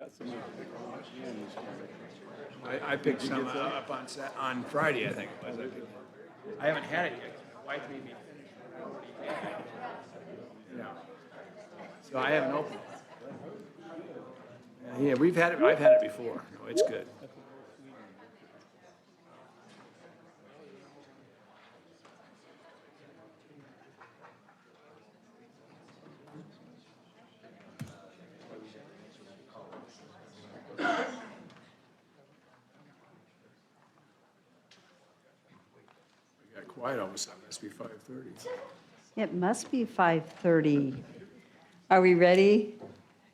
I picked some up on Friday, I think it was. I haven't had it yet. My wife made me finish it. I already had it. Yeah. So I haven't opened it. Yeah, we've had it. I've had it before. No, it's good. We got quiet all of a sudden. It must be 5:30. It must be 5:30. Are we ready?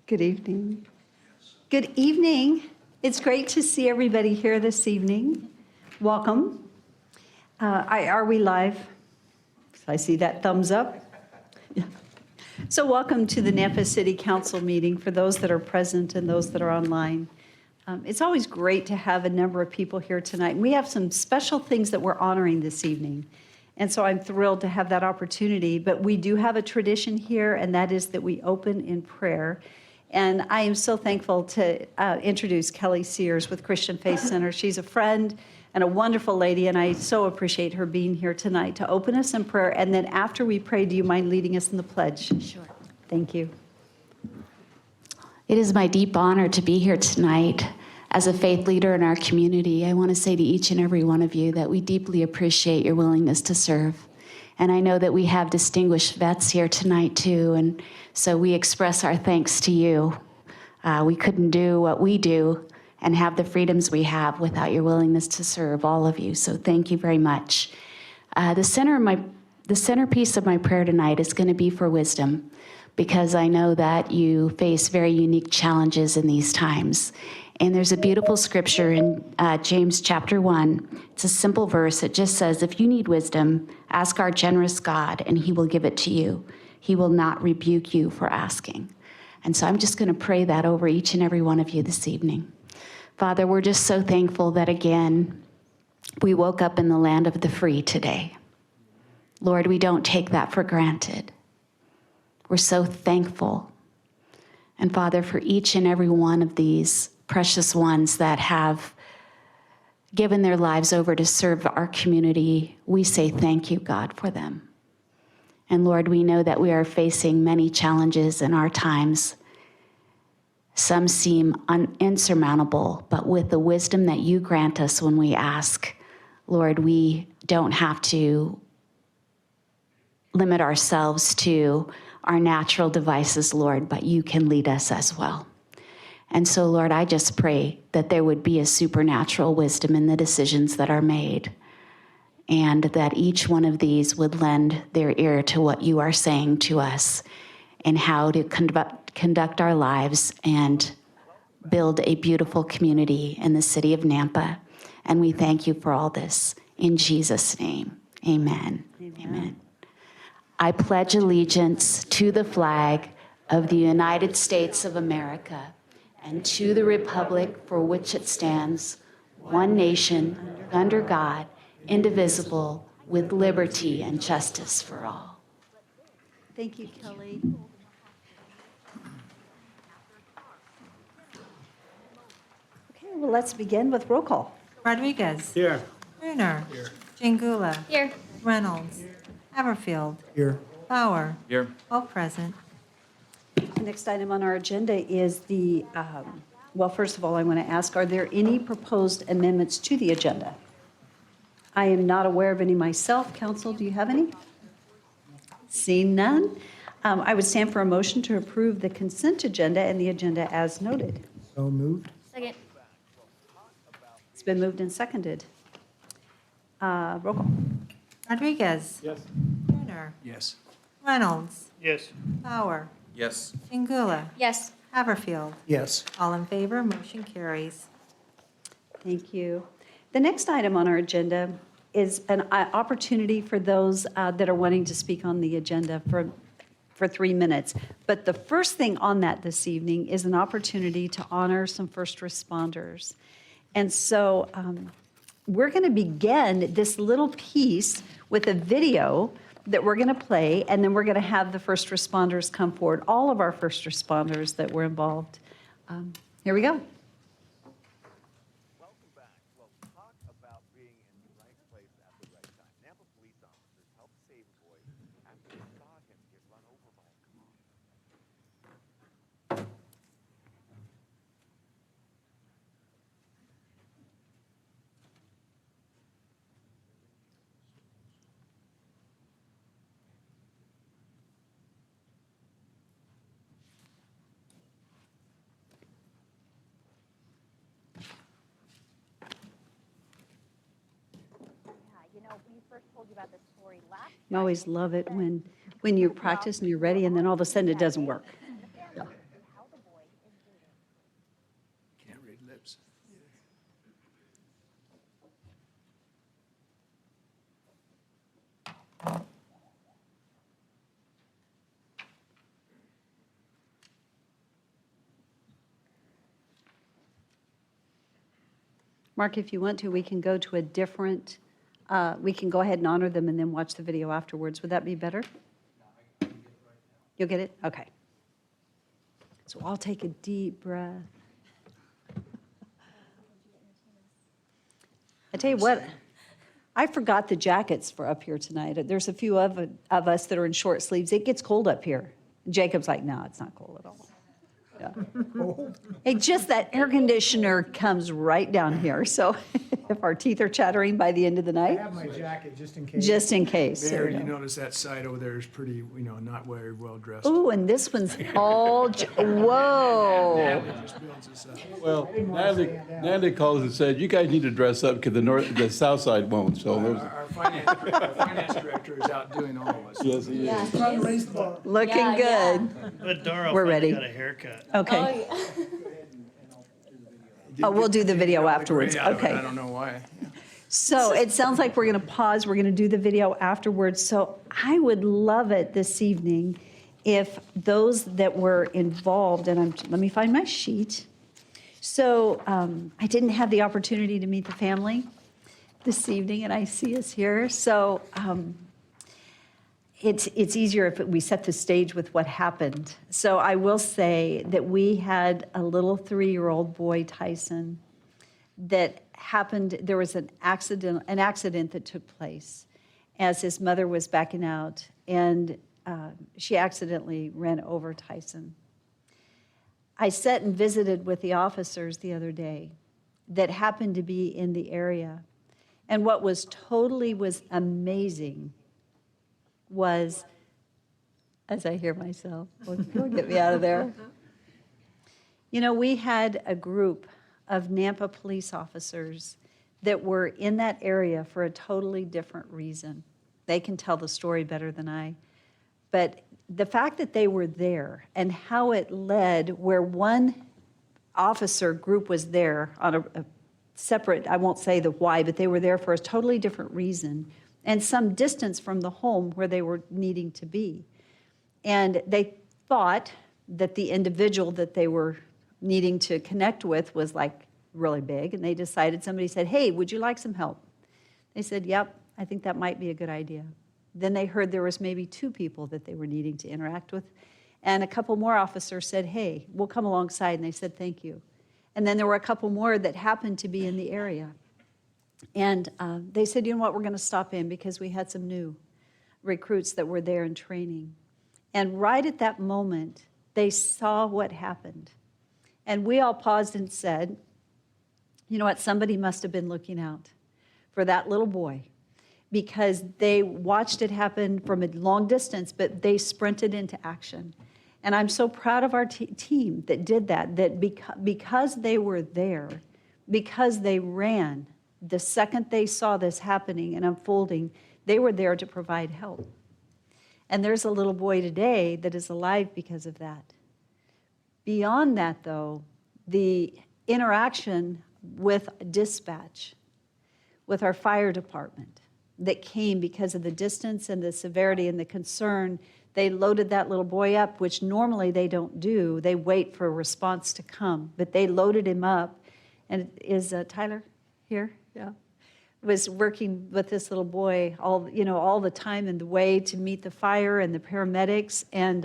Good evening. Good evening. It's great to see everybody here this evening. Welcome. Are we live? I see that thumbs up. Yeah. So welcome to the Nampa City Council meeting for those that are present and those that are online. It's always great to have a number of people here tonight. We have some special things that we're honoring this evening. And so I'm thrilled to have that opportunity. But we do have a tradition here, and that is that we open in prayer. And I am so thankful to introduce Kelly Sears with Christian Faith Center. She's a friend and a wonderful lady, and I so appreciate her being here tonight to open us in prayer. And then after we pray, do you mind leading us in the pledge? Sure. Thank you. It is my deep honor to be here tonight as a faith leader in our community. I want to say to each and every one of you that we deeply appreciate your willingness to serve. And I know that we have distinguished vets here tonight too, and so we express our thanks to you. We couldn't do what we do and have the freedoms we have without your willingness to serve, all of you. So thank you very much. The centerpiece of my prayer tonight is going to be for wisdom, because I know that you face very unique challenges in these times. And there's a beautiful scripture in James chapter 1. It's a simple verse. It just says, if you need wisdom, ask our generous God, and he will give it to you. He will not rebuke you for asking. And so I'm just going to pray that over each and every one of you this evening. Father, we're just so thankful that, again, we woke up in the land of the free today. Lord, we don't take that for granted. We're so thankful. And Father, for each and every one of these precious ones that have given their lives over to serve our community, we say thank you, God, for them. And Lord, we know that we are facing many challenges in our times. Some seem insurmountable, but with the wisdom that you grant us when we ask, Lord, we don't have to limit ourselves to our natural devices, Lord, but you can lead us as well. And so, Lord, I just pray that there would be a supernatural wisdom in the decisions that are made, and that each one of these would lend their ear to what you are saying to us and how to conduct our lives and build a beautiful community in the city of Nampa. And we thank you for all this. In Jesus' name, amen. Amen. I pledge allegiance to the flag of the United States of America and to the republic for which it stands, one nation, under God, indivisible, with liberty and justice for all. Thank you, Kelly. Okay, well, let's begin with roll call. Rodriguez. Here. Bruner. Here. Jingula. Here. Reynolds. Haverfield. Here. Bauer. Here. All present. The next item on our agenda is the, well, first of all, I want to ask, are there any proposed amendments to the agenda? I am not aware of any myself. Council, do you have any? Seeing none, I would stand for a motion to approve the consent agenda and the agenda as noted. So moved. Second. It's been moved and seconded. Roll call. Rodriguez. Yes. Bruner. Yes. Reynolds. Yes. Bauer. Yes. Jingula. Yes. Haverfield. Yes. All in favor, motion carries. Thank you. The next item on our agenda is an opportunity for those that are wanting to speak on the agenda for 3 minutes. But the first thing on that this evening is an opportunity to honor some first responders. And so we're going to begin this little piece with a video that we're going to play, and then we're going to have the first responders come forward, all of our first responders that were involved. Here we go. Welcome back. Well, talk about being in the right place at the right time. Nampa police officers helped save a boy after they saw him get run over by a car. You know, we first told you about this story last. You always love it when you practice and you're ready, and then all of a sudden it doesn't work. How the boy is doing. Can't read lips. Mark, if you want to, we can go to a different, we can go ahead and honor them and then watch the video afterwards. Would that be better? You'll get it? Okay. So I'll take a deep breath. I tell you what, I forgot the jackets for up here tonight. There's a few of us that are in short sleeves. It gets cold up here. Jacob's like, no, it's not cold at all. Yeah. Hey, just that air conditioner comes right down here. So if our teeth are chattering by the end of the I night, have my jacket just in case. just in case. Mayor, There you we go. notice that side over there is pretty, not very well dressed. Ooh, and this one's all, whoa. Natalie just builds this up. Well, Natalie calls and said, you guys need to dress up because the south side won't, so there's. Our finance director is out doing all of us. Yes, he is. Trying to raise the bar. Looking good. But Dora We're ready. got a haircut. Okay. Oh, we'll do the video afterwards. Great out of it. Okay. I don't know why. So it sounds like we're going to pause. We're going to do the video afterwards. So I would love it this evening if those that were involved, and let me find my sheet. So I didn't have the opportunity to meet the family this evening, and I see us here. So it's easier if we set the stage with what happened. So I will say that we had a little 3-year-old boy, Tyson, that happened. There was an accident that took place as his mother was backing out, and she accidentally ran over Tyson. I sat and visited with the officers the other day that happened to be in the area, and what was amazing was, as I hear myself, don't get me out of there. We had a group of Nampa police officers that were in that area for a totally different reason. They can tell the story better than I. But the fact that they were there and how it led where one officer group was there on a separate, I won't say the why, but they were there for a totally different reason and some distance from the home where they were needing to be. And they thought that the individual that they were needing to connect with was like really big, and they decided, somebody said, hey, would you like some help? They said, yep, I think that might be a good idea. Then they heard there was maybe 2 people that they were needing to interact with, and a couple more officers said, hey, we'll come alongside, and they said, thank you. And then there were a couple more that happened to be in the area. And they said, you know what, we're going to stop in because we had some new recruits that were there in training. And right at that moment, they saw what happened. And we all paused and said, you know what, somebody must have been looking out for that little boy, because they watched it happen from a long distance, but they sprinted into action. And I'm so proud of our team that did that because they were there, because they ran, the second they saw this happening and unfolding, they were there to provide help. And there's a little boy today that is alive because of that. Beyond that, though, the interaction with dispatch, with our fire department, that came because of the distance and the severity and the concern, they loaded that little boy up, which normally they don't do. They wait for a response to come, but they loaded him up. And is Tyler here? Yeah. Was working with this little boy all the time in the way to meet the fire and the paramedics. And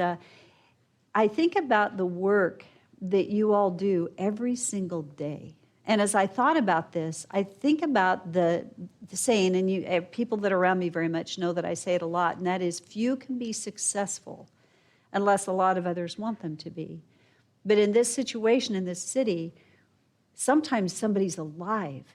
I think about the work that you all do every single day. And as I thought about this, I think about the saying, and you, people that are around me very much know that I say it a lot, and that is, few can be successful unless a lot of others want them to be. But in this situation, in this city, sometimes somebody's alive,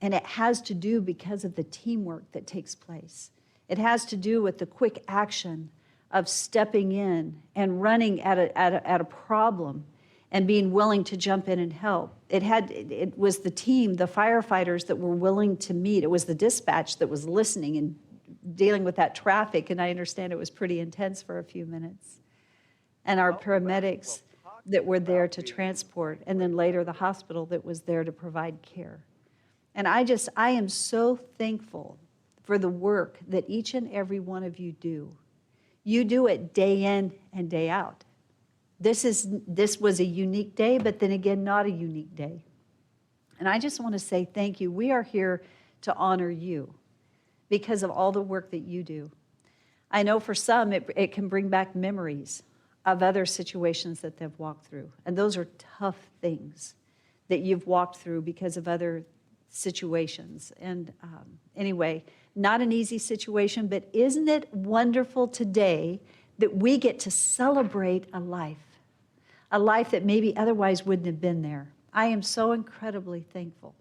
and it has to do because of the teamwork that takes place. It has to do with the quick action of stepping in and running at a problem and being willing to jump in and help. It was the team, the firefighters that were willing to meet. It was the dispatch that was listening and dealing with that traffic, and I understand it was pretty intense for a few minutes. And our paramedics that were there to transport, and then later the hospital that was there to provide care. And I am so thankful for the work that each and every one of you do. You do it day in and day out. This was a unique day, but then again, not a unique day. And I just want to say thank you. We are here to honor you because of all the work that you do. I know for some, it can bring back memories of other situations that they've walked through. And those are tough things that you've walked through because of other situations. And anyway, not an easy situation, but isn't it wonderful today that we get to celebrate a life that maybe otherwise wouldn't have been there. I am so incredibly thankful.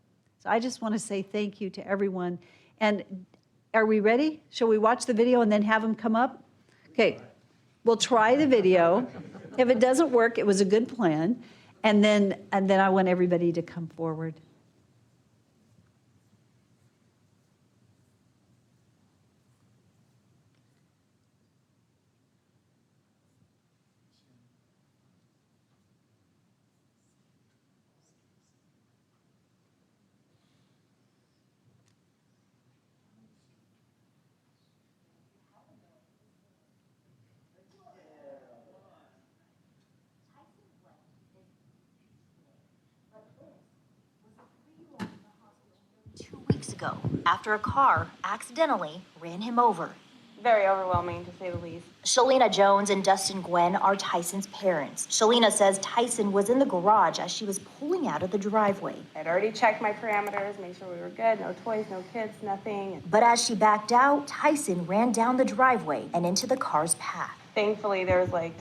So I just want to say thank you to everyone. And are we ready? Shall we watch the video and then have them come up? Okay, we'll try the video. If it doesn't work, it was a good plan. And then I want everybody to come forward. Ago, after a car accidentally ran him over. Very overwhelming, to say the least. Shalina Jones and Dustin Gwen are Tyson's parents. Shalina says Tyson was in the garage as she was pulling out of the driveway. I'd already checked my parameters, made sure we were good, no toys, no kids, nothing. But as she backed out, Tyson ran down the driveway and into the car's path. Thankfully, there was like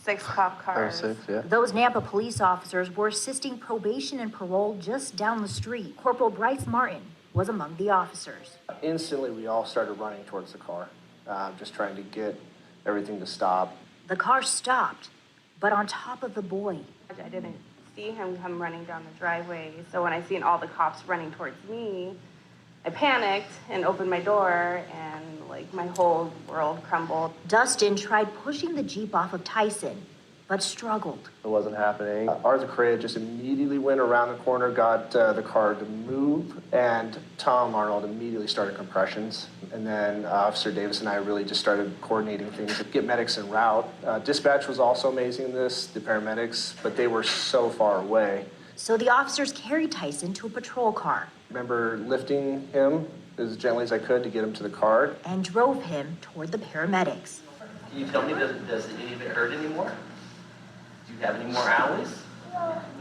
6 cop cars. 6, yeah. Those Nampa police officers were assisting probation and parole just down the street. Corporal Bryce Martin was among the officers. Instantly, we all started running towards the car, just trying to get everything to stop. The car stopped, but on top of the boy. I didn't see him come running down the driveway, so when I seen all the cops running towards me, I panicked and opened my door, and like my whole world crumbled. Dustin tried pushing the Jeep off of Tyson, but struggled. It wasn't happening. Arthur Correa just immediately went around the corner, got the car to move, and Tom Arnold immediately started compressions. And then Officer Davis and I really just started coordinating things to get medics en route. Dispatch was also amazing in this, the paramedics, but they were so far away. So the officers carried Tyson to a patrol car. I remember lifting him as gently as I could to get him to the car. And drove him toward the paramedics. Can you tell me, does any of it hurt anymore? Do you have any more owies?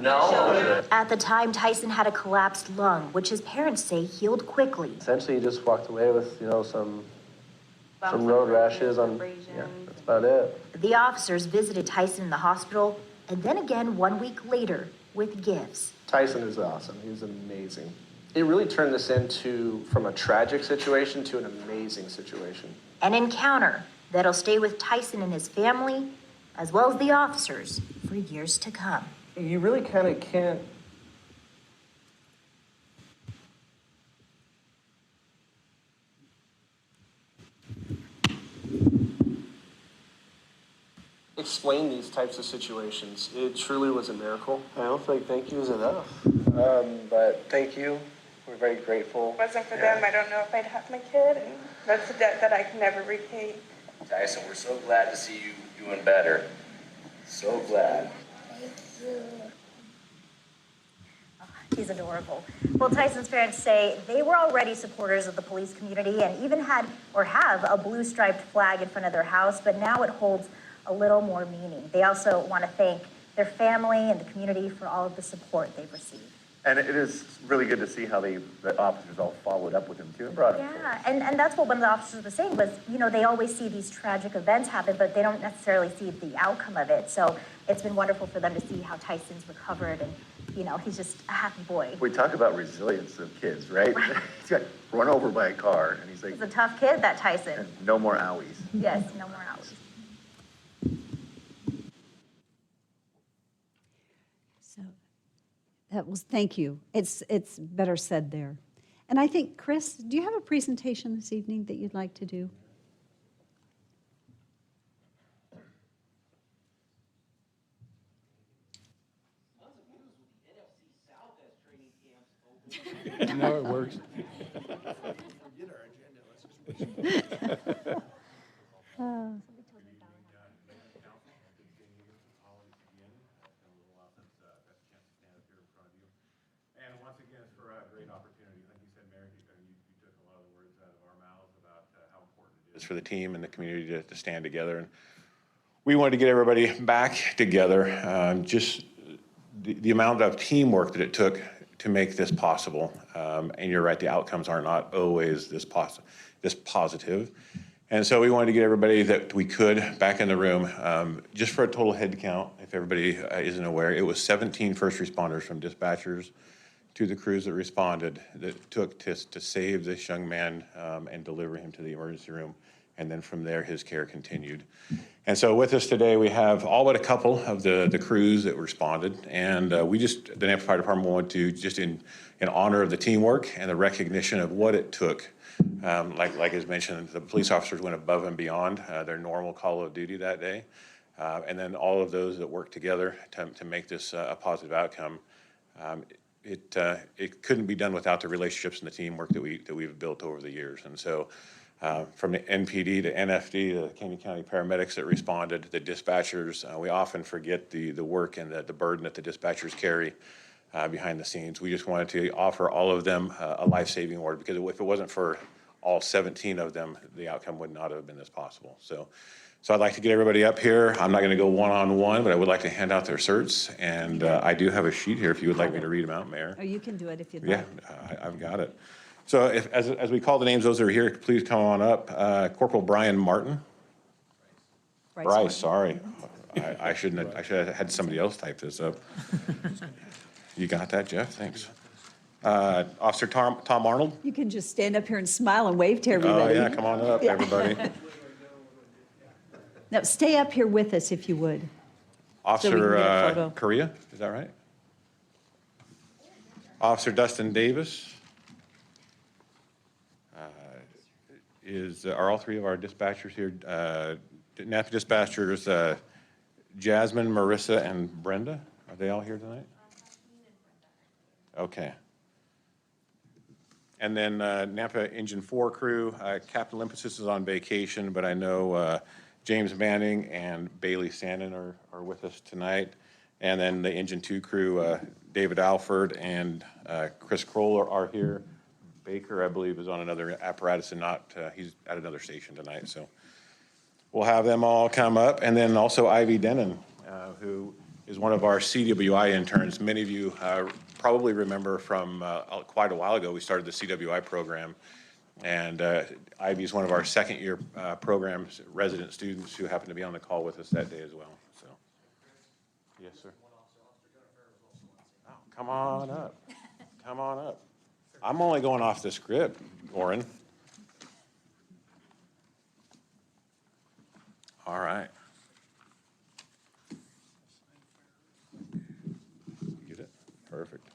No? At the time, Tyson had a collapsed lung, which his parents say healed quickly. Essentially, he just walked away with, some road rashes on, yeah, that's about it. The officers visited Tyson in the hospital, and then again 1 week later with gifts. Tyson is awesome. He's amazing. It really turned this from a tragic situation to an amazing situation. An encounter that'll stay with Tyson and his family, as well as the officers, for years to come. You really kind of can't explain these types of situations. It truly was a miracle. I don't feel like thank you is enough. But thank you. We're very grateful. If it wasn't for them, I don't know if I'd have my kid, and that's a debt that I can never repay. Tyson, we're so glad to see you doing better. So glad. Thank you. He's adorable. Well, Tyson's parents say they were already supporters of the police community and even had or have a blue striped flag in front of their house, but now it holds a little more meaning. They also want to thank their family and the community for all of the support they've received. And it is really good to see how the officers all followed up with him too and brought him. Yeah, and that's what one of the officers was saying was, you know, they always see these tragic events happen, but they don't necessarily see the outcome of it. So it's been wonderful for them to see how Tyson's recovered, and, you know, he's just a happy boy. We talk about resilience of kids, right? He's got run over by a car and he's like, He's a tough kid, that Tyson. no more owies. Yes, no more hours. So that was, thank you. It's better said there. And I think, Chris, do you have a presentation this evening that you'd like to do? No, it works. And once again, it's for a great opportunity. Like you said, Mayor, you took a lot of the words out of our mouths about how important it is for the team and the community to stand together. And we wanted to get everybody back together. Just the amount of teamwork that it took to make this possible. And you're right, the outcomes are not always this positive. And so we wanted to get everybody that we could back in the room. Just for a total head count, if everybody isn't aware, it was 17 first responders from dispatchers to the crews that responded that took to save this young man and deliver him to the emergency room. And then from there, his care continued. And so with us today, we have all but a couple of the crews that responded. And the Nampa Fire Department wanted to, just in honor of the teamwork and the recognition of what it took, like as mentioned, the police officers went above and beyond their normal call of duty that day. And then all of those that worked together to make this a positive outcome. It couldn't be done without the relationships and the teamwork that we've built over the years. And so from the NPD to NFD, the Canyon County paramedics that responded, the dispatchers, we often forget the work and the burden that the dispatchers carry behind the scenes. We just wanted to offer all of them a life-saving award, because if it wasn't for all 17 of them, the outcome would not have been this possible. So I'd like to get everybody up here. I'm not going to go one-on-one, but I would like to hand out their certs. And I do have a sheet here if you would like me to read them out, Mayor. Oh, you can do it if you'd like. Yeah, I've got it. So as we call the names, those that are here, please come on up. Corporal Brian Martin. Bryce, sorry. I should have had somebody else type this up. You got that, Jeff? Thanks. Officer Tom Arnold. You can just stand up here and smile and wave to Oh, everybody. yeah, come on up, everybody. Now, stay up here with us if you would. So we can Officer get a photo. Correa, is that right? Officer Dustin Davis. Are all three of our dispatchers here, Napa dispatchers, Jasmine, Marissa, and Brenda? Are they all here tonight? Okay. And then Napa Engine 4 crew, Captain Olympus is on vacation, but I know James Manning and Bailey Sandin are with us tonight. And then the Engine 2 crew, David Alford and Chris Kroll are here. Baker, I believe, is on another apparatus and he's at another station tonight. So we'll have them all come up. And then also Ivy Denon, who is one of our CWI interns. Many of you probably remember from quite a while ago, we started the CWI program. And Ivy is one of our second-year programs resident students who happened to be on the call with us that day as well. So, yes, sir. Oh, come on up. Come on up. I'm only going off the script, Oren. All right. Get it? Perfect.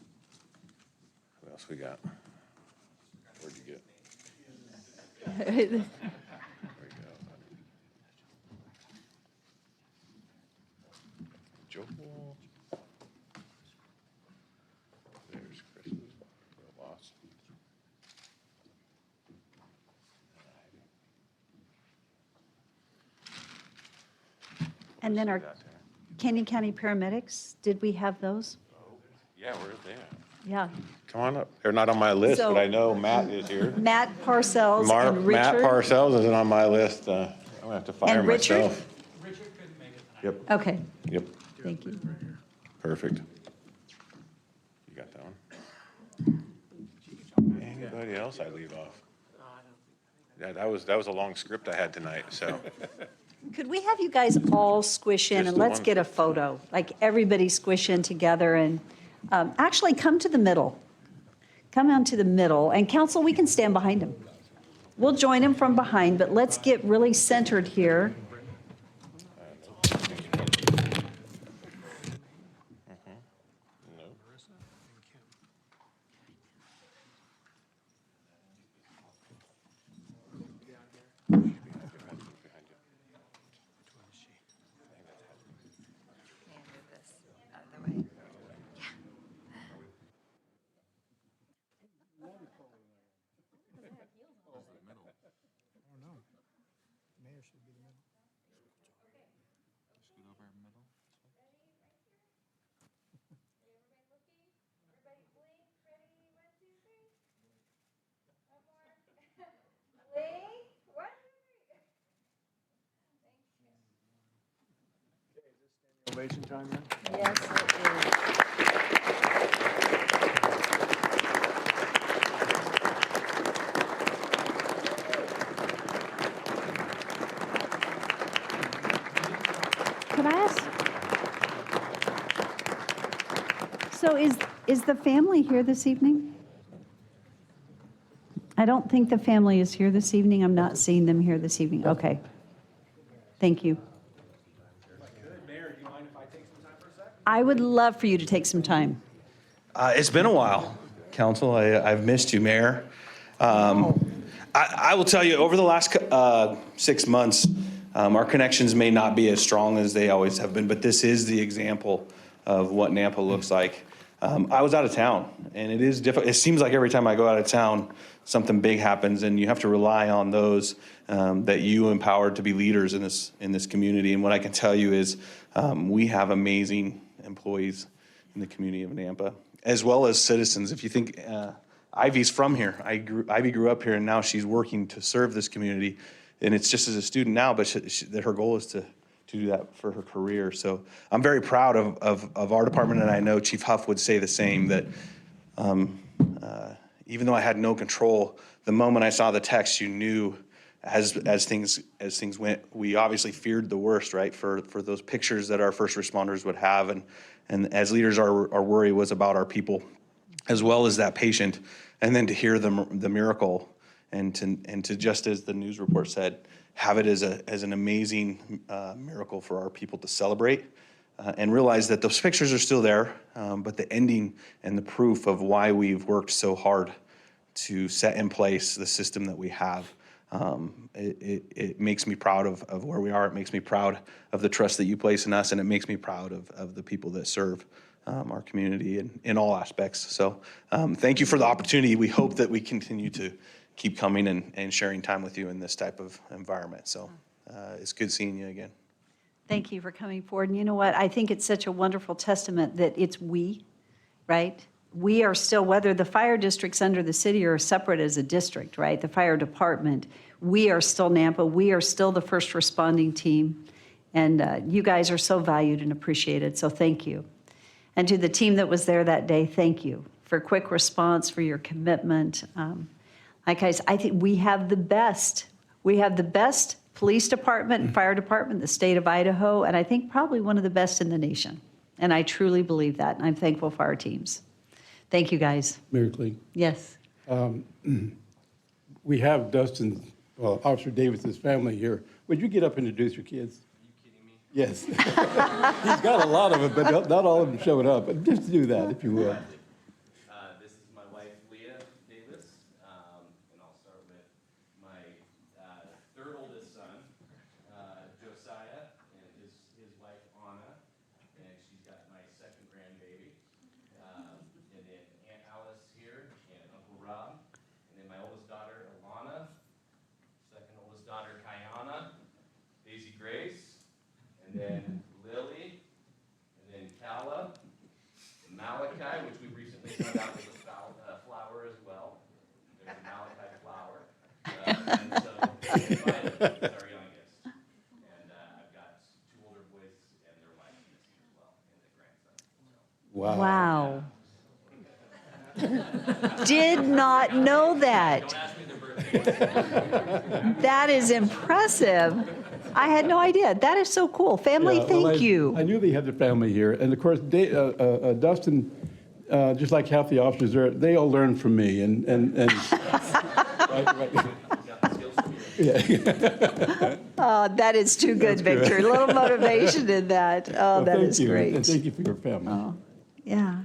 What else we got? Where'd you get? There we go. Joel. There's Chris. Boss. And then our Canyon County paramedics, did we have those? Yeah, where's they at? Yeah. Come on up. They're not on my list, So- but I know Matt is here. Matt Parcells and Richard. Matt Parcells isn't on my list. I'm gonna have to fire And Richard? myself. Okay. Yep. Thank you. Perfect. You got that one? Anybody else I leave off? Yeah, that was a long script I had tonight, so. Could we have you guys all squish in Just and the let's one get a photo? Like everybody squish in together and actually come to the middle. Come on to the middle. And council, we can stand behind him. We'll join him from behind, but let's get really centered here. Mayor should be the middle. Ovation time then? Yes, it is. Could I ask? So is the family here this evening? I don't think the family is here this evening. I'm not seeing them here this evening. Okay. Thank you. Mayor, do you mind if I take some time for a second? I would love for you to take some time. It's been a while, Council. I've missed you, Mayor. I will tell you, over the last 6 months, our connections may not be as strong as they always have been, but this is the example of what Nampa looks like. I was out of town, and it is difficult. It seems like every time I go out of town, something big happens, and you have to rely on those that you empowered to be leaders in this community. And what I can tell you is we have amazing employees in the community of Nampa, as well as citizens. If you think Ivy's from here, Ivy grew up here, and now she's working to serve this community. And it's just as a student now, but that her goal is to do that for her career. So I'm very proud of our department, and I know Chief Huff would say the same, that even though I had no control, the moment I saw the text, you knew as things went, we obviously feared the worst, right? For those pictures that our first responders would have, and as leaders, our worry was about our people, as well as that patient, and then to hear the miracle, and to just as the news report said, have it as an amazing miracle for our people to celebrate, and realize that those pictures are still there, but the ending and the proof of why we've worked so hard to set in place the system that we have. It makes me proud of where we are. It makes me proud of the trust that you place in us, and it makes me proud of the people that serve our community in all aspects. So thank you for the opportunity. We hope that we continue to keep coming and sharing time with you in this type of environment. So it's good seeing you again. Thank you for coming forward. And you know what? I think it's such a wonderful testament that it's we, right? We are still, whether the fire districts under the city are separate as a district, right? The fire department, we are still Nampa. We are still the first responding team. And you guys are so valued and appreciated. So thank you. And to the team that was there that day, thank you for quick response, for your commitment. Like I think we have the best. We have the best police department and fire department in the state of Idaho, and I think probably one of the best in the nation. And I truly believe that, and I'm thankful for our teams. Thank you, guys. Mayor Kling, Yes. we have Dustin, Officer Davis's family here. Would you get up and introduce your kids? Are you kidding me? Yes. He's got a lot of them, but not all of them showing up. But just do that, if you will. This is my wife, Leah Davis, and I'll start with my third oldest son, Josiah, and his wife, Anna, and she's got my second grandbaby, and then Aunt Alice here, and Uncle Rob, and then my oldest daughter, Alana, second oldest daughter, Kayana, Daisy Grace, and then Lily, and then Kala, Malachi, which we recently found out was a flower as well. There's a Malachi flower. And so, Violet is our youngest. And I've got two older boys and their wife as well. Wow. Did not know that. That is impressive. I had no idea. That is so cool. Family, Yeah, well, thank you. I knew they had their family here. And of course, Dustin, just like half the officers there, they all learned from me. And right. Yeah. Oh, that is too good, Victor. A little motivation in that. Oh, Well, that thank is you, great. and thank you for your family. Oh, yeah.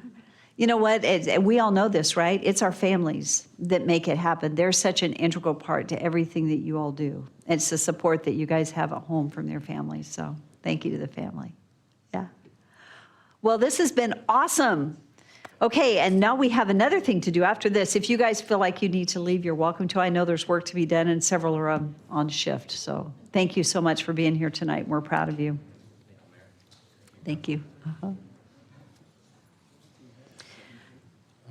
You know what? We all know this, right? It's our families that make it happen. They're such an integral part to everything that you all do. It's the support that you guys have at home from their families. So thank you to the family. Yeah. Well, this has been awesome. Okay, and now we have another thing to do after this. If you guys feel like you need to leave, you're welcome to. I know there's work to be done, and several are on shift. So thank you so much for being here tonight. We're proud of you. Thank you.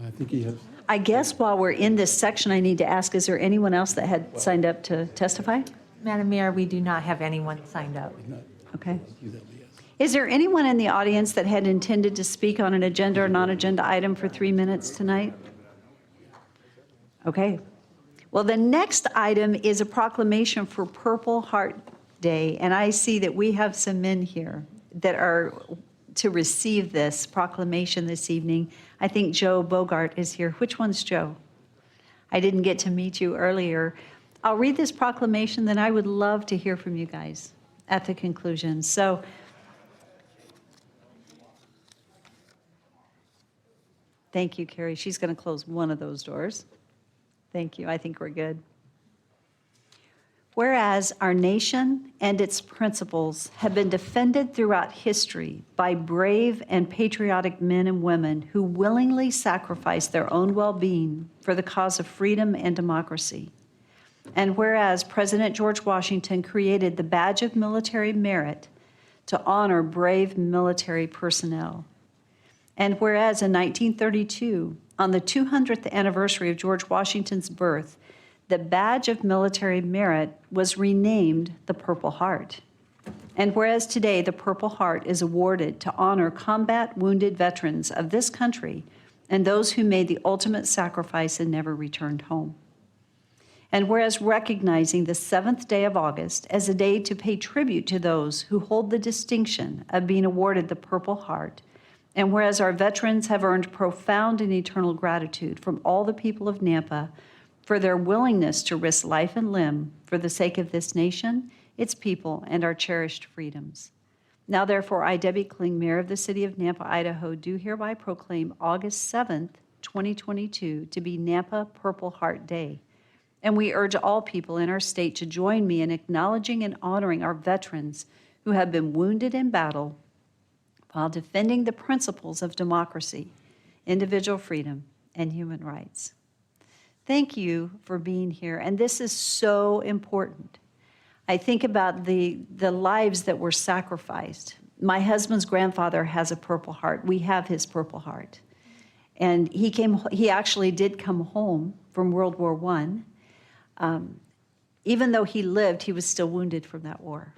I think he has. I guess while we're in this section, I need to ask, is there anyone else that had signed up to testify? Madam Mayor, we do not have anyone signed up. Okay. Is there anyone in the audience that had intended to speak on an agenda or non-agenda item for 3 minutes tonight? Okay. Well, the next item is a proclamation for Purple Heart Day, and I see that we have some men here that are to receive this proclamation this evening. I think Joe Bogart is here. Which one's Joe? I didn't get to meet you earlier. I'll read this proclamation, then I would love to hear from you guys at the conclusion. So, thank you, Carrie. She's going to close one of those doors. Thank you. I think we're good. Whereas our nation and its principles have been defended throughout history by brave and patriotic men and women who willingly sacrifice their own well-being for the cause of freedom and democracy. And whereas President George Washington created the Badge of Military Merit to honor brave military personnel. And whereas in 1932, on the 200th anniversary of George Washington's birth, the Badge of Military Merit was renamed the Purple Heart. And whereas today the Purple Heart is awarded to honor combat wounded veterans of this country and those who made the ultimate sacrifice and never returned home. And whereas recognizing the 7th day of August as a day to pay tribute to those who hold the distinction of being awarded the Purple Heart, and whereas our veterans have earned profound and eternal gratitude from all the people of Nampa for their willingness to risk life and limb for the sake of this nation, its people, and our cherished freedoms. Now, therefore, I, Debbie Kling, Mayor of the City of Nampa, Idaho, do hereby proclaim August 7th, 2022 to be Nampa Purple Heart Day. And we urge all people in our state to join me in acknowledging and honoring our veterans who have been wounded in battle while defending the principles of democracy, individual freedom, and human rights. Thank you for being here, and this is so important. I think about the lives that were sacrificed. My husband's grandfather has a Purple Heart. We have his Purple Heart. And he actually did come home from World War I. Even though he lived, he was still wounded from that war.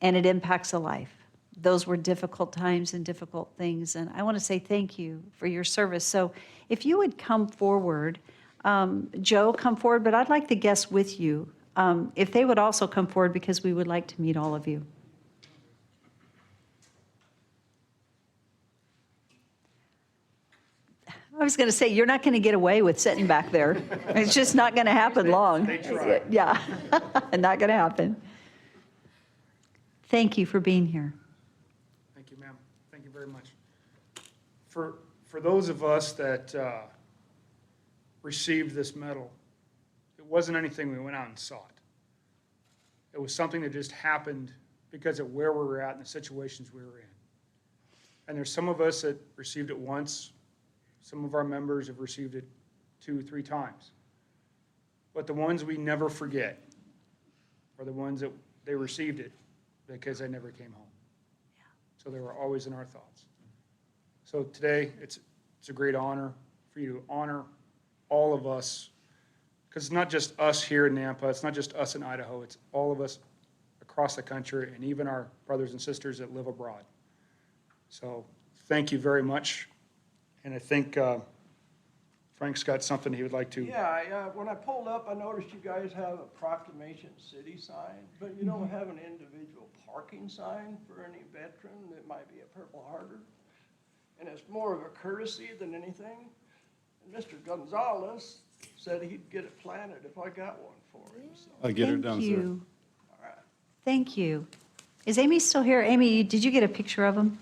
And it impacts a life. Those were difficult times and difficult things. And I want to say thank you for your service. So if you would come forward, Joe, come forward, but I'd like the guests with you. If they would also come forward, because we would like to meet all of you. I was going to say, you're not going to get away with sitting back there. It's just not going to happen long. Yeah, not going to happen. Thank you for being here. Thank you, ma'am. Thank you very much. For those of us that received this medal, it wasn't anything we went out and sought. It was something that just happened because of where we were at and the situations we were in. And there's some of us that received it once. Some of our members have received it 2 or 3 times. But the ones we never forget are the ones that they received it because they never came home. So they were always in our thoughts. So today, it's a great honor for you to honor all of us, because it's not just us here in Nampa, it's not just us in Idaho, it's all of us across the country and even our brothers and sisters that live abroad. So thank you very much And I think Frank's got something he would like to. Yeah, when I pulled up, I noticed you guys have a Proclamation City sign, but you don't have an individual parking sign for any veteran that might be a Purple Hearter. And it's more of a courtesy than anything. And Mr. Gonzalez said he'd get it planted if I got one for him, so. I'll get her Thank down, sir. you. Thank you. Is Amy still here? Amy, did you get a picture of him?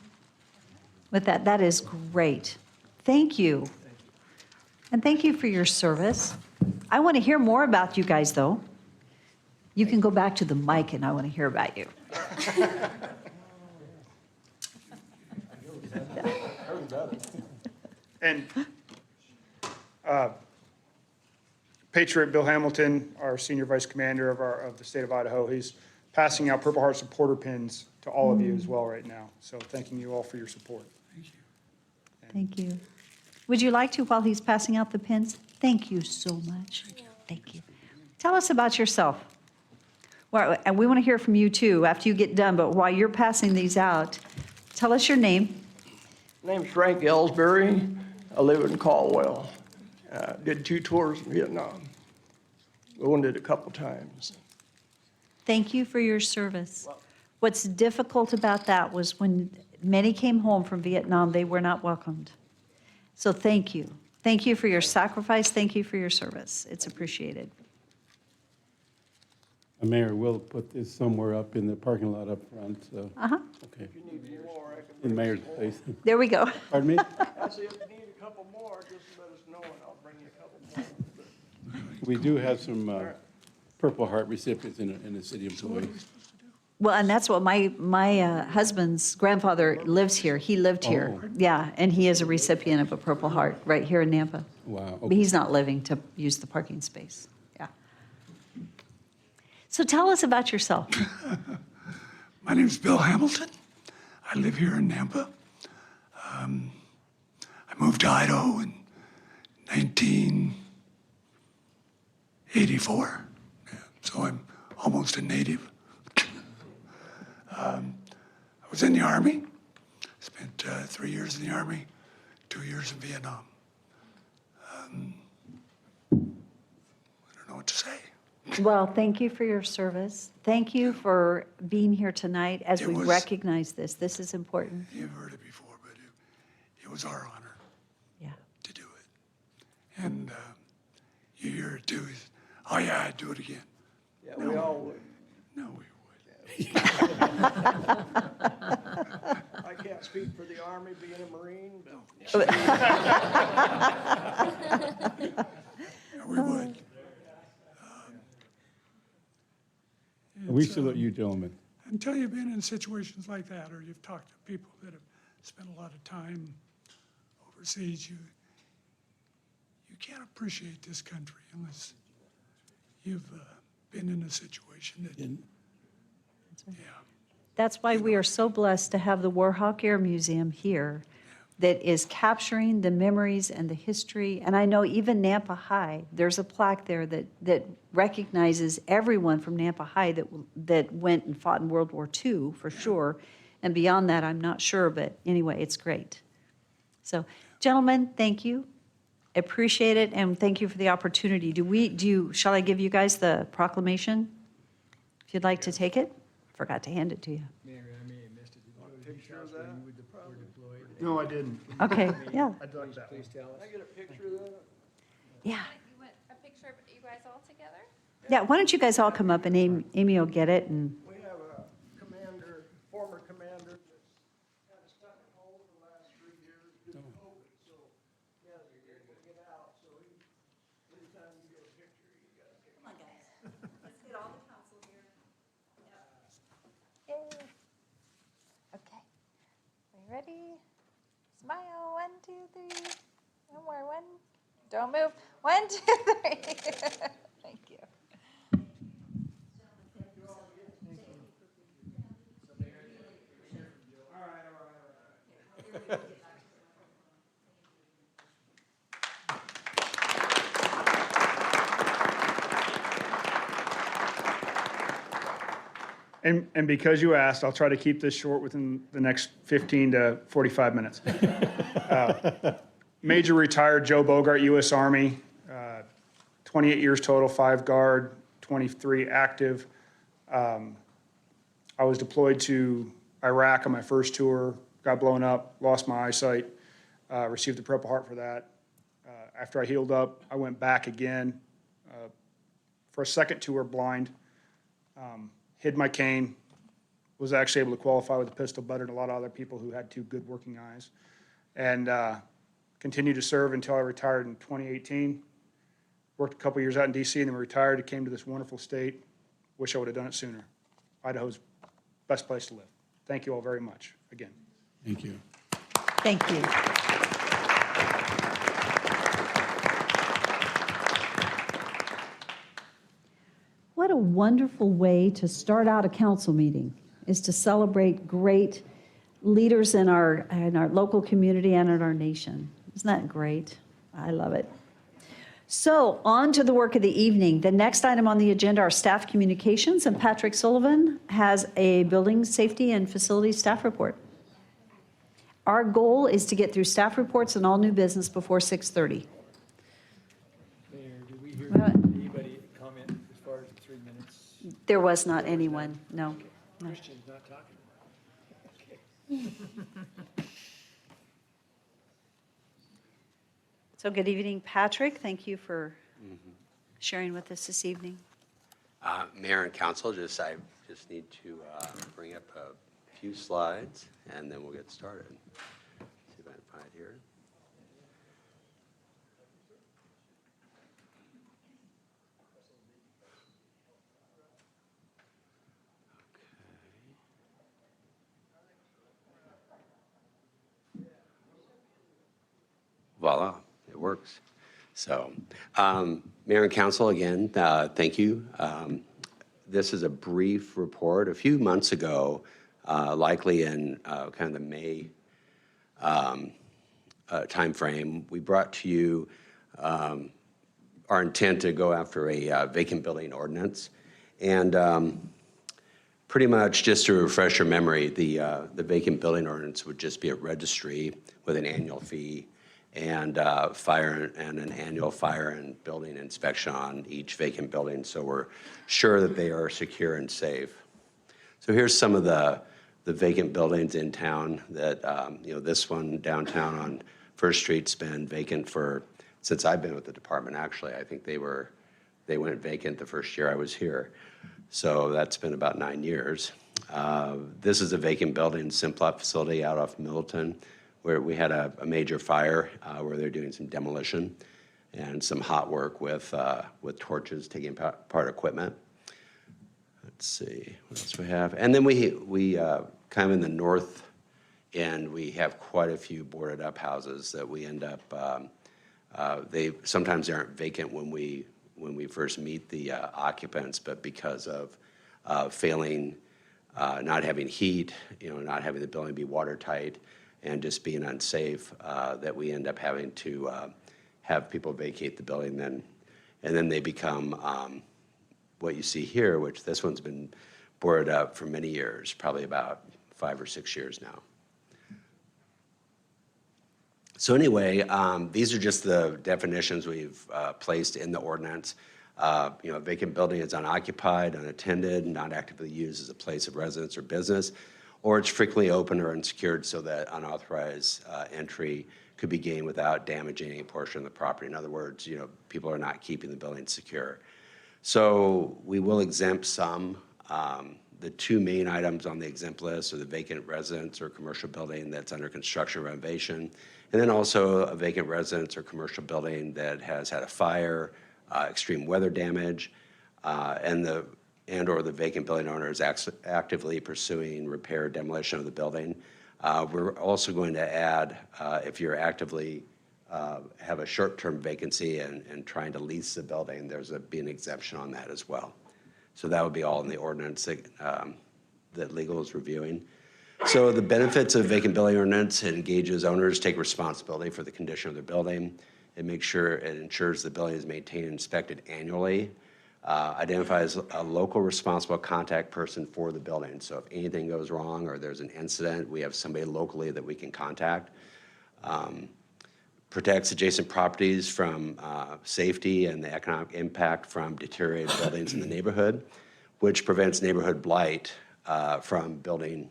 With that, that is great. Thank you. And thank you for your service. I want to hear more about you guys, though. You can go back to the mic, and I want to hear about you. And Patriot Bill Hamilton, our senior vice commander of the state of Idaho, he's passing out Purple Heart supporter pins to all of you as well right now. So thanking you all for your support. Thank you. Would you like to, while he's passing out the pins? Thank you so much. Thank you. Tell us about yourself. Well, and we want to hear from you too after you get done, but while you're passing these out, tell us your name. Name's Frank Ellsbury. I live in Caldwell. Did 2 tours in Vietnam. Wounded a couple times. Thank you for your service. What's difficult about that was when many came home from Vietnam, they were not welcomed. So thank you. Thank you for your sacrifice. Thank you for your service. It's appreciated. Mayor, we'll put this somewhere up in the parking lot up front, so. Uh-huh. Okay. If you need more, I can In bring Mayor's some more. place. There we go. Pardon me? I said, if you need a couple more, just let us know and I'll bring you a couple more. We do have some Purple Heart recipients in the city employee. Well, and that's what my husband's grandfather lives here. He lived here. Oh. Yeah, and he is a recipient of a Purple Heart right here in Nampa. Wow. But he's not living to use the parking space. Yeah. So tell us about yourself. My name is Bill Hamilton. I live here in Nampa. I moved to Idaho in 1984, so I'm almost a native. I was in the Army, spent 3 years in the Army, 2 years in Vietnam. I don't know what to say. Well, thank you for your service. Thank you for being here tonight as It we was- recognize this. This is important. You've heard it before, but it was our honor. Yeah. To do it. And you hear it too. Oh yeah, I'd do it again. Yeah, we all would. No, we I can't speak for the Army being a Marine, but. Yeah, we would. We salute you, gentlemen. Until you've been in situations like that, or you've talked to people that have spent a lot of time overseas, you can't appreciate this country unless you've been in a situation that. That's why we are so blessed to have the Warhawk Air Museum here that is capturing the memories and the history. And I know even Nampa High, there's a plaque there that recognizes everyone from Nampa High that went and fought in World War II, for sure. And beyond that, I'm not sure, but anyway, it's great. So, gentlemen, thank you. Appreciate it, and thank you for the opportunity. Shall I give you guys the proclamation? If you'd like to take it? Forgot to hand it to you. Mayor, I may have missed it. Did you go to his house when you were deployed? No, I didn't. Okay, yeah. I'd like that. Please tell us. Can I get a picture of that? Yeah. You want a picture of you guys all together? Yeah, why don't you guys all come up and Amy will get it and. We have a former commander that's kind of stuck at home for the last 3 years due to COVID, so he hasn't been able to get out, so anytime you get a picture, you got a picture. Come on, guys. Let's get all the council here. Yay. Okay. Are you ready? Smile. 1, 2, 3. One more. 1. Don't move. 1, 2, 3. Thank you. And because you asked, I'll try to keep this short within the next 15 to 45 minutes. Major retired Joe Bogart, U.S. Army, 28 years total, 5 guard, 23 active. I was deployed to Iraq on my first tour, got blown up, lost my eyesight, received the Purple Heart for that. After I healed up, I went back again for a second tour blind, hid my cane, was actually able to qualify with a pistol better than a lot of other people who had 2 good working eyes, and continued to serve until I retired in 2018. Worked a couple years out in D.C. and then retired. I came to this wonderful state. Wish I would have done it sooner. Idaho's best place to live. Thank you all very much again. Thank you. Thank you. What a wonderful way to start out a council meeting, is to celebrate great leaders in our local community and in our nation. Isn't that great? I love it. So on to the work of the evening. The next item on the agenda are staff communications, and Patrick Sullivan has a building safety and facility staff report. Our goal is to get through staff reports and all new business before 6:30. Mayor, did we hear anybody comment as far as the 3 minutes? There was not anyone, no. No. Christian's not talking. Okay. So good evening, Patrick. Thank you for sharing with us this evening. Mayor and council, I just need to bring up a few slides, and then we'll get started. See if I can find it here. Voila, it works. So, Mayor and Council, again, thank you. This is a brief report. A few months ago, likely in kind of the May timeframe, we brought to you our intent to go after a vacant building ordinance. And pretty much just to refresh your memory, the vacant building ordinance would just be a registry with an annual fee and an annual fire and building inspection on each vacant building, so we're sure that they are secure and safe. So here's some of the vacant buildings in town that, this one downtown on First Street's been vacant since I've been with the department, actually. I think they went vacant the first year I was here. So that's been about 9 years. This is a vacant building, Simplot facility out off Middleton, where we had a major fire where they're doing some demolition and some hot work with torches taking apart equipment. Let's see, what else we have? And then we kind of in the north end, we have quite a few boarded up houses that we end up, sometimes they aren't vacant when we first meet the occupants, but because of failing, not having heat, not having the building be watertight, and just being unsafe, that we end up having to have people vacate the building and then they become what you see here, which this one's been boarded up for many years, probably about 5 or 6 years now. So anyway, these are just the definitions we've placed in the ordinance. A vacant building is unoccupied, unattended, not actively used as a place of residence or business, or it's frequently open or unsecured so that unauthorized entry could be gained without damaging any portion of the property. In other words, people are not keeping the building secure. So we will exempt some. The 2 main items on the exempt list are the vacant residence or commercial building that's under construction or renovation, and then also a vacant residence or commercial building that has had a fire, extreme weather damage, and/or the vacant building owner is actively pursuing repair or demolition of the building. We're also going to add, if you're actively have a short-term vacancy and trying to lease the building, be an exemption on that as well. So that would be all in the ordinance that legal is reviewing. So the benefits of vacant building ordinance, it engages owners to take responsibility for the condition of their building. It ensures the building is maintained and inspected annually. Identifies a local responsible contact person for the building. So if anything goes wrong or there's an incident, we have somebody locally that we can contact. protects adjacent properties from safety and the economic impact from deteriorated buildings in the neighborhood, which prevents neighborhood blight from building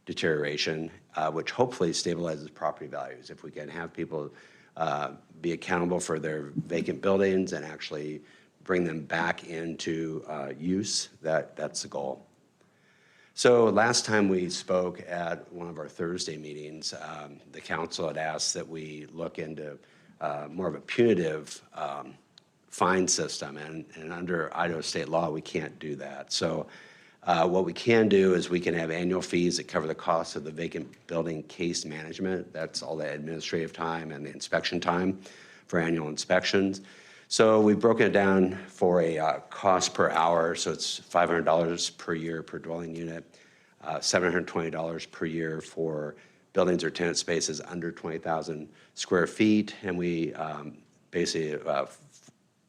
deterioration, which hopefully stabilizes property values. If we can have people be accountable for their vacant buildings and actually bring them back into use, that's the goal. So last time we spoke at one of our Thursday meetings, the council had asked that we look into more of a punitive fine system, and under Idaho state law, we can't do that. So what we can do is we can have annual fees that cover the cost of the vacant building case management. That's all the administrative time and the inspection time for annual inspections. So we've broken it down for a cost per hour. So it's $500 per year per dwelling unit, $720 per year for buildings or tenant spaces under 20,000 square feet. And we basically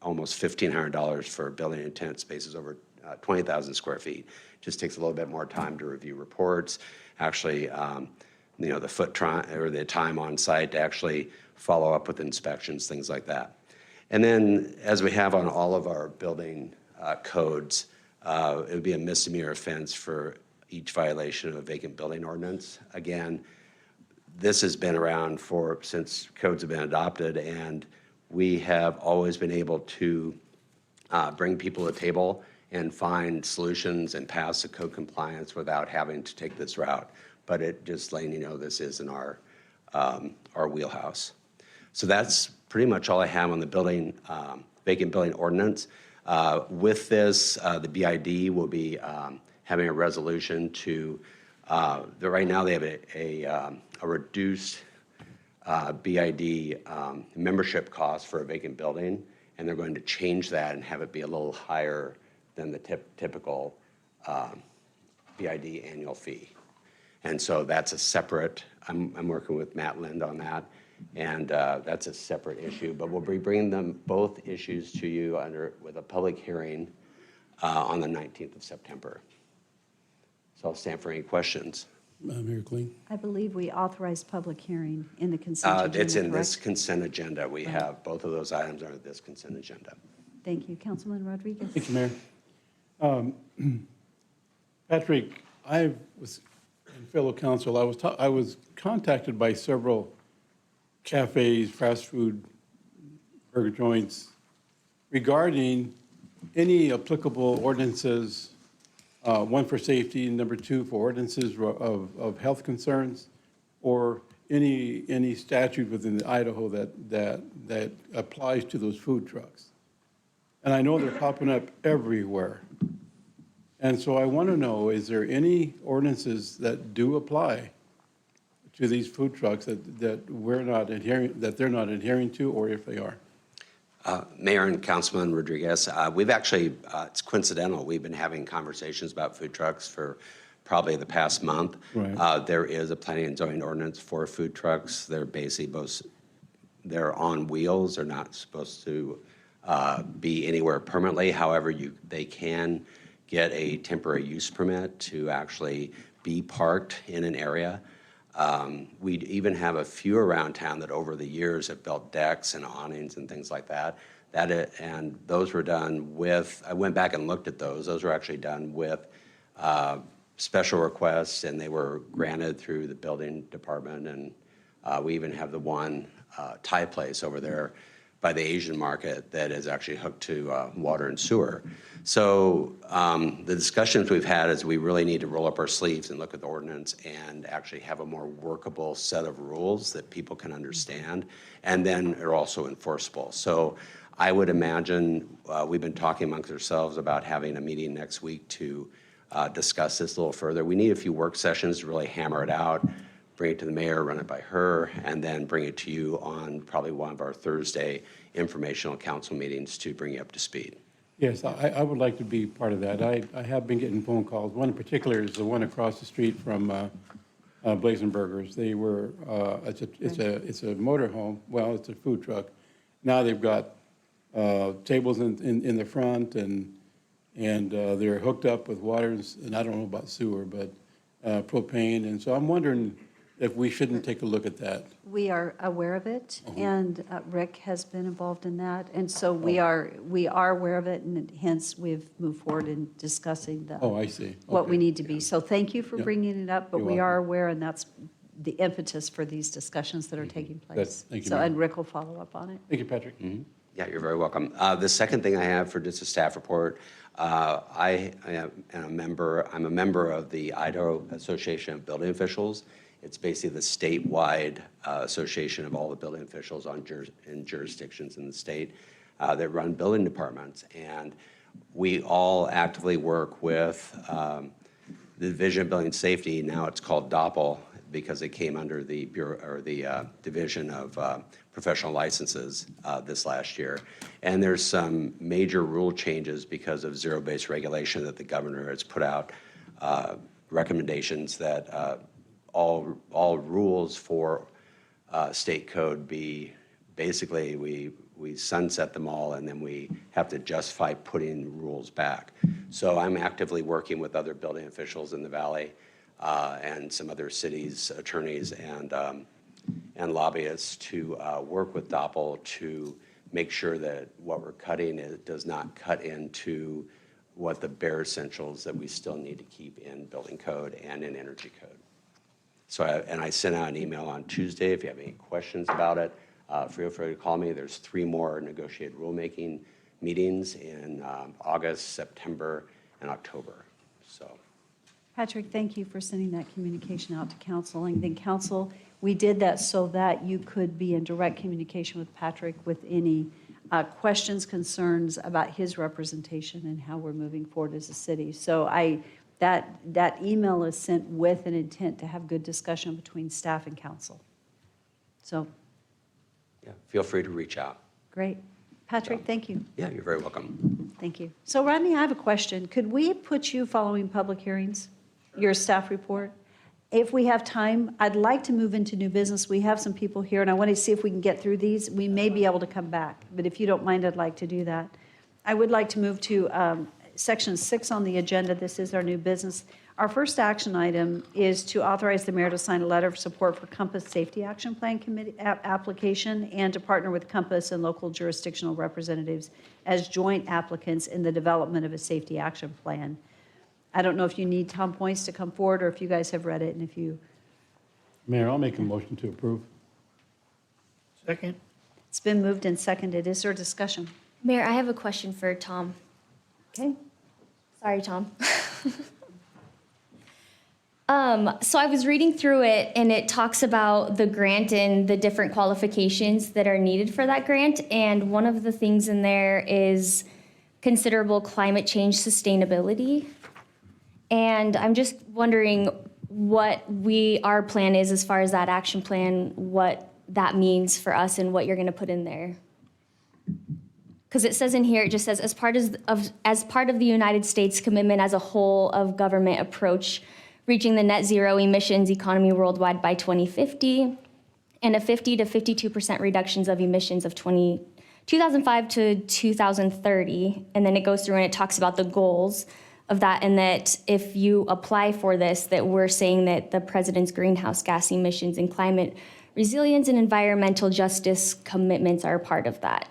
almost $1,500 for building and tenant spaces over 20,000 square feet. Just takes a little bit more time to review reports, actually, the foot or the time on site to actually follow up with inspections, things like that. And then, as we have on all of our building codes, it would be a misdemeanor offense for each violation of a vacant building ordinance. Again, this has been around since codes have been adopted, and we have always been able to bring people to the table and find solutions and pass the code compliance without having to take this route. But it just letting you know this is in our wheelhouse. So that's pretty much all I have on the building, vacant building ordinance. With this, the BID will be having a resolution to, right now they have a reduced BID membership cost for a vacant building, and they're going to change that and have it be a little higher than the typical BID annual fee. And so that's a separate, I'm working with Matt Lind on that, and that's a separate issue. But we'll be bringing them both issues to you with a public hearing on the 19th of September. So I'll stand for any questions. Mayor Kling? I believe we authorized public hearing in the consent agenda, It's in correct? this consent agenda. We have both of those items are this consent agenda. Thank you. Councilman Rodriguez. Thank you, Mayor. Patrick, I was, and fellow council, I was contacted by several cafes, fast food, burger joints, regarding any applicable ordinances, one for safety, and number two for ordinances of health concerns, or any statute within Idaho that applies to those food trucks. And I know they're popping up everywhere. And so I want to know, is there any ordinances that do apply to these food trucks that they're not adhering to, or if they are? Mayor and Councilman Rodriguez, we've actually, it's coincidental, we've been having conversations about food trucks for probably the past month. Right. There is a planning and zoning ordinance for food trucks. They're basically they're on wheels. They're not supposed to be anywhere permanently. However, they can get a temporary use permit to actually be parked in an area. We even have a few around town that over the years have built decks and awnings and things like that. And those were done with, I went back and looked at those. Those were actually done with special requests, and they were granted through the building department. And we even have the one Thai place over there by the Asian market that is actually hooked to water and sewer. So the discussions we've had is we really need to roll up our sleeves and look at the ordinance and actually have a more workable set of rules that people can understand, and then are also enforceable. So I would imagine we've been talking amongst ourselves about having a meeting next week to discuss this a little further. We need a few work sessions to really hammer it out, bring it to the mayor, run it by her, and then bring it to you on probably one of our Thursday informational council meetings to bring you up to speed. Yes, I would like to be part of that. I have been getting phone calls. One in particular is the one across the street from Blazing Burgers. They were, it's a motor home. Well, it's a food truck. Now they've got tables in the front, and they're hooked up with water, and I don't know about sewer, but propane. And so I'm wondering, that we shouldn't take a look at that? We are aware of it, and Rick has been involved in that, and so Oh. we are aware of it, and hence we've moved forward in discussing Oh, I see. what we Okay. need to be. So thank you for Yeah. bringing it up, but You're we are aware, and that's the impetus for these discussions that are taking place. Thank you, So, Mayor. and Rick will follow up on it. Thank you, Patrick. Yeah, you're very welcome. The second thing I have for just a staff report, I am a member, I'm a member of the Idaho Association of Building Officials. It's basically the statewide association of all the building officials in jurisdictions in the state that run building departments. And we all actively work with the Division of Building Safety. Now it's called DOPL because it came under the Bureau or the Division of Professional Licenses this last year. And there's some major rule changes because of zero-based regulation that the governor has put out recommendations that all rules for state code be basically we sunset them all and then we have to justify putting rules back. So I'm actively working with other building officials in the valley and some other cities, attorneys and lobbyists to work with DOPL to make sure that what we're cutting does not cut into what the bare essentials that we still need to keep in building code and in energy code. So, I sent out an email on Tuesday. If you have any questions about it, feel free to call me. There's 3 more negotiated rulemaking meetings in August, September, and October. So, Patrick, thank you for sending that communication out to council. And then council, we did that so that you could be in direct communication with Patrick with any questions, concerns about his representation and how we're moving forward as a city. So that email is sent with an intent to have good discussion between staff and council. So, yeah, feel free to reach out. great. Patrick, thank you. Yeah, you're very welcome. Thank you. So Rodney, I have a question. Could we put you following public hearings, your staff report? If we have time, I'd like to move into new business. We have some people here, and I want to see if we can get through these. We may be able to come back, but if you don't mind, I'd like to do that. I would like to move to Section 6 on the agenda. This is our new business. Our first action item is to authorize the mayor to sign a letter of support for Compass Safety Action Plan Committee application and to partner with Compass and local jurisdictional representatives as joint applicants in the development of a safety action plan. I don't know if you need Tom Points to come forward or if you guys have read it and if you. Mayor, I'll make a motion to approve. Second? It's been moved and seconded. Is there discussion? Mayor, I have a question for Tom. Okay. Sorry, Tom. So I was reading through it, and it talks about the grant and the different qualifications that are needed for that grant. And one of the things in there is considerable climate change sustainability. And I'm just wondering what our plan is as far as that action plan, what that means for us, and what you're going to put in there. Because it says in here, it just says, as part of the United States commitment as a whole of government approach, reaching the net zero emissions economy worldwide by 2050, and a 50 to 52% reductions of emissions of 2005 to 2030. And then it goes through and it talks about the goals of that, and that if you apply for this, that we're saying that the president's greenhouse gas emissions and climate resilience and environmental justice commitments are a part of that.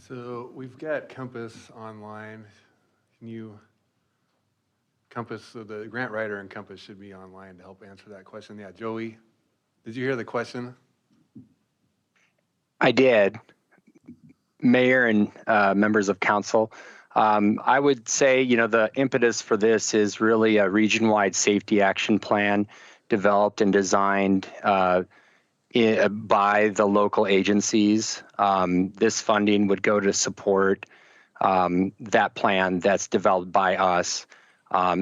So we've got Compass online. Can you, Compass, so the grant writer in Compass should be online to help answer that question. Yeah, Joey, did you hear the question? I did. Mayor and members of council, I would say, the impetus for this is really a region-wide safety action plan developed and designed by the local agencies. This funding would go to support that plan that's developed by us.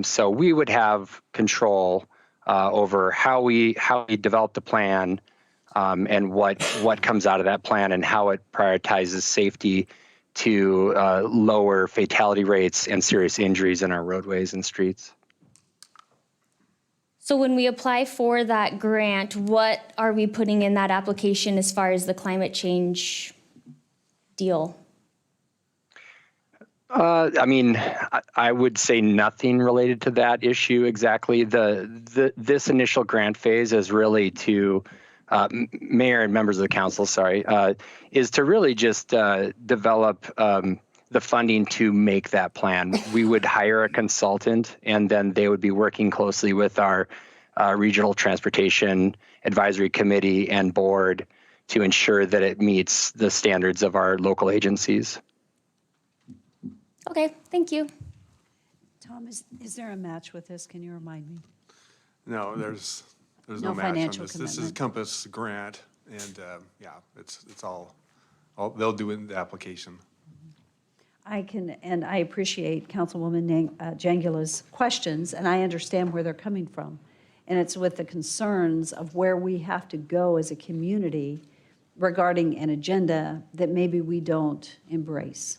So we would have control over how we develop the plan and what comes out of that plan and how it prioritizes safety to lower fatality rates and serious injuries in our roadways and streets. So when we apply for that grant, what are we putting in that application as far as the climate change deal? I mean, I would say nothing related to that issue exactly. This initial grant phase is really to, Mayor and members of the council, sorry, is to really just develop the funding to make that plan. We would hire a consultant, and then they would be working closely with our Regional Transportation Advisory Committee and board to ensure that it meets the standards of our local agencies. Okay, thank you. Tom, is there a match with this? Can you remind me? No, there's No no match on financial this. This is commitment. Compass grant, and yeah, it's all they'll do in the application. And I appreciate Councilwoman Jangula's questions, and I understand where they're coming from. And it's with the concerns of where we have to go as a community regarding an agenda that maybe we don't embrace.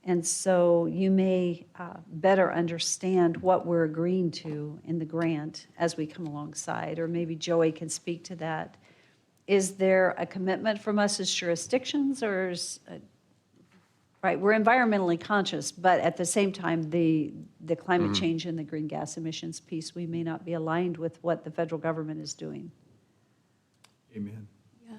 And so you may better understand what we're agreeing to in the grant as we come alongside, or maybe Joey can speak to that. Is there a commitment from us as jurisdictions, or right, we're environmentally conscious, but at the same time, the climate change and the green gas emissions piece, we may not be aligned with what the federal government is doing. Amen. Yeah,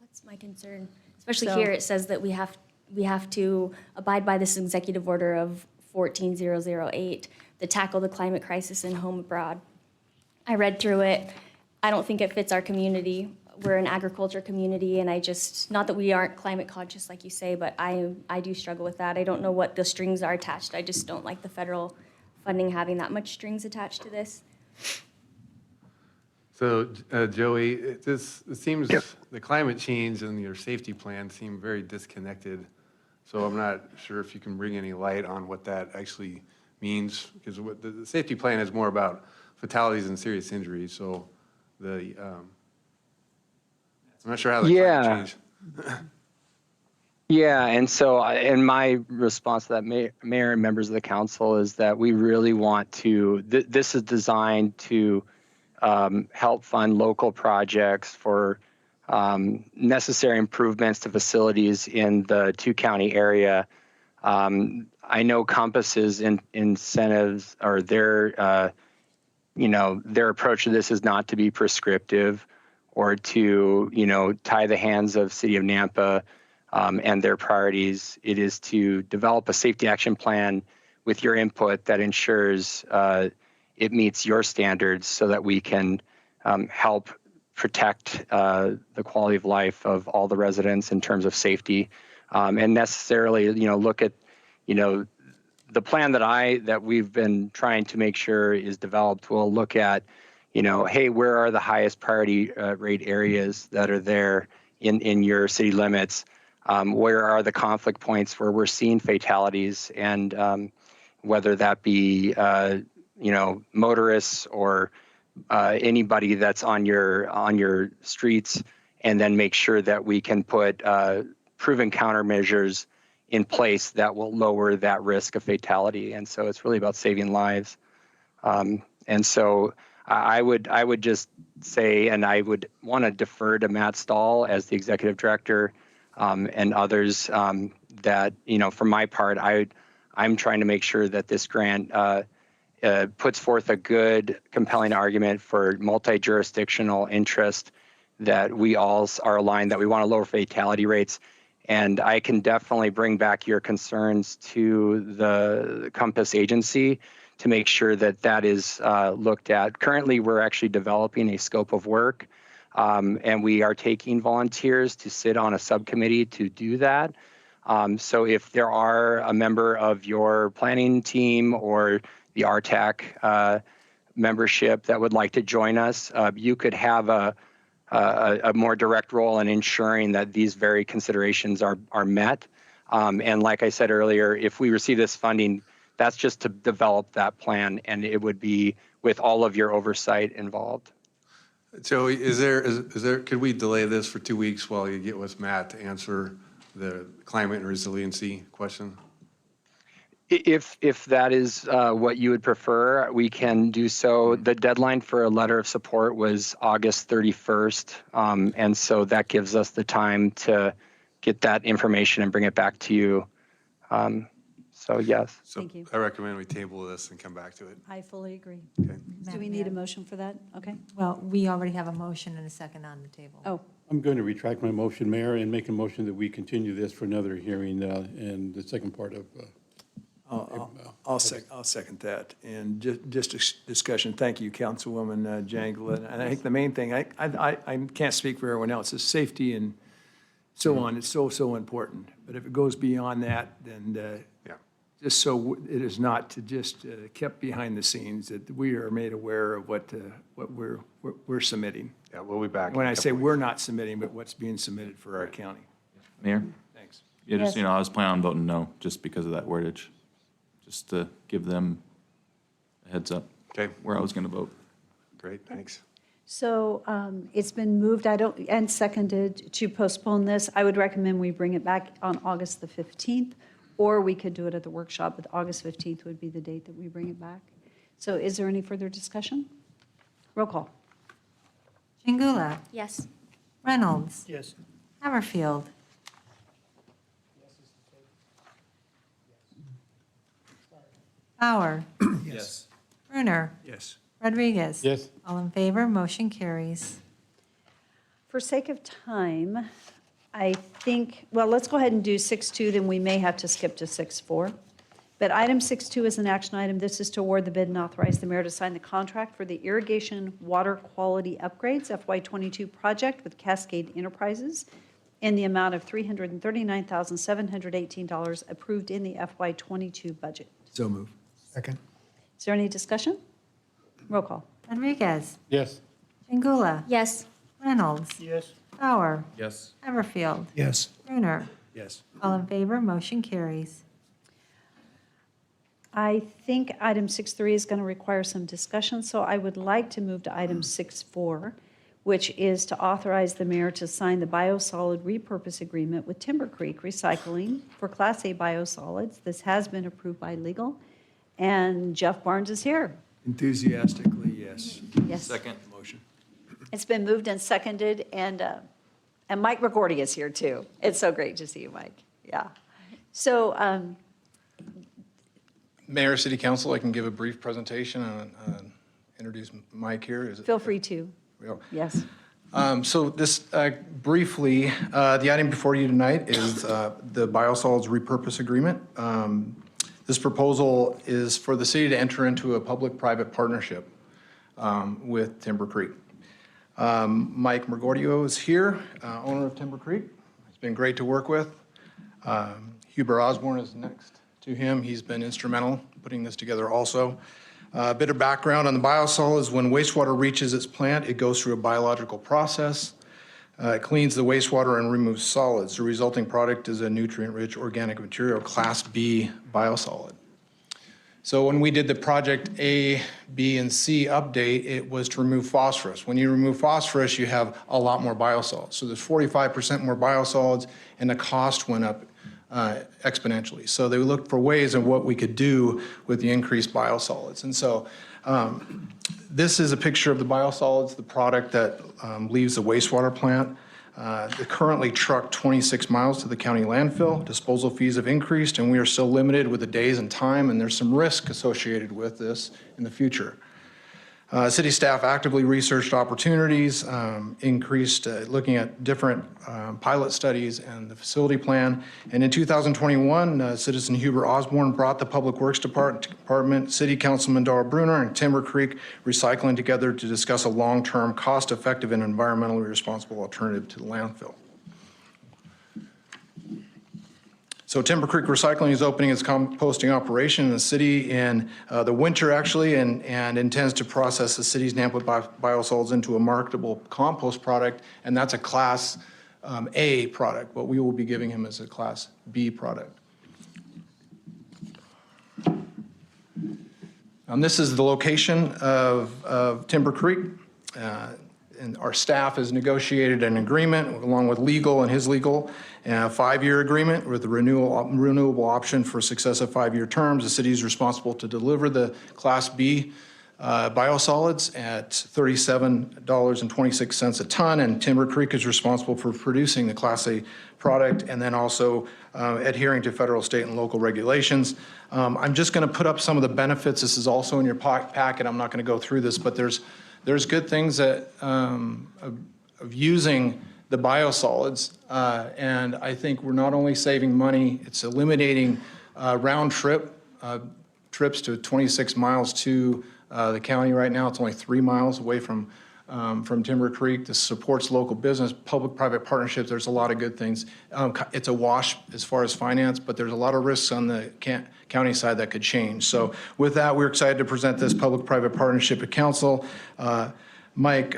that's my concern. Especially So- here, it says that we have to abide by this executive order of 14008 to tackle the climate crisis in home abroad. I read through it. I don't think it fits our community. We're an agriculture community, and not that we aren't climate conscious like you say, but I do struggle with that. I don't know what the strings are attached. I just don't like the federal funding having that much strings attached to this. So, Joey, it seems the climate change and your safety plan seem very disconnected. So I'm not sure if you can bring any light on what that actually means, because what the safety plan is more about fatalities and serious injuries. So I'm not sure how the climate change. Yeah, and so and my response to that, Mayor and members of the council, is that we really want to, this is designed to help fund local projects for necessary improvements to facilities in the two-county area. I know Compass's incentives, or their approach to this is not to be prescriptive or to, tie the hands of City of Nampa and their priorities. It is to develop a safety action plan with your input that ensures it meets your standards so that we can help protect the quality of life of all the residents in terms of safety, and necessarily, look at, the plan that we've been trying to make sure is developed will look at, hey, where are the highest priority rate areas that are there in your city limits? Where are the conflict points where we're seeing fatalities, and whether that be, motorists or anybody that's on your streets, and then make sure that we can put proven countermeasures in place that will lower that risk of fatality. And so it's really about saving lives. And so I would just say, and I would want to defer to Matt Stahl as the executive director and others that, for my part, I'm trying to make sure that this grant puts forth a good, compelling argument for multi-jurisdictional interest, that we all are aligned, that we want to lower fatality rates. And I can definitely bring back your concerns to the Compass agency to make sure that that is looked at. Currently, we're actually developing a scope of work, and we are taking volunteers to sit on a subcommittee to do that. So if there are a member of your planning team or the RTAC membership that would like to join us, you could have a more direct role in ensuring that these very considerations are met. And like I said earlier, if we receive this funding, that's just to develop that plan, and it would be with all of your oversight involved. Joey, could we delay this for 2 weeks while you get with Matt to answer the climate and resiliency question? If that is what you would prefer, we can do so. The deadline for a letter of support was August 31st, and so that gives us the time to get that information and bring it back to you. So yes. So Thank you. I recommend we table this and come back to it. I fully agree. Okay. Do we need a motion for that? Okay. Well, we already have a motion and a second on the table. Oh, I'm going to retract my motion, Mayor, and make a motion that we continue this for another hearing and the second part of. I'll second that. And just a discussion, thank you, Councilwoman Jangle. And I think the main thing, I can't speak for everyone else, is safety and so on. It's so important. But if it goes beyond that, then just so it is not to just kept behind the scenes, that we are made aware of what we're submitting. Yeah, we'll be back. When I say we're not submitting, but what's being submitted for our county. Mayor? Thanks. Yeah, just, Yes. I was planning on voting no, just because of that wordage. Just to give them a heads up. Okay. Where I was gonna vote. Great, thanks. so it's been moved, and seconded to postpone this. I would recommend we bring it back on August the 15th, or we could do it at the workshop, but August 15th would be the date that we bring it back. So is there any further discussion? Roll call. Chingula. Yes. Reynolds. Yes. Haverfield. Bauer. Yes. Brunner. Yes. Rodriguez. Yes. All in favor, motion carries. For sake of time, I think, well, let's go ahead and do 6.2, then we may have to skip to 6.4. But item 6.2 is an action item. This is to award the bid and authorize the mayor to sign the contract for the irrigation water quality upgrades FY22 project with Cascade Enterprises in the amount of $339,718 approved in the FY22 budget. So move. Second. Is there any discussion? Roll call. Rodriguez. Yes. Chingula. Yes. Reynolds. Yes. Bauer. Yes. Haverfield. Yes. Brunner. Yes. All in favor, motion carries. I think item 6.3 is going to require some discussion, so I would like to move to item 6.4, which is to authorize the mayor to sign the biosolid repurpose agreement with Timber Creek Recycling for Class A biosolids. This has been approved by legal, and Jeff Barnes is here. Enthusiastically, yes. Yes. Second motion. It's been moved and seconded, and Mike McGordy is here, too. It's so great to see you, Mike. Yeah. So, Mayor, City Council, I can give a brief presentation and introduce Mike here. Is it? feel free to. Well, Yes. So this, briefly, the item before you tonight is the biosolids repurpose agreement. This proposal is for the city to enter into a public-private partnership with Timber Creek. Mike Mergordio is here, owner of Timber Creek. It's been great to work with. Huber Osborne is next to him. He's been instrumental in putting this together also. A bit of background on the biosolids. When wastewater reaches its plant, it goes through a biological process. It cleans the wastewater and removes solids. The resulting product is a nutrient-rich organic material, Class B biosolid. So when we did the Project A, B, and C update, it was to remove phosphorus. When you remove phosphorus, you have a lot more biosolids. So there's 45% more biosolids, and the cost went up exponentially. So they looked for ways of what we could do with the increased biosolids. And so this is a picture of the biosolids, the product that leaves the wastewater plant. They currently truck 26 miles to the county landfill. Disposal fees have increased, and we are still limited with the days and time, and there's some risk associated with this in the future. City staff actively researched opportunities, increased looking at different pilot studies and the facility plan. And in 2021, Citizen Huber Osborne brought the Public Works Department, City Councilman Darrell Brunner, and Timber Creek Recycling together to discuss a long-term, cost-effective, and environmentally responsible alternative to the landfill. So Timber Creek Recycling is opening its composting operation in the city in the winter, actually, and intends to process the city's NAMPLA biosolids into a marketable compost product, and that's a Class A product. What we will be giving him is a Class B product. This is the location of Timber Creek. And our staff has negotiated an agreement along with legal and his legal, a 5-year agreement with a renewable option for successive 5-year terms. The city is responsible to deliver the Class B biosolids at $37.26 a ton, and Timber Creek is responsible for producing the Class A product and then also adhering to federal, state, and local regulations. I'm just going to put up some of the benefits. This is also in your packet. I'm not going to go through this, but there's good things that of using the biosolids, and I think we're not only saving money, it's eliminating round trips to 26 miles to the county. Right now, it's only 3 miles away from Timber Creek. This supports local business, public-private partnerships. There's a lot of good things. It's a wash as far as finance, but there's a lot of risks on the county side that could change. So with that, we're excited to present this public-private partnership at council. Mike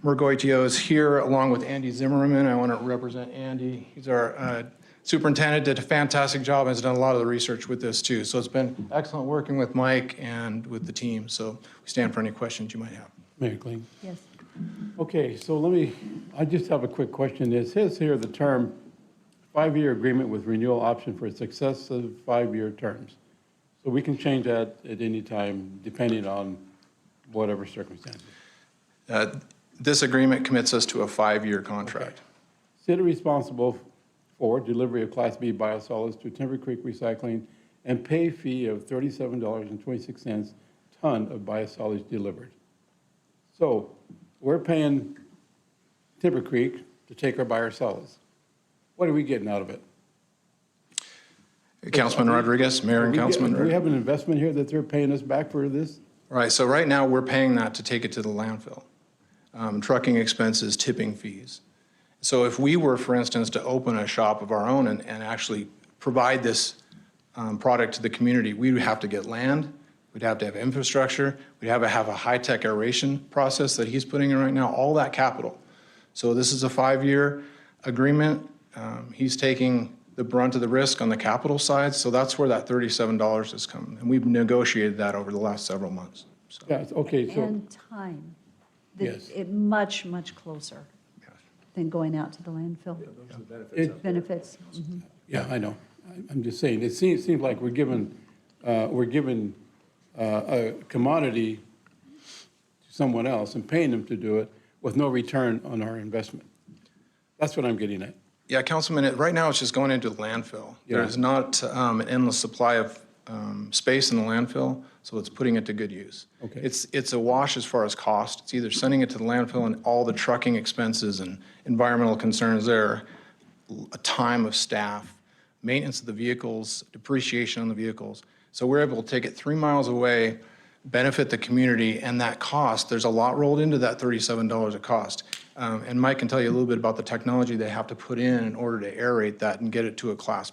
Mergoitio is here along with Andy Zimmerman. I want to represent Andy. He's our superintendent, did a fantastic job, has done a lot of the research with this too. So it's been excellent working with Mike and with the team. So we stand for any questions you might have. Mayor Kling. Yes. Okay, so I just have a quick question. It says here the term 5-year agreement with renewal option for successive 5-year terms. So we can change that at any time depending on whatever circumstances. This agreement commits us to a 5-year contract. Okay. City responsible for delivery of Class B biosolids to Timber Creek Recycling and pay fee of $37.26 ton of biosolids delivered. So we're paying Timber Creek to take our biosolids. What are we getting out of it? Councilman Rodriguez, Mayor and Councilman. Do we have an investment here that they're paying us back for this? Right, so right now we're paying that to take it to the landfill. Trucking expenses, tipping fees. So if we were, for instance, to open a shop of our own and actually provide this product to the community, we would have to get land, we'd have to have infrastructure, we'd have to have a high-tech aeration process that he's putting in right now, all that capital. So this is a 5-year agreement. He's taking the brunt of the risk on the capital side, so that's where that $37 has come. And we've negotiated that over the last several months. So. Yeah, okay, so. And time. Yes. It much, much closer than going out to the landfill. Benefits. Mhm. Yeah, I know. I'm just saying, it seems like we're given a commodity to someone else and paying them to do it with no return on our investment. That's what I'm getting at. Yeah, Councilman, right now it's just going into the landfill. Yeah. There's not an endless supply of space in the landfill, so it's putting it to good use. Okay. It's a wash as far as cost. It's either sending it to the landfill and all the trucking expenses and environmental concerns there, a time of staff, maintenance of the vehicles, depreciation on the vehicles. So we're able to take it 3 miles away, benefit the community, and that cost, there's a lot rolled into that $37 a cost. And Mike can tell you a little bit about the technology they have to put in order to aerate that and get it to a Class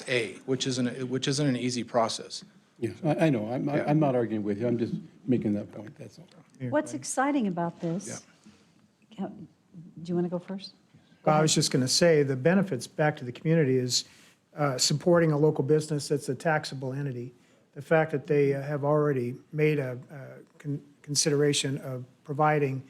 A, which isn't an easy process. Yes, I know. I'm not arguing with you. I'm just making that point, that's all. What's exciting about this? Do you want to go first? I was just going to say, the benefits back to the community is supporting a local business that's a taxable entity. The fact that they have already made a consideration of providing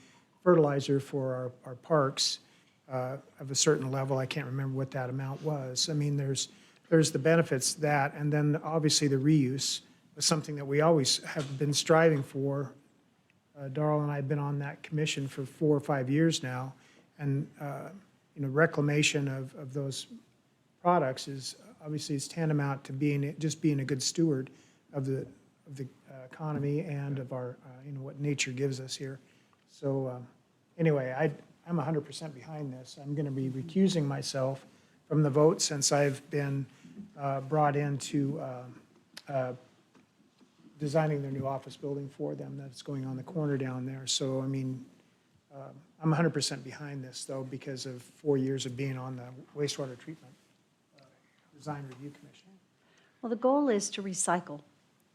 fertilizer for our parks of a certain level. I can't remember what that amount was. I mean, there's the benefits that, and then obviously the reuse was something that we always have been striving for. Darrell and I have been on that commission for 4 or 5 years now, and reclamation of those products is obviously it's tantamount to being a good steward of the economy and of our what nature gives us here. So anyway, I'm 100% behind this. I'm going to be recusing myself from the vote since I've been brought into designing their new office building for them that's going on the corner down there. So, I mean, I'm 100% behind this, though, because of 4 years of being on the wastewater treatment design review commission. Well, the goal is to recycle.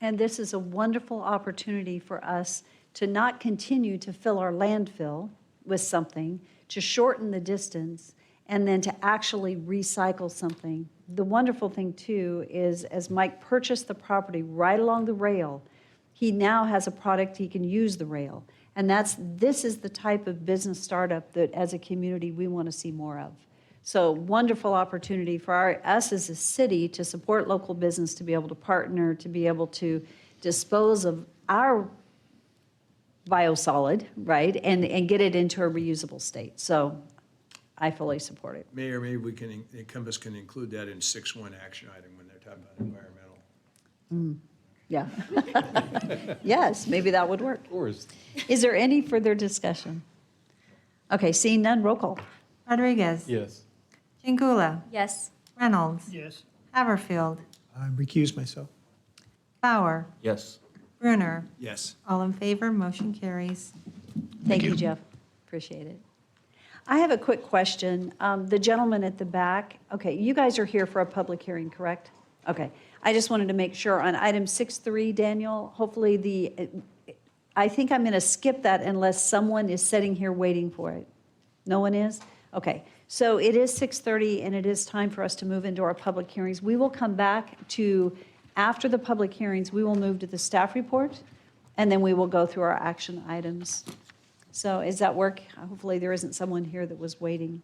And this is a wonderful opportunity for us to not continue to fill our landfill with something, to shorten the distance, and then to actually recycle something. The wonderful thing, too, is as Mike purchased the property right along the rail, he now has a product he can use the rail. And this is the type of business startup that, as a community, we want to see more of. So wonderful opportunity for us as a city to support local business, to be able to partner, to be able to dispose of our biosolid, right? And get it into a reusable state. So I fully support it. Mayor, maybe we can, Encompass can include that in 6.1 action item when they're talking about environmental. Yeah. Yes, maybe that would work. Of course. Is there any further discussion? Okay, seeing none, roll call. Rodriguez. Yes. Chingula. Yes. Reynolds. Yes. Haverfield. I recuse myself. Bauer. Yes. Brunner. Yes. All in favor, motion carries. Thank you, Jeff. Appreciate it. I have a quick question. The gentleman at the back, okay, you guys are here for a public hearing, correct? Okay. I just wanted to make sure on item 6.3, Daniel, hopefully I think I'm going to skip that unless someone is sitting here waiting for it. No one is? Okay. So it is 6:30 and it is time for us to move into our public hearings. We will come back to, after the public hearings, we will move to the staff report and then we will go through our action items. So does that work? Hopefully there isn't someone here that was waiting.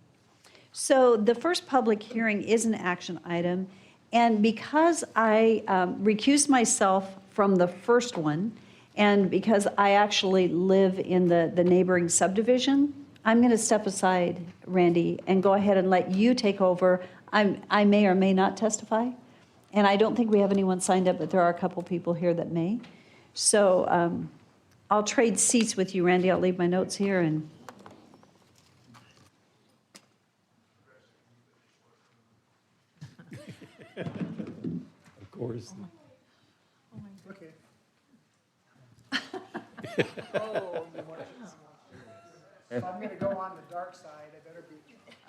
So the first public hearing is an action item. And because I recused myself from the first one, and because I actually live in the neighboring subdivision, I'm going to step aside, Randy, and go ahead and let you take over. I may or may not testify. And I don't think we have anyone signed up, but there are a couple people here that may. So I'll trade seats with you, Randy. I'll leave my notes here and. Of course. Okay. If I'm going to go on the dark side, I better be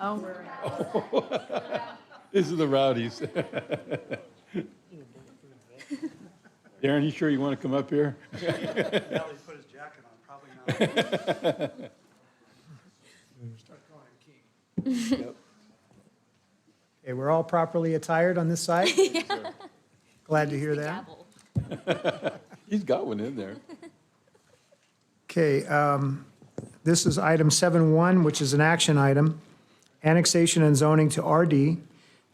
wearing. These are the rowdies. Darren, you sure you want to come up here? Now that he put his jacket on, probably not. Start calling him King. Okay, we're all properly attired on this side? Glad to hear that. He's got one in there. Okay, this is item 7.1, which is an action item. Annexation and zoning to RD,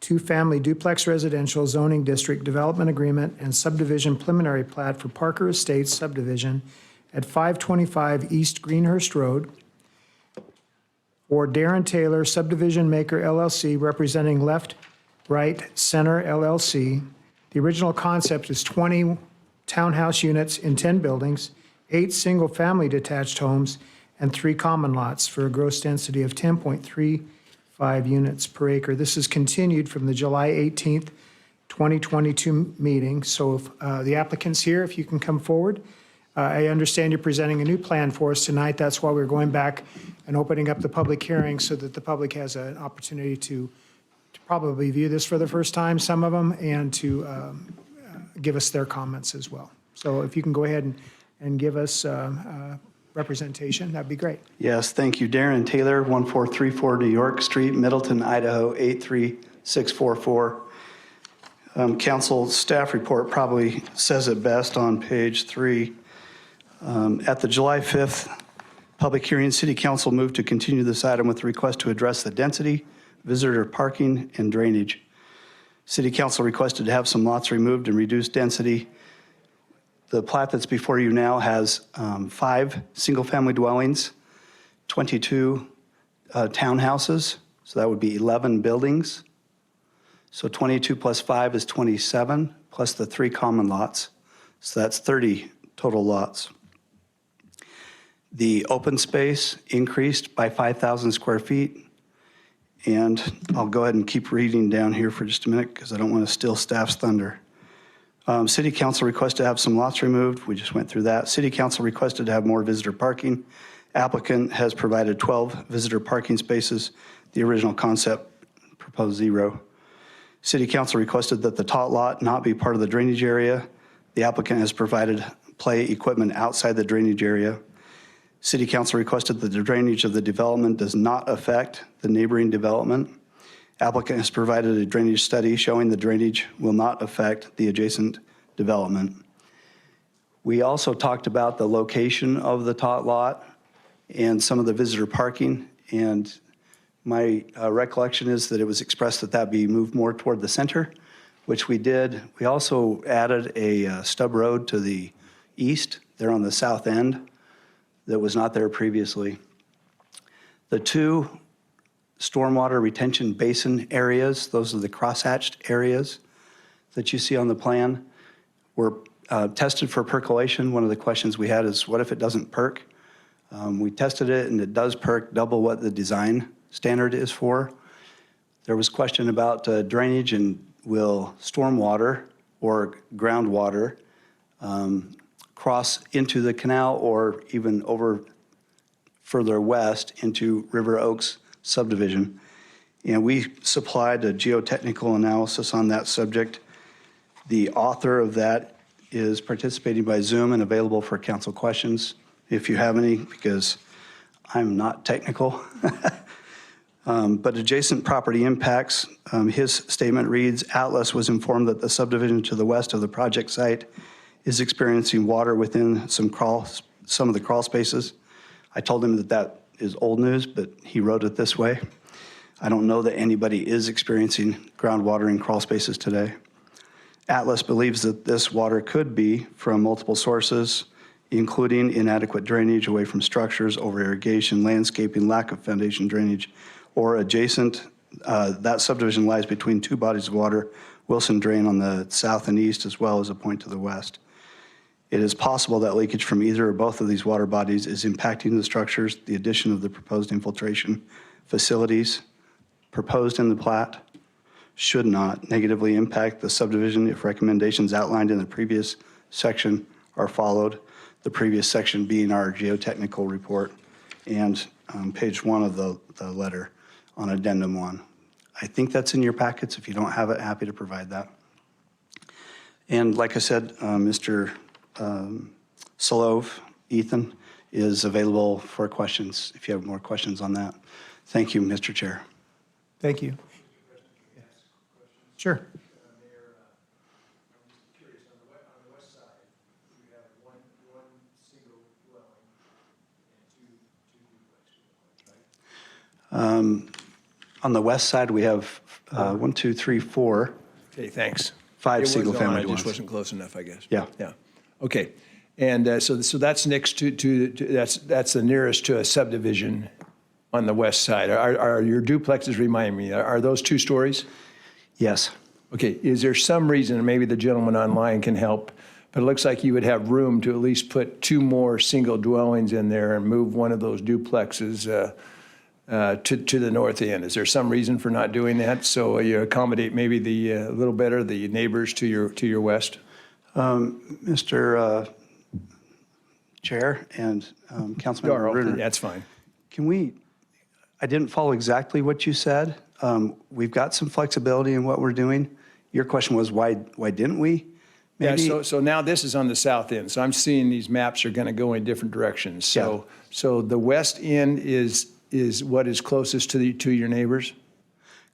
two-family duplex residential zoning district development agreement and subdivision preliminary plat for Parker Estates subdivision at 525 East Greenhurst Road, or Darren Taylor, subdivision maker LLC, representing Left, Right, Center LLC. The original concept is 20 townhouse units in 10 buildings, 8 single-family detached homes, and 3 common lots for a gross density of 10.35 units per acre. This is continued from the July 18th, 2022 meeting. So if the applicant's here, if you can come forward. I understand you're presenting a new plan for us tonight. That's why we're going back and opening up the public hearing so that the public has an opportunity to probably view this for the first time, some of them, and to give us their comments as well. So if you can go ahead and give us representation, that'd be great. Yes, thank you. Darren Taylor, 1434 New York Street, Middleton, Idaho, 83644. Council staff report probably says it best on page 3. At the July 5th public hearing, City Council moved to continue this item with a request to address the density, visitor parking, and drainage. City Council requested to have some lots removed and reduce density. The plat that's before you now has 5 single-family dwellings, 22 townhouses, so that would be 11 buildings. So 22 plus 5 is 27, plus the 3 common lots. So that's 30 total lots. The open space increased by 5,000 square feet. And I'll go ahead and keep reading down here for just a minute because I don't want to steal staff's thunder. City Council requested to have some lots removed. We just went through that. City Council requested to have more visitor parking. Applicant has provided 12 visitor parking spaces. The original concept proposed 0. City Council requested that the tot lot not be part of the drainage area. The applicant has provided play equipment outside the drainage area. City Council requested that the drainage of the development does not affect the neighboring development. Applicant has provided a drainage study showing the drainage will not affect the adjacent development. We also talked about the location of the tot lot and some of the visitor parking, and my recollection is that it was expressed that that be moved more toward the center, which we did. We also added a stub road to the east, there on the south end. that was not there previously. The two stormwater retention basin areas, those are the crosshatched areas that you see on the plan, were tested for percolation. One of the questions we had is, what if it doesn't perk? We tested it, and it does perk double what the design standard is for. There was question about drainage, and will stormwater or groundwater cross into the canal or even over further west into River Oaks subdivision. And we supplied a geotechnical analysis on that subject. The author of that is participating by Zoom and available for council questions if you have any, because I'm not technical. But adjacent property impacts, his statement reads, Atlas was informed that the subdivision to the west of the project site is experiencing water within some of the crawl spaces. I told him that that is old news, but he wrote it this way. I don't know that anybody is experiencing groundwater in crawl spaces today. Atlas believes that this water could be from multiple sources, including inadequate drainage away from structures, over irrigation, landscaping, lack of foundation drainage, or adjacent. That subdivision lies between two bodies of water, Wilson Drain on the south and east, as well as a point to the west. It is possible that leakage from either or both of these water bodies is impacting the structures. The addition of the proposed infiltration facilities proposed in the plat should not negatively impact the subdivision if recommendations outlined in the previous section are followed, the previous section being our geotechnical report and page 1 of the letter on addendum 1. I think that's in your packets. If you don't have it, happy to provide that. And like I said, Mr. Solove, Ethan, is available for questions if you have more questions on that. Thank you, Mr. Chair. Thank you. Sure. On the west side, we have 1, 2, 3, 4. Okay, thanks. 5 It was single-family on, I dwellings. just wasn't close enough, I guess. Yeah. Yeah. Okay. And so that's next to that's the nearest to a subdivision on the west side. Are your duplexes, remind me, are those 2 stories? Yes. Okay. Is there some reason, and maybe the gentleman online can help, but it looks like you would have room to at least put 2 more single dwellings in there and move one of those duplexes to the north end. Is there some reason for not doing that? So you accommodate maybe a little better the neighbors to your west? Mr. Chair and Councilman Bruner. That's fine. Can we, I didn't follow exactly what you said. We've got some flexibility in what we're doing. Your question was, why didn't we? Maybe. Yeah, so now this is on the south end. So I'm seeing these maps are going to go in different directions. So the west end is what is closest to your neighbors?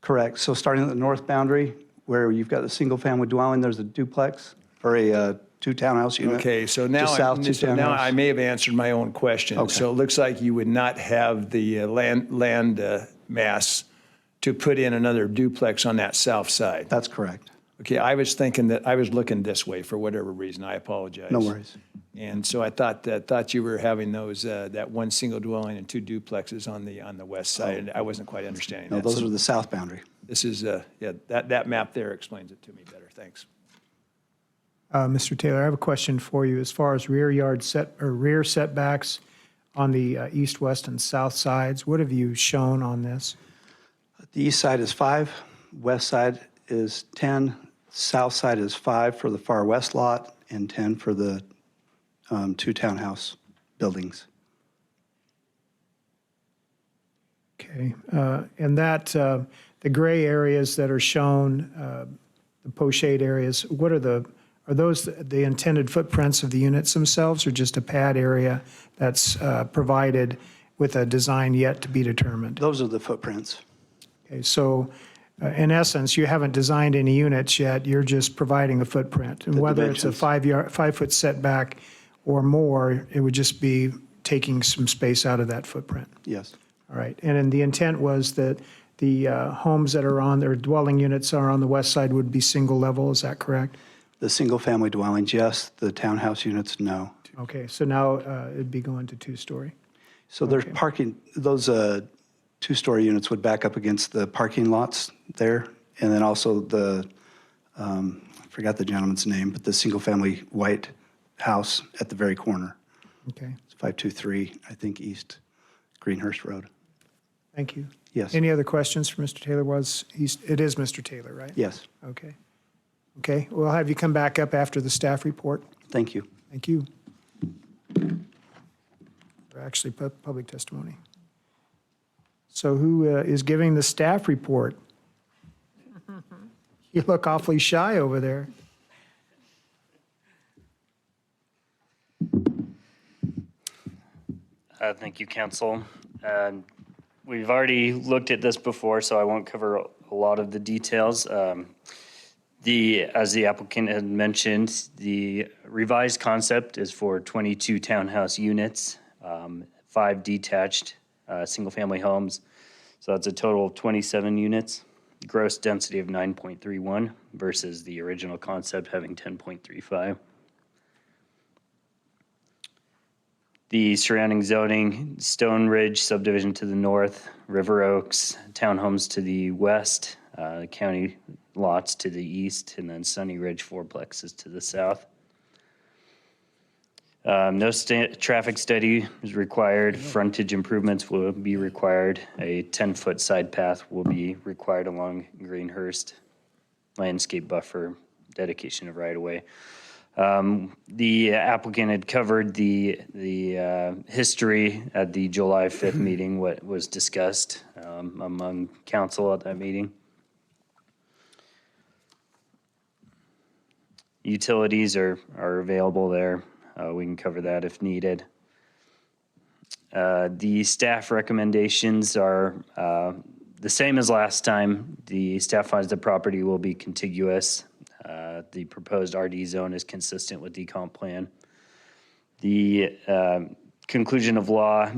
Correct. So starting at the north boundary, where you've got a single-family dwelling, there's a duplex or a 2 townhouse unit. Okay, so now, Just south, 2 so now townhouse. I may have answered my own question. Okay. So it looks like you would not have the land mass to put in another duplex on that south side. That's correct. Okay, I was thinking that I was looking this way for whatever reason. I apologize. No worries. And so I thought you were having those that 1 single dwelling and 2 duplexes on the west side. And I wasn't quite understanding No, that. those So are the south boundary. this is that map there explains it to me better. Thanks. Mr. Taylor, I have a question for you. As far as rear setbacks on the east, west, and south sides, what have you shown on this? The east side is 5, west side is 10, south side is 5 for the far west lot and 10 for the 2 townhouse buildings. Okay, and that, the gray areas that are shown, the pochade areas, are those the intended footprints of the units themselves, or just a pad area that's provided with a design yet to be determined? Those are the footprints. Okay, so in essence, you haven't designed any units yet, you're just providing a footprint. And The whether it's a dimensions. 5-foot setback or more, it would just be taking some space out of that footprint. Yes. All right, and then the intent was that the homes that are on, their dwelling units are on the west side would be single level, is that correct? The single-family dwellings, yes. The townhouse units, no. Okay, so now it'd be going to two-story. So there's parking, those two-story units would back up against the parking lots there, and then also the, I forgot the gentleman's name, but the single-family white house at the very corner. Okay, It's 523, I think, East Greenhurst Road. thank you. Yes. Any other questions for Mr. Taylor? It is Mr. Taylor, right? Yes, Okay. Okay, we'll have you come back up after the staff report. thank you. Thank you. Or actually, public testimony. So who is giving the staff report? You look awfully shy over there. Thank you, Council. We've already looked at this before, so I won't cover a lot of the details. As the applicant had mentioned, the revised concept is for 22 townhouse units, 5 detached single-family homes. So that's a total of 27 units, gross density of 9.31 versus the original concept having 10.35. The surrounding zoning, Stone Ridge subdivision to the north, River Oaks townhomes to the west, county lots to the east, and then Sunny Ridge fourplexes to the south. No traffic study is required. Frontage improvements will be required. A 10-foot side path will be required along Greenhurst. Landscape buffer, dedication of right-of-way. The applicant had covered the history at the July 5th meeting, what was discussed among council at that meeting. Utilities are available there. We can cover that if needed. The staff recommendations are the same as last time. The staff finds the property will be contiguous. The proposed RD zone is consistent with the comp plan. The conclusion of law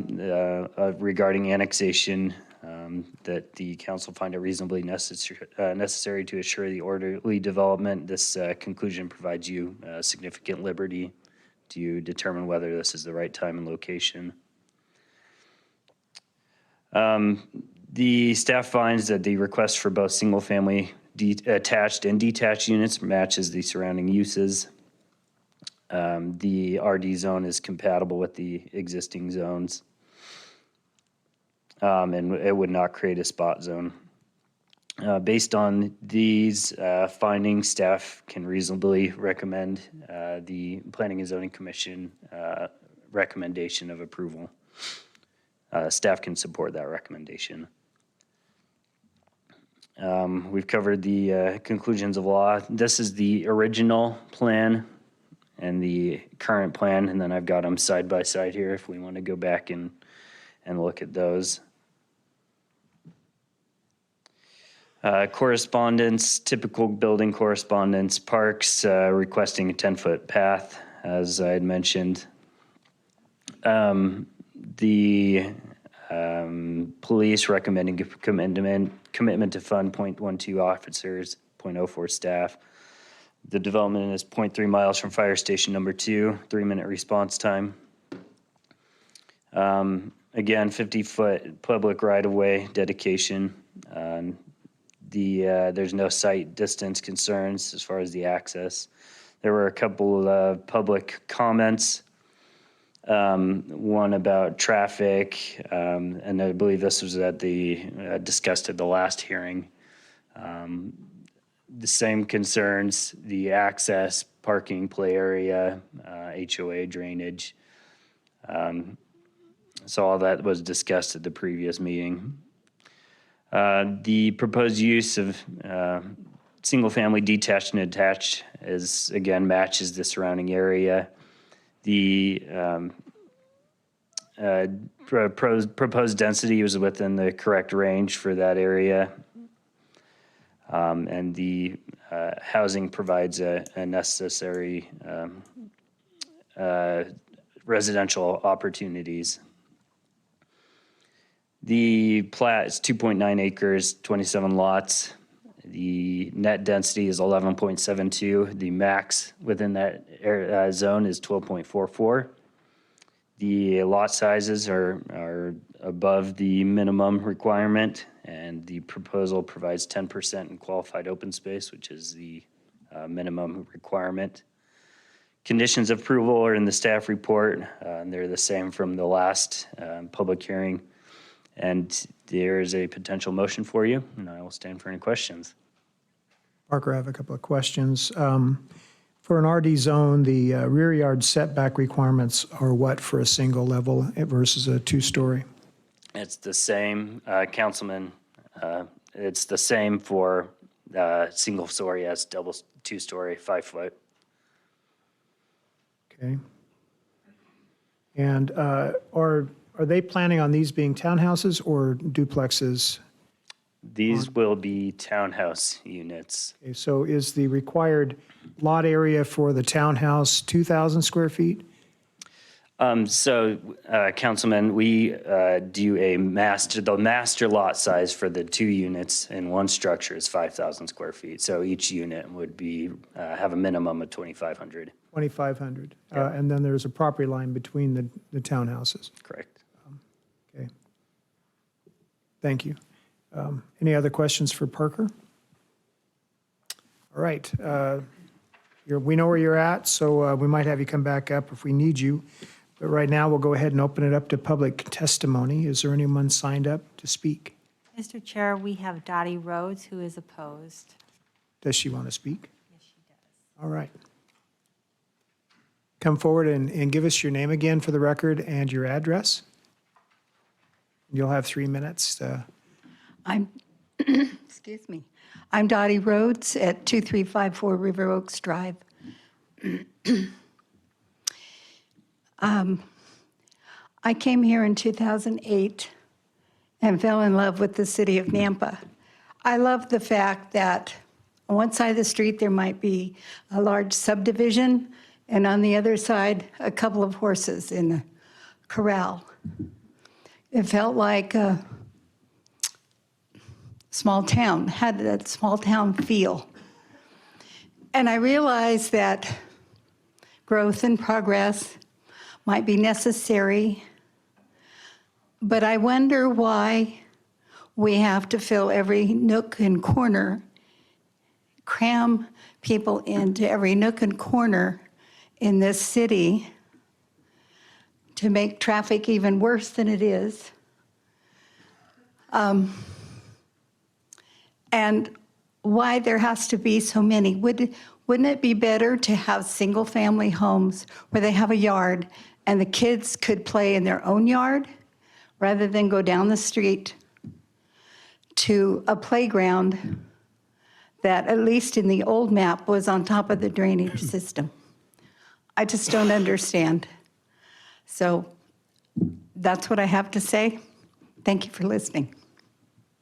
regarding annexation, that the council find it reasonably necessary to assure the orderly development. This conclusion provides you significant liberty to determine whether this is the right time and location. The staff finds that the request for both single-family attached and detached units matches the surrounding uses. The RD zone is compatible with the existing zones, and it would not create a spot zone. Based on these findings, staff can reasonably recommend the Planning and Zoning Commission recommendation of approval. Staff can support that recommendation. We've covered the conclusions of law. This is the original plan and the current plan, and then I've got them side by side here if we want to go back and look at those. Correspondence, typical building correspondence, parks requesting a 10-foot path, as I had mentioned. The police recommending commitment to fund 0.12 officers, 0.04 staff. The development is 0.3 miles from fire station number 2, 3-minute response time. Again, 50-foot public right-of-way dedication. There's no site distance concerns as far as the access. There were a couple of public comments. One about traffic, and I believe this was discussed at the last hearing. The same concerns, the access, parking, play area, HOA, drainage. So all that was discussed at the previous meeting. The proposed use of single-family detached and attached again matches the surrounding area. The proposed density was within the correct range for that area. And the housing provides a necessary residential opportunities. The plat is 2.9 acres, 27 lots. The net density is 11.72. The max within that zone is 12.44. The lot sizes are above the minimum requirement, and the proposal provides 10% in qualified open space, which is the minimum requirement. Conditions of approval are in the staff report, and they're the same from the last public hearing. And there is a potential motion for you, and I will stand for any questions. Parker, I have a couple of questions. For an RD zone, the rear yard setback requirements are what for a single level versus a two-story? It's the same, Councilman, it's the same for single story as double two-story, 5 foot. Okay. And are they planning on these being townhouses or duplexes? These will be townhouse units. Okay, so is the required lot area for the townhouse 2,000 square feet? Councilman, we do the master lot size for the 2 units in one structure is 5,000 square feet. So each unit would be, have a minimum of 2,500. 2,500. And then there's a property line between the townhouses. Correct. Okay. Thank you. Any other questions for Parker? All right. We know where you're at, so we might have you come back up if we need you. But right now, we'll go ahead and open it up to public testimony. Is there anyone signed up to speak? Mr. Chair, we have Dottie Rhodes, who is opposed. Does she want to speak? Yes, she does. All right. Come forward and give us your name again for the record and your address. You'll have 3 minutes. Excuse me. I'm Dottie Rhodes at 2354 River Oaks Drive. I came here in 2008 and fell in love with the city of Nampa. I love the fact that on one side of the street there might be a large subdivision, and on the other side, a couple of horses in a corral. It felt like a small town, had that small town feel. And I realized that growth and progress might be necessary, but I wonder why we have to fill every nook and corner, cram people into every nook and corner in this city to make traffic even worse than it is. And why there has to be so many. Wouldn't it be better to have single-family homes where they have a yard and the kids could play in their own yard rather than go down the street to a playground that, at least in the old map, was on top of the drainage system? I just don't understand. So that's what I have to say. Thank you for listening.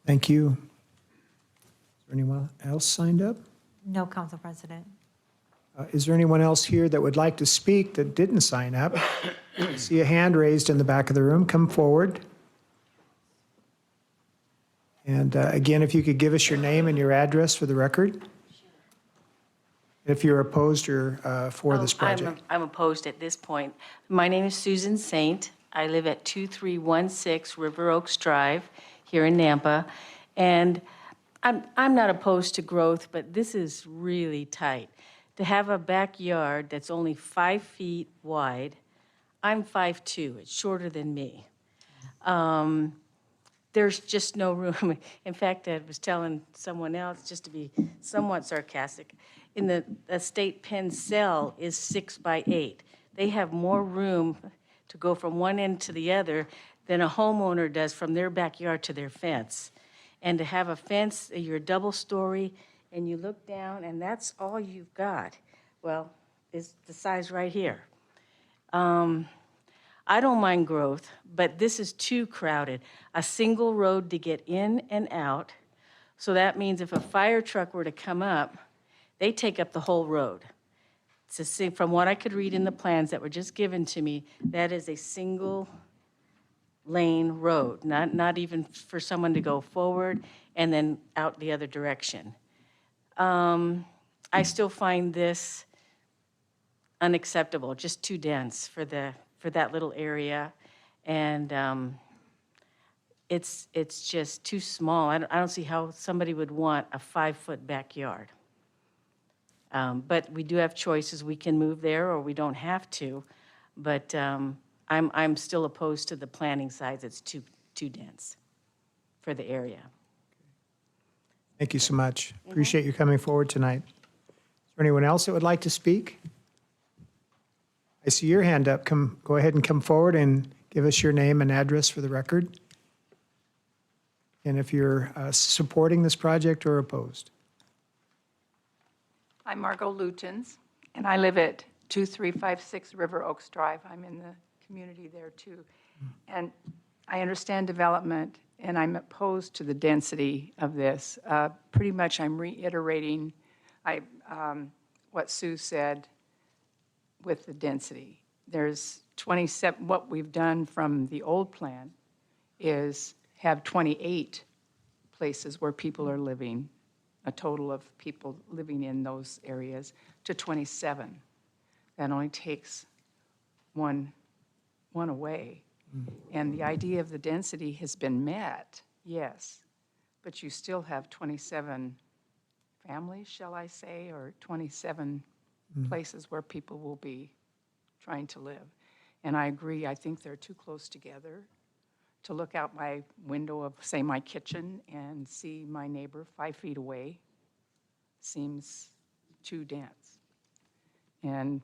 Thank you. Is there anyone else signed up? No, Council President. Is there anyone else here that would like to speak that didn't sign up? I see a hand raised in the back of the room. Come forward. And again, if you could give us your name and your address for the record. If you're opposed or for this project. I'm opposed at this point. My name is Susan Saint. I live at 2316 River Oaks Drive here in Nampa. And I'm not opposed to growth, but this is really tight. To have a backyard that's only 5 feet wide, I'm 5'2", it's shorter than me. There's just no room. In fact, I was telling someone else, just to be somewhat sarcastic, in the state pen cell is 6 by 8. They have more room to go from one end to the other than a homeowner does from their backyard to their fence. And to have a fence, you're a double story, and you look down, and that's all you've got. Well, is the size right here. I don't mind growth, but this is too crowded. A single road to get in and out. So that means if a fire truck were to come up, they take up the whole road. From what I could read in the plans that were just given to me, that is a single lane road, not even for someone to go forward and then out the other direction. I still find this unacceptable, just too dense for that little area. And it's just too small. I don't see how somebody would want a 5-foot backyard. But we do have choices. We can move there or we don't have to. But I'm still opposed to the planning size. It's too dense for the area. Thank you so much. Appreciate you coming forward tonight. Is there anyone else that would like to speak? I see your hand up. Go ahead and come forward and give us your name and address for the record. And if you're supporting this project or opposed. I'm Margot Lutens, and I live at 2356 River Oaks Drive. I'm in the community there, too. And I understand development, and I'm opposed to the density of this. Pretty much I'm reiterating what Sue said with the density. There's 27, what we've done from the old plan is have 28 places where people are living, a total of people living in those areas, to 27. That only takes one away. And the idea of the density has been met, yes, but you still have 27 families, shall I say, or 27 places where people will be trying to live. And I agree, I think they're too close together to look out my window of, say, my kitchen and see my neighbor 5 feet away seems too dense. And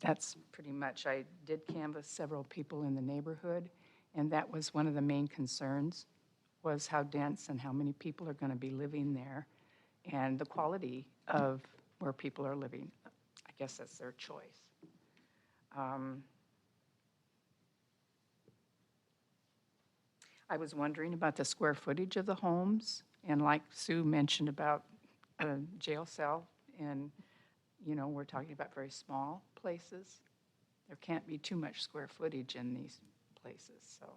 that's pretty much, I did canvass several people in the neighborhood, and that was one of the main concerns, was how dense and how many people are going to be living there, and the quality of where people are living. I guess that's their choice. I was wondering about the square footage of the homes, and like Sue mentioned about a jail cell, and we're talking about very small places. There can't be too much square footage in these places. So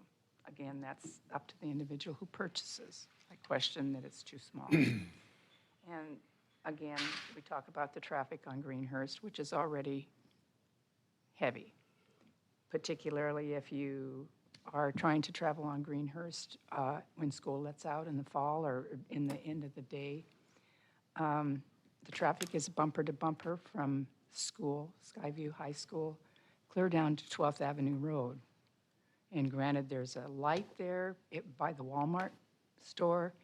again, that's up to the individual who purchases. I question that it's too small. And again, we talk about the traffic on Greenhurst, which is already heavy, particularly if you are trying to travel on Greenhurst when school lets out in the fall or in the end of the day. The traffic is bumper to bumper from school, Skyview High School, clear down to 12th Avenue Road. And granted, there's a light there by the Walmart store,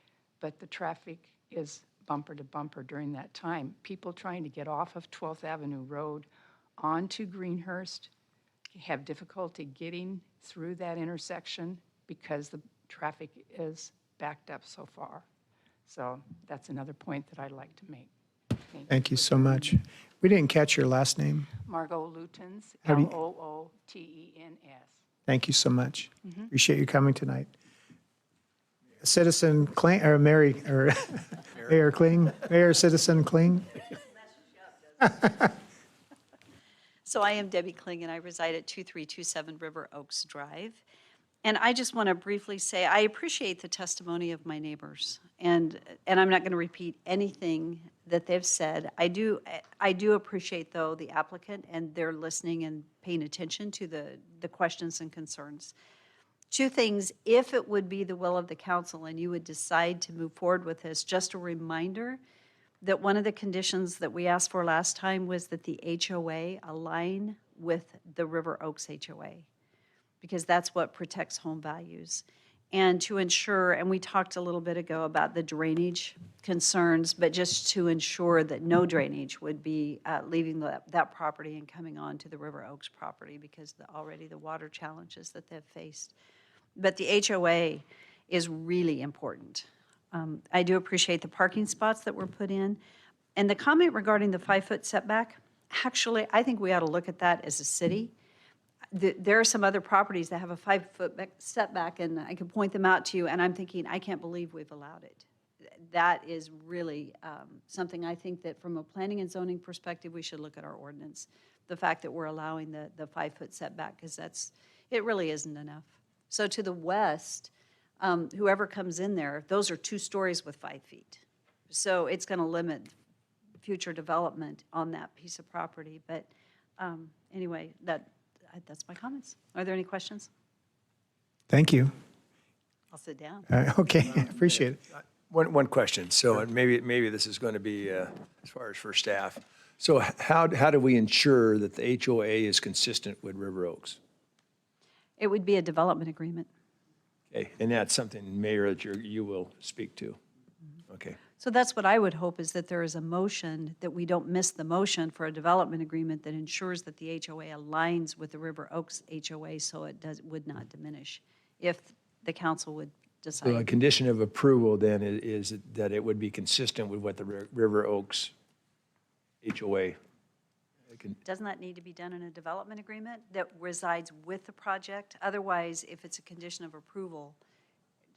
but the traffic is bumper to bumper during that time. People trying to get off of 12th Avenue Road onto Greenhurst have difficulty getting through that intersection because the traffic is backed up so far. So that's another point that I'd like to make. Thank you so much. We didn't catch your last name. Margot Lutens, How do you- Lootens. Thank you so much. Appreciate you coming tonight. Citizen Kling, or Mary, or Mayor Kling, Mayor Citizen Kling. So I am Debbie Kling, and I reside at 2327 River Oaks Drive. And I just want to briefly say, I appreciate the testimony of my neighbors. And I'm not going to repeat anything that they've said. I do appreciate, though, the applicant, and they're listening and paying attention to the questions and concerns. Two things, if it would be the will of the council and you would decide to move forward with this, just a reminder that one of the conditions that we asked for last time was that the HOA align with the River Oaks HOA, because that's what protects home values. And to ensure, and we talked a little bit ago about the drainage concerns, but just to ensure that no drainage would be leaving that property and coming on to the River Oaks property, because already the water challenges that they've faced. But the HOA is really important. I do appreciate the parking spots that were put in. And the comment regarding the 5-foot setback, actually, I think we ought to look at that as a city. There are some other properties that have a 5-foot setback, and I can point them out to you, and I'm thinking, I can't believe we've allowed it. That is really something I think that from a planning and zoning perspective, we should look at our ordinance. The fact that we're allowing the 5-foot setback, because it really isn't enough. So to the west, whoever comes in there, those are 2 stories with 5 feet. So it's going to limit future development on that piece of property. But anyway, that's my comments. Are there any questions? Thank you. I'll sit down. Okay, appreciate it. One question. So and maybe this is going to be as far as for staff. So how do we ensure that the HOA is consistent with River Oaks? It would be a development agreement. Okay, and that's something, Mayor, that you will speak to. Okay. So that's what I would hope, is that there is a motion, that we don't miss the motion for a development agreement that ensures that the HOA aligns with the River Oaks HOA, so it would not diminish, if the council would decide. So a condition of approval then is that it would be consistent with what the River Oaks HOA. Doesn't that need to be done in a development agreement that resides with the project? Otherwise, if it's a condition of approval,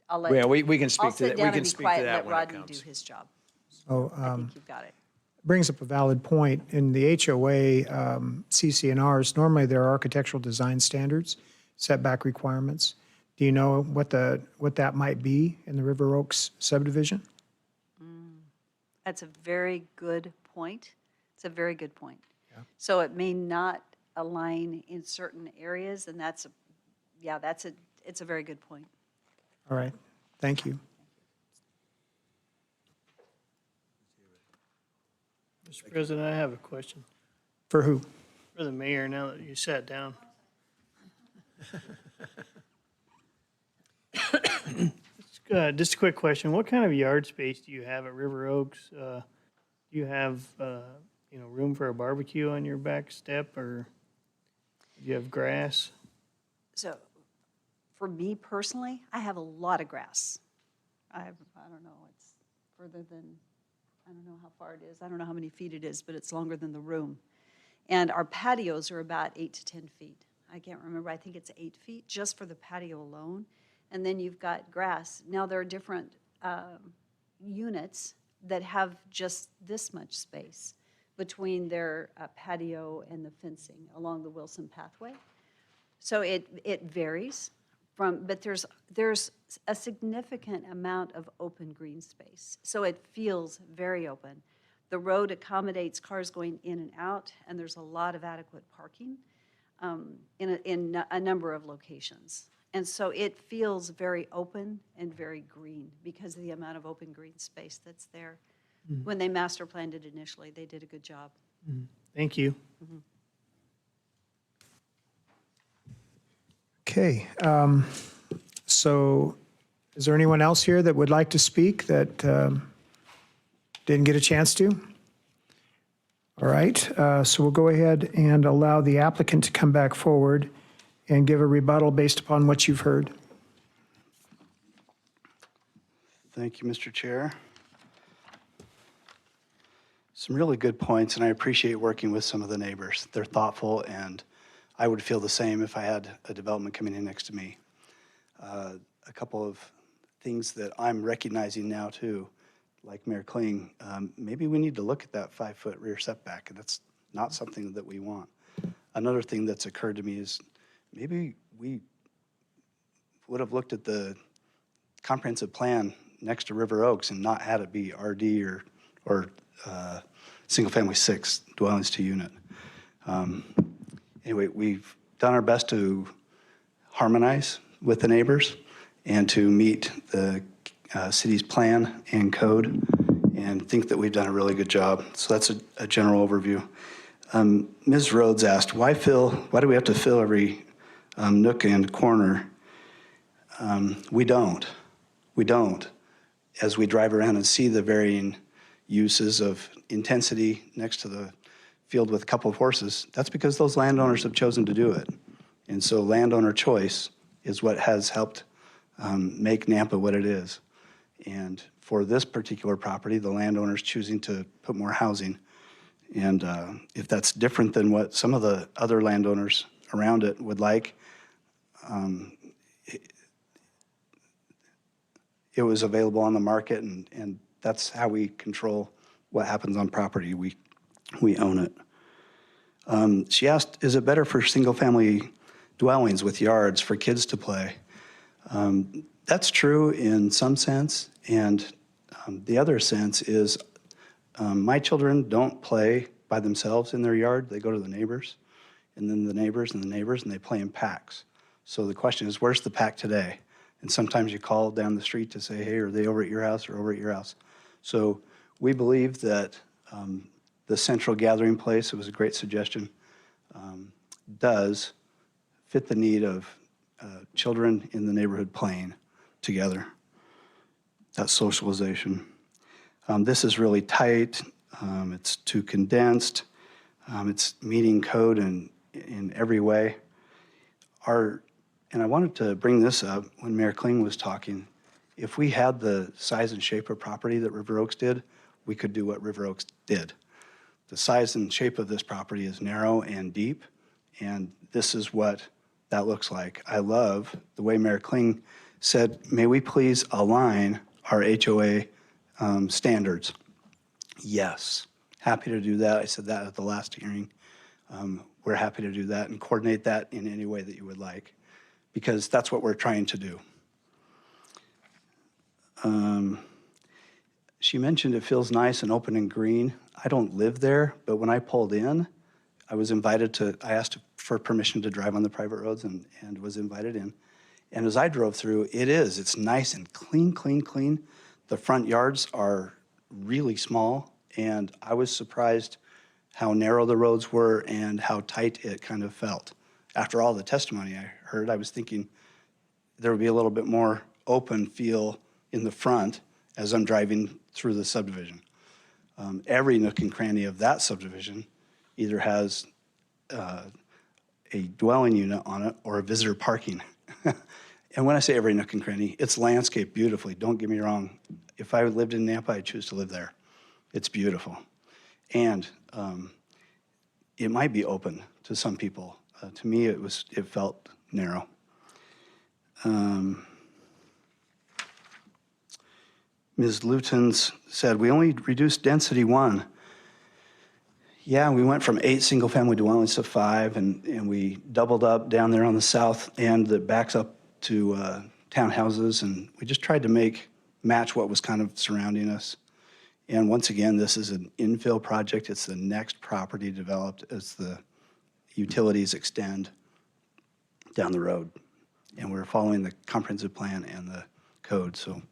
I'll let. Yeah, we can speak I'll to sit that. down We can and be speak to quiet and that let when it Rodney do comes. his job. So, I think you've got it. brings up a valid point. In the HOA CC&Rs, normally there are architectural design standards, setback requirements. Do you know what that might be in the River Oaks subdivision? That's a very good point. It's a very good point. So it may not align in certain areas, and it's a very good point. All right, thank you. Mr. President, I have a question For who? for the mayor now that you sat down. Just a quick question. What kind of yard space do you have at River Oaks? Do you have, room for a barbecue on your back step, or do you have grass? So for me personally, I have a lot of grass. I don't know, it's further than, I don't know how far it is. I don't know how many feet it is, but it's longer than the room. And our patios are about 8 to 10 feet. I can't remember, I think it's 8 feet just for the patio alone. And then you've got grass. Now there are different units that have just this much space between their patio and the fencing along the Wilson pathway. So it varies but there's a significant amount of open green space. So it feels very open. The road accommodates cars going in and out, and there's a lot of adequate parking in a number of locations. And so it feels very open and very green because of the amount of open green space that's there. Mhm. When they master planned it initially, they did a good job. Thank you. Okay, so is there anyone else here that would like to speak that didn't get a chance to? All right, so we'll go ahead and allow the applicant to come back forward and give a rebuttal based upon what you've heard. Thank you, Mr. Chair. Some really good points, and I appreciate working with some of the neighbors. They're thoughtful, and I would feel the same if I had a development coming in next to me. A couple of things that I'm recognizing now too, like Mayor Kling, maybe we need to look at that 5-foot rear setback, and that's not something that we want. Another thing that's occurred to me is maybe we would have looked at the comprehensive plan next to River Oaks and not had it be RD or single-family 6 dwellings to unit. Anyway, we've done our best to harmonize with the neighbors and to meet the city's plan and code, and think that we've done a really good job. So that's a general overview. Ms. Rhodes asked, why do we have to fill every nook and corner? We don't. As we drive around and see the varying uses of intensity next to the field with a couple of horses, that's because those landowners have chosen to do it. And so landowner choice is what has helped make Nampa what it is. And for this particular property, the landowner's choosing to put more housing. And if that's different than what some of the other landowners around it would like, it was available on the market, and that's how we control what happens on property. We own it. She asked, is it better for single-family dwellings with yards for kids to play? That's true in some sense, and the other sense is My children don't play by themselves in their yard. They go to the neighbors, and then the neighbors and the neighbors, and they play in packs. So the question is, where's the pack today? And sometimes you call down the street to say, hey, are they over at your house or over at your house? So we believe that the central gathering place, it was a great suggestion, does fit the need of children in the neighborhood playing together. That socialization. This is really tight. It's too condensed. It's meeting code in every way. And I wanted to bring this up when Mayor Kling was talking. If we had the size and shape of property that River Oaks did, we could do what River Oaks did. The size and shape of this property is narrow and deep, and this is what that looks like. I love the way Mayor Kling said, may we please align our HOA standards? Yes, happy to do that. I said that at the last hearing. We're happy to do that and coordinate that in any way that you would like, because that's what we're trying to do. She mentioned it feels nice and open and green. I don't live there, but when I pulled in, I asked for permission to drive on the private roads and was invited in. And as I drove through, it's nice and clean, clean, clean. The front yards are really small, and I was surprised how narrow the roads were and how tight it kind of felt. After all the testimony I heard, I was thinking there would be a little bit more open feel in the front as I'm driving through the subdivision. Every nook and cranny of that subdivision either has a dwelling unit on it or a visitor parking. And when I say every nook and cranny, it's landscaped beautifully. Don't get me wrong. If I lived in Nampa, I'd choose to live there. It's beautiful. And it might be open to some people. To me, it felt narrow. Ms. Lutens said, we only reduced density 1. Yeah, we went from 8 single-family dwellings to 5, and we doubled up down there on the south end that backs up to townhouses, and we just tried to match what was kind of surrounding us. And once again, this is an infill project. It's the next property developed as the utilities extend down the road. And we're following the comprehensive plan and the code, so.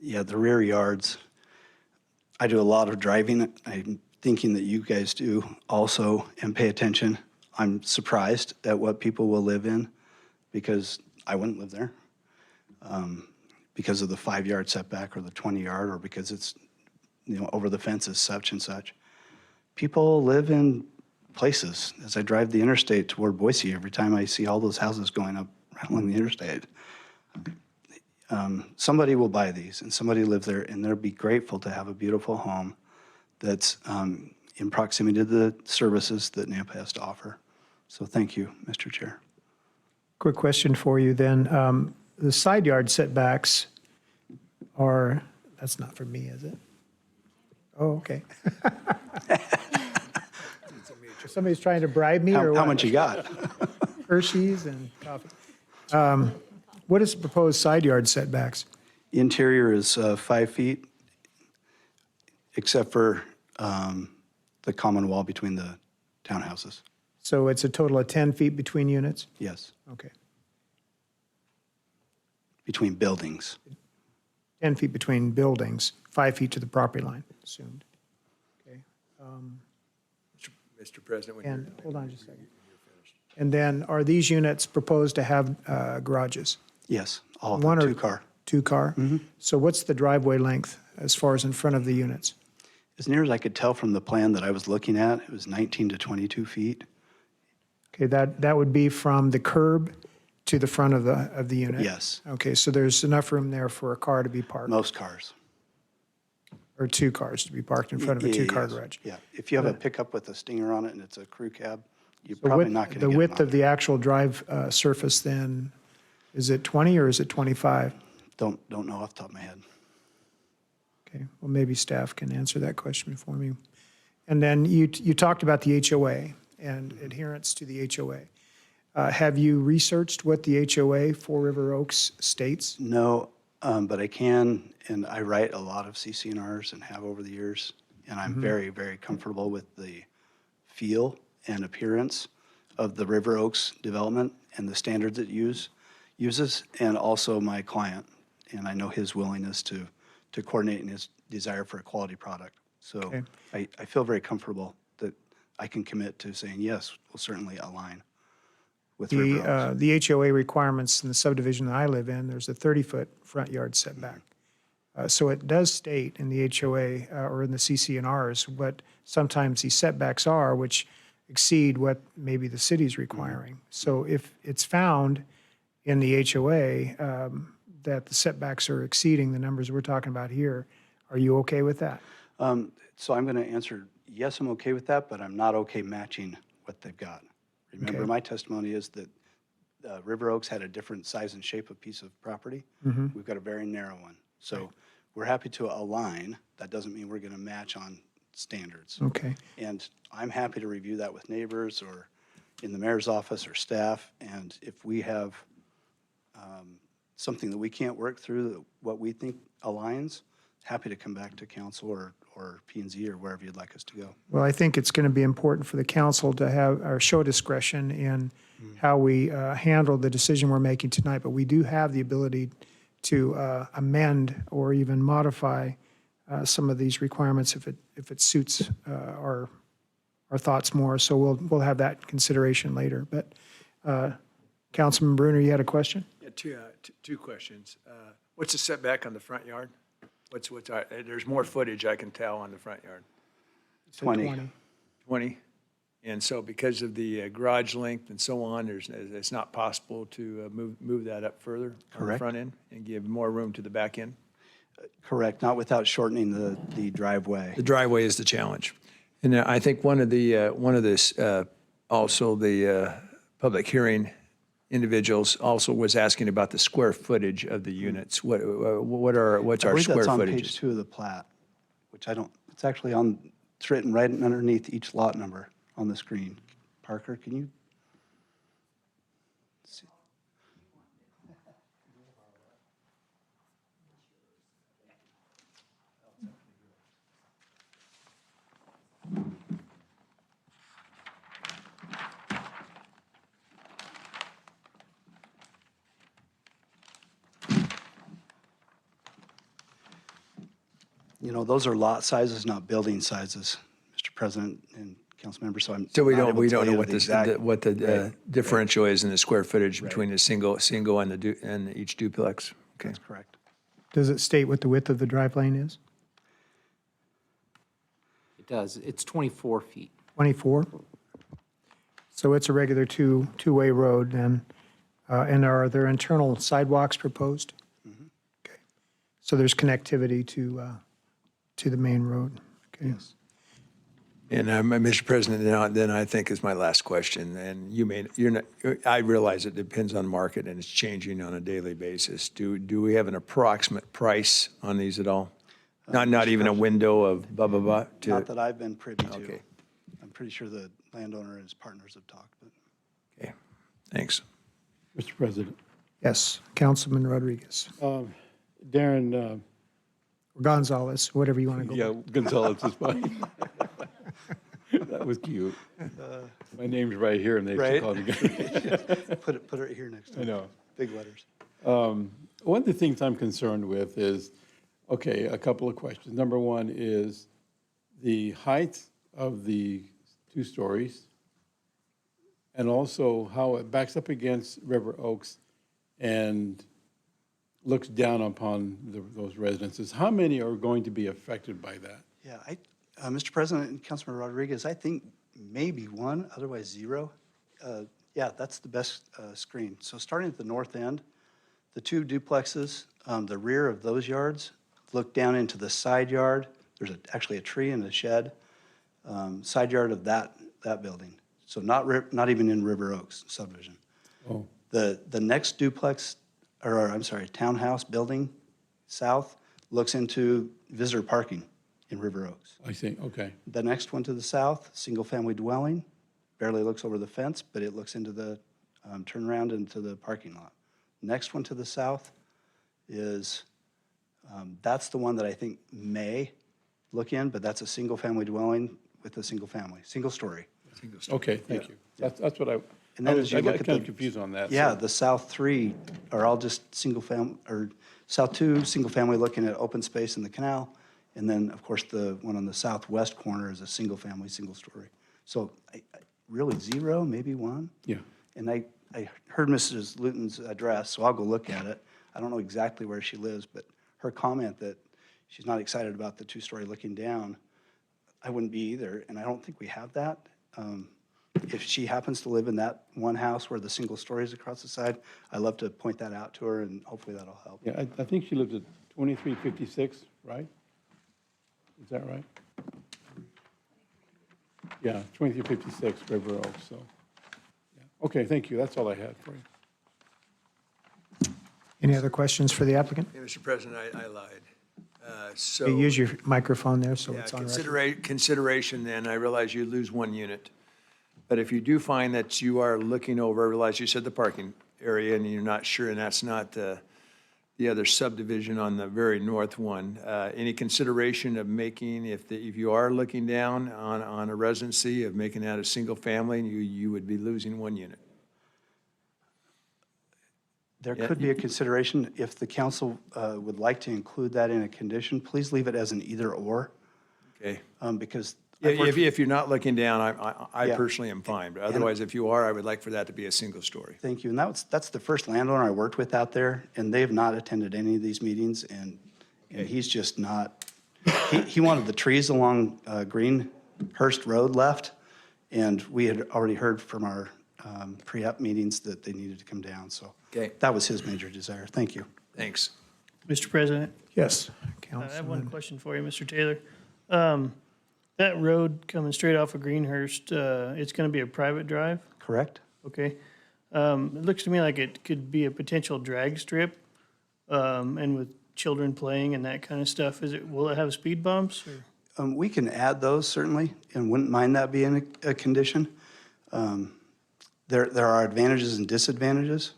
Yeah, the rear yards. I do a lot of driving. I'm thinking that you guys do also and pay attention. I'm surprised at what people will live in because I wouldn't live there because of the 5-yard setback or the 20-yard or because it's, over the fence is such and such. People live in places. As I drive the interstate toward Boise, every time I see all those houses going up right along the interstate, somebody will buy these and somebody live there and they'll be grateful to have a beautiful home that's in proximity to the services that Nampa has to offer. So thank you, Mr. Chair. Quick question for you then. The side yard setbacks are, that's not for me, is it? Oh, okay. Somebody's trying to bribe me or what? How much you got? Hershey's and coffee. What is the proposed side yard setbacks? Interior is 5 feet, except for the common wall between the townhouses. So it's a total of 10 feet between units? Yes, Okay. between buildings. 10 feet between buildings, 5 feet to the property line, assumed. Okay. Mr. President, when And, hold on just a second. And then are these units proposed to have garages? Yes, all of One them, or 2-car. 2-car? So what's the driveway length as far as in front of the units? As near as I could tell from the plan that I was looking at, it was 19 to 22 feet. Okay, that would be from the curb to the front of the unit? Yes. Okay, so there's enough room there for a car to be parked? Most cars. Or 2 cars to be parked in front of a 2-car Yes. garage? Yeah, if you have a pickup with a Stinger on it and it's a crew cab, you're The probably width- not going to The get width them of the actual drive surface then, is it 20 or is it 25? Don't know off the top of my head. Okay, well, maybe staff can answer that question for me. And then you talked about the HOA and adherence to the HOA. Have you researched what the HOA for River Oaks states? No, but I can, and I write a lot of CCNRs and have over the years, and I'm very, very comfortable with the feel and appearance of the River Oaks development and the standards it uses, and also my client. And I know his willingness to coordinate and his desire for a quality product. So Okay. I feel very comfortable that I can commit to saying, yes, we'll certainly align with River Oaks. The HOA requirements in the subdivision that I live in, there's a 30-foot front yard setback. So it does state in the HOA or in the CCNRs what sometimes these setbacks are, which exceed what maybe the city's requiring. So if it's found in the HOA that the setbacks are exceeding the numbers we're talking about here, are you okay with that? So I'm going to answer, yes, I'm okay with that, but I'm not okay matching what they've got. Remember, Okay. my testimony is that River Oaks had a different size and shape of piece of property. Mhm. We've got a very narrow one. So we're happy to align. That doesn't mean we're going to match on standards. Okay. And I'm happy to review that with neighbors or in the mayor's office or staff. And if we have something that we can't work through, what we think aligns, happy to come back to council or P&Z or wherever you'd like us to go. Well, I think it's going to be important for the council to have, or show discretion in how we handle the decision we're making tonight, but we do have the ability to amend or even modify some of these requirements if it suits our thoughts more. So we'll have that consideration later. But Councilman Bruner, you had a question? Yeah, two questions. What's the setback on the front yard? There's more footage I can tell on the front yard. 20. 20? And so because of the garage length and so on, it's not possible to move that up further on the Correct. front end and give more room to the back end? Correct, not without shortening the driveway. The driveway is the challenge. And I think one of the public hearing individuals also was asking about the square footage of the units. What's our I believe square that's on footage? page 2 of the plat, which it's actually it's written right underneath each lot number on the screen. Parker, can you? See? You know, those are lot sizes, not building sizes, Mr. President and council members, so I'm So we not don't able to tell know you what the exact- what the Right. differential is in the square footage between the single and each duplex. Okay. That's correct. Does it state what the width of the drive lane is? It does. It's 24 feet. 24? So it's a regular two-way road then. And are there internal sidewalks proposed? Okay. So there's connectivity to the main road? Okay. And Mr. President, then I think is my last question, and I realize it depends on market and it's changing on a daily basis. Do we have an approximate price on these at all? Not even a window of blah, blah, blah? Not that I've been privy to. Okay. I'm pretty sure the landowner and his partners have talked, but. Okay, thanks. Mr. President. Yes, Councilman Rodriguez. Darren. Or Gonzalez, whatever you want to go. Yeah, Gonzalez is fine. That was cute. My name's right here, and they Right? call me. Put it here next to I know. Big letters. One of the things I'm concerned with is, okay, a couple of questions. Number one is the height of the 2 stories, and also how it backs up against River Oaks and looks down upon those residences. How many are going to be affected by that? Yeah, Mr. President and Councilman Rodriguez, I think maybe 1, otherwise 0. Yeah, that's the best screen. So starting at the north end, the 2 duplexes, the rear of those yards look down into the side yard. There's actually a tree and a shed, side yard of that building. So not even in River Oaks subdivision. Oh. The next duplex, or I'm sorry, townhouse building south looks into visitor parking in River Oaks. I see, okay. The next one to the south, single-family dwelling, barely looks over the fence, but it looks into the turnaround into the parking lot. Next one to the south is That's the one that I think may look in, but that's a single-family dwelling with a single family, single story. Okay, thank you. That's what And then I as you got look at kind of the- confused on that. Yeah, so- the South 3 are all just single-family, or South 2, single-family looking at open space in the canal. And then, of course, the one on the southwest corner is a single-family, single-story. So really 0, maybe 1. Yeah. And I heard Mrs. Luton's address, so I'll go look at it. I don't know exactly where she lives, but her comment that she's not excited about the 2-story looking down, I wouldn't be either, and I don't think we have that. If she happens to live in that one house where the single story is across the side, I'd love to point that out to her, and hopefully that'll help. Yeah, I think she lives at 2356, right? Is that right? Yeah, 2356 River Oaks, so. Yeah. Okay, thank you. That's all I had for you. Any other questions for the applicant? Hey, Mr. President, I lied. So. You use your microphone there, so Yeah, it's on record. consideration then, I realize you lose 1 unit. But if you do find that you are looking over, I realize you said the parking area and you're not sure, and that's not the other subdivision on the very north one. Any consideration of making, if you are looking down on a residency, of making that a single family, and you would be losing 1 unit? There Yeah. could be a consideration, if the council would like to include that in a condition, please leave it as an either/or. Okay. Because. If you're not looking down, I Yeah. personally am fine, but otherwise, if you are, I would like for that to be a single story. Thank you. And that's the first landowner I worked with out there, and they have not attended any of these meetings, and he's just not, he wanted the trees along Greenhurst Road left, and we had already heard from our pre-app meetings that they needed to come down, so. Okay. That was his major desire. Thank you. Thanks. Mr. President, Yes, I have one Councilman. question for you, Mr. Taylor. That road coming straight off of Greenhurst, it's going to be a private drive? Correct? Okay. It looks to me like it could be a potential drag strip, and with children playing and that kind of stuff. Will it have speed bumps or? We can add those certainly, and wouldn't mind that being a condition. There are advantages and disadvantages.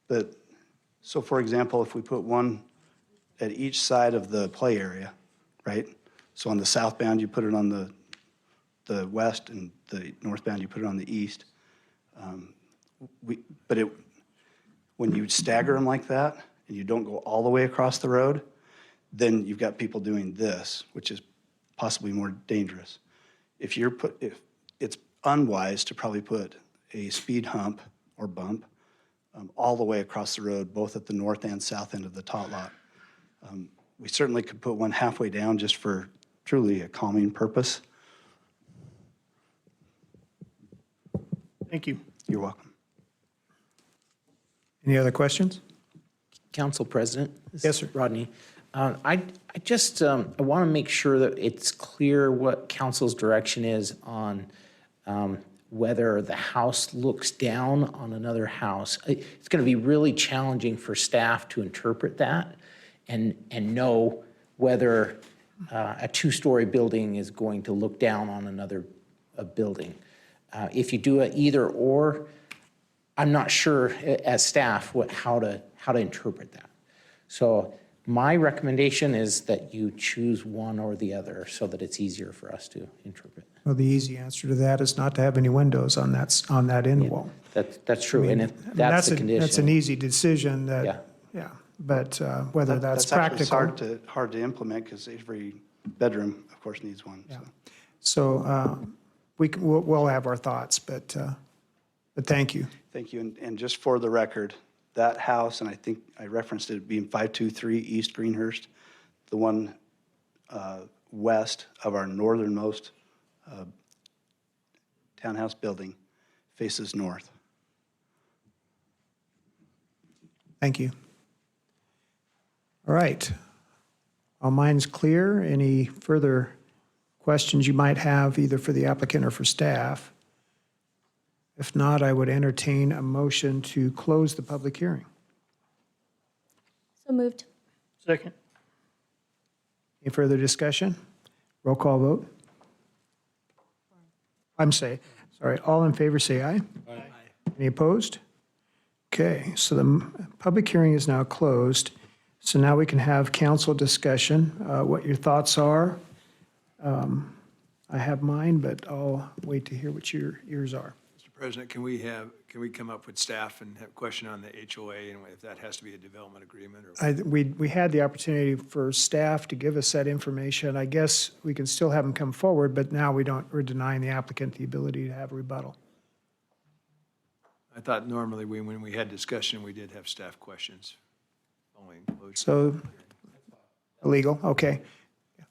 But, so for example, if we put one at each side of the play area, right? So on the southbound, you put it on the west, and the northbound, you put it on the east. When you stagger them like that, and you don't go all the way across the road, then you've got people doing this, which is possibly more dangerous. If it's unwise to probably put a speed hump or bump all the way across the road, both at the north and south end of the tot lot. We certainly could put one halfway down just for truly a calming purpose. Thank you. You're welcome. Any other questions? Council President? Yes, sir. Rodney. I just, I want to make sure that it's clear what council's direction is on whether the house looks down on another house. It's going to be really challenging for staff to interpret that and know whether a 2-story building is going to look down on another building. If you do it either or, I'm not sure as staff how to interpret that. So my recommendation is that you choose one or the other so that it's easier for us to interpret. Well, the easy answer to that is not to have any windows on that end wall. That's true, I mean, and if that's the condition. That's an easy decision Yeah. that, yeah, but whether that's actually practical. hard to implement because every bedroom, of course, needs one. So. So we'll have our thoughts, but thank you. Thank you. And just for the record, that house, and I think I referenced it being 523 East Greenhurst, the one west of our northernmost townhouse building, faces north. Thank you. All right. All minds clear. Any further questions you might have either for the applicant or for staff? If not, I would entertain a motion to close the public hearing. So moved. Second. Any further discussion? Roll call vote. Sorry, all in favor say aye. Aye. Any opposed? Okay, so the public hearing is now closed. So now we can have council discussion, what your thoughts are. I have mine, but I'll wait to hear what yours are. Mr. President, can we come up with staff and have a question on the HOA and if that has to be a development agreement or? We had the opportunity for staff to give us that information. I guess we can still have them come forward, but now we're denying the applicant the ability to have a rebuttal. I thought normally when we had discussion, we did have staff questions. So, illegal, okay.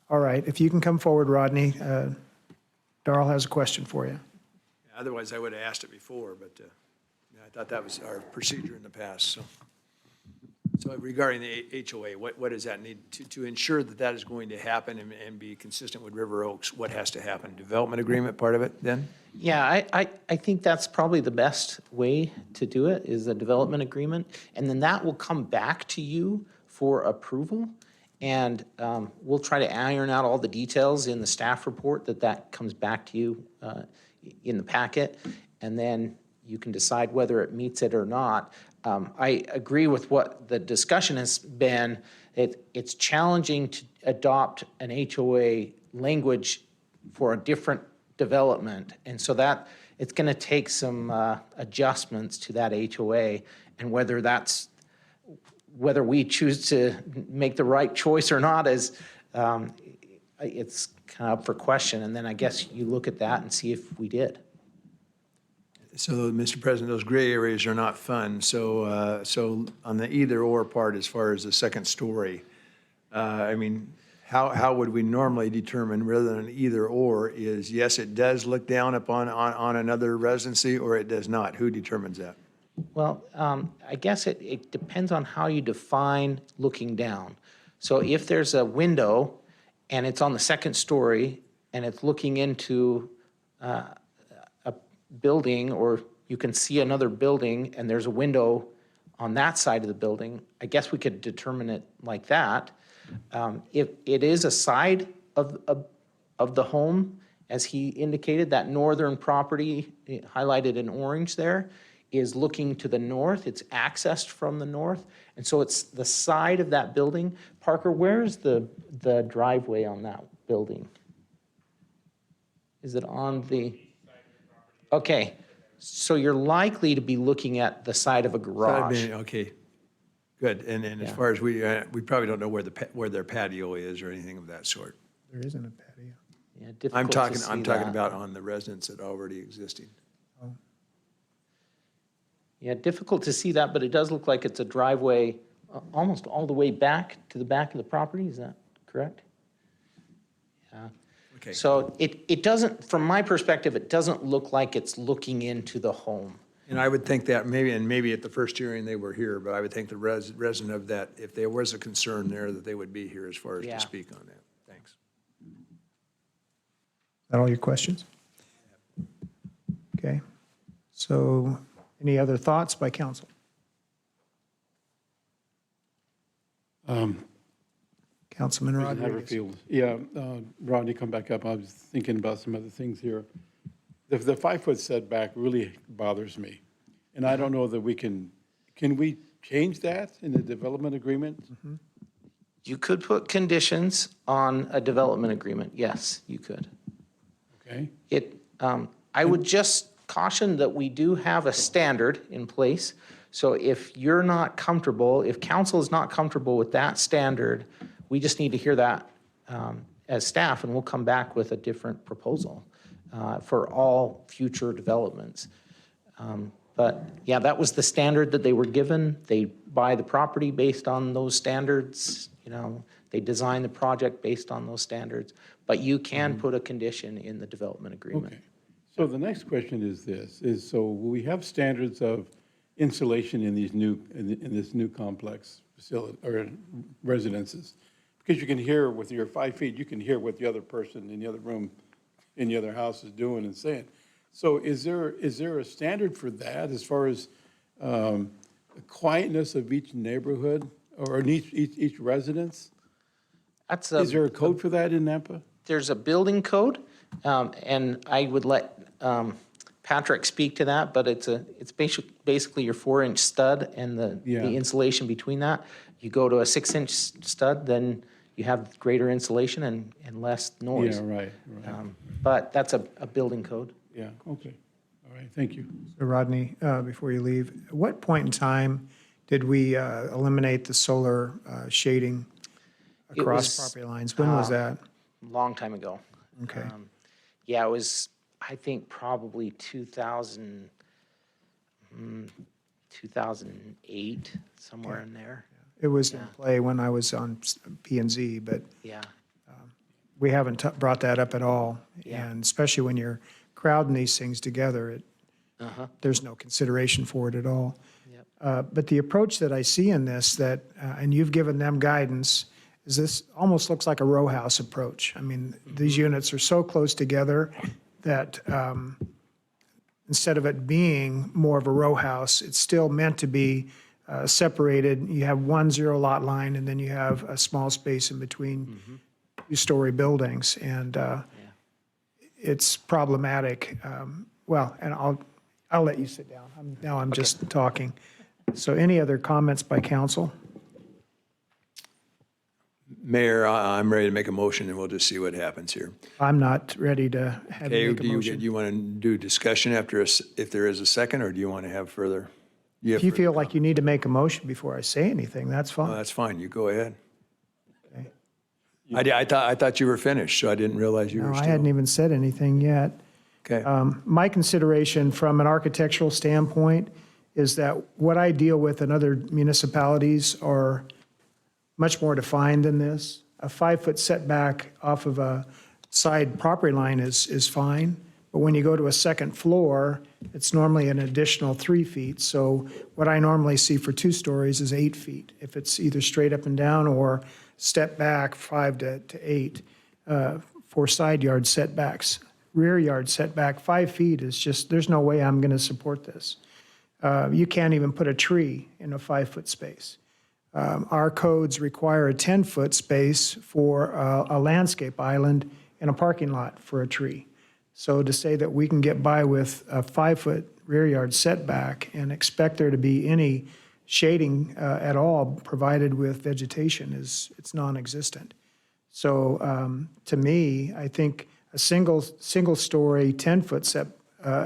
All right, if you can come forward, Rodney, Darrell has a question for you. Otherwise, I would have asked it before, but I thought that was our procedure in the past, so. So regarding the HOA, what does that need to ensure that that is going to happen and be consistent with River Oaks? What has to happen? Development agreement part of it then? Yeah, I think that's probably the best way to do it, is a development agreement. And then that will come back to you for approval. And we'll try to iron out all the details in the staff report that comes back to you in the packet. And then you can decide whether it meets it or not. I agree with what the discussion has been. It's challenging to adopt an HOA language for a different development. And so that it's going to take some adjustments to that HOA, and whether we choose to make the right choice or not is it's kind of up for question. And then I guess you look at that and see if we did. So, Mr. President, those gray areas are not fun. So, so on the either or part, as far as the second story, I mean, how would we normally determine rather than either or is yes, it does look down upon on another residency, or it does not? Who determines that? Well, I guess it depends on how you define looking down. So if there's a window and it's on the second story and it's looking into a building, or you can see another building and there's a window on that side of the building, I guess we could determine it like that. If it is a side of the home, as he indicated, that northern property highlighted in orange there is looking to the north. It's accessed from the north. And so it's the side of that building. Parker, where's the driveway on that building? Is it on the... Okay, so you're likely to be looking at the side of a garage. Okay, good. And as far as we probably don't know where their patio is or anything of that sort. There isn't a patio. Yeah, I'm difficult to talking see that. about on the residence that are already existing. Yeah, difficult to see that, but it does look like it's a driveway almost all the way back to the back of the property. Is that correct? Yeah. Okay. So it doesn't, from my perspective, it doesn't look like it's looking into the home. And I would think that maybe at the first hearing they were here, but I would think the resident of that, if there was a concern there, that they would be here as far as Yeah. to speak on that. Thanks. Is that all your questions? Okay. So any other thoughts by council? Councilman Rodriguez. Haverfield. Yeah, Rodney, come back up. I was thinking about some other things here. The 5-foot setback really bothers me. And I don't know that can we change that in the development agreement? You could put conditions on a development agreement. Yes, you could. Okay. I would just caution that we do have a standard in place. So if you're not comfortable, if council is not comfortable with that standard, we just need to hear that as staff, and we'll come back with a different proposal for all future developments. But yeah, that was the standard that they were given. They buy the property based on those standards. You know, they design the project based on those standards. But you can put a condition in the development agreement. Okay. So the next question is this, so we have standards of insulation in these in this new complex facility or residences. Because you can hear with your 5 feet, you can hear what the other person in the other room, in the other house is doing and saying. So is there a standard for that as far as the quietness of each neighborhood or in each residence? Is there a code for that in Nampa? There's a building code, and I would let Patrick speak to that, but it's basically your 4-inch stud and the insulation between that. You go to a 6-inch stud, then you have greater insulation and less noise. Yeah, right. But that's a building code. Yeah, okay. All right, thank you. So Rodney, before you leave, at what point in time did we eliminate the solar shading It across was, property lines? When was that? Long time ago. Okay. Yeah, it was, I think, probably 2008, somewhere in there. It was in play when I was on P and Z, but Yeah. we haven't brought that up at all. Yeah. And especially when you're crowding these things together, there's no consideration for it at all. But the approach that I see in this that, and you've given them guidance, is this almost looks like a row house approach. I mean, these units are so close together that instead of it being more of a row house, it's still meant to be separated. You have 1 0 lot line, and then you have a small space in between two-story buildings. And it's problematic. Well, and I'll let you sit down. Now I'm just talking. So any other comments by council? Mayor, I'm ready to make a motion, and we'll just see what happens here. I'm not ready to have you Okay, make a motion. do you want to do discussion after, if there is a second, or do you want to have further? If you feel like you need to make a motion before I say anything, that's Oh, fine. that's fine, you go ahead. Okay. I thought you were finished, so I didn't realize you No, were I still. hadn't even said anything yet. Okay, My consideration from an architectural standpoint is that what I deal with in other municipalities are much more defined than this. A 5-foot setback off of a side property line is fine, but when you go to a second floor, it's normally an additional 3 feet. So what I normally see for 2 stories is 8 feet, if it's either straight up and down or step back 5 to 8 for side yard setbacks. Rear yard setback, 5 feet is just, there's no way I'm going to support this. You can't even put a tree in a 5-foot space. Our codes require a 10-foot space for a landscape island and a parking lot for a tree. So to say that we can get by with a 5-foot rear yard setback and expect there to be any shading at all provided with vegetation it's non-existent. So to me, I think a single-story 10-foot set,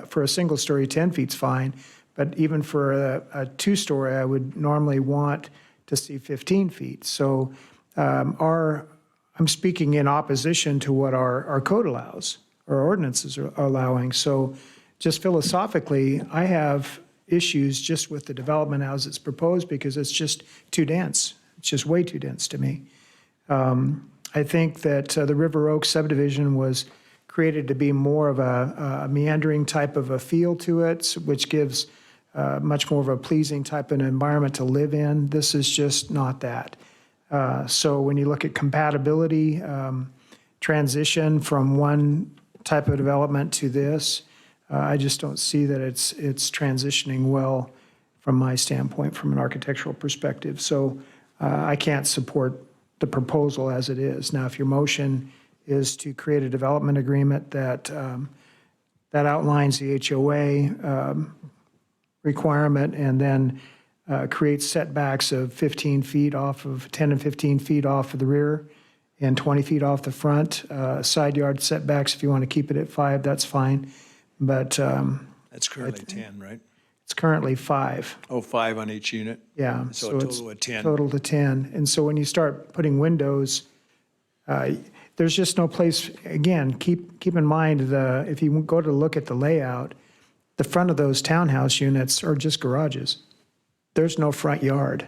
for a single story, 10 feet's fine, but even for a 2-story, I would normally want to see 15 feet. So I'm speaking in opposition to what our code allows, our ordinances are allowing. So just philosophically, I have issues just with the development as it's proposed because it's just too dense. It's just way too dense to me. I think that the River Oaks subdivision was created to be more of a meandering type of a feel to it, which gives much more of a pleasing type of an environment to live in. This is just not that. So when you look at compatibility, transition from one type of development to this, I just don't see that it's transitioning well from my standpoint, from an architectural perspective. So I can't support the proposal as it is. Now, if your motion is to create a development agreement that outlines the HOA requirement and then creates setbacks of 15 feet off of, 10 and 15 feet off of the rear and 20 feet off the front, side yard setbacks, if you want to keep it at 5, that's fine. But that's currently 10, right? it's currently 5. Oh, 5 on each unit? Yeah. So a it's total of 10. Total to 10. And so when you start putting windows, there's just no place, again, keep in mind, if you go to look at the layout, the front of those townhouse units are just garages. There's no front yard.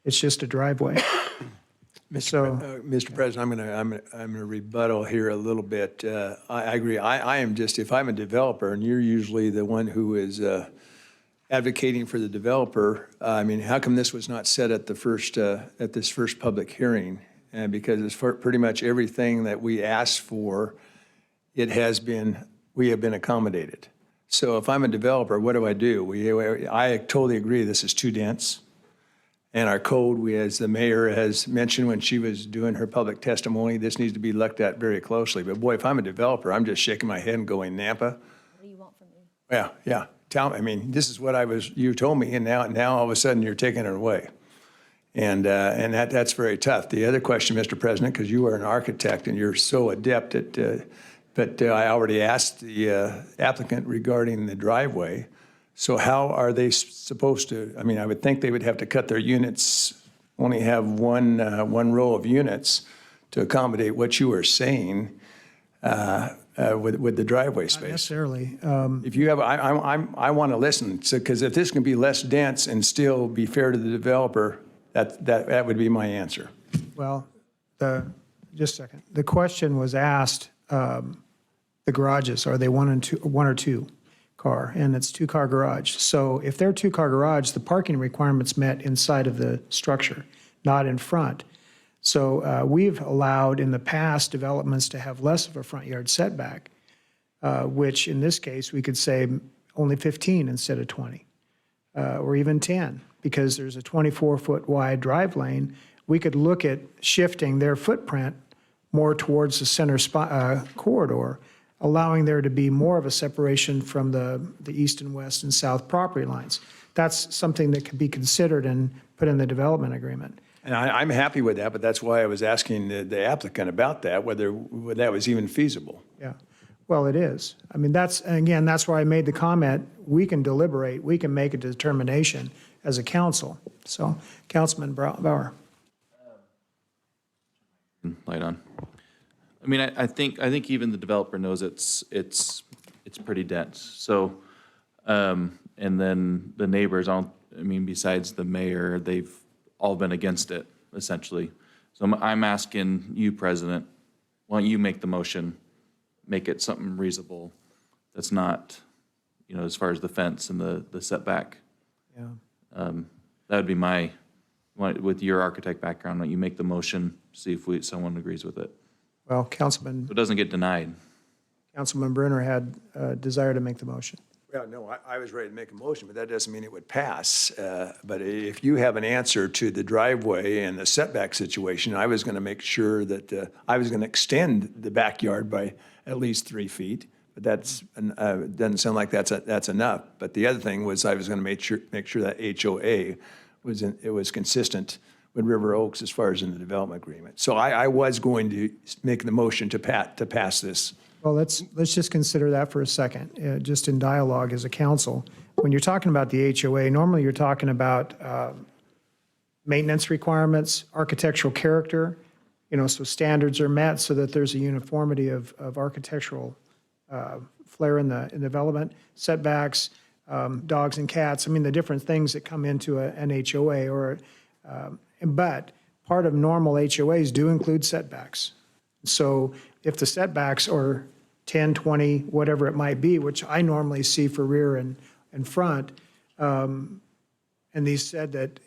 It's just a driveway. Mr. President, I'm gonna rebuttal here a little bit. I agree. I am just, if I'm a developer and you're usually the one who is advocating for the developer, I mean, how come this was not said at the first, at this first public hearing? And because it's for pretty much everything that we asked for, we have been accommodated. So if I'm a developer, what do? I totally agree this is too dense. And our code, as the mayor has mentioned when she was doing her public testimony, this needs to be looked at very closely. But boy, if I'm a developer, I'm just shaking my head and going, Nampa? What do you want from me? Yeah. Tell me, I mean, this is what you told me, and now all of a sudden you're taking it away. And that's very tough. The other question, Mr. President, because you are an architect and you're so adept at, but I already asked the applicant regarding the driveway. So how are they supposed to, I mean, I would think they would have to cut their units, only have one row of units to accommodate what you were saying with the driveway Not space. necessarily. If you have, I want to listen, because if this can be less dense and still be fair to the developer, that would be my answer. Well, just a second. The question was asked, the garages, are they one or two car? And it's two-car garage. So if they're two-car garage, the parking requirement's met inside of the structure, not in front. So we've allowed in the past developments to have less of a front yard setback, which in this case, we could say only 15 instead of 20, or even 10, because there's a 24-foot wide drive lane. We could look at shifting their footprint more towards the center corridor, allowing there to be more of a separation from the east and west and south property lines. That's something that could be considered and put in the development agreement. And I'm happy with that, but that's why I was asking the applicant about that, whether that was even feasible. Yeah, well, it is. I mean, that's why I made the comment, we can deliberate, we can make a determination as a council. So, Councilman Bauer. Light on. I mean, I think even the developer knows it's pretty dense. So, and then the neighbors, I mean, besides the mayor, they've all been against it, essentially. So I'm asking you, President, why don't you make the motion, make it something reasonable that's not, as far as the fence and the setback. Yeah. That would be with your architect background, why don't you make the motion, see if someone agrees with it. Well, Councilman So it doesn't get denied. Brunner had a desire to make the motion. Well, no, I was ready to make a motion, but that doesn't mean it would pass. But if you have an answer to the driveway and the setback situation, I was going to make sure that I was going to extend the backyard by at least 3 feet. But that's doesn't sound like that's enough. But the other thing was I was going to make sure that HOA was consistent with River Oaks as far as in the development agreement. So I was going to make the motion to pass this. Well, let's just consider that for a second, just in dialogue as a council. When you're talking about the HOA, normally you're talking about maintenance requirements, architectural character, so standards are met so that there's a uniformity of architectural flair in the development, setbacks, dogs and cats, I mean, the different things that come into an HOA but part of normal HOAs do include setbacks. So if the setbacks are 10, 20, whatever it might be, which I normally see for rear and front, and he said that,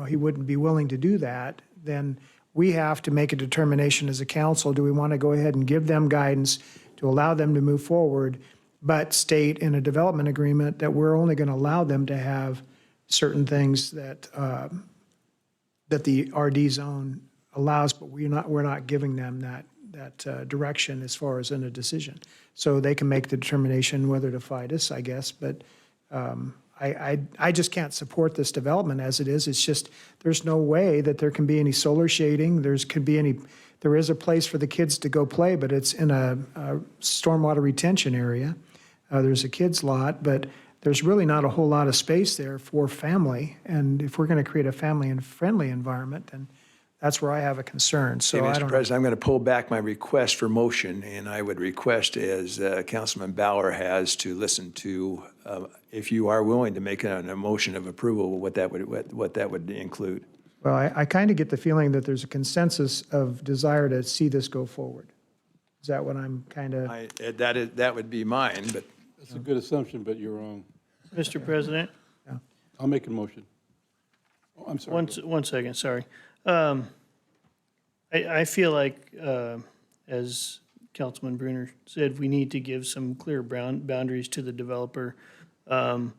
he wouldn't be willing to do that, then we have to make a determination as a council, do we want to go ahead and give them guidance to allow them to move forward, but state in a development agreement that we're only going to allow them to have certain things that the RD zone allows, but we're not giving them that direction as far as in a decision. So they can make the determination whether to fight us, I guess, but I just can't support this development as it is. It's just, there's no way that there can be any solar shading, there is a place for the kids to go play, but it's in a stormwater retention area. There's a kids lot, but there's really not a whole lot of space there for family. And if we're going to create a family and friendly environment, then that's where I have a concern. So Hey, I Mr. don't know. President, I'm going to pull back my request for motion, and I would request, as Councilman Bauer has, to listen to, if you are willing to make a motion of approval, what that would include. Well, I kind of get the feeling that there's a consensus of desire to see this go forward. Is that what I'm kind of? That would be mine, but. That's a good assumption, but you're wrong. Mr. President? I'll make a motion. Oh, I'm sorry. One second, sorry. I feel like, as Councilman Brunner said, we need to give some clear boundaries to the developer. I'm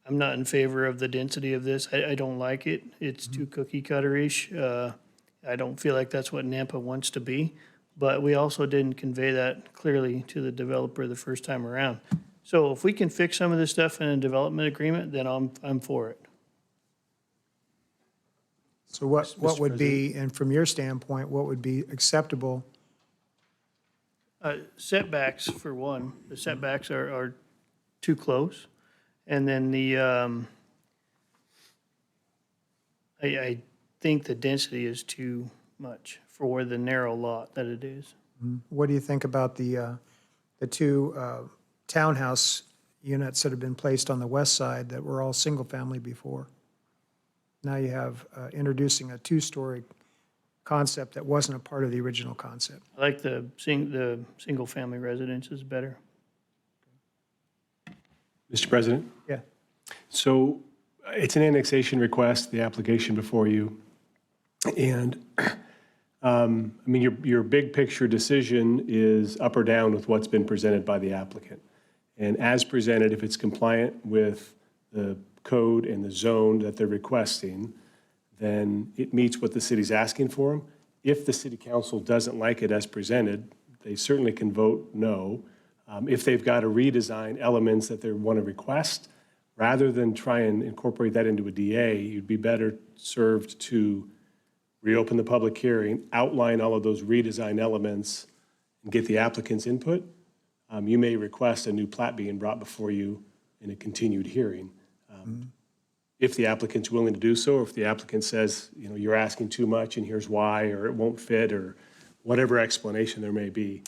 not in favor of the density of this. I don't like it. It's too cookie cutter-ish. I don't feel like that's what Nampa wants to be. But we also didn't convey that clearly to the developer the first time around. So if we can fix some of this stuff in a development agreement, then I'm for it. So what Mr. would be, and from your standpoint, what would be acceptable? Setbacks, for one, the setbacks are too close. And then I think the density is too much for the narrow lot that it is. What do you think about the two townhouse units that have been placed on the west side that were all single-family before? Now you have introducing a two-story concept that wasn't a part of the original concept. I like the single-family residences better. Mr. President? Yeah. So it's an annexation request, the application before you. And, I mean, your big picture decision is up or down with what's been presented by the applicant. And as presented, if it's compliant with the code and the zone that they're requesting, then it meets what the city's asking for them. If the city council doesn't like it as presented, they certainly can vote no. If they've got to redesign elements that they want to request, rather than try and incorporate that into a DA, you'd be better served to reopen the public hearing, outline all of those redesign elements, and get the applicant's input. You may request a new plat being brought before you in a continued hearing. If the applicant's willing to do so, or if the applicant says, you know, you're asking too much and here's why, or it won't fit, or whatever explanation there may be,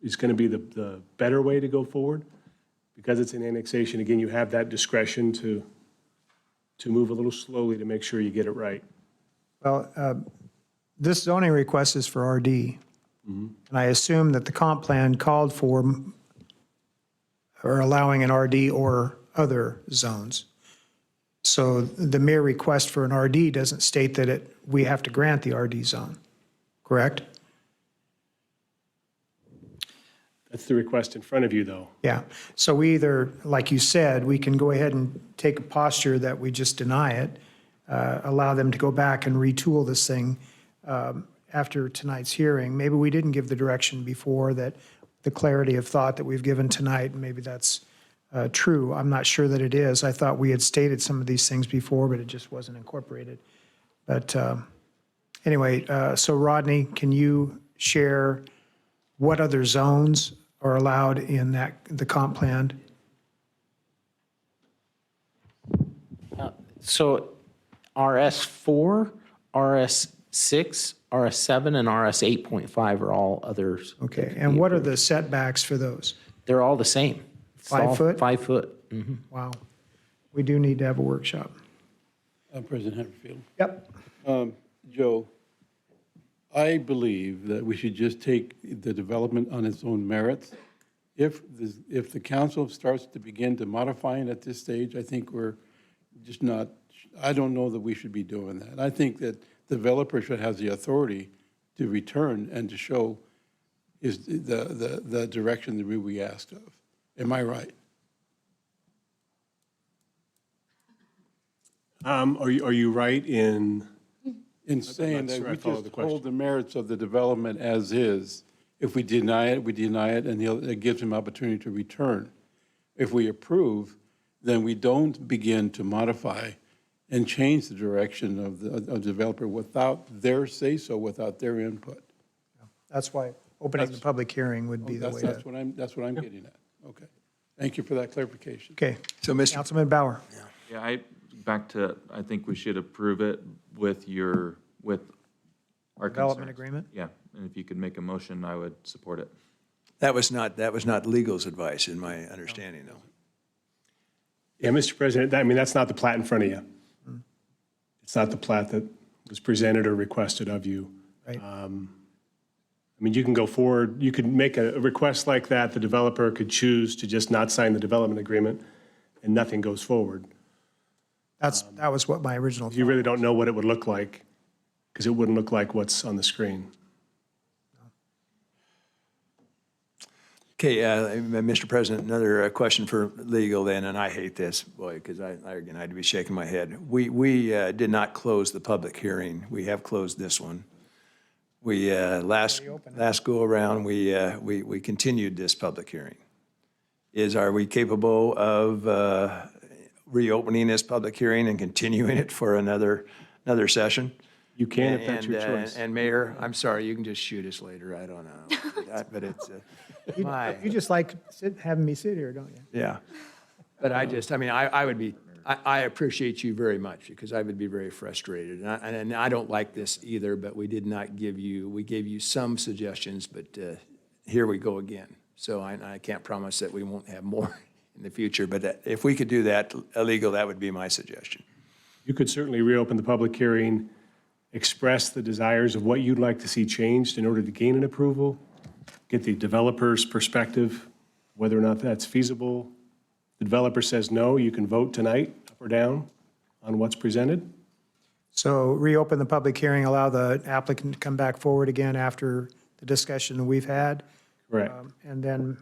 is going to be the better way to go forward. Because it's an annexation, again, you have that discretion to move a little slowly to make sure you get it right. Well, this zoning request is for RD. And I assume that the comp plan called for or allowing an RD or other zones. So the mere request for an RD doesn't state that we have to grant the RD zone, correct? That's the request in front of you, though. Yeah. So we either, like you said, we can go ahead and take a posture that we just deny it, allow them to go back and retool this thing after tonight's hearing. Maybe we didn't give the direction before, that the clarity of thought that we've given tonight, and maybe that's true. I'm not sure that it is. I thought we had stated some of these things before, but it just wasn't incorporated. But anyway, so Rodney, can you share what other zones are allowed in the comp plan? So RS4, RS6, RS7, and RS 8.5 are all others. Okay, and what are the setbacks for those? They're all the same. It's 5 all foot? 5 foot. Wow. We do need to have a workshop. President Hepperfield. Yep. Joe, I believe that we should just take the development on its own merits. If the council starts to begin to modify it at this stage, I think we're just not, I don't know that we should be doing that. I think that the developer should have the authority to return and to show is the direction that we asked of. Am I right? Are you right in saying that sure I we follow just the question. hold the merits of the development as is? If we deny it, we deny it, and it gives him opportunity to return. If we approve, then we don't begin to modify and change the direction of the developer without their say-so, without their input. That's why opening the public hearing would be the way to. That's what I'm getting at. Okay. Thank you for that clarification. Okay. So, Mr. Councilman Bauer. Yeah, I think we should approve it with our Development concerns. agreement? Yeah, and if you could make a motion, I would support it. That was not legal's advice, in my understanding, though. Yeah, Mr. President, I mean, that's not the plat in front of you. It's not the plat that was presented or requested of you. Right. I mean, you can go forward, you could make a request like that, the developer could choose to just not sign the development agreement, and nothing goes forward. That was what my original. You really don't know what it would look like, because it wouldn't look like what's on the screen. Okay, Mr. President, another question for legal then, and I hate this, boy, because I had to be shaking my head. We did not close the public hearing. We have closed this one. We, last go around, we continued this public hearing. Are we capable of reopening this public hearing and continuing it for another another session. You can if that's your And, choice. And Mayor, I'm sorry, you can just shoot us later, I don't know. But it's, my, You just like having me sit here, don't you? yeah. But I would be, I appreciate you very much because I would be very frustrated. And I don't like this either, but we did not give you, we gave you some suggestions, but here we go again. So I can't promise that we won't have more in the future, but if we could do that illegal, that would be my suggestion. You could certainly reopen the public hearing, express the desires of what you'd like to see changed in order to gain an approval, get the developer's perspective, whether or not that's feasible. The developer says no, you can vote tonight, up or down, on what's presented. So reopen the public hearing, allow the applicant to come back forward again after the discussion we've had. Correct. And then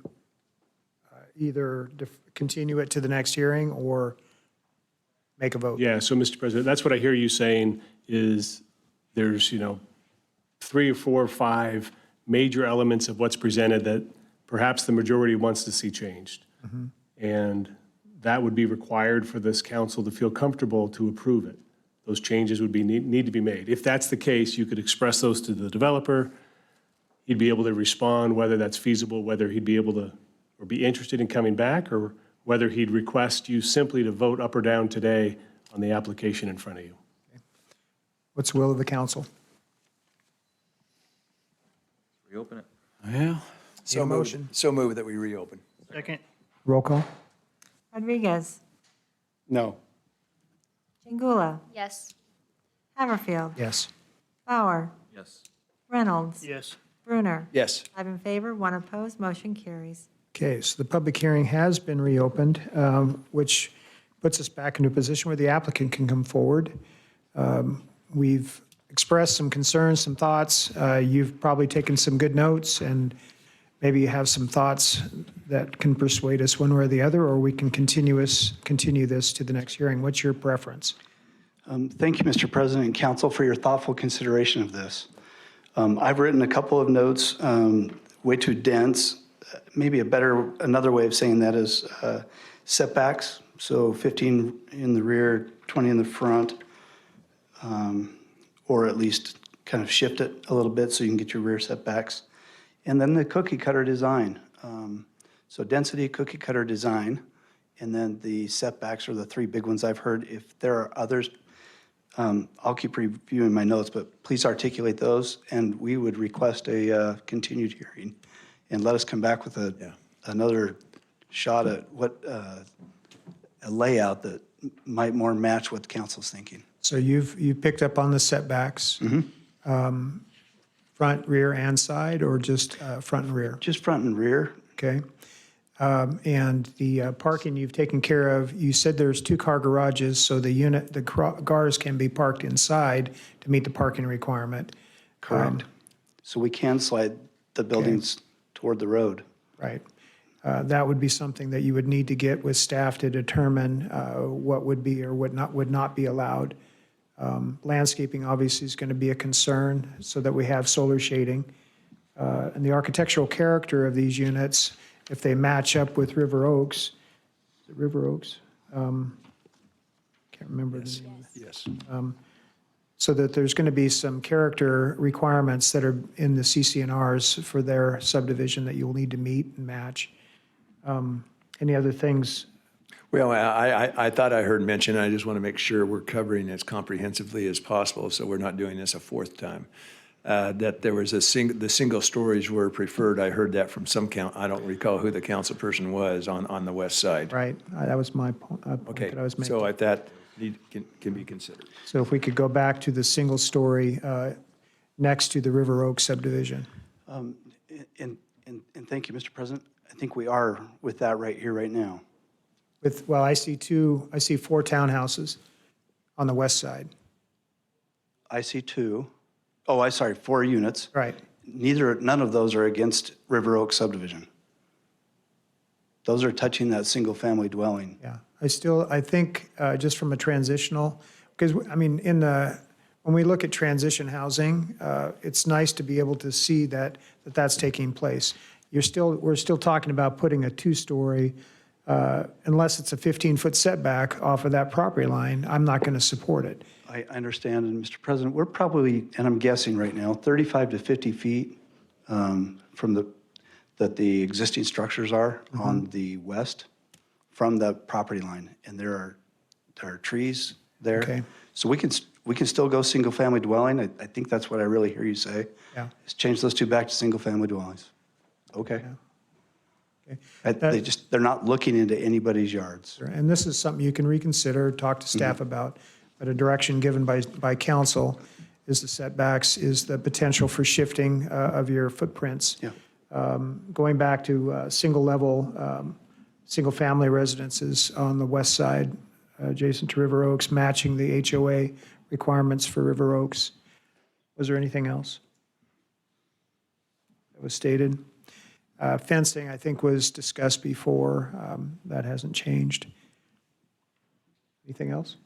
either continue it to the next hearing or make a vote. Yeah, so Mr. President, that's what I hear you saying is there's, 3 or 4 or 5 major elements of what's presented that perhaps the majority wants to see changed. And that would be required for this council to feel comfortable to approve it. Those changes would need to be made. If that's the case, you could express those to the developer. He'd be able to respond whether that's feasible, whether he'd be able to, or be interested in coming back, or whether he'd request you simply to vote up or down today on the application in front of you. What's the will of the council? Reopen it. Yeah. Need a motion? So move that we reopen. Second. Roll call? Rodriguez, No. Chingula, Yes. Haverfield, Yes. Bauer, Yes. Reynolds, Yes. Brunner. Yes. 5 in favor, 1 opposed, motion carries. Okay, so the public hearing has been reopened, which puts us back into a position where the applicant can come forward. We've expressed some concerns, some thoughts. You've probably taken some good notes, and maybe you have some thoughts that can persuade us one way or the other, or we can continue this to the next hearing. What's your preference? Thank you, Mr. President and Council, for your thoughtful consideration of this. I've written a couple of notes, way too dense. Maybe another way of saying that is setbacks. So 15 in the rear, 20 in the front, or at least kind of shift it a little bit so you can get your rear setbacks. And then the cookie cutter design. So density, cookie cutter design, and then the setbacks are the 3 big ones I've heard. If there are others, I'll keep reviewing my notes, but please articulate those, and we would request a continued hearing. And let us come back with another shot at what a layout that might more match what the council's thinking. So you've picked up on the setbacks, front, rear, and side, or just front and rear? Just front and rear. Okay. And the parking you've taken care of, you said there's 2-car garages, so the cars can be parked inside to meet the parking requirement. Correct. So we can slide the buildings toward the road. Right. That would be something that you would need to get with staff to determine what would be or would not be allowed. Landscaping obviously is going to be a concern so that we have solar shading. And the architectural character of these units, if they match up with River Oaks, is it River Oaks? Can't remember the name. Yes. So that there's going to be some character requirements that are in the CCNRs for their subdivision that you'll need to meet and match. Any other things? Well, I thought I heard mention, I just want to make sure we're covering as comprehensively as possible, so we're not doing this a 4th time. That there was the single stories were preferred. I heard that from some I don't recall who the council person was on the west side. Right, that was my point Okay, that I was making. so that can be considered. So if we could go back to the single story next to the River Oaks subdivision. And thank you, Mr. President. I think we are with that right here, right now. Well, I see 4 townhouses on the west side. I see 2. Oh, I'm sorry, 4 units. Right. None of those are against River Oaks subdivision. Those are touching that single-family dwelling. Yeah, I think just from a transitional, because, I mean, when we look at transition housing, it's nice to be able to see that's taking place. We're still talking about putting a 2-story, unless it's a 15-foot setback off of that property line, I'm not going to support it. I understand, and Mr. President, we're probably, and I'm guessing right now, 35 to 50 feet from that the existing structures are on the west from the property line, and there are trees there. Okay. So we can still go single-family dwelling. I think that's what I really hear you say. Yeah. Is change those two back to single-family dwellings. Okay. Okay. They're not looking into anybody's yards. And this is something you can reconsider, talk to staff about, but a direction given by council is the setbacks, is the potential for shifting of your footprints. Yeah. Going back to single-level, single-family residences on the west side, adjacent to River Oaks, matching the HOA requirements for River Oaks. Was there anything else that was stated? Fencing, I think, was discussed before. That hasn't changed. Anything else?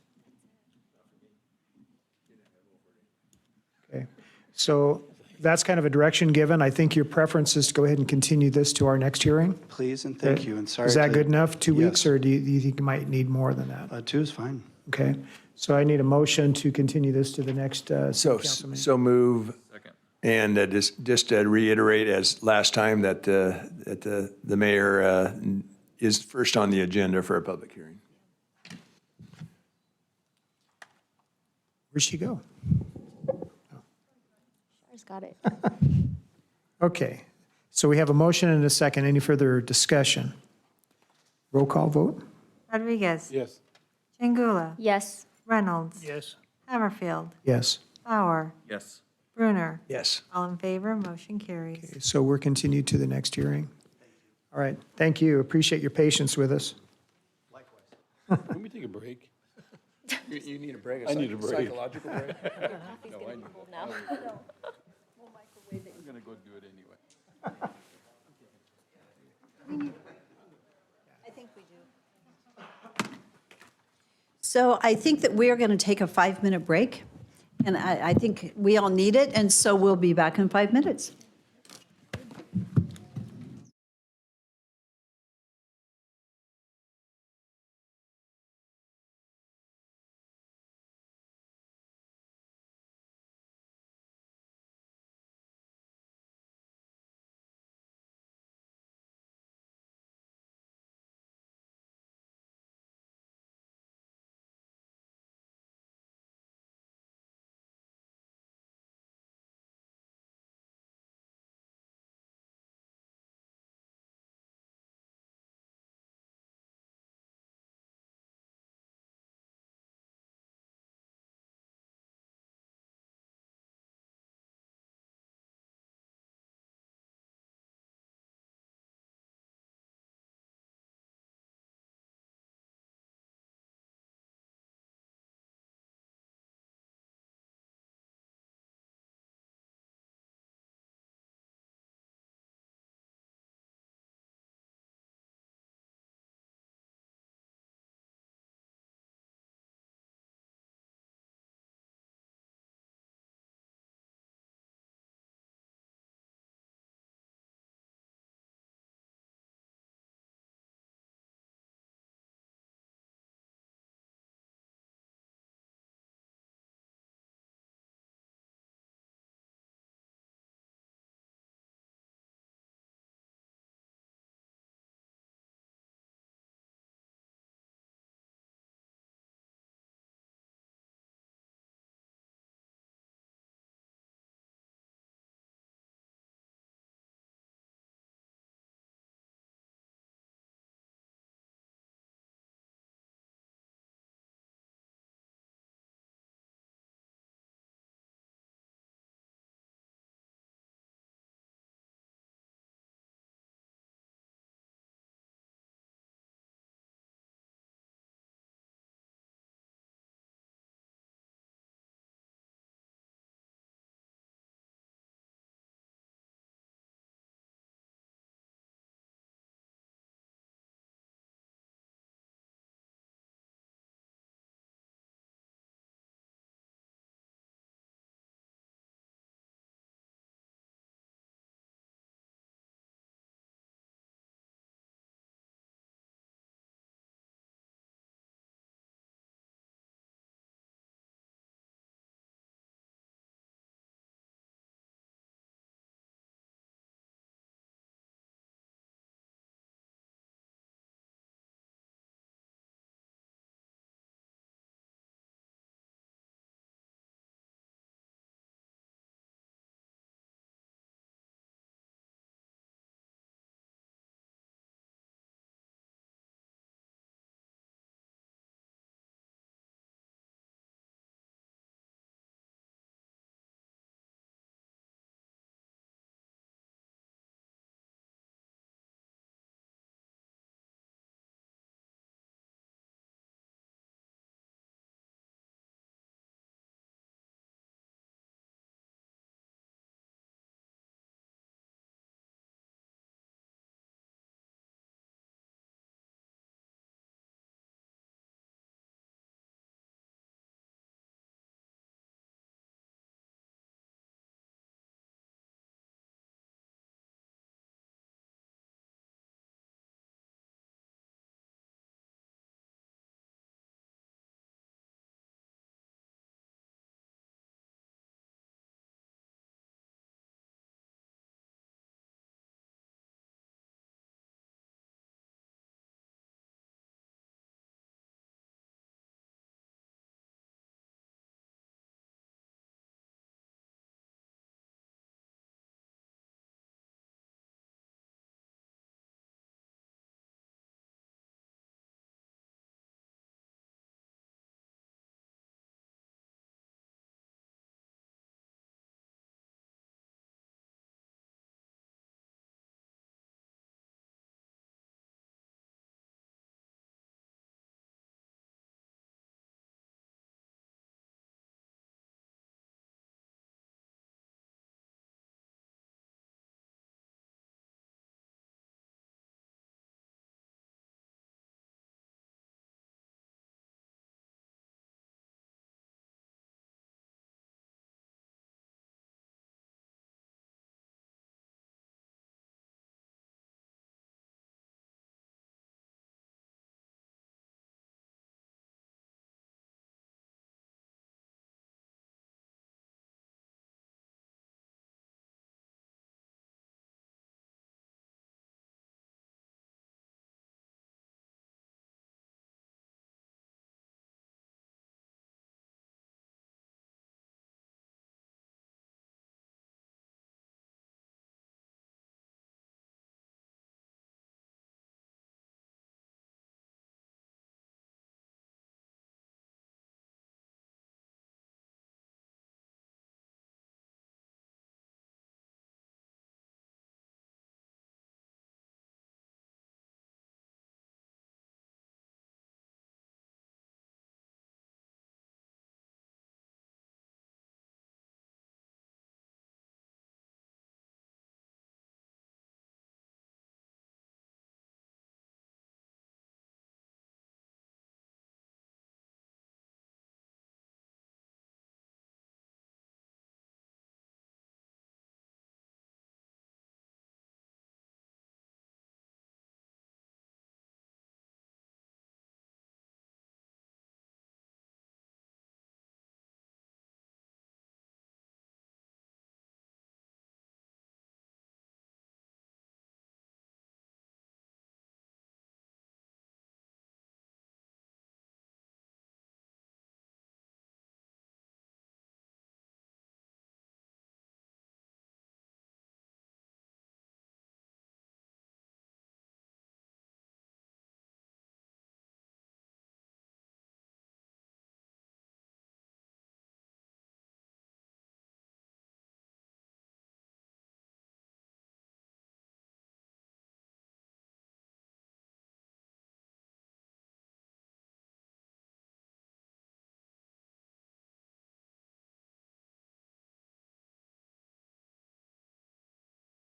Okay. So that's kind of a direction given. I think your preference is to go ahead and continue this to our next hearing. Please and thank you, and sorry. Is that to- good enough, 2 weeks, Yes. or do you think you might need more than that? 2 is fine. Okay. So I need a motion to continue this to the next city council meeting. So move. And just to reiterate as last time that the mayor is first on the agenda for a public hearing. Where'd she go? Got it. Okay. So we have a motion and a second. Any further discussion? Roll call vote? Rodriguez. Yes. Changula. Yes. Reynolds. Yes. Hammerfield. Yes. Bauer. Yes. Brunner. Yes. All in favor, motion carries. So we're continued to the next hearing. All right. Thank you. Appreciate your patience with us. Let me take a break. You need a break? I need a break. Psychological break? Coffee's No, I getting know. cold now. I'm gonna go do it anyway. I think we do. So I think that we are going to take a 5-minute break, and I think we all need it, and so we'll be back in 5 minutes.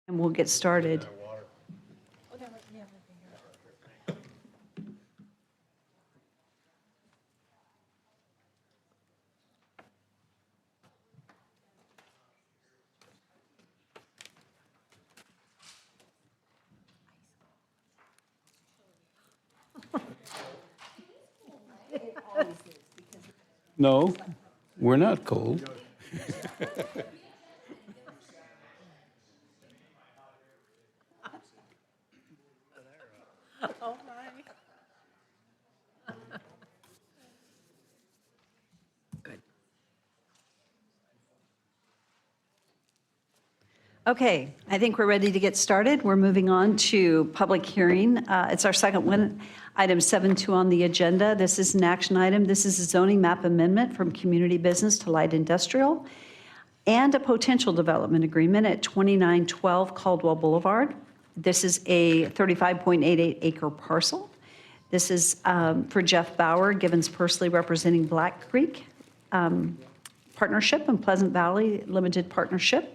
And we'll get started. No, we're not cold. Oh, my. Okay, I think we're ready to get started. We're moving on to public hearing. It's our second one, item 7.2 on the agenda. This is an action item. This is a zoning map amendment from community business to light industrial and a potential development agreement at 2912 Caldwell Boulevard. This is a 35.88 acre parcel. This is for Jeff Bauer, Gibbons Pursley representing Black Creek Partnership and Pleasant Valley Limited Partnership.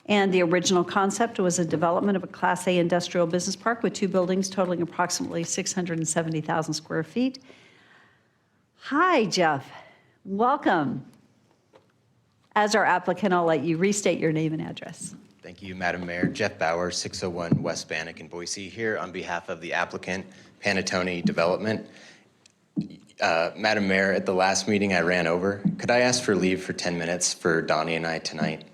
And the original concept was a development of a Class A industrial business park with 2 buildings totaling approximately 670,000 square feet. Hi, Jeff. Welcome. As our applicant, I'll let you restate your name and address. Thank you, Madam Mayor. Jeff Bauer, 601 West Bannock in Boise, here on behalf of the applicant, Panattoni Development. Madam Mayor, at the last meeting I ran over. Could I ask for leave for 10 minutes for Donnie and I tonight?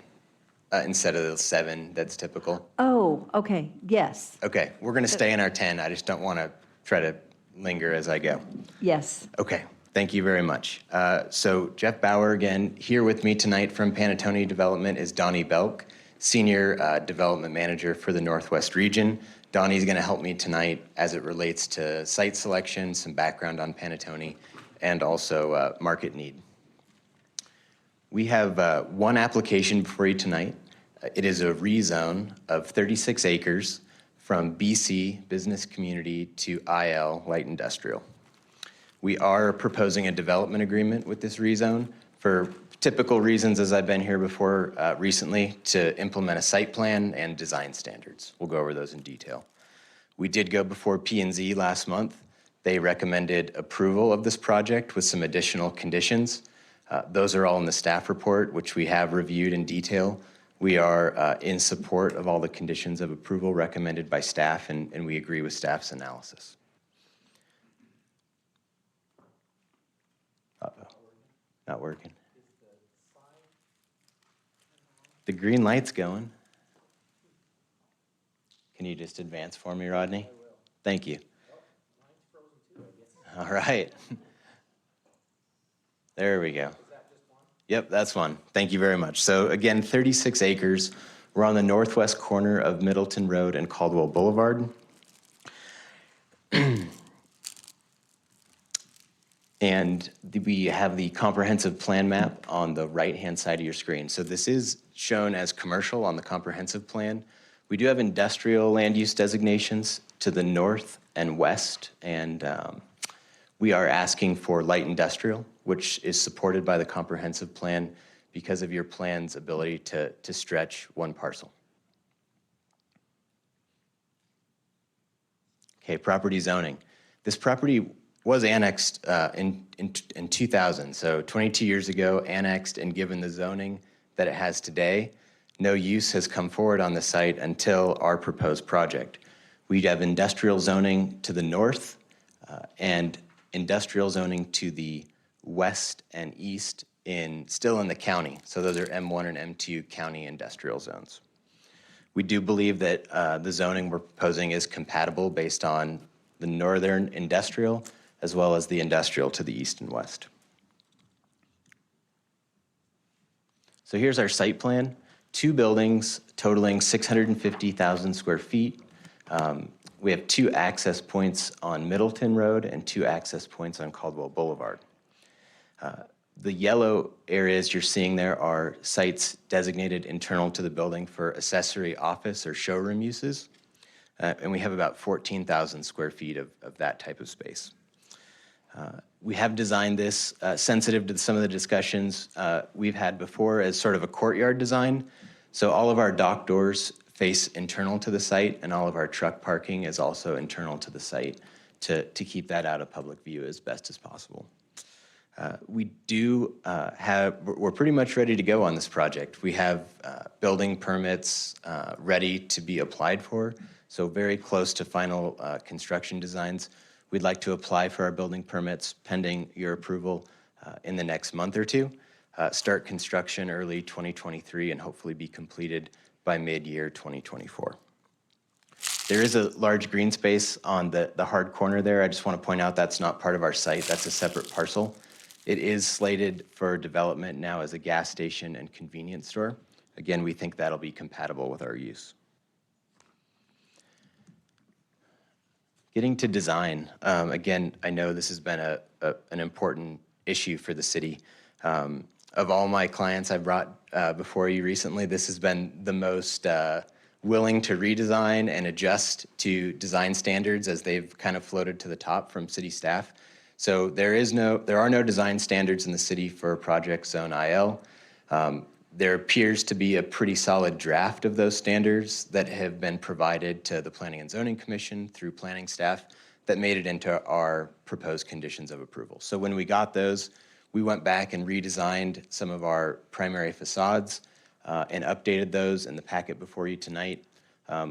Instead of the 7 that's typical. Oh, okay, yes, Okay, we're going to stay in our 10. I just don't want to try to linger as I go. yes. Okay, thank you very much. So Jeff Bauer again, here with me tonight from Panattoni Development is Donnie Belk, Senior Development Manager for the Northwest Region. Donnie's going to help me tonight as it relates to site selection, some background on Panattoni, and also market need. We have one application before you tonight. It is a rezone of 36 acres from BC Business Community to IL Light Industrial. We are proposing a development agreement with this rezone for typical reasons, as I've been here before recently, to implement a site plan and design standards. We'll go over those in detail. We did go before P&Z last month. They recommended approval of this project with some additional conditions. Those are all in the staff report, which we have reviewed in detail. We are in support of all the conditions of approval recommended by staff, and we agree with staff's analysis. Uh-oh, not working. The green light's going. Can you just advance for me, Rodney? Thank you. All right. There we go. Yep, that's one. Thank you very much. So again, 36 acres. We're on the northwest corner of Middleton Road and Caldwell Boulevard. And we have the comprehensive plan map on the right-hand side of your screen. So this is shown as commercial on the comprehensive plan. We do have industrial land use designations to the north and west, and we are asking for light industrial, which is supported by the comprehensive plan because of your plan's ability to stretch one parcel. Okay, property zoning. This property was annexed in 2000, so 22 years ago, annexed and given the zoning that it has today. No use has come forward on the site until our proposed project. We have industrial zoning to the north and industrial zoning to the west and east still in the county. So those are M1 and M2 county industrial zones. We do believe that the zoning we're proposing is compatible based on the northern industrial as well as the industrial to the east and west. So here's our site plan. 2 buildings totaling 650,000 square feet. We have 2 access points on Middleton Road and 2 access points on Caldwell Boulevard. The yellow areas you're seeing there are sites designated internal to the building for accessory office or showroom uses. And we have about 14,000 square feet of that type of space. We have designed this sensitive to some of the discussions we've had before as sort of a courtyard design. So all of our dock doors face internal to the site, and all of our truck parking is also internal to the site to keep that out of public view as best as possible. We're pretty much ready to go on this project. We have building permits ready to be applied for, so very close to final construction designs. We'd like to apply for our building permits pending your approval in the next month or two, start construction early 2023, and hopefully be completed by mid-year 2024. There is a large green space on the hard corner there. I just want to point out that's not part of our site. That's a separate parcel. It is slated for development now as a gas station and convenience store. Again, we think that'll be compatible with our use. Getting to design, again, I know this has been an important issue for the city. Of all my clients I brought before you recently, this has been the most willing to redesign and adjust to design standards as they've kind of floated to the top from city staff. So there are no design standards in the city for Project Zone IL. There appears to be a pretty solid draft of those standards that have been provided to the Planning and Zoning Commission through planning staff that made it into our proposed conditions of approval. So when we got those, we went back and redesigned some of our primary facades and updated those in the packet before you tonight.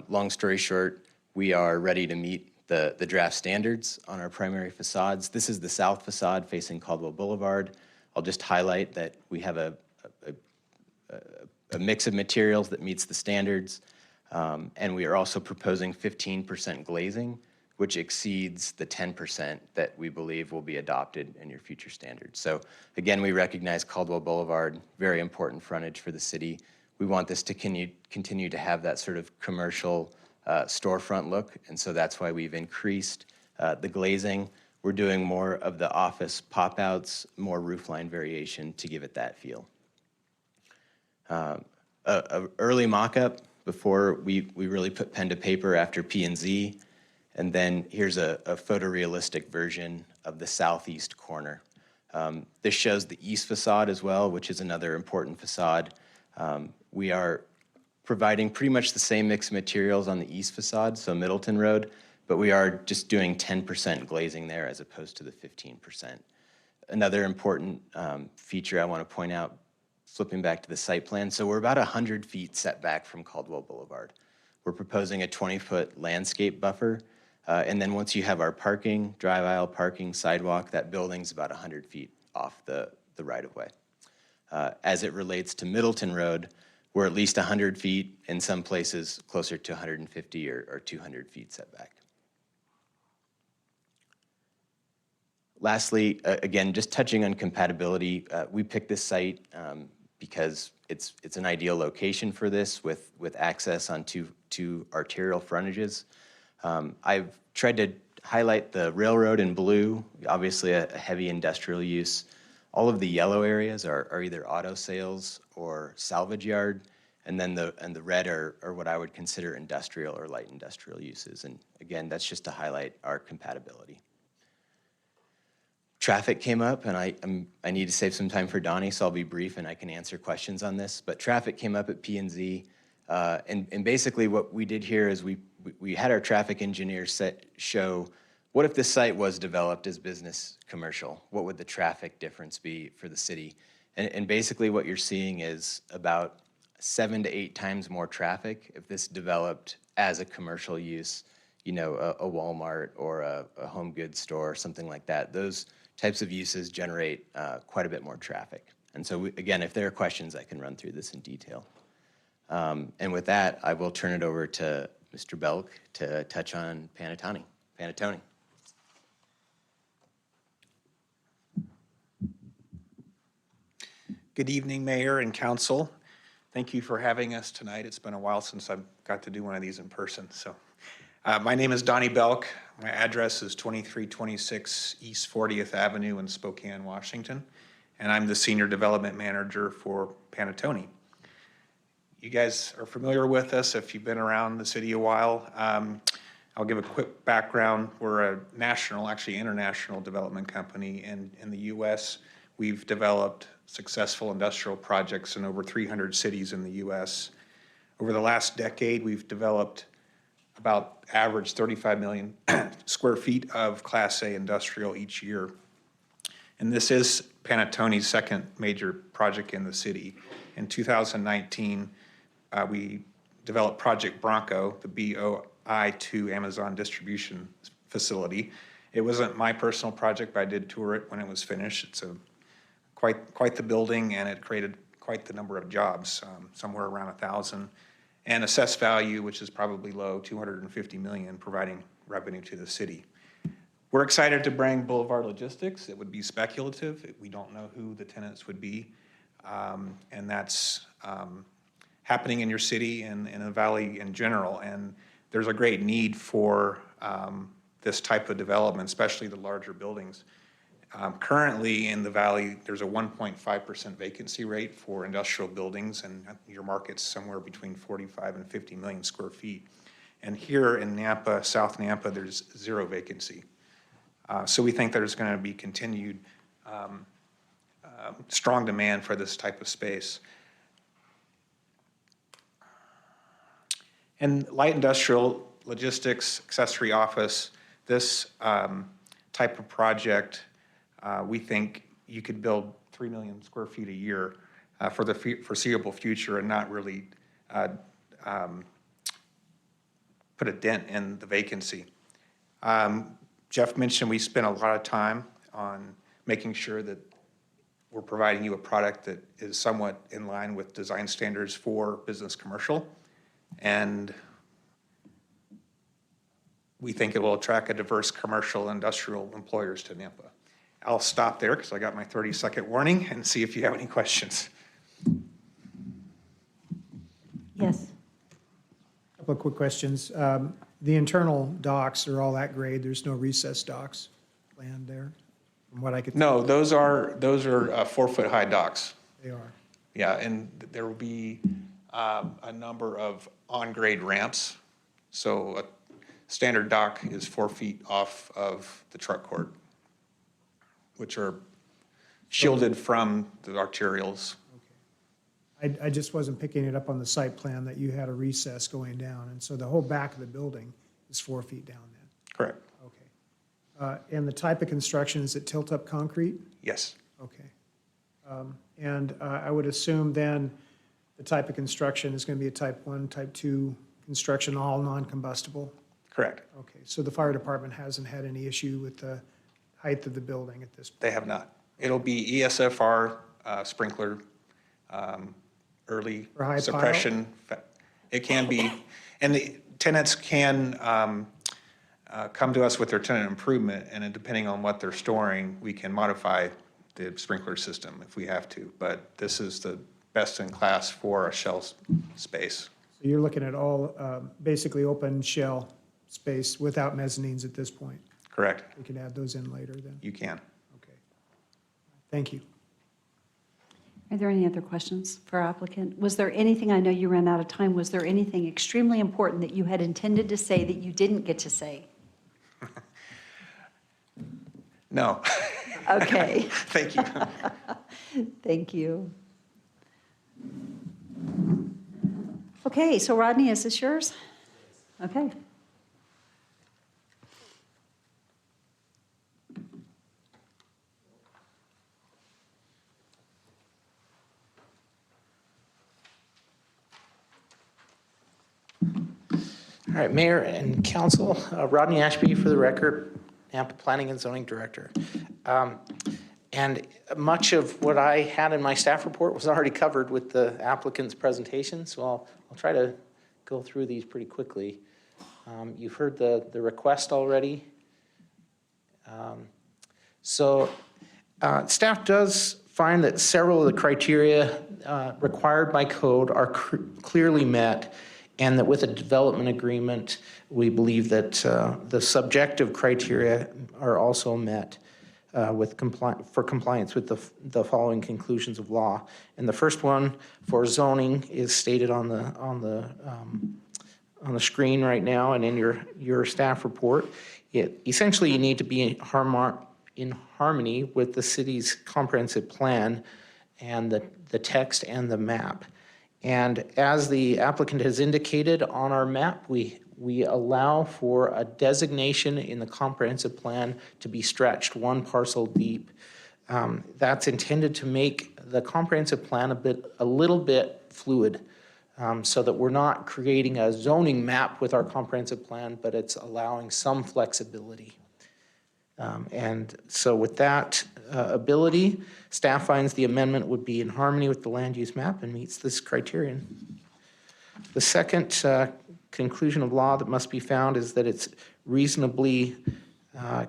Long story short, we are ready to meet the draft standards on our primary facades. This is the south facade facing Caldwell Boulevard. I'll just highlight that we have a mix of materials that meets the standards, and we are also proposing 15% glazing, which exceeds the 10% that we believe will be adopted in your future standards. So again, we recognize Caldwell Boulevard, very important frontage for the city. We want this to continue to have that sort of commercial storefront look, and so that's why we've increased the glazing. We're doing more of the office pop-outs, more roofline variation to give it that feel. A early mock-up before we really put pen to paper after P&Z, and then here's a photorealistic version of the southeast corner. This shows the east facade as well, which is another important facade. We are providing pretty much the same mix of materials on the east facade, so Middleton Road, but we are just doing 10% glazing there as opposed to the 15%. Another important feature I want to point out, flipping back to the site plan, so we're about 100 feet setback from Caldwell Boulevard. We're proposing a 20-foot landscape buffer, and then once you have our parking, drive aisle parking, sidewalk, that building's about 100 feet off the right-of-way. As it relates to Middleton Road, we're at least 100 feet, in some places closer to 150 or 200 feet setback. Lastly, again, just touching on compatibility, we picked this site because it's an ideal location for this with access on two arterial frontages. I've tried to highlight the railroad in blue, obviously a heavy industrial use. All of the yellow areas are either auto sales or salvage yard, and then the red are what I would consider industrial or light industrial uses. And again, that's just to highlight our compatibility. Traffic came up, and I need to save some time for Donnie, so I'll be brief and I can answer questions on this. But traffic came up at P&Z, and basically what we did here is we had our traffic engineers show what if this site was developed as business commercial? What would the traffic difference be for the city? And basically what you're seeing is about 7 to 8 times more traffic if this developed as a commercial use, you know, a Walmart or a home goods store or something like that. Those types of uses generate quite a bit more traffic. And so again, if there are questions, I can run through this in detail. And with that, I will turn it over to Mr. Belk to touch on Panettone. Good evening, Mayor and Council. Thank you for having us tonight. It's been a while since I've got to do one of these in person. So, my name is Donnie Belk. My address is 2326 East 40th Avenue in Spokane, Washington, and I'm the Senior Development Manager for Panettone. You guys are familiar with us if you've been around the city a while. I'll give a quick background. We're a national, actually international development company in the U.S. We've developed successful industrial projects in over 300 cities in the U.S. Over the last decade, we've developed about average 35 million square feet of Class A industrial each year. And this is Panettone's second major project in the city. In 2019, we developed Project Bronco, the BOI2 Amazon distribution facility. It wasn't my personal project, but I did tour it when it was finished. It's quite the building, and it created quite the number of jobs, somewhere around 1,000. And assessed value, which is probably low, $250 million, providing revenue to the city. We're excited to bring Boulevard Logistics. It would be speculative. We don't know who the tenants would be. And that's happening in your city and in the valley in general. And there's a great need for this type of development, especially the larger buildings. Currently in the valley, there's a 1.5% vacancy rate for industrial buildings, and your market's somewhere between 45 and 50 million square feet. And here in Nampa, South Nampa, there's zero vacancy. So we think there's going to be continued strong demand for this type of space. And light industrial, logistics, accessory office, this type of project, we think you could build 3 million square feet a year for the foreseeable future and not really put a dent in the vacancy. Jeff mentioned we spent a lot of time on making sure that we're providing you a product that is somewhat in line with design standards for business commercial. And we think it will attract a diverse commercial industrial employers to Nampa. I'll stop there because I got my 30-second warning and see if you have any questions. Yes. Couple of quick questions. The internal docks are all that grade. There's no recessed docks planned there, from what I could. No, those are 4-foot high docks. They are. Yeah, and there will be a number of on-grade ramps. So a standard dock is 4 feet off of the truck court, which are shielded from the arterials. I just wasn't picking it up on the site plan that you had a recess going down, and so the whole back of the building is 4 feet down then? Correct. Okay. And the type of construction, is it tilt-up concrete? Yes. Okay. And I would assume then the type of construction is going to be a type 1, type 2 construction, all non-combustible? Correct. Okay, so the fire department hasn't had any issue with the height of the building at this point? They have not. It'll be ESFR sprinkler, early For high suppression. It can be, and the tenants can come to us with their tenant improvement, and then depending on what they're storing, we can modify the sprinkler system if we have to. But this is the best in class for a shell space. So you're looking at all basically open shell space without mezzanines at this point? Correct. We can add those in later then? You can. Okay. Thank you. Are there any other questions for our applicant? Was there anything, I know you ran out of time, was there anything extremely important that you had intended to say that you didn't get to say? No. Okay. Thank you. Thank you. Okay, so Rodney, is this yours? Okay. All right, Mayor and Council, Rodney Ashby for the record, Nampa Planning and Zoning Director. And much of what I had in my staff report was already covered with the applicant's presentation, so I'll try to go through these pretty quickly. You've heard the request already. Staff does find that several of the criteria required by code are clearly met, and that with a development agreement, we believe that the subjective criteria are also met for compliance with the following conclusions of law. And the first one for zoning is stated on the screen right now and in your staff report. Essentially, you need to be in harmony with the city's comprehensive plan and the text and the map. And as the applicant has indicated on our map, we allow for a designation in the comprehensive plan to be stretched one parcel deep. That's intended to make the comprehensive plan a little bit fluid, so that we're not creating a zoning map with our comprehensive plan, but it's allowing some flexibility. And so with that ability, staff finds the amendment would be in harmony with the land use map and meets this criterion. The second conclusion of law that must be found is that it's reasonably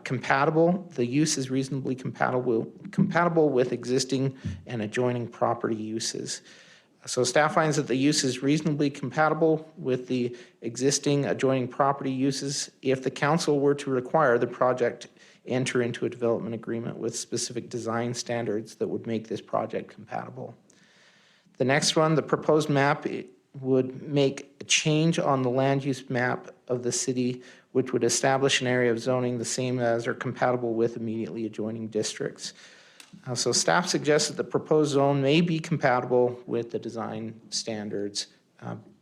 compatible. The use is reasonably compatible with existing and adjoining property uses. So staff finds that the use is reasonably compatible with the existing adjoining property uses if the council were to require the project enter into a development agreement with specific design standards that would make this project compatible. The next one, the proposed map, it would make a change on the land use map of the city, which would establish an area of zoning the same as or compatible with immediately adjoining districts. So staff suggests that the proposed zone may be compatible with the design standards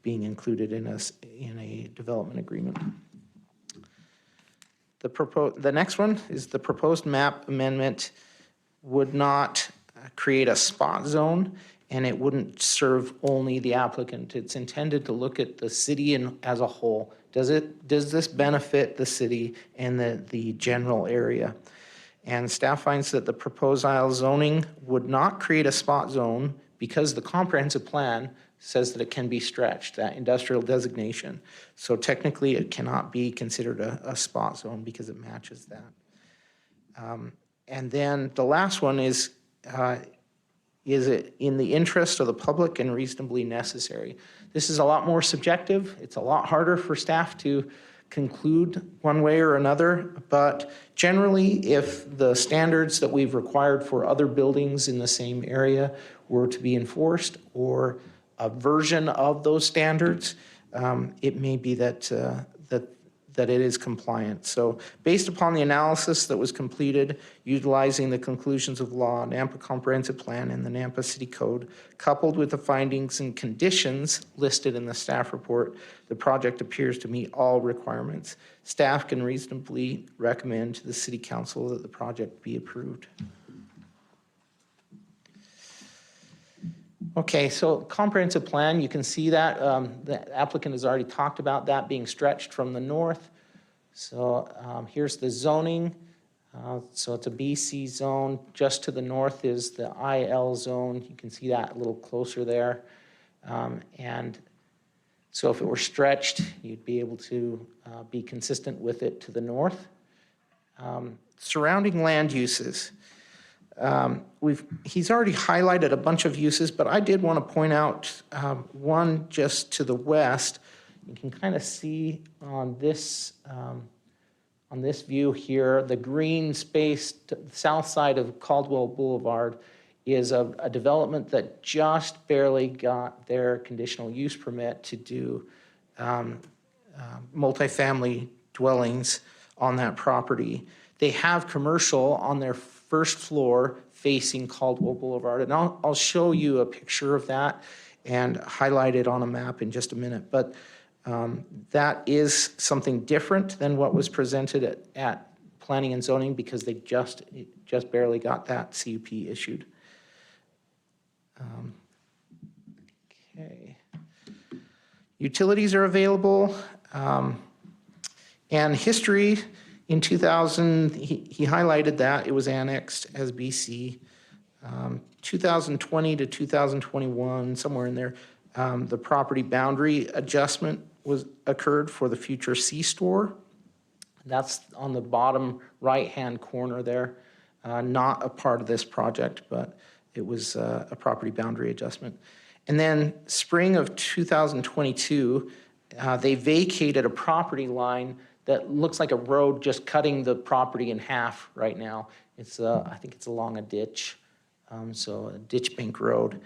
being included in a development agreement. The next one is the proposed map amendment would not create a spot zone, and it wouldn't serve only the applicant. It's intended to look at the city as a whole. Does this benefit the city and the general area? And staff finds that the proposed aisle zoning would not create a spot zone because the comprehensive plan says that it can be stretched, that industrial designation. So technically it cannot be considered a spot zone because it matches that. And then the last one is it in the interest of the public and reasonably necessary? This is a lot more subjective. It's a lot harder for staff to conclude one way or another, but generally if the standards that we've required for other buildings in the same area were to be enforced, or a version of those standards, it may be that it is compliant. So based upon the analysis that was completed, utilizing the conclusions of law, Nampa Comprehensive Plan, and the Nampa City Code, coupled with the findings and conditions listed in the staff report, the project appears to meet all requirements. Staff can reasonably recommend to the City Council that the project be approved. Okay, so comprehensive plan, you can see that the applicant has already talked about that being stretched from the north. So here's the zoning. So it's a BC zone. Just to the north is the IL zone. You can see that a little closer there. And so if it were stretched, you'd be able to be consistent with it to the north. Surrounding land uses. He's already highlighted a bunch of uses, but I did want to point out one just to the west. You can kind of see on this view here, the green space to the south side of Caldwell Boulevard is a development that just barely got their conditional use permit to do multifamily dwellings on that property. They have commercial on their first floor facing Caldwell Boulevard, and I'll show you a picture of that and highlight it on a map in just a minute. But that is something different than what was presented at Planning and Zoning because they just barely got that CUP issued. Okay. Utilities are available, and history. In 2000, he highlighted that it was annexed as BC. 2020 to 2021, somewhere in there, the property boundary adjustment occurred for the future C-store. That's on the bottom right-hand corner there. Not a part of this project, but it was a property boundary adjustment. And then spring of 2022, they vacated a property line that looks like a road just cutting the property in half right now. It's I think it's along a ditch, so a ditch bank road.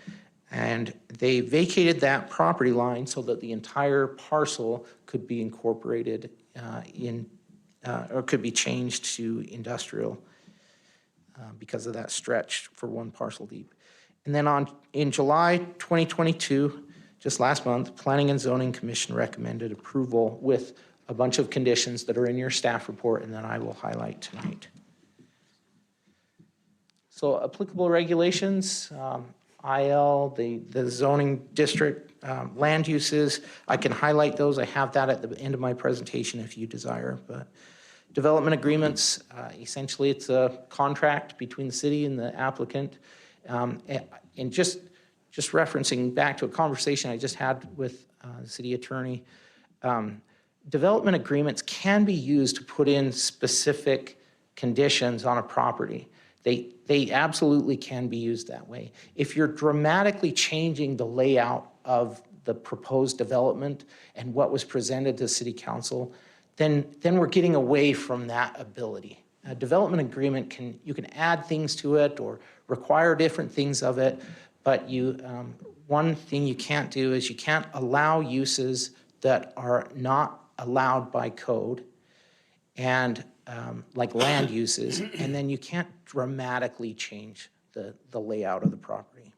And they vacated that property line so that the entire parcel could be incorporated or could be changed to industrial because of that stretch for one parcel deep. And then in July 2022, just last month, Planning and Zoning Commission recommended approval with a bunch of conditions that are in your staff report and that I will highlight tonight. So applicable regulations, IL, the zoning district, land uses, I can highlight those. I have that at the end of my presentation if you desire. But development agreements, essentially it's a contract between the city and the applicant. And just referencing back to a conversation I just had with the city attorney, development agreements can be used to put in specific conditions on a property. They absolutely can be used that way. If you're dramatically changing the layout of the proposed development and what was presented to City Council, then we're getting away from that ability. A development agreement you can add things to it or require different things of it, but one thing you can't do is you can't allow uses that are not allowed by code, and like land uses, and then you can't dramatically change the layout of the property.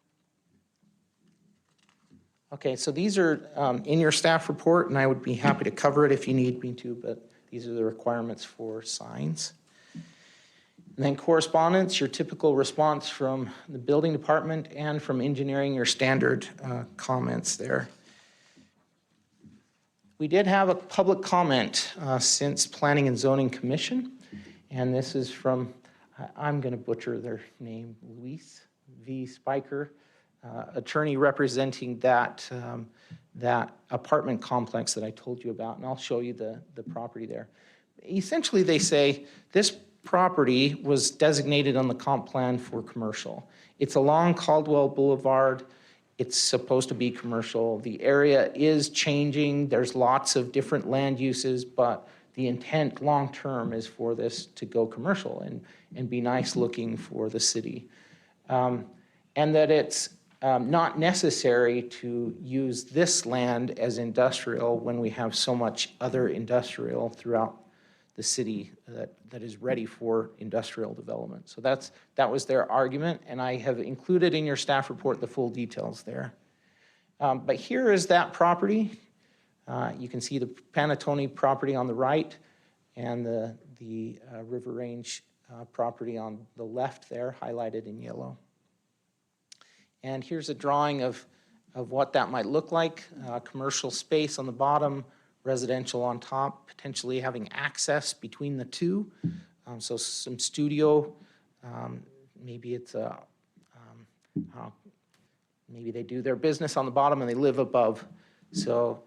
Okay, so these are in your staff report, and I would be happy to cover it if you need me to, but these are the requirements for signs. And then correspondence, your typical response from the building department and from engineering, your standard comments there. We did have a public comment since Planning and Zoning Commission, and this is from, I'm going to butcher their name, Luis V. Spiker, attorney representing that apartment complex that I told you about, and I'll show you the property there. Essentially, they say this property was designated on the comp plan for commercial. It's along Caldwell Boulevard. It's supposed to be commercial. The area is changing. There's lots of different land uses, but the intent long-term is for this to go commercial and be nice looking for the city. And that it's not necessary to use this land as industrial when we have so much other industrial throughout the city that is ready for industrial development. So that was their argument, and I have included in your staff report the full details there. But here is that property. You can see the Panattoni property on the right and the River Range property on the left there, highlighted in yellow. And here's a drawing of what that might look like. Commercial space on the bottom, residential on top, potentially having access between the two. So some studio, maybe it's maybe they do their business on the bottom and they live above. So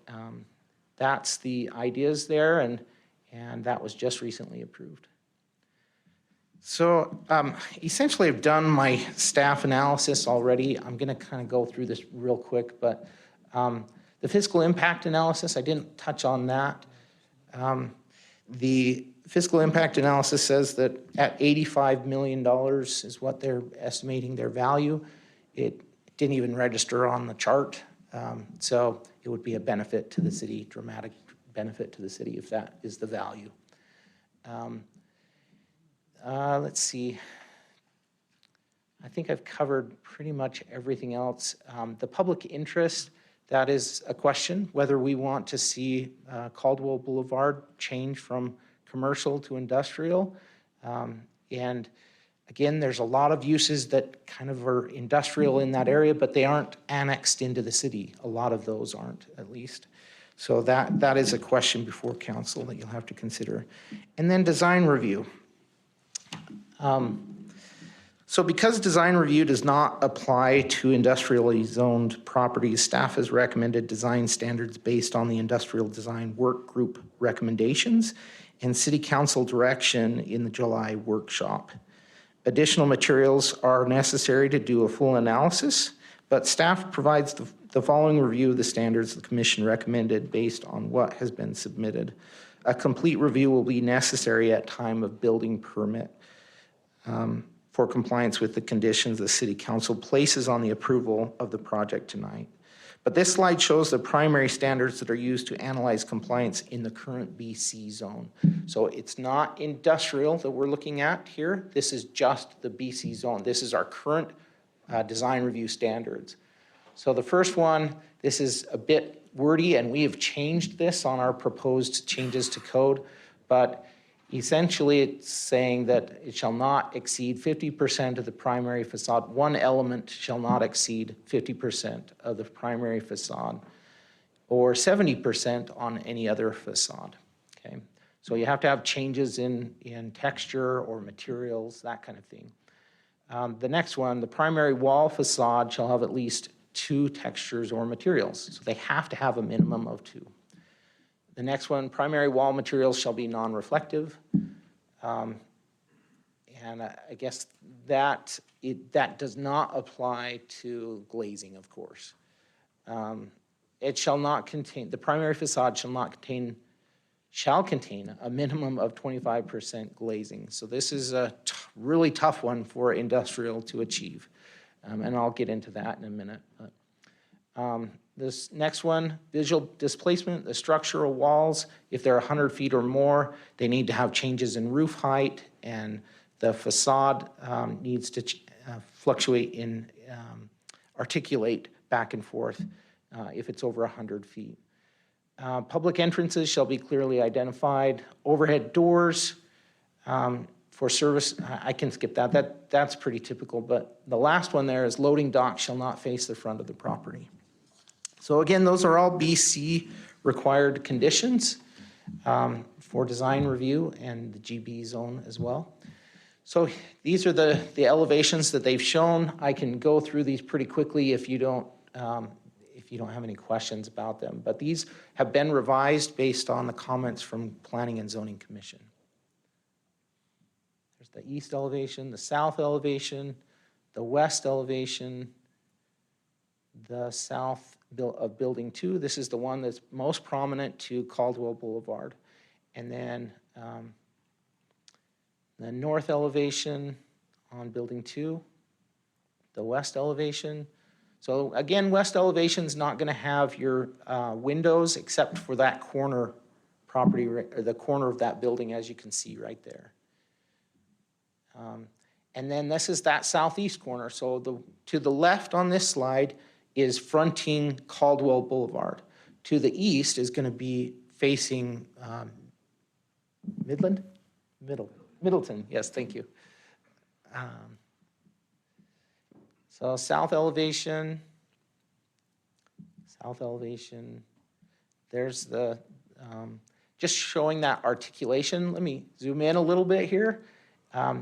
that's the ideas there, and that was just recently approved. So essentially I've done my staff analysis already. I'm gonna kind of go through this real quick, but the fiscal impact analysis, I didn't touch on that. The fiscal impact analysis says that at $85 million is what they're estimating their value. It didn't even register on the chart. So it would be a benefit to the city, dramatic benefit to the city if that is the value. Let's see. I think I've covered pretty much everything else. The public interest, that is a question, whether we want to see Caldwell Boulevard change from commercial to industrial. And again, there's a lot of uses that kind of are industrial in that area, but they aren't annexed into the city. A lot of those aren't, at least. So that is a question before council that you'll have to consider. And then design review. So because design review does not apply to industrially zoned properties, staff has recommended design standards based on the industrial design work group recommendations and city council direction in the July workshop. Additional materials are necessary to do a full analysis, but staff provides the following review of the standards the commission recommended based on what has been submitted. A complete review will be necessary at time of building permit for compliance with the conditions the city council places on the approval of the project tonight. But this slide shows the primary standards that are used to analyze compliance in the current BC zone. So it's not industrial that we're looking at here. This is just the BC zone. This is our current design review standards. So the first one, this is a bit wordy, and we have changed this on our proposed changes to code, but essentially it's saying that it shall not exceed 50% of the primary facade. One element shall not exceed 50% of the primary facade, or 70% on any other facade, okay? So you have to have changes in texture or materials, that kind of thing. The next one, the primary wall facade shall have at least 2 textures or materials. So they have to have a minimum of 2. The next one, primary wall materials shall be non-reflective. And I guess that does not apply to glazing, of course. It shall not contain, the primary facade shall contain a minimum of 25% glazing. So this is a really tough one for industrial to achieve. And I'll get into that in a minute. But, this next one, visual displacement, the structural walls, if they're 100 feet or more, they need to have changes in roof height, and the facade needs to fluctuate in, articulate back and forth if it's over 100 feet. Public entrances shall be clearly identified. Overhead doors, for service, I can skip that. That's pretty typical, but the last one there is loading docks shall not face the front of the property. So again, those are all BC required conditions for design review and the GB zone as well. So these are the elevations that they've shown. I can go through these pretty quickly if you don't have any questions about them, but these have been revised based on the comments from Planning and Zoning Commission. The east elevation, the south elevation, the west elevation, the south of Building 2. This is the one that's most prominent to Caldwell Boulevard. And then the north elevation on Building 2, the west elevation. So again, west elevation is not going to have your windows except for that corner property, or the corner of that building, as you can see right there. And then this is that southeast corner. So to the left on this slide is fronting Caldwell Boulevard. To the east is going to be facing Middleton, yes, thank you. So south elevation, there's the, just showing that articulation. Let me zoom in a little bit here.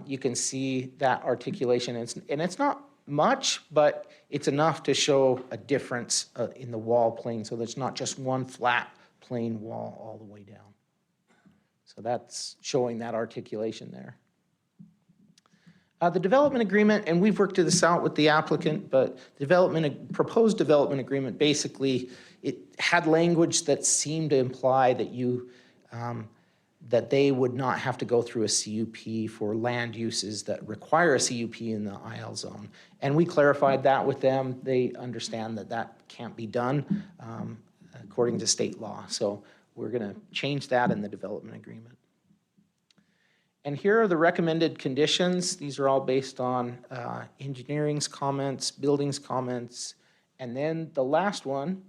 You can see that articulation, and it's not much, but it's enough to show a difference in the wall plane, so there's not just one flat plain wall all the way down. So that's showing that articulation there. The development agreement, and we've worked this out with the applicant, but proposed development agreement, basically, it had language that seemed to imply that that they would not have to go through a CUP for land uses that require a CUP in the IL zone. And we clarified that with them. They understand that that can't be done according to state law. So we're going to change that in the development agreement. And here are the recommended conditions. These are all based on engineering's comments, building's comments. And then the last one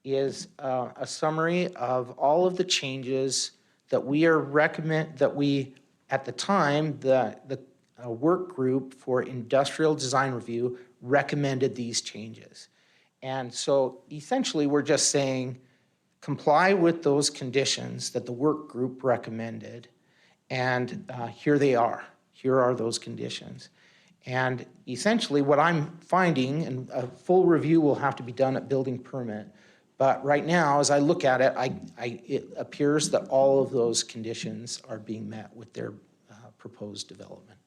is a summary of all of the changes that we at the time, the work group for industrial design review recommended these changes. And so essentially we're just saying, comply with those conditions that the work group recommended, and here they are. Here are those conditions. And essentially what I'm finding, and a full review will have to be done at building permit, but right now, as I look at it, it appears that all of those conditions are being met with their proposed development.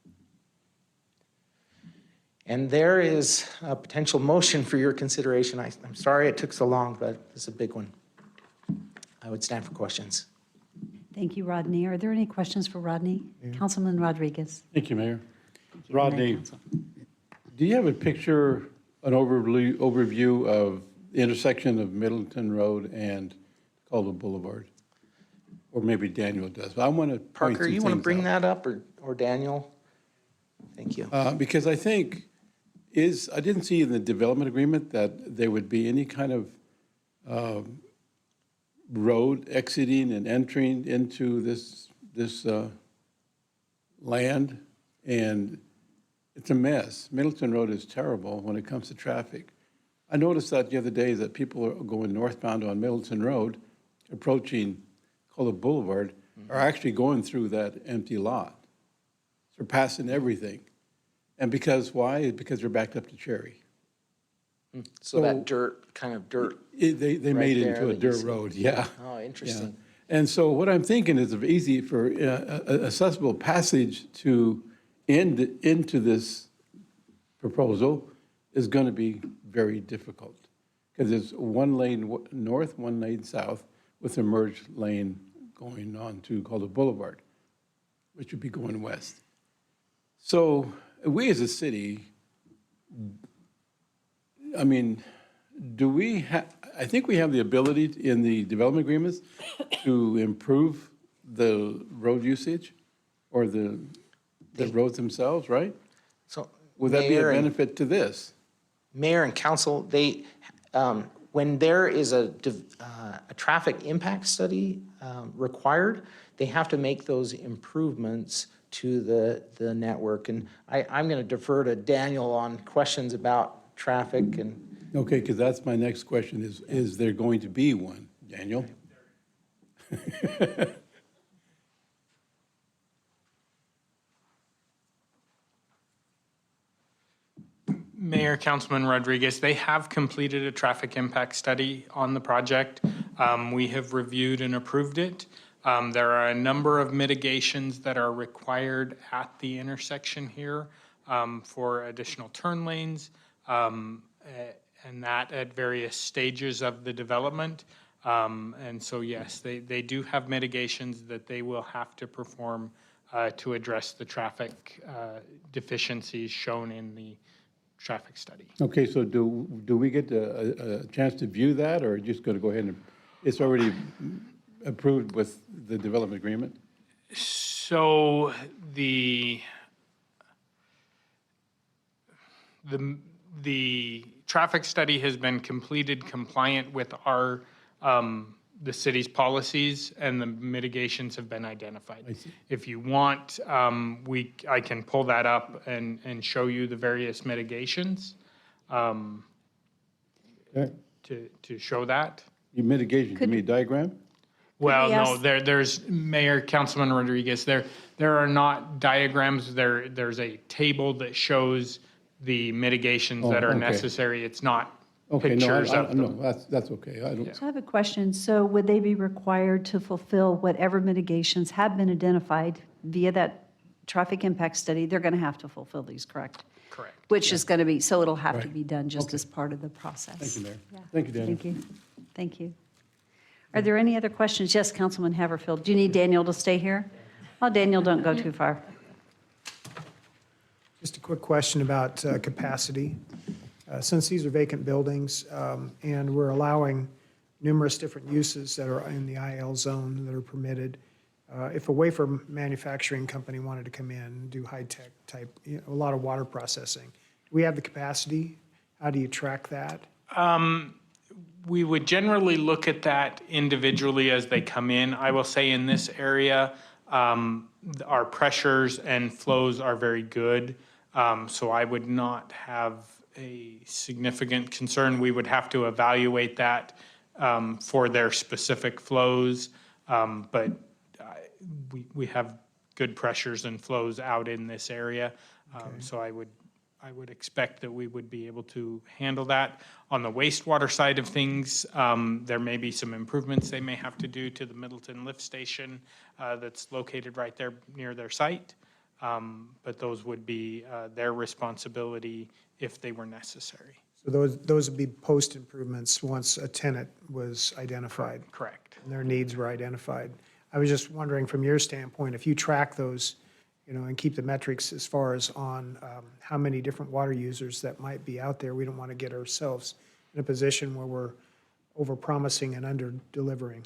And there is a potential motion for your consideration. I'm sorry it took so long, but it's a big one. I would stand for questions. Thank you, Rodney. Are there any questions for Rodney? Councilman Rodriguez. Thank you, Mayor. Thank you, Rodney, Mayor, Council. do you have a picture, an overview of the intersection of Middleton Road and Caldwell Boulevard? Or maybe Daniel does. But I want to point Parker, you want to bring that up, or Daniel? Thank you. Because I think I didn't see in the development agreement that there would be any kind of road exiting and entering into this land, and it's a mess. Middleton Road is terrible when it comes to traffic. I noticed that the other day that people are going northbound on Middleton Road, approaching Cola Boulevard, are actually going through that empty lot. They're passing everything. And why? Because they're backed up to Cherry. So that kind of dirt. They right made it there into a that you dirt see. road, yeah. Oh, interesting. Yeah. And so what I'm thinking is of easy for accessible passage to end into this proposal is going to be very difficult because it's one lane north, one lane south with a merged lane going on to Calder Boulevard, which would be going west. So we as a city, I mean, I think we have the ability in the development agreements to improve the road usage or the roads themselves, right? So Would that be a Mayor and- benefit to this? Mayor and council, when there is a traffic impact study required, they have to make those improvements to the network. And I'm going to defer to Daniel on questions about traffic and. Okay, because that's my next question is there going to be one, Daniel? Mayor, Councilman Rodriguez, they have completed a traffic impact study on the project. We have reviewed and approved it. There are a number of mitigations that are required at the intersection here for additional turn lanes, and that at various stages of the development. And so, yes, they do have mitigations that they will have to perform to address the traffic deficiencies shown in the traffic study. Okay, so do we get a chance to view that, or just going to go ahead and, it's already approved with the development agreement? So the traffic study has been completed compliant with our the city's policies, and the mitigations have been identified. I see. If you want, I can pull that up and show you the various mitigations Okay. to show that. You mitigation, give me a diagram? Well, we no, ask- there's Mayor, Councilman Rodriguez, there are not diagrams, there's a table that shows the mitigations that Oh, are okay. necessary. It's not Okay, pictures no, of them. no, that's okay. I don't, So I have a question. So would they be required to fulfill whatever mitigations have been identified via that traffic impact study? They're going to have to fulfill these, correct? Correct. Which is going to be, so it'll have to Right. be done just as part of the process. thank you, Mayor. Yeah. Thank you, Daniel. Thank you. Thank you. Are there any other questions? Yes, Councilman Haverfield. Do you need Daniel to stay here? Oh, Daniel, don't go too far. Just a quick question about capacity. Since these are vacant buildings and we're allowing numerous different uses that are in the IL zone that are permitted, if a wafer manufacturing company wanted to come in and do high-tech type, a lot of water processing, do we have the capacity? How do you track that? We would generally look at that individually as they come in. I will say in this area, our pressures and flows are very good. So I would not have a significant concern. We would have to evaluate that for their specific flows. But we have good pressures and flows out in this area. So I would expect that we would be able to handle that. On the wastewater side of things, there may be some improvements they may have to do to the Middleton Lift Station that's located right there near their site. But those would be their responsibility if they were necessary. So those would be post improvements once a tenant was identified Correct. and their needs were identified. I was just wondering from your standpoint, if you track those, and keep the metrics as far as on how many different water users that might be out there, we don't want to get ourselves in a position where we're overpromising and under-delivering.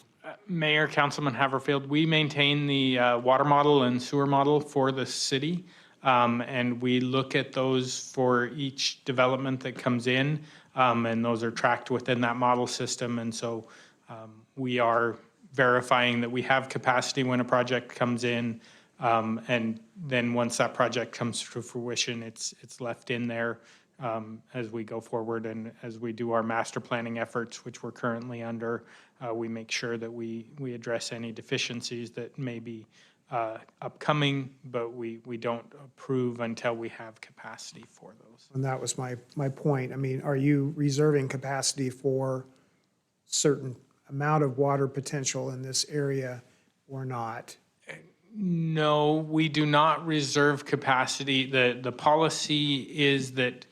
Mayor, Councilman Haverfield, we maintain the water model and sewer model for the city. And we look at those for each development that comes in, and those are tracked within that model system. And so we are verifying that we have capacity when a project comes in. And then once that project comes to fruition, it's left in there as we go forward and as we do our master planning efforts, which we're currently under. We make sure that we address any deficiencies that may be upcoming, but we don't approve until we have capacity for those. And that was my point. I mean, are you reserving capacity for certain amount of water potential in this area or not? No, we do not reserve capacity. The policy is that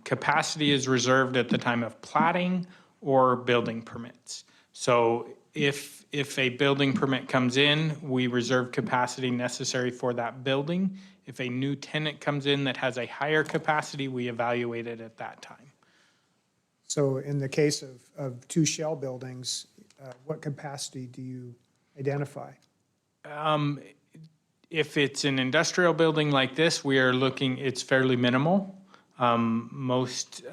capacity is reserved at the time of platting or building permits. So if a building permit comes in, we reserve capacity necessary for that building. If a new tenant comes in that has a higher capacity, we evaluate it at that time. So in the case of two shell buildings, what capacity do you identify? If it's an industrial building like this, we are looking, it's fairly minimal. Most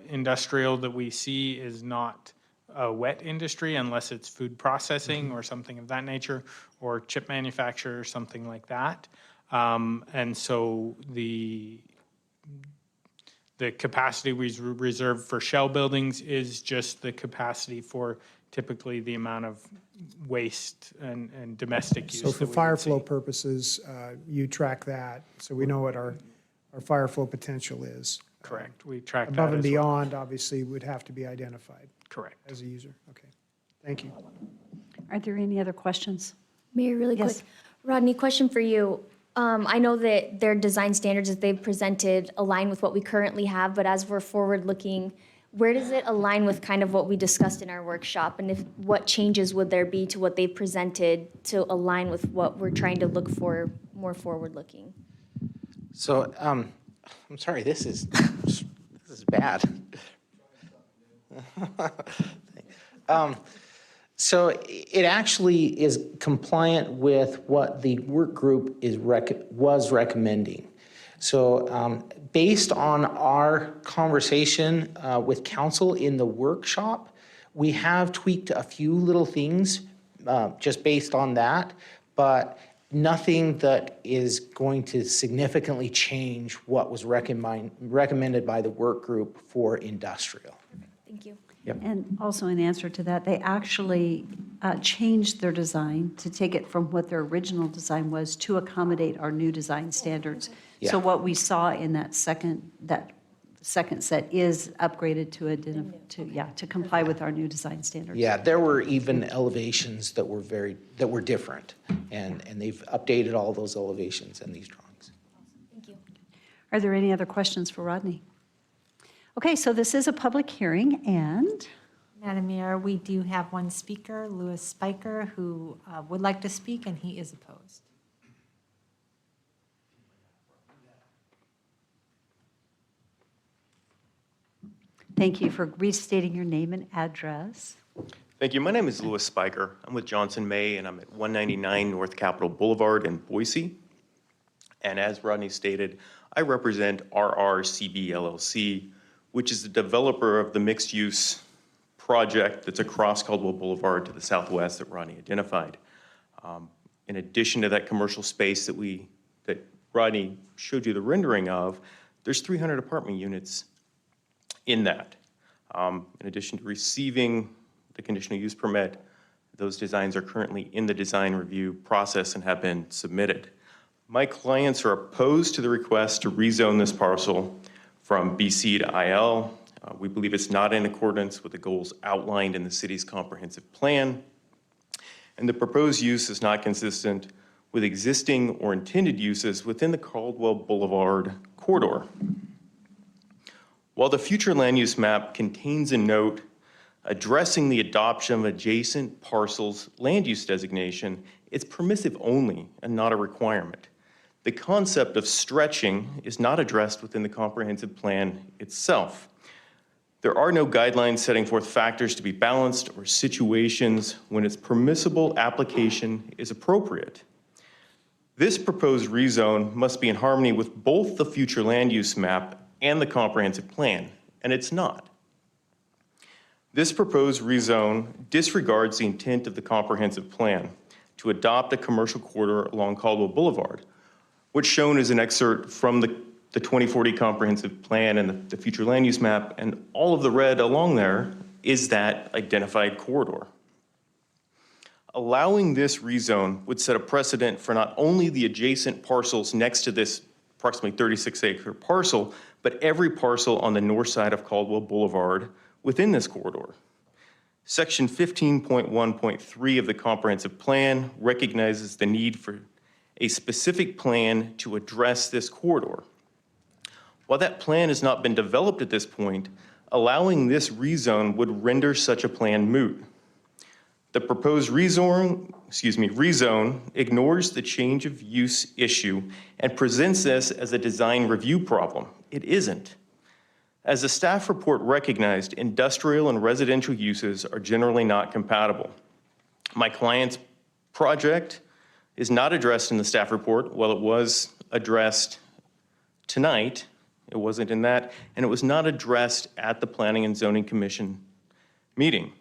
industrial that we see is not a wet industry unless it's food processing or something of that nature, or chip manufacture or something like that. And so the capacity we reserve for shell buildings is just the capacity for typically the amount of waste and domestic use. So for fire flow purposes, you track that, so we know what our fire flow potential is. Correct. We track that Above and as well. beyond, obviously, would have to be identified. Correct. As a user. Okay. Thank you. Are there any other questions? Mayor, really Yes. quick. Rodney, question for you. I know that their design standards that they've presented align with what we currently have, but as we're forward looking, where does it align with kind of what we discussed in our workshop? And what changes would there be to what they've presented to align with what we're trying to look for more forward looking? So, I'm sorry, this is bad. So it actually is compliant with what the work group was recommending. So based on our conversation with council in the workshop, we have tweaked a few little things just based on that, but nothing that is going to significantly change what was recommended by the work group for industrial. Thank you. Yep. And also in answer to that, they actually changed their design to take it from what their original design was to accommodate our new design standards. Yeah. So what we saw in that second set is upgraded to comply with our new design standards. Yeah, there were even elevations that were different, and they've updated all those elevations in these drawings. Thank you. Are there any other questions for Rodney? Okay, so this is a public hearing, and Madam Mayor, we do have one speaker, Louis Spiker, who would like to speak, and he is opposed. thank you for restating your name and address. Thank you. My name is Louis Spiker. I'm with Johnson May, and I'm at 199 North Capitol Boulevard in Boise. And as Rodney stated, I represent RRCB LLC, which is the developer of the mixed-use project that's across Caldwell Boulevard to the southwest that Rodney identified. In addition to that commercial space that Rodney showed you the rendering of, there's 300 apartment units in that. In addition to receiving the conditional use permit, those designs are currently in the design review process and have been submitted. My clients are opposed to the request to rezone this parcel from BC to IL. We believe it's not in accordance with the goals outlined in the city's comprehensive plan, and the proposed use is not consistent with existing or intended uses within the Caldwell Boulevard corridor. While the future land use map contains a note addressing the adoption of adjacent parcels land use designation, it's permissive only and not a requirement. The concept of stretching is not addressed within the comprehensive plan itself. There are no guidelines setting forth factors to be balanced or situations when its permissible application is appropriate. This proposed rezone must be in harmony with both the future land use map and the comprehensive plan, and it's not. This proposed rezone disregards the intent of the comprehensive plan to adopt a commercial corridor along Caldwell Boulevard. What's shown is an excerpt from the 2040 comprehensive plan and the future land use map, and all of the red along there is that identified corridor. Allowing this rezone would set a precedent for not only the adjacent parcels next to this approximately 36-acre parcel, but every parcel on the north side of Caldwell Boulevard within this corridor. Section 15.1.3 of the comprehensive plan recognizes the need for a specific plan to address this corridor. While that plan has not been developed at this point, allowing this rezone would render such a plan moot. The proposed rezone ignores the change of use issue and presents this as a design review problem. It isn't. As the staff report recognized, industrial and residential uses are generally not compatible. My client's project is not addressed in the staff report. While it was addressed tonight, it wasn't in that, and it was not addressed at the Planning and Zoning Commission meeting.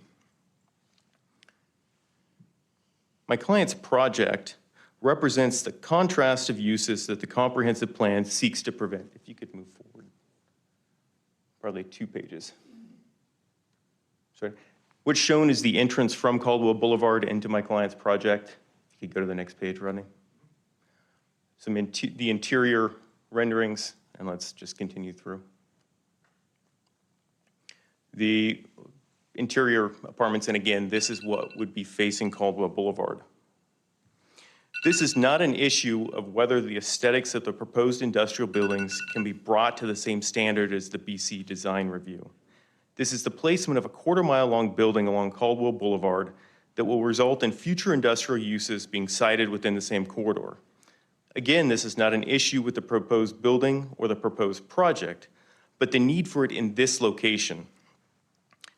My client's project represents the contrast of uses that the comprehensive plan seeks to prevent. If you could move forward, probably 2 pages. Sorry. What's shown is the entrance from Caldwell Boulevard into my client's project. If you could go to the next page, Rodney. The interior renderings, and let's just continue through. The interior apartments, and again, this is what would be facing Caldwell Boulevard. This is not an issue of whether the aesthetics of the proposed industrial buildings can be brought to the same standard as the BC Design Review. This is the placement of a quarter-mile-long building along Caldwell Boulevard that will result in future industrial uses being sited within the same corridor. Again, this is not an issue with the proposed building or the proposed project, but the need for it in this location.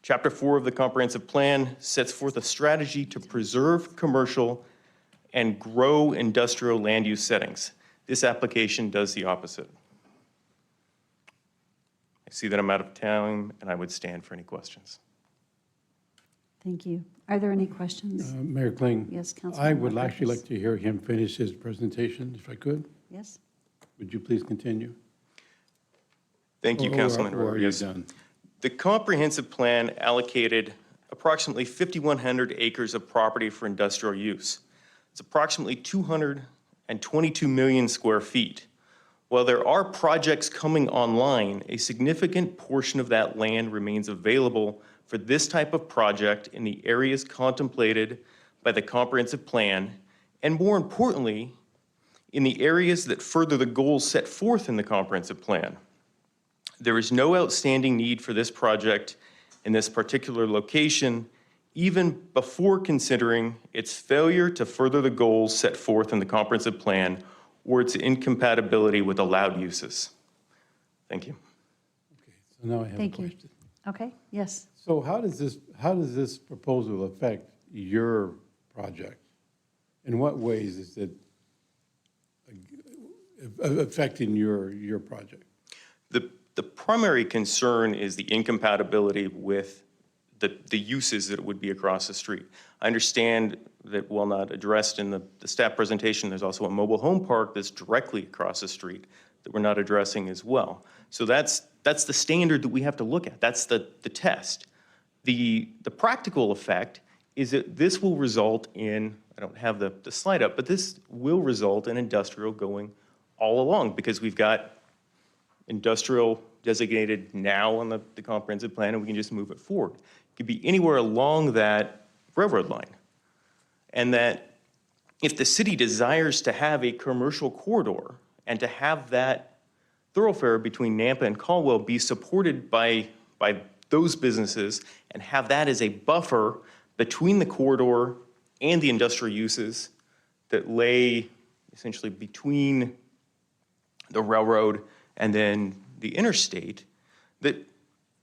Chapter 4 of the comprehensive plan sets forth a strategy to preserve commercial and grow industrial land use settings. This application does the opposite. I see that I'm out of time, and I would stand for any questions. Thank you. Are there any questions? Mayor Kling? Yes, Councilman I would Markowitz. actually like to hear him finish his presentation, if I could. Yes? Would you please continue? Thank you, Or- Councilman or are you Rodriguez. done? The comprehensive plan allocated approximately 5,100 acres of property for industrial use. It's approximately 222 million square feet. While there are projects coming online, a significant portion of that land remains available for this type of project in the areas contemplated by the comprehensive plan, and more importantly, in the areas that further the goals set forth in the comprehensive plan. There is no outstanding need for this project in this particular location, even before considering its failure to further the goals set forth in the comprehensive plan or its incompatibility with allowed uses. Thank you. So now I have a Thank you. question. Okay, yes. So how does this proposal affect your project? In what ways is it affecting your project? The primary concern is the incompatibility with the uses that would be across the street. I understand that while not addressed in the staff presentation, there's also a mobile home park that's directly across the street that we're not addressing as well. So that's the standard that we have to look at. That's the test. The practical effect is that this will result in, I don't have the slide up, but this will result in industrial going all along because we've got industrial designated now on the comprehensive plan, and we can just move it forward. It could be anywhere along that railroad line. And that if the city desires to have a commercial corridor and to have that thoroughfare between Nampa and Caldwell be supported by those businesses and have that as a buffer between the corridor and the industrial uses that lay essentially between the railroad and then the interstate,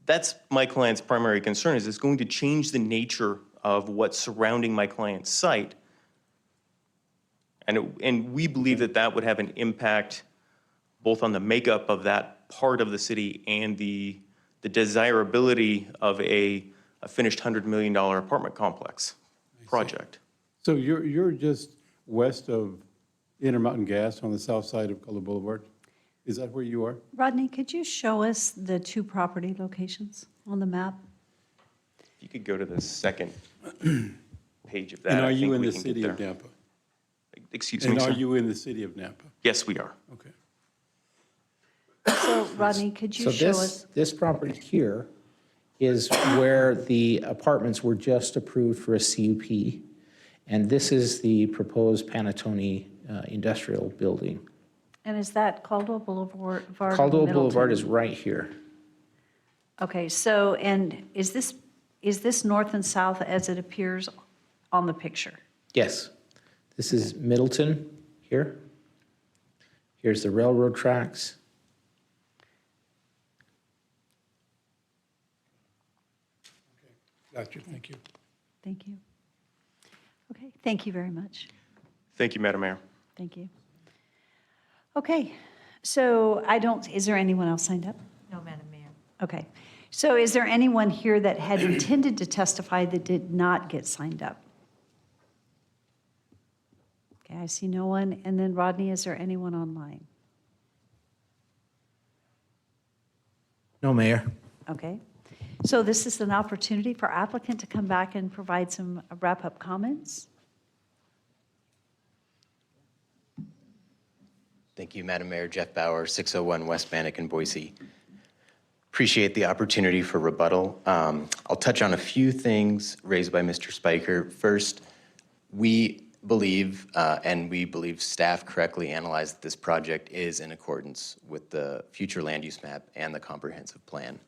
that's my client's primary concern, is it's going to change the nature of what's surrounding my client's site. And we believe that that would have an impact both on the makeup of that part of the city and the desirability of a finished $100 million apartment complex project. So you're just west of Intermountain Gas on the south side of Caldwell Boulevard? Is that where you are? Rodney, could you show us the two property locations on the map? If you could go to the second page of that, And are I think you in we the can city get of there. Napa? Excuse me, And sir? are you in the city of Napa? Yes, we are. Okay. So Rodney, could you So show us? this property here is where the apartments were just approved for a CUP. And this is the proposed Panatone industrial building. And is that Caldwell Boulevard? or Caldwell Boulevard Middleton? is right here. Okay, so, and is this north and south as it appears on the picture? Yes. This is Middleton here. Here's the railroad tracks. Gotcha, thank you. Thank you. Okay, thank you very much. Thank you, Madam Mayor. Thank you. Okay, so is there anyone else signed up? No, Madam Mayor. Okay, so is there anyone here that had intended to testify that did not get signed up? Okay, I see no one. And then Rodney, is there anyone online? No, Mayor. Okay, so this is an opportunity for applicant to come back and provide some wrap-up comments. Thank you, Madam Mayor. Jeff Bauer, 601 West Bannock in Boise. Appreciate the opportunity for rebuttal. I'll touch on a few things raised by Mr. Spiker. First, we believe, and we believe staff correctly analyzed that this project is in accordance with the future land use map and the comprehensive plan.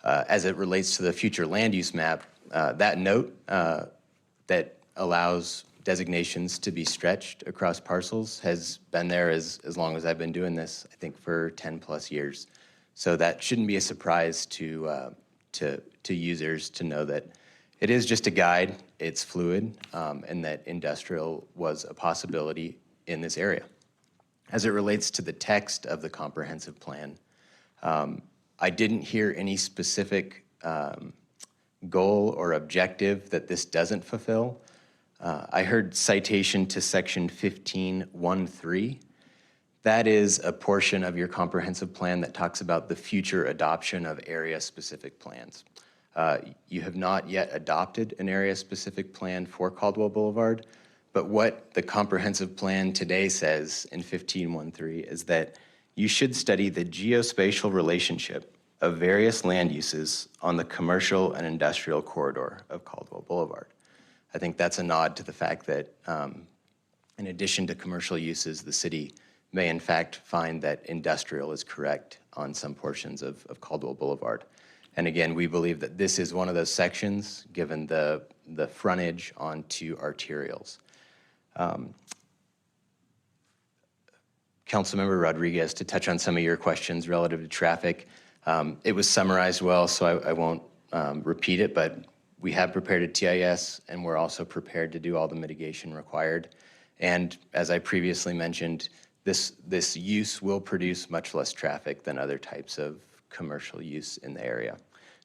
As it relates to the future land use map, that note that allows designations to be stretched across parcels has been there as long as I've been doing this, I think for 10 plus years. So that shouldn't be a surprise to users to know that it is just a guide, it's fluid, and that industrial was a possibility in this area. As it relates to the text of the comprehensive plan, I didn't hear any specific goal or objective that this doesn't fulfill. I heard citation to section 15.1.3. That is a portion of your comprehensive plan that talks about the future adoption of area-specific plans. You have not yet adopted an area-specific plan for Caldwell Boulevard, but what the comprehensive plan today says in 15.1.3 is that you should study the geospatial relationship of various land uses on the commercial and industrial corridor of Caldwell Boulevard. I think that's a nod to the fact that in addition to commercial uses, the city may in fact find that industrial is correct on some portions of Caldwell Boulevard. And again, we believe that this is one of those sections, given the frontage onto arterials. Councilmember Rodriguez, to touch on some of your questions relative to traffic, it was summarized well, so I won't repeat it, but we have prepared a TIS, and we're also prepared to do all the mitigation required. And as I previously mentioned, this use will produce much less traffic than other types of commercial use in the area.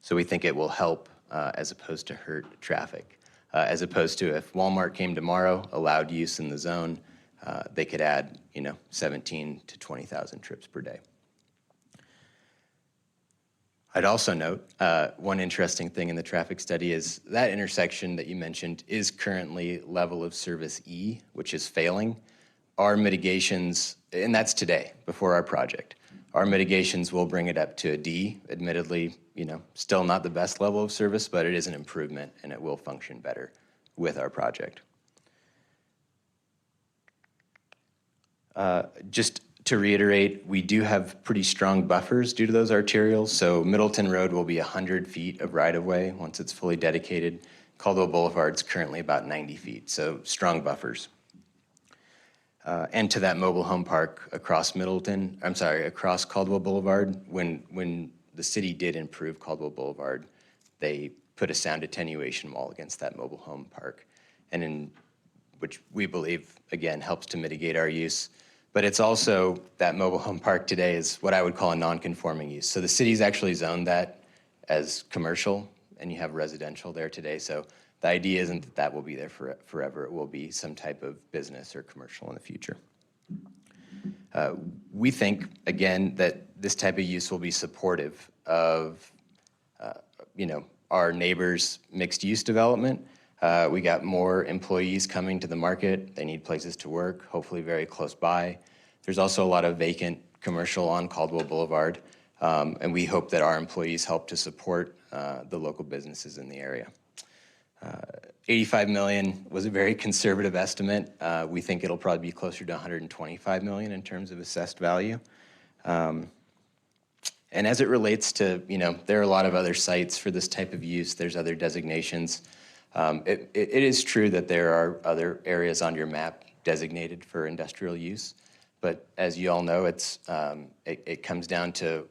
So we think it will help as opposed to hurt traffic. As opposed to if Walmart came tomorrow, allowed use in the zone, they could add 17 to 20,000 trips per day. I'd also note one interesting thing in the traffic study is that intersection that you mentioned is currently level of service E, which is failing. Our mitigations, and that's today, before our project, our mitigations will bring it up to a D. Admittedly, still not the best level of service, but it is an improvement and it will function better with our project. Just to reiterate, we do have pretty strong buffers due to those arterials. So Middleton Road will be 100 feet of right-of-way once it's fully dedicated. Caldwell Boulevard's currently about 90 feet, so strong buffers. And to that mobile home park across across Caldwell Boulevard, when the city did improve Caldwell Boulevard, they put a sound attenuation wall against that mobile home park. And in which we believe, again, helps to mitigate our use. But it's also, that mobile home park today is what I would call a non-conforming use. So the city's actually zoned that as commercial, and you have residential there today. So the idea isn't that that will be there forever. It will be some type of business or commercial in the future. We think, again, that this type of use will be supportive of, our neighbors' mixed-use development. We got more employees coming to the market. They need places to work, hopefully very close by. There's also a lot of vacant commercial on Caldwell Boulevard, and we hope that our employees help to support the local businesses in the area. $85 million was a very conservative estimate. We think it'll probably be closer to $125 million in terms of assessed value. And as it relates to, there are a lot of other sites for this type of use. There's other designations. It is true that there are other areas on your map designated for industrial use, but as you all know, it comes down to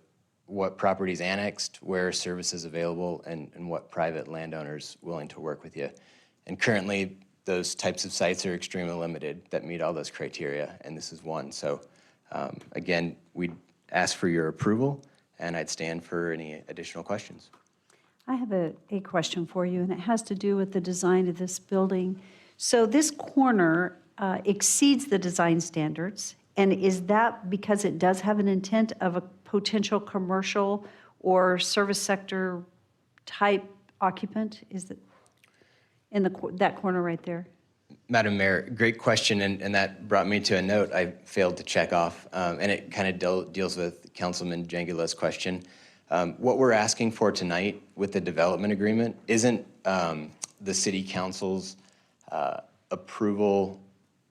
what property's annexed, where service is available, and what private landowners willing to work with you. And currently, those types of sites are extremely limited that meet all those criteria, and this is one. So again, we'd ask for your approval, and I'd stand for any additional questions. I have a question for you, and it has to do with the design of this building. So this corner exceeds the design standards, and is that because it does have an intent of a potential commercial or service sector type occupant? Is it in that corner right there? Madam Mayor, great question, and that brought me to a note I failed to check off, and it kind of deals with Councilman Jengula's question. What we're asking for tonight with the development agreement isn't the City Council's approval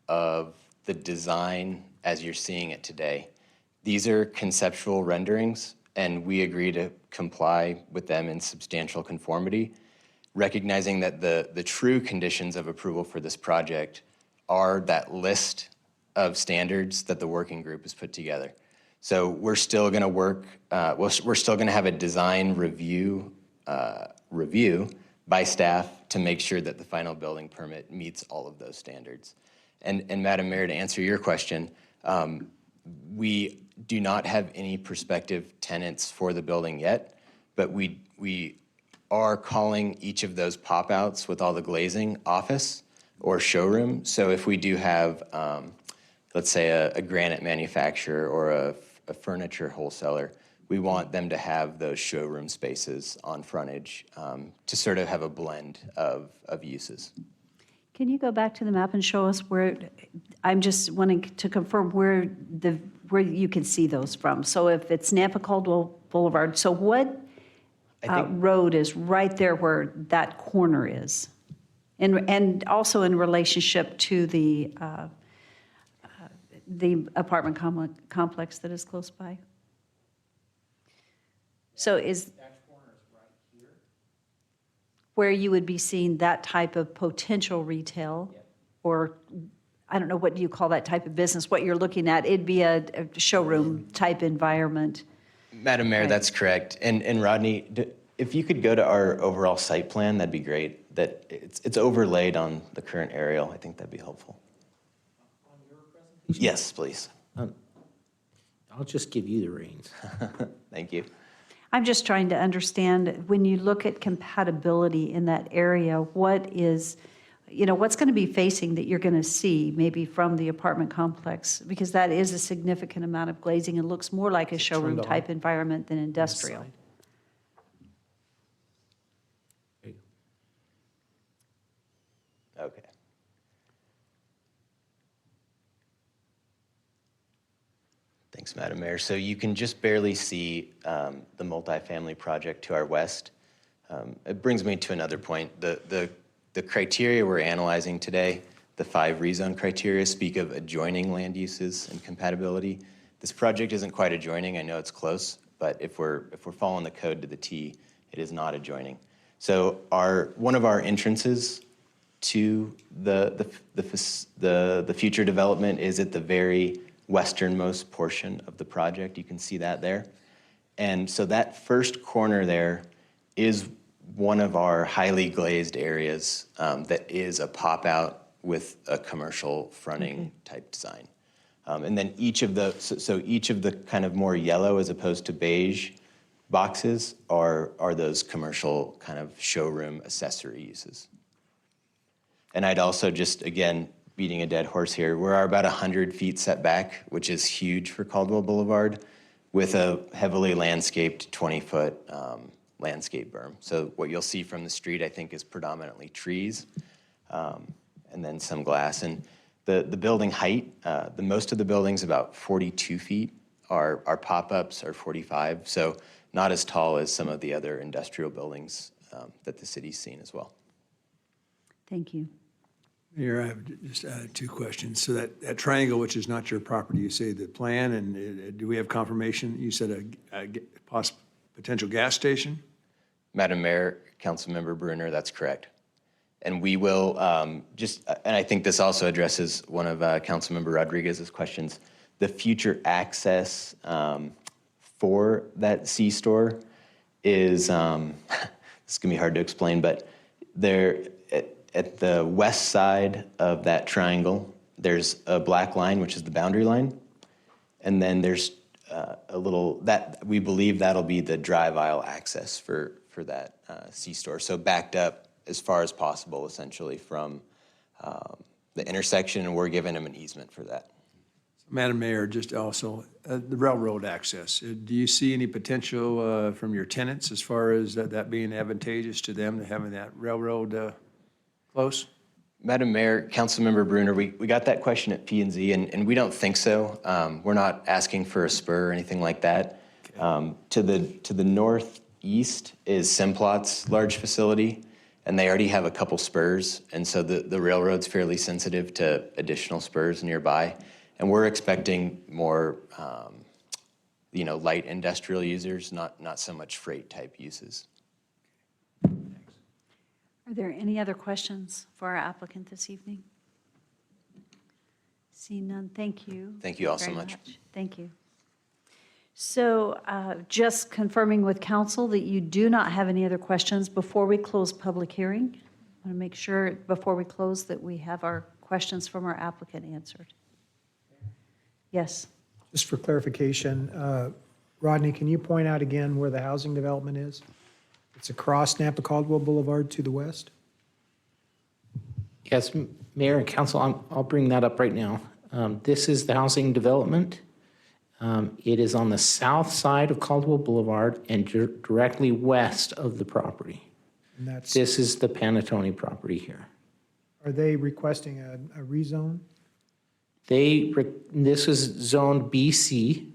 of the design as you're seeing it today. These are conceptual renderings, and we agree to comply with them in substantial conformity, recognizing that the true conditions of approval for this project are that list of standards that the working group has put together. So we're still going to work, we're still going to have a design review by staff to make sure that the final building permit meets all of those standards. And Madam Mayor, to answer your question, we do not have any prospective tenants for the building yet, but we are calling each of those pop-outs with all the glazing office or showroom. So if we do have, let's say, a granite manufacturer or a furniture wholesaler, we want them to have those showroom spaces on frontage to sort of have a blend of uses. Can you go back to the map and show us where, I'm just wanting to confirm where you can see those from. So if it's Nampa Caldwell Boulevard, so what road is right there where that corner is? And also in relationship to the apartment complex that is close by? So is where you would be seeing that type of potential retail, or I don't know, what do you call that type of business? What you're looking at, it'd be a showroom type environment. Madam Mayor, that's correct. And Rodney, if you could go to our overall site plan, that'd be great. That it's overlaid on the current aerial. I think that'd be helpful. On your presentation? Yes, please. I'll just give you the reins. Thank you. I'm just trying to understand, when you look at compatibility in that area, what is, what's going to be facing that you're going to see maybe from the apartment complex? Because that is a significant amount of glazing and looks more like a showroom type environment than industrial. Okay. Thanks, Madam Mayor. So you can just barely see the multifamily project to our west. It brings me to another point. The criteria we're analyzing today, the 5 rezone criteria, speak of adjoining land uses and compatibility. This project isn't quite adjoining. I know it's close, but if we're following the code to the T, it is not adjoining. So one of our entrances to the future development is at the very westernmost portion of the project. You can see that there. And so that first corner there is one of our highly glazed areas that is a pop-out with a commercial fronting type design. And then each of the kind of more yellow as opposed to beige boxes are those commercial kind of showroom accessory uses. And I'd also just, again, beating a dead horse here, we're about 100 feet setback, which is huge for Caldwell Boulevard, with a heavily landscaped 20-foot landscape berm. So what you'll see from the street, I think, is predominantly trees and then some glass. And the building height, the most of the building's about 42 feet. Our pop-ups are 45, so not as tall as some of the other industrial buildings that the city's seen as well. Thank you. Mayor, I have just two questions. So that triangle, which is not your property, you say the plan, and do we have confirmation? You said a potential gas station? Madam Mayor, Councilmember Bruner, that's correct. And we will and I think this also addresses one of Councilmember Rodriguez's questions, the future access for that C-store is, it's gonna be hard to explain, but there, at the west side of that triangle, there's a black line, which is the boundary line. And then there's a little, that we believe that'll be the drive aisle access for that C-store. So backed up as far as possible, essentially, from the intersection, and we're giving them an easement for that. Madam Mayor, just also, the railroad access. Do you see any potential from your tenants as far as that being advantageous to them, to having that railroad close? Madam Mayor, Councilmember Bruner, we got that question at P&Z, and we don't think so. We're not asking for a spur or anything like that. To the northeast is Simplot's large facility, and they already have a couple spurs, and so the railroad's fairly sensitive to additional spurs nearby. And we're expecting more, light industrial users, not so much freight type uses. Are there any other questions for our applicant this evening? Seeing none, thank you. Thank you all so very much. Thank you. So just confirming with council that you do not have any other questions before we close public hearing. I want to make sure before we close that we have our questions from our applicant answered. Yes. Just for clarification, Rodney, can you point out again where the housing development is? It's across Nampa Caldwell Boulevard to the west? Yes, Mayor and Council, I'll bring that up right now. This is the housing development. It is on the south side of Caldwell Boulevard and directly west of the property. And that's, This is the Panatone property here. are they requesting a rezone? This is zoned BC,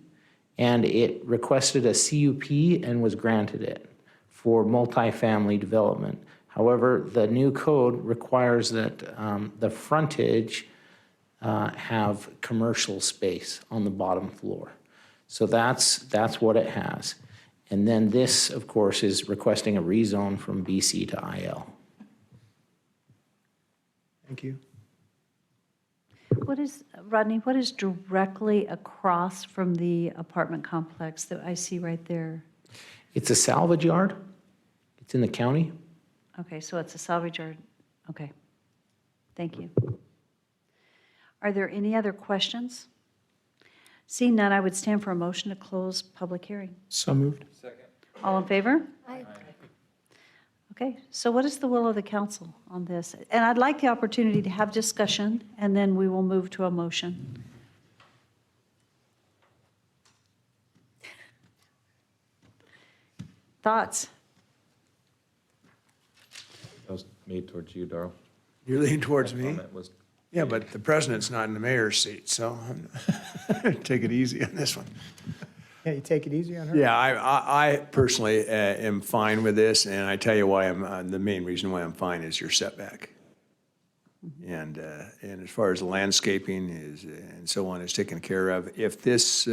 and it requested a CUP and was granted it for multifamily development. However, the new code requires that the frontage have commercial space on the bottom floor. So that's what it has. And then this, of course, is requesting a rezone from BC to IL. Thank you. Rodney, what is directly across from the apartment complex that I see right there? It's a salvage yard. It's in the county. Okay, so it's a salvage yard. Okay. Thank you. Are there any other questions? Seeing none, I would stand for a motion to close public hearing. So moved. All in favor? Aye. Okay, so what is the will of the council on this? And I'd like the opportunity to have discussion, and then we will move to a motion. Thoughts? That was made towards you, Darrell. You're leaning towards me? Comment was- Yeah, but the president's not in the mayor's seat, so take it easy on this one. Yeah, you take it easy on her? Yeah, I personally am fine with this, and I tell you why the main reason why I'm fine is your setback. And as far as the landscaping is, and so on, is taken care of. If this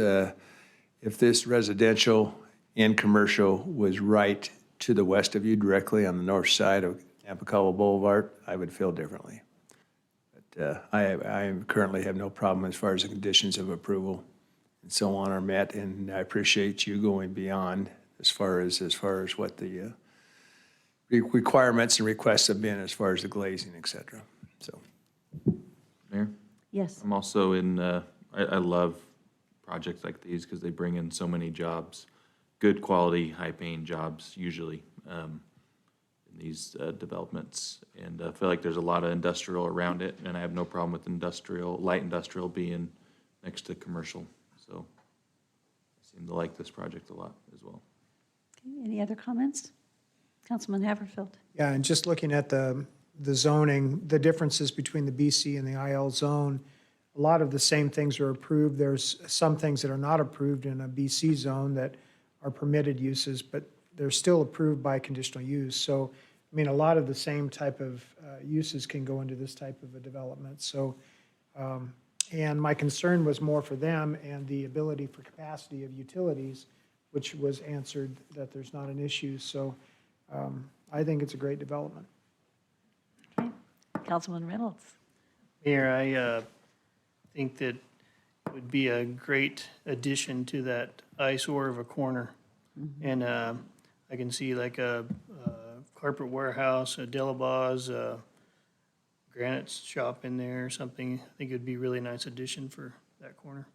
residential and commercial was right to the west of you, directly on the north side of Nampa Caldwell Boulevard, I would feel differently. But I currently have no problem as far as the conditions of approval and so on are met, and I appreciate you going beyond as far as what the requirements and requests have been as far as the glazing, et cetera. So Mayor? Yes. I'm also in, I love projects like these because they bring in so many jobs, good quality, high-paying jobs usually in these developments. And I feel like there's a lot of industrial around it, and I have no problem with light industrial being next to commercial. So I seem to like this project a lot as well. Okay, any other comments? Councilman Haverfield? Yeah, and just looking at the zoning, the differences between the BC and the IL zone, a lot of the same things are approved. There's some things that are not approved in a BC zone that are permitted uses, but they're still approved by conditional use. So, I mean, a lot of the same type of uses can go into this type of a development. So, and my concern was more for them and the ability for capacity of utilities, which was answered that there's not an issue. So I think it's a great development. Okay. Councilman Reynolds? Mayor, I think that it would be a great addition to that eyesore of a corner. And I can see like a carpet warehouse, a Delabas, a granite shop in there or something. I think it'd be a really nice addition for that corner.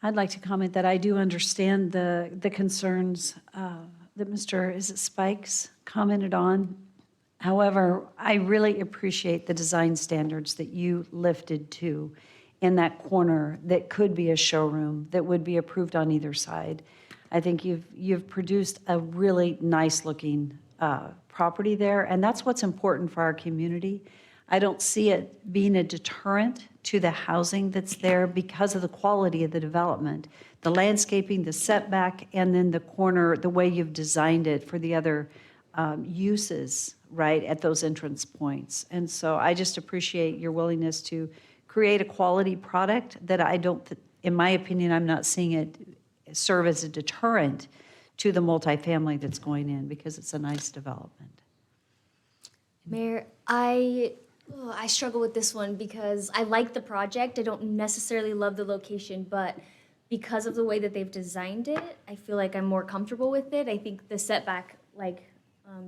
I'd like to comment that I do understand the concerns that Mr. Is it Spikes commented on. However, I really appreciate the design standards that you lifted to in that corner that could be a showroom that would be approved on either side. I think you've produced a really nice looking property there, and that's what's important for our community. I don't see it being a deterrent to the housing that's there because of the quality of the development, the landscaping, the setback, and then the corner, the way you've designed it for the other uses, right, at those entrance points. And so I just appreciate your willingness to create a quality product that I don't, in my opinion, I'm not seeing it serve as a deterrent to the multifamily that's going in because it's a nice development. Mayor, I struggle with this one because I like the project. I don't necessarily love the location, but because of the way that they've designed it, I feel like I'm more comfortable with it. I think the setback, like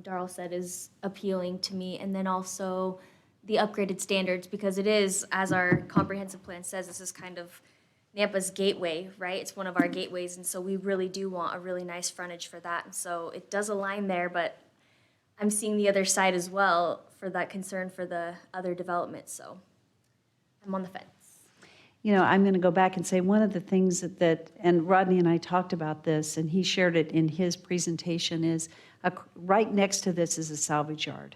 Darrell said, is appealing to me. And then also the upgraded standards, because it is, as our comprehensive plan says, this is kind of Nampa's gateway, right? It's one of our gateways, and so we really do want a really nice frontage for that. And so it does align there, but I'm seeing the other side as well for that concern for the other development, so I'm on the fence. You know, I'm going to go back and say one of the things that and Rodney and I talked about this, and he shared it in his presentation, is right next to this is a salvage yard.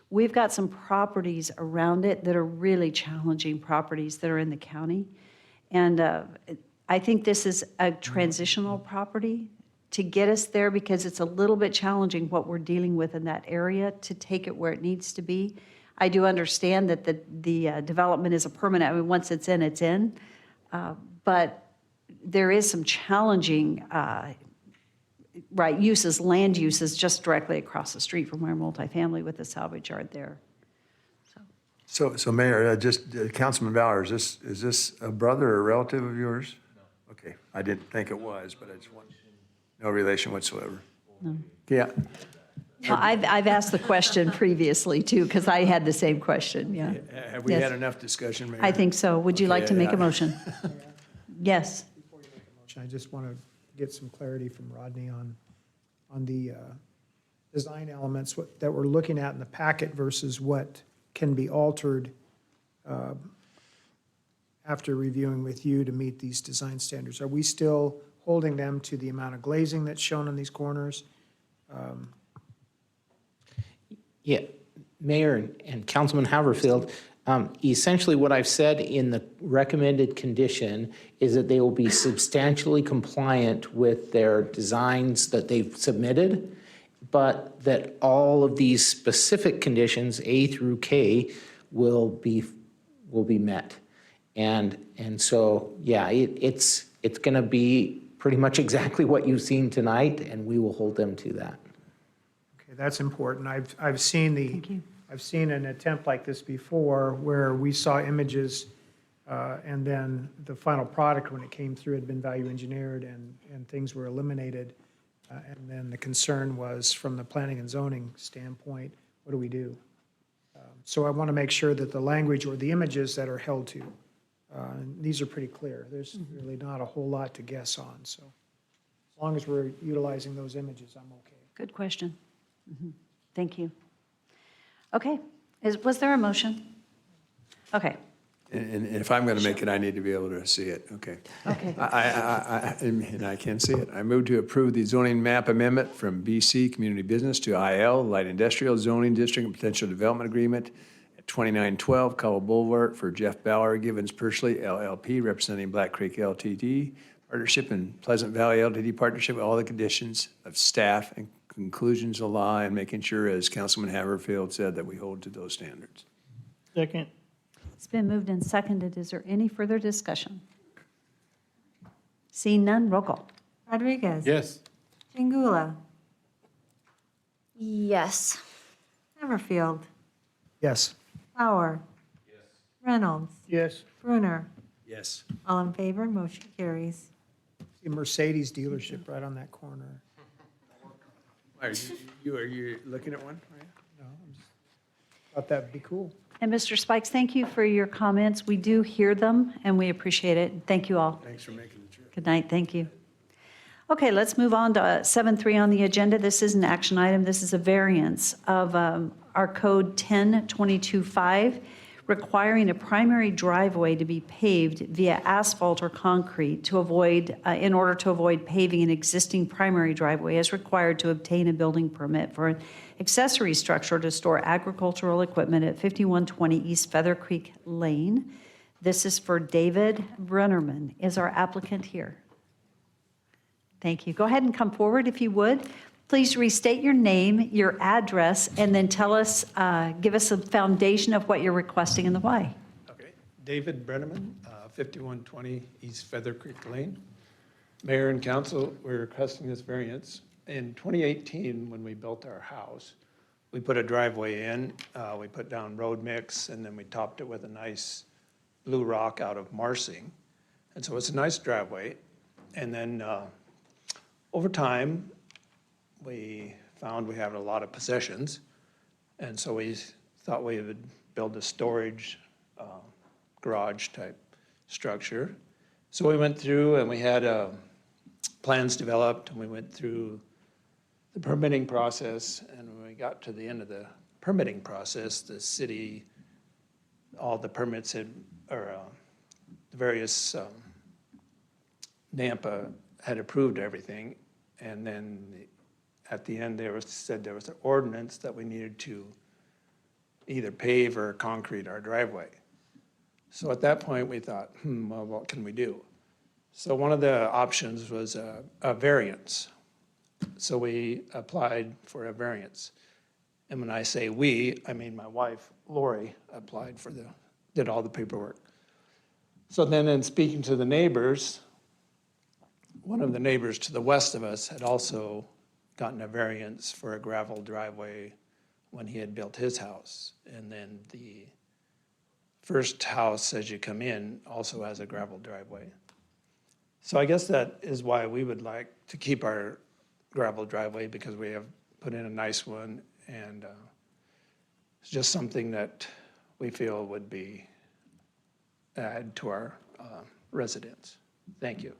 We've got some properties around it that are really challenging properties that are in the county. And I think this is a transitional property to get us there because it's a little bit challenging what we're dealing with in that area to take it where it needs to be. I do understand that the development is a permanent, I mean, once it's in, it's in. But there is some challenging, right, uses, land uses just directly across the street from our multifamily with the salvage yard there. So Mayor, Councilman Bauer, is this a brother or a relative of yours? No. Okay, I didn't think it was, but I just want, no relation whatsoever. No. Yeah. Well, I've asked the question previously too, because I had the same question, yeah. Have we Yes. had enough discussion, Mayor? I think so. Would you like to Okay, make a motion? Yes. I just want to get some clarity from Rodney on the design elements that we're looking at in the packet versus what can be altered after reviewing with you to meet these design standards. Are we still holding them to the amount of glazing that's shown on these corners? Yeah, Mayor and Councilman Haverfield, essentially what I've said in the recommended condition is that they will be substantially compliant with their designs that they've submitted, but that all of these specific conditions, A through K, will be met. And so, yeah, it's going to be pretty much exactly what you've seen tonight, and we will hold them to that. Okay, that's important. I've seen an attempt like this before where we saw images and then the final product when it came through had been value engineered and things were eliminated. And then the concern was from the planning and zoning standpoint, what do we do? So I want to make sure that the language or the images that are held to, these are pretty clear. There's really not a whole lot to guess on, so as long as we're utilizing those images, I'm okay. Good question. Thank you. Okay, was there a motion? Okay. And if I'm going to make it, I need to be able to see it, okay. Okay. And I can see it. I move to approve the zoning map amendment from BC Community Business to IL, Light Industrial Zoning District and Potential Development Agreement at 2912 Cobble Boulevard for Jeff Bauer, Givens Persley LLP, representing Black Creek LTD Partnership and Pleasant Valley LTD Partnership, with all the conditions of staff and conclusions of law, and making sure, as Councilman Haverfield said, that we hold to those standards. Second. It's been moved and seconded. Is there any further discussion? Seeing none, roll call. Rodriguez? Yes. Chingula? Yes. Haverfield? Yes. Bauer? Reynolds? Yes. Brunner? Yes. All in favor, motion carries. See a Mercedes dealership right on that corner. Are you looking at one? No, I just thought that'd be cool. And Mr. Spikes, thank you for your comments. We do hear them, and we appreciate it. Thank you all. Thanks for making the trip. Good night, thank you. Okay, let's move on to 7.3 on the agenda. This is an action item. This is a variance of our code 10.22.5, requiring a primary driveway to be paved via asphalt or concrete to avoid, in order to avoid paving an existing primary driveway as required to obtain a building permit for an accessory structure to store agricultural equipment at 5120 East Feather Creek Lane. This is for David Brunnerman. Is our applicant here? Thank you. Go ahead and come forward if you would. Please restate your name, your address, and then tell us, give us a foundation of what you're requesting and the why. Okay. David Brenneman, 5120 East Feather Creek Lane. Mayor and council, we're requesting this variance. In 2018, when we built our house, we put a driveway in, we put down road mix, and then we topped it with a nice blue rock out of Marsing. And so it's a nice driveway. And then over time, we found we had a lot of possessions. And so we thought we would build a storage garage type structure. So we went through and we had plans developed, and we went through the permitting process. And when we got to the end of the permitting process, the city, all the permits had, or the various NAMPA had approved everything. And then at the end, said there was an ordinance that we needed to either pave or concrete our driveway. So at that point, we thought, well, what can we do? So one of the options was a variance. So we applied for a variance. And when I say we, I mean my wife, Lori, applied for did all the paperwork. So then in speaking to the neighbors, one of the neighbors to the west of us had also gotten a variance for a gravel driveway when he had built his house. And then the first house as you come in also has a gravel driveway. So I guess that is why we would like to keep our gravel driveway, because we have put in a nice one, and it's just something that we feel would be add to our residents. Thank you.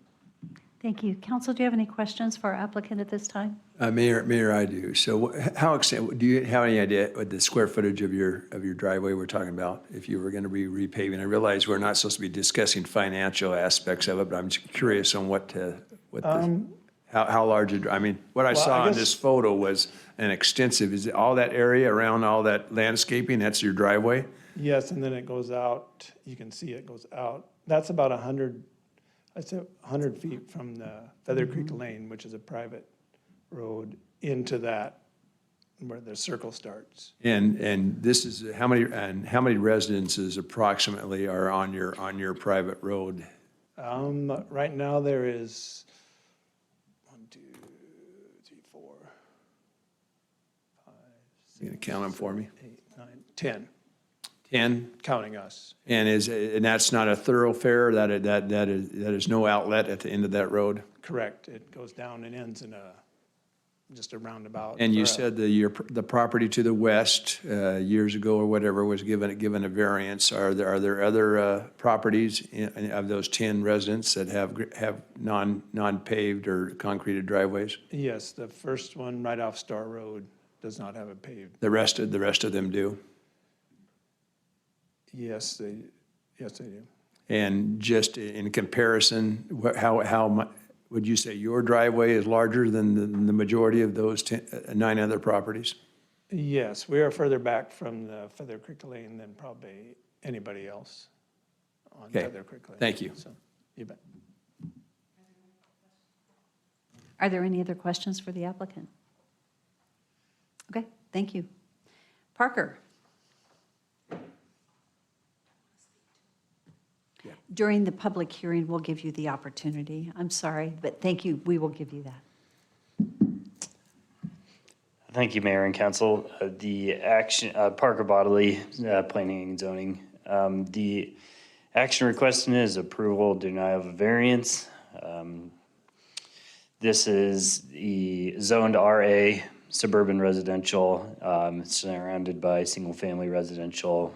Thank you. Council, do you have any questions for our applicant at this time? Mayor, I do. So how extent, do you have any idea what the square footage of your driveway we're talking about, if you were going to be repaving? I realize we're not supposed to be discussing financial aspects of it, but I'm just curious on how large, I mean, what I saw in this photo was an extensive, is it all that area around all that landscaping, that's your driveway? Yes, and then it goes out, you can see it goes out. That's about 100 feet from the Feather Creek Lane, which is a private road, into that, where the circle starts. And this is, how many residences approximately are on your private road? Right now, there is 1, 2, 3, 4, 5, 6. You gonna count them for me? 8, 9, 10. 10? Counting us. And that's not a thoroughfare, that is no outlet at the end of that road? Correct. It goes down and ends in a just a roundabout. And you for a- said the property to the west, years ago or whatever, was given a variance. Are there other properties of those 10 residents that have non-paved or concreted driveways? Yes, the first one right off Star Road does not have a paved. The rest of them do? Yes, they do. And just in comparison, how would you say your driveway is larger than the majority of those 9 other properties? Yes, we are further back from the Feather Creek Lane than probably anybody else on Okay, Feather Creek Lane. thank you. So, you bet. Are there any other questions for the applicant? Okay, thank you. Parker? During the public hearing, we'll give you the opportunity. I'm sorry, but thank you. We will give you that. Thank you, Mayor and Council. The action, Parker Bodley, Planning and Zoning. The action requested is approval, denial of a variance. This is the zoned RA suburban residential, surrounded by single-family residential.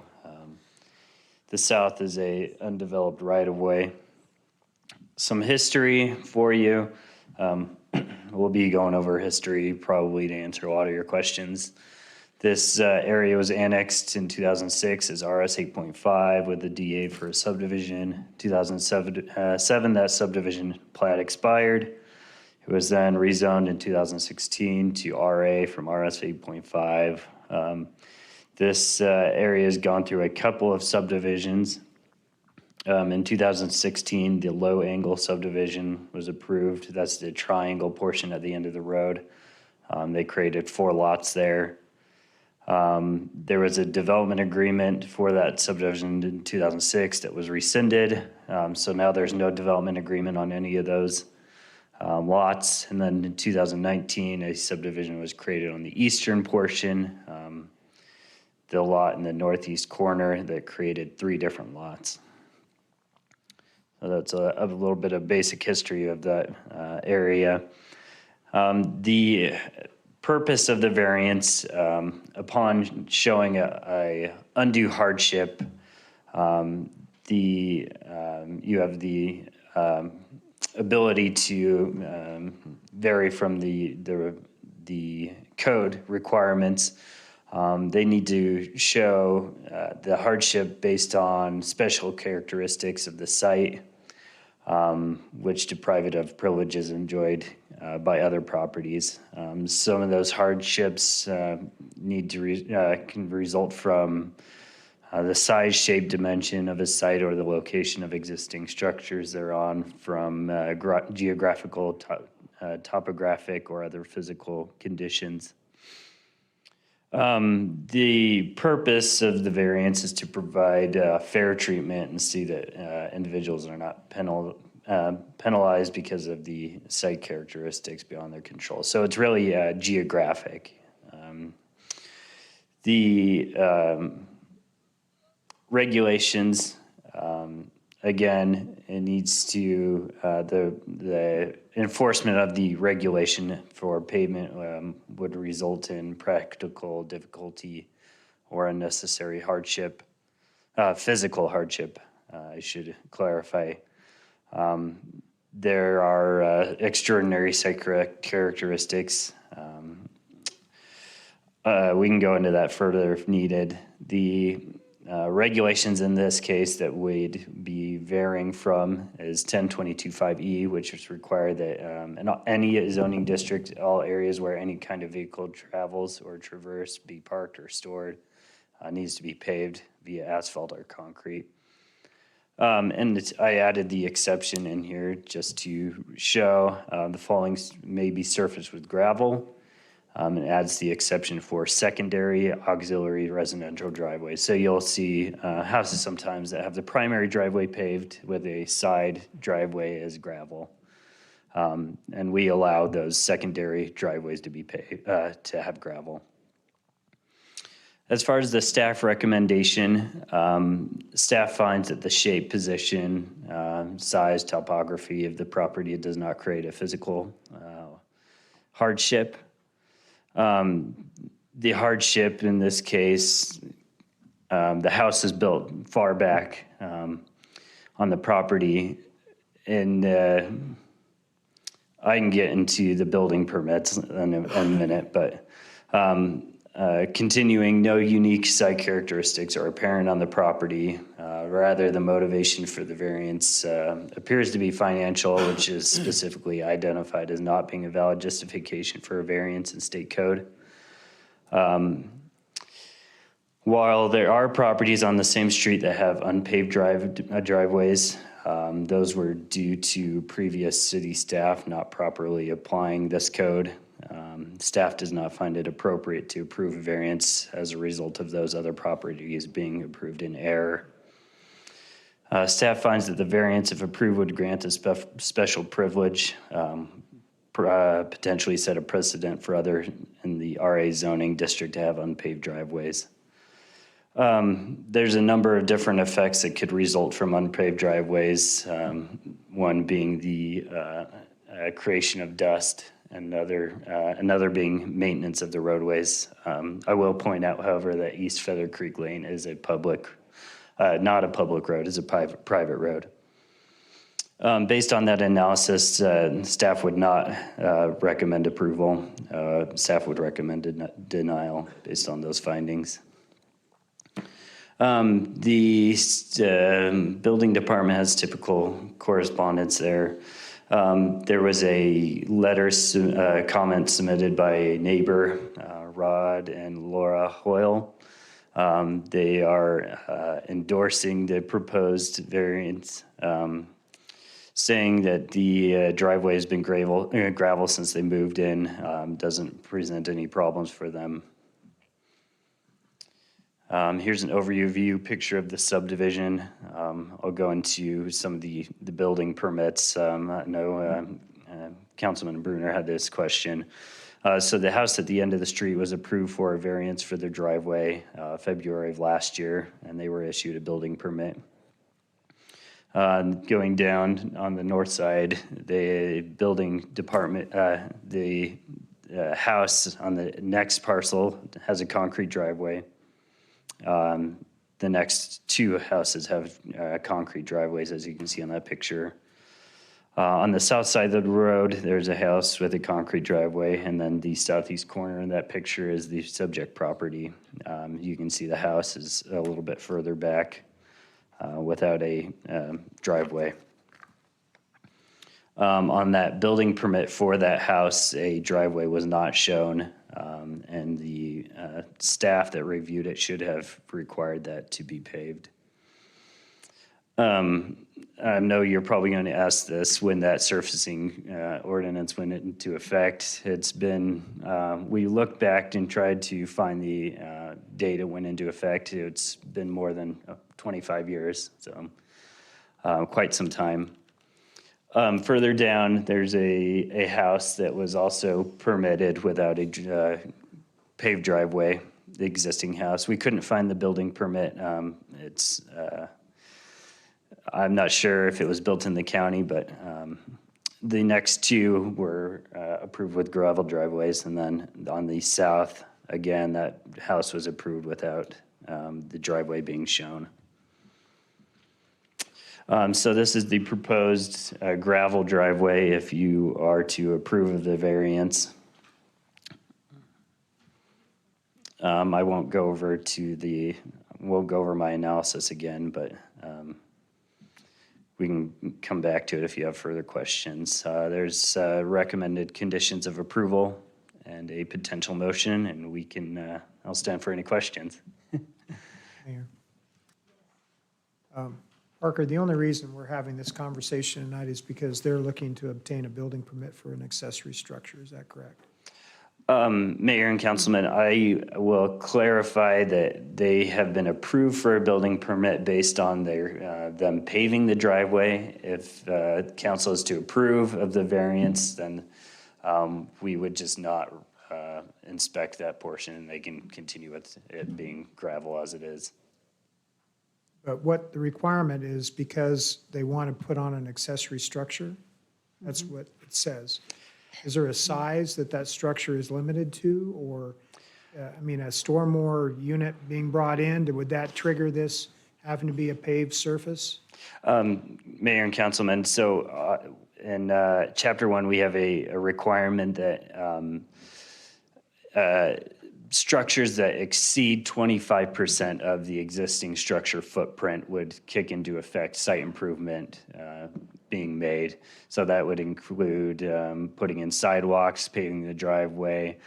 The south is a undeveloped right-of-way. Some history for you. We'll be going over history probably to answer a lot of your questions. This area was annexed in 2006 as RS 8.5 with the DA for a subdivision. 2007, that subdivision plat expired. It was then rezoned in 2016 to RA from RS 8.5. This area has gone through a couple of subdivisions. In 2016, the low angle subdivision was approved. That's the triangle portion at the end of the road. They created 4 lots there. There was a development agreement for that subdivision in 2006 that was rescinded. So now there's no development agreement on any of those lots. And then in 2019, a subdivision was created on the eastern portion, the lot in the northeast corner that created 3 different lots. So that's a little bit of basic history of that area. The purpose of the variance, upon showing a undue hardship, you have the ability to vary from the code requirements. They need to show the hardship based on special characteristics of the site, which deprive it of privileges enjoyed by other properties. Some of those hardships need to can result from the size, shape, dimension of a site or the location of existing structures thereon, from geographical, topographic, or other physical conditions. The purpose of the variance is to provide fair treatment and see that individuals are not penalized because of the site characteristics beyond their control. So it's really geographic. The regulations, again, it needs to, the enforcement of the regulation for pavement would result in practical difficulty or unnecessary hardship, physical hardship, I should clarify. There are extraordinary site characteristics. We can go into that further if needed. The regulations in this case that we'd be varying from is 1022.5E, which is required that in any zoning district, all areas where any kind of vehicle travels or traverse, be parked or stored, needs to be paved via asphalt or concrete. And I added the exception in here just to show the following may be surfaced with gravel. It adds the exception for secondary auxiliary residential driveways. So you'll see houses sometimes that have the primary driveway paved with a side driveway as gravel. And we allow those secondary driveways to be paved, to have gravel. As far as the staff recommendation, staff finds that the shape, position, size, topography of the property does not create a physical hardship. The hardship in this case, the house is built far back on the property, and I can get into the building permits in a minute, but continuing, no unique site characteristics are apparent on the property. Rather, the motivation for the variance appears to be financial, which is specifically identified as not being a valid justification for a variance in state code. While there are properties on the same street that have unpaved driveways, those were due to previous city staff not properly applying this code. Staff does not find it appropriate to approve a variance as a result of those other properties being approved in error. Staff finds that the variance, if approved, would grant a special privilege, potentially set a precedent for other in the RA zoning district to have unpaved driveways. There's a number of different effects that could result from unpaved driveways, one being the creation of dust, and another being maintenance of the roadways. I will point out, however, that East Feather Creek Lane is a public, not a public road, it's a private road. Based on that analysis, staff would not recommend approval. Staff would recommend denial based on those findings. The building department has typical correspondence there. There was a letter comment submitted by a neighbor, Rod and Laura Hoyle. They are endorsing the proposed variance, saying that the driveway has been gravel since they moved in, doesn't present any problems for them. Here's an overview picture of the subdivision. I'll go into some of the building permits. I know Councilman Bruner had this question. So the house at the end of the street was approved for a variance for their driveway February of last year, and they were issued a building permit. Going down on the north side, the building department, the house on the next parcel has a concrete driveway. The next two houses have concrete driveways, as you can see on that picture. On the south side of the road, there's a house with a concrete driveway, and then the southeast corner in that picture is the subject property. You can see the house is a little bit further back without a driveway. On that building permit for that house, a driveway was not shown, and the staff that reviewed it should have required that to be paved. I know you're probably going to ask this when that surfacing ordinance went into effect. It's been, we looked back and tried to find the date it went into effect. It's been more than 25 years, so quite some time. Further down, there's a house that was also permitted without a paved driveway, the existing house. We couldn't find the building permit. I'm not sure if it was built in the county, but the next two were approved with gravel driveways. And then on the south, again, that house was approved without the driveway being shown. So this is the proposed gravel driveway if you are to approve of the variance. I won't go over we'll go over my analysis again, but we can come back to it if you have further questions. There's recommended conditions of approval and a potential motion, and we can, I'll stand for any questions. Mayor. Parker, the only reason we're having this conversation tonight is because they're looking to obtain a building permit for an accessory structure. Is that correct? Mayor and Councilman, I will clarify that they have been approved for a building permit based on them paving the driveway. If council is to approve of the variance, then we would just not inspect that portion, and they can continue with it being gravel as it is. But what the requirement is, because they want to put on an accessory structure, that's what it says. Is there a size that that structure is limited to, or, I mean, a Stormore unit being brought in, would that trigger this having to be a paved surface? Mayor and Councilman, so in Chapter 1, we have a requirement that structures that exceed 25% of the existing structure footprint would kick into effect site improvement being made. So that would include putting in sidewalks, paving the driveway.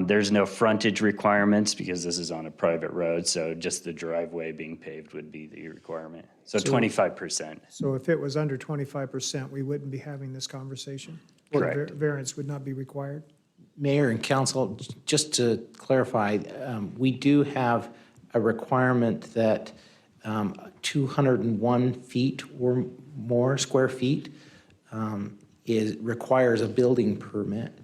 There's no frontage requirements because this is on a private road, so just the driveway being paved would be the requirement. So 25%. So if it was under 25%, we wouldn't be having this conversation? Or Correct. variance would not be required? Mayor and council, just to clarify, we do have a requirement that 201 feet or more square feet requires a building permit.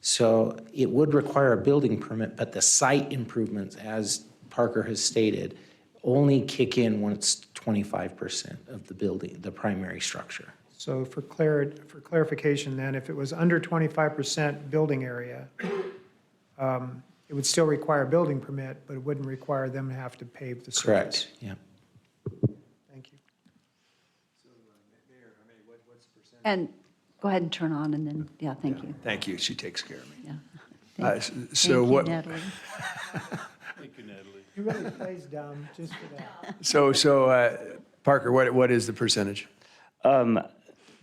So it would require a building permit, but the site improvements, as Parker has stated, only kick in when it's 25% of the building, the primary structure. So for clarification then, if it was under 25% building area, it would still require a building permit, but it wouldn't require them to have to pave the surface? Correct, yeah. Thank you. And go ahead and turn on, and then, yeah, thank you. Thank you, she takes care of me. Yeah. So Thank what? you, Natalie. Thank you, Natalie. He really plays dumb just for that. So Parker, what is the percentage?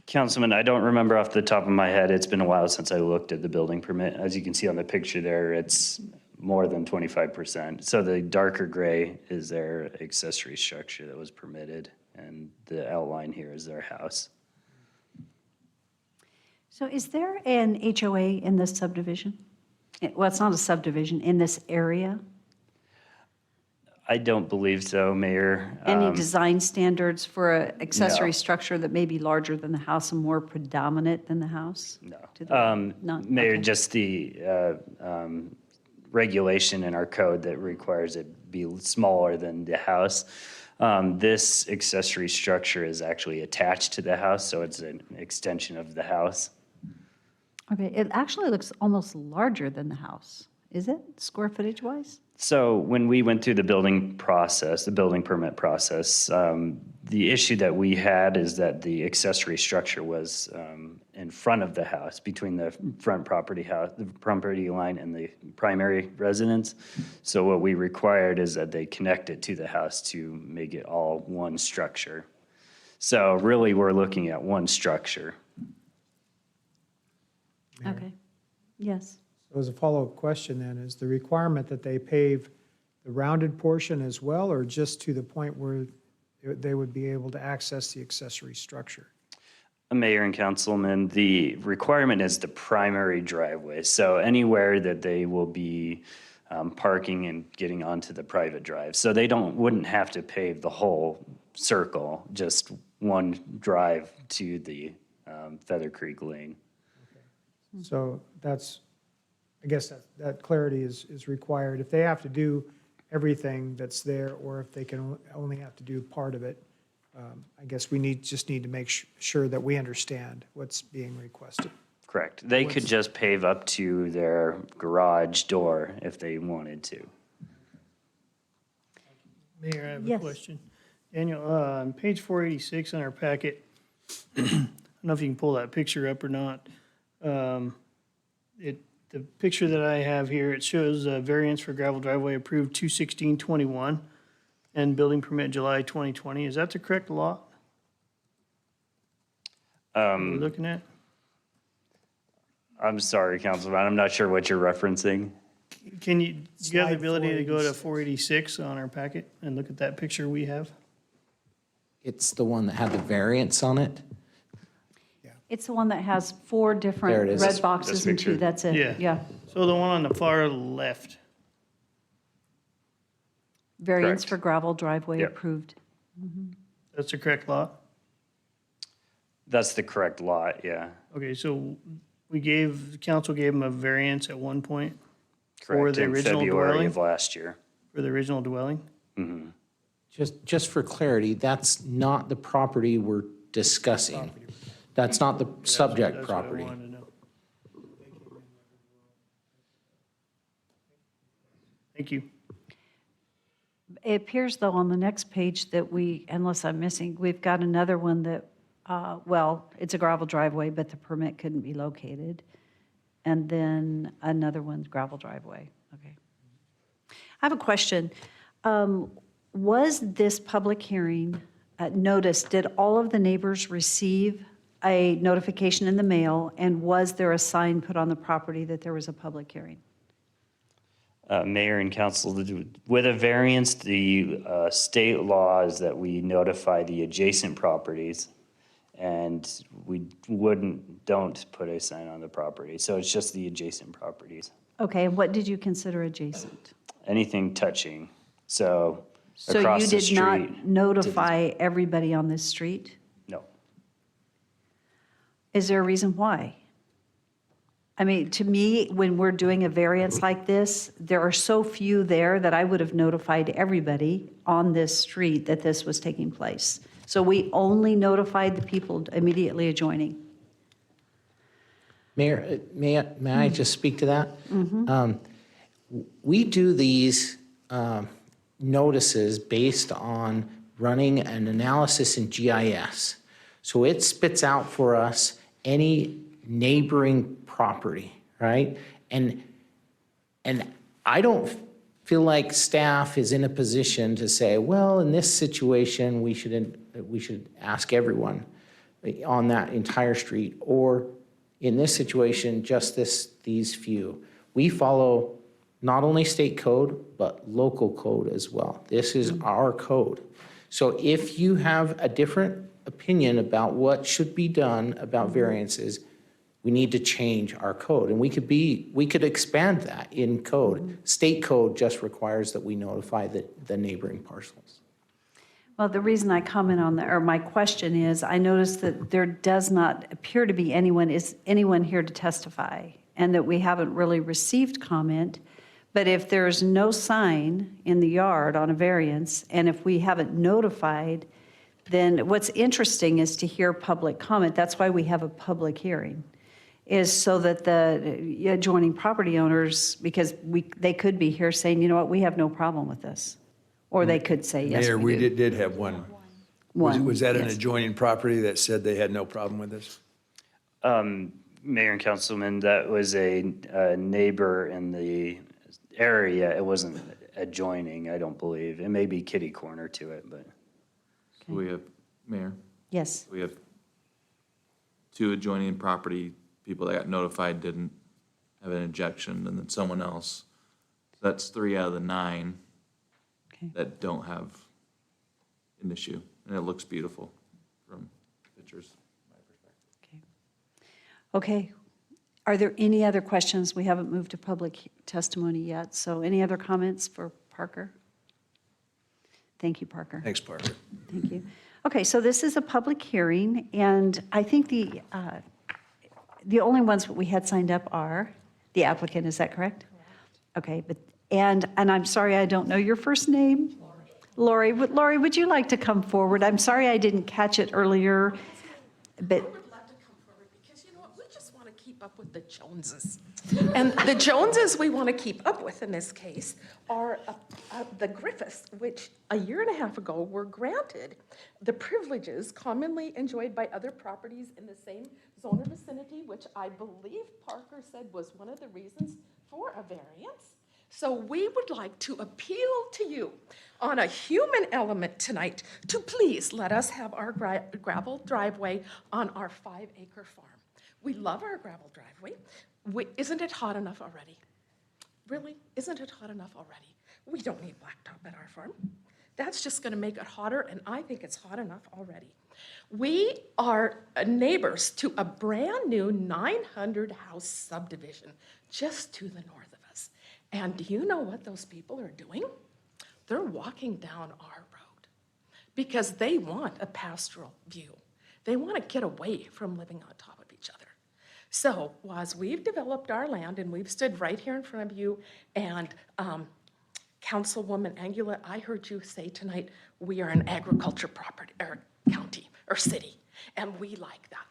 Councilman, I don't remember off the top of my head. It's been a while since I looked at the building permit. As you can see on the picture there, it's more than 25%. So the darker gray is their accessory structure that was permitted, and the outline here is their house. So is there an HOA in this subdivision? Well, it's not a subdivision, in this area? I don't believe so, Mayor. Any design standards for an accessory no. structure that may be larger than the house and more predominant than the house? No. None? Mayor, Okay. just the regulation in our code that requires it be smaller than the house. This accessory structure is actually attached to the house, so it's an extension of the house. Okay, it actually looks almost larger than the house. Is it, square footage wise? So when we went through the building process, the building permit process, the issue that we had is that the accessory structure was in front of the house, between the front property line and the primary residence. So what we required is that they connect it to the house to make it all one structure. So really, we're looking at one structure. Okay, yes. So as a follow-up question then, is the requirement that they pave the rounded portion as well, or just to the point where they would be able to access the accessory structure? Mayor and Councilman, the requirement is the primary driveway. So anywhere that they will be parking and getting onto the private drive. So they wouldn't have to pave the whole circle, just one drive to the Feather Creek Lane. So that's, I guess that clarity is required. If they have to do everything that's there, or if they can only have to do part of it, I guess we just need to make sure that we understand what's being requested. Correct. They could just pave up to their garage door if they wanted to. Mayor, I have a Yes. question. Daniel, on page 486 in our packet, I don't know if you can pull that picture up or not. The picture that I have here, it shows a variance for gravel driveway approved 2/16/21 and building permit July 2020. Is that the correct lot we're looking at? I'm sorry, Councilman, I'm not sure what you're referencing. Do you have the Slide ability to go to 486. 486 on our packet and look at that picture we have? It's the one that had the variance on it. It's the one that has 4 There different it is. red boxes and 2, that's it. Yeah. So the one on the far left. Variance Correct. for gravel driveway Yep. approved. That's the correct lot? That's the correct lot, yeah. Okay, so the council gave them a variance at one point for Correct, the in original February dwelling? of last year. For the original dwelling? Mhm. Just for clarity, that's not the property we're discussing. That's not the subject That's what I property. wanted to know. Thank you. It appears though on the next page that we, unless I'm missing, we've got another one that, well, it's a gravel driveway, but the permit couldn't be located. And then another one's gravel driveway. Okay. I have a question. Was this public hearing notice, did all of the neighbors receive a notification in the mail? And was there a sign put on the property that there was a public hearing? Mayor and council, with a variance, the state law is that we notify the adjacent properties, and we don't put a sign on the property. So it's just the adjacent properties. Okay, and what did you consider adjacent? Anything touching. So So across you the did street. not notify everybody on this street? No. Is there a reason why? I mean, to me, when we're doing a variance like this, there are so few there that I would have notified everybody on this street that this was taking place. So we only notified the people immediately adjoining. Mayor, may I just speak to that? We do these notices based on running an analysis in GIS. So it spits out for us any neighboring property, right? And I don't feel like staff is in a position to say, well, in this situation, we should ask everyone on that entire street, or in this situation, just these few. We follow not only state code, but local code as well. This is our code. So if you have a different opinion about what should be done about variances, we need to change our code. And we could expand that in code. State code just requires that we notify the neighboring parcels. Well, the reason I comment on that, or my question is, I noticed that there does not appear to be anyone here to testify, and that we haven't really received comment. But if there's no sign in the yard on a variance, and if we haven't notified, then what's interesting is to hear public comment. That's why we have a public hearing, is so that the adjoining property owners, because they could be here saying, you know what, we have no problem with this. Or they could say, yes, Mayor, we do. did have one. One, Was that an yes. adjoining property that said they had no problem with this? Mayor and councilman, that was a neighbor in the area. It wasn't adjoining, I don't believe. It may be kitty corner to it, but. We have, Mayor, Yes. we have 2 adjoining property people that got notified didn't have an objection, and then someone else. That's 3 out of the 9 that don't have an issue, and it looks beautiful from pictures. Okay. Are there any other questions? We haven't moved to public testimony yet, so any other comments for Parker? Thank you, Parker. Thanks, Parker. Thank you. Okay, so this is a public hearing, and I think the only ones that we had signed up are the applicant, is that correct? Okay, and I'm sorry, I don't know your first name? Lori. Lori, would you like to come forward? I'm sorry I didn't catch it earlier, but Because you know what, we just want to keep up with the Joneses. And the Joneses we want to keep up with in this case are the Griffiths, which a year and a half ago were granted the privileges commonly enjoyed by other properties in the same zone or vicinity, which I believe Parker said was one of the reasons for a variance. So we would like to appeal to you on a human element tonight to please let us have our gravel driveway on our 5-acre farm. We love our gravel driveway. Isn't it hot enough already? Really? Isn't it hot enough already? We don't need blacktop at our farm. That's just going to make it hotter, and I think it's hot enough already. We are neighbors to a brand new 900-house subdivision just to the north of us. And do you know what those people are doing? They're walking down our road because they want a pastoral view. They want to get away from living on top of each other. So as we've developed our land, and we've stood right here in front of you, and Councilwoman Angela, I heard you say tonight, we are an agriculture property, or county, or city, and we like that.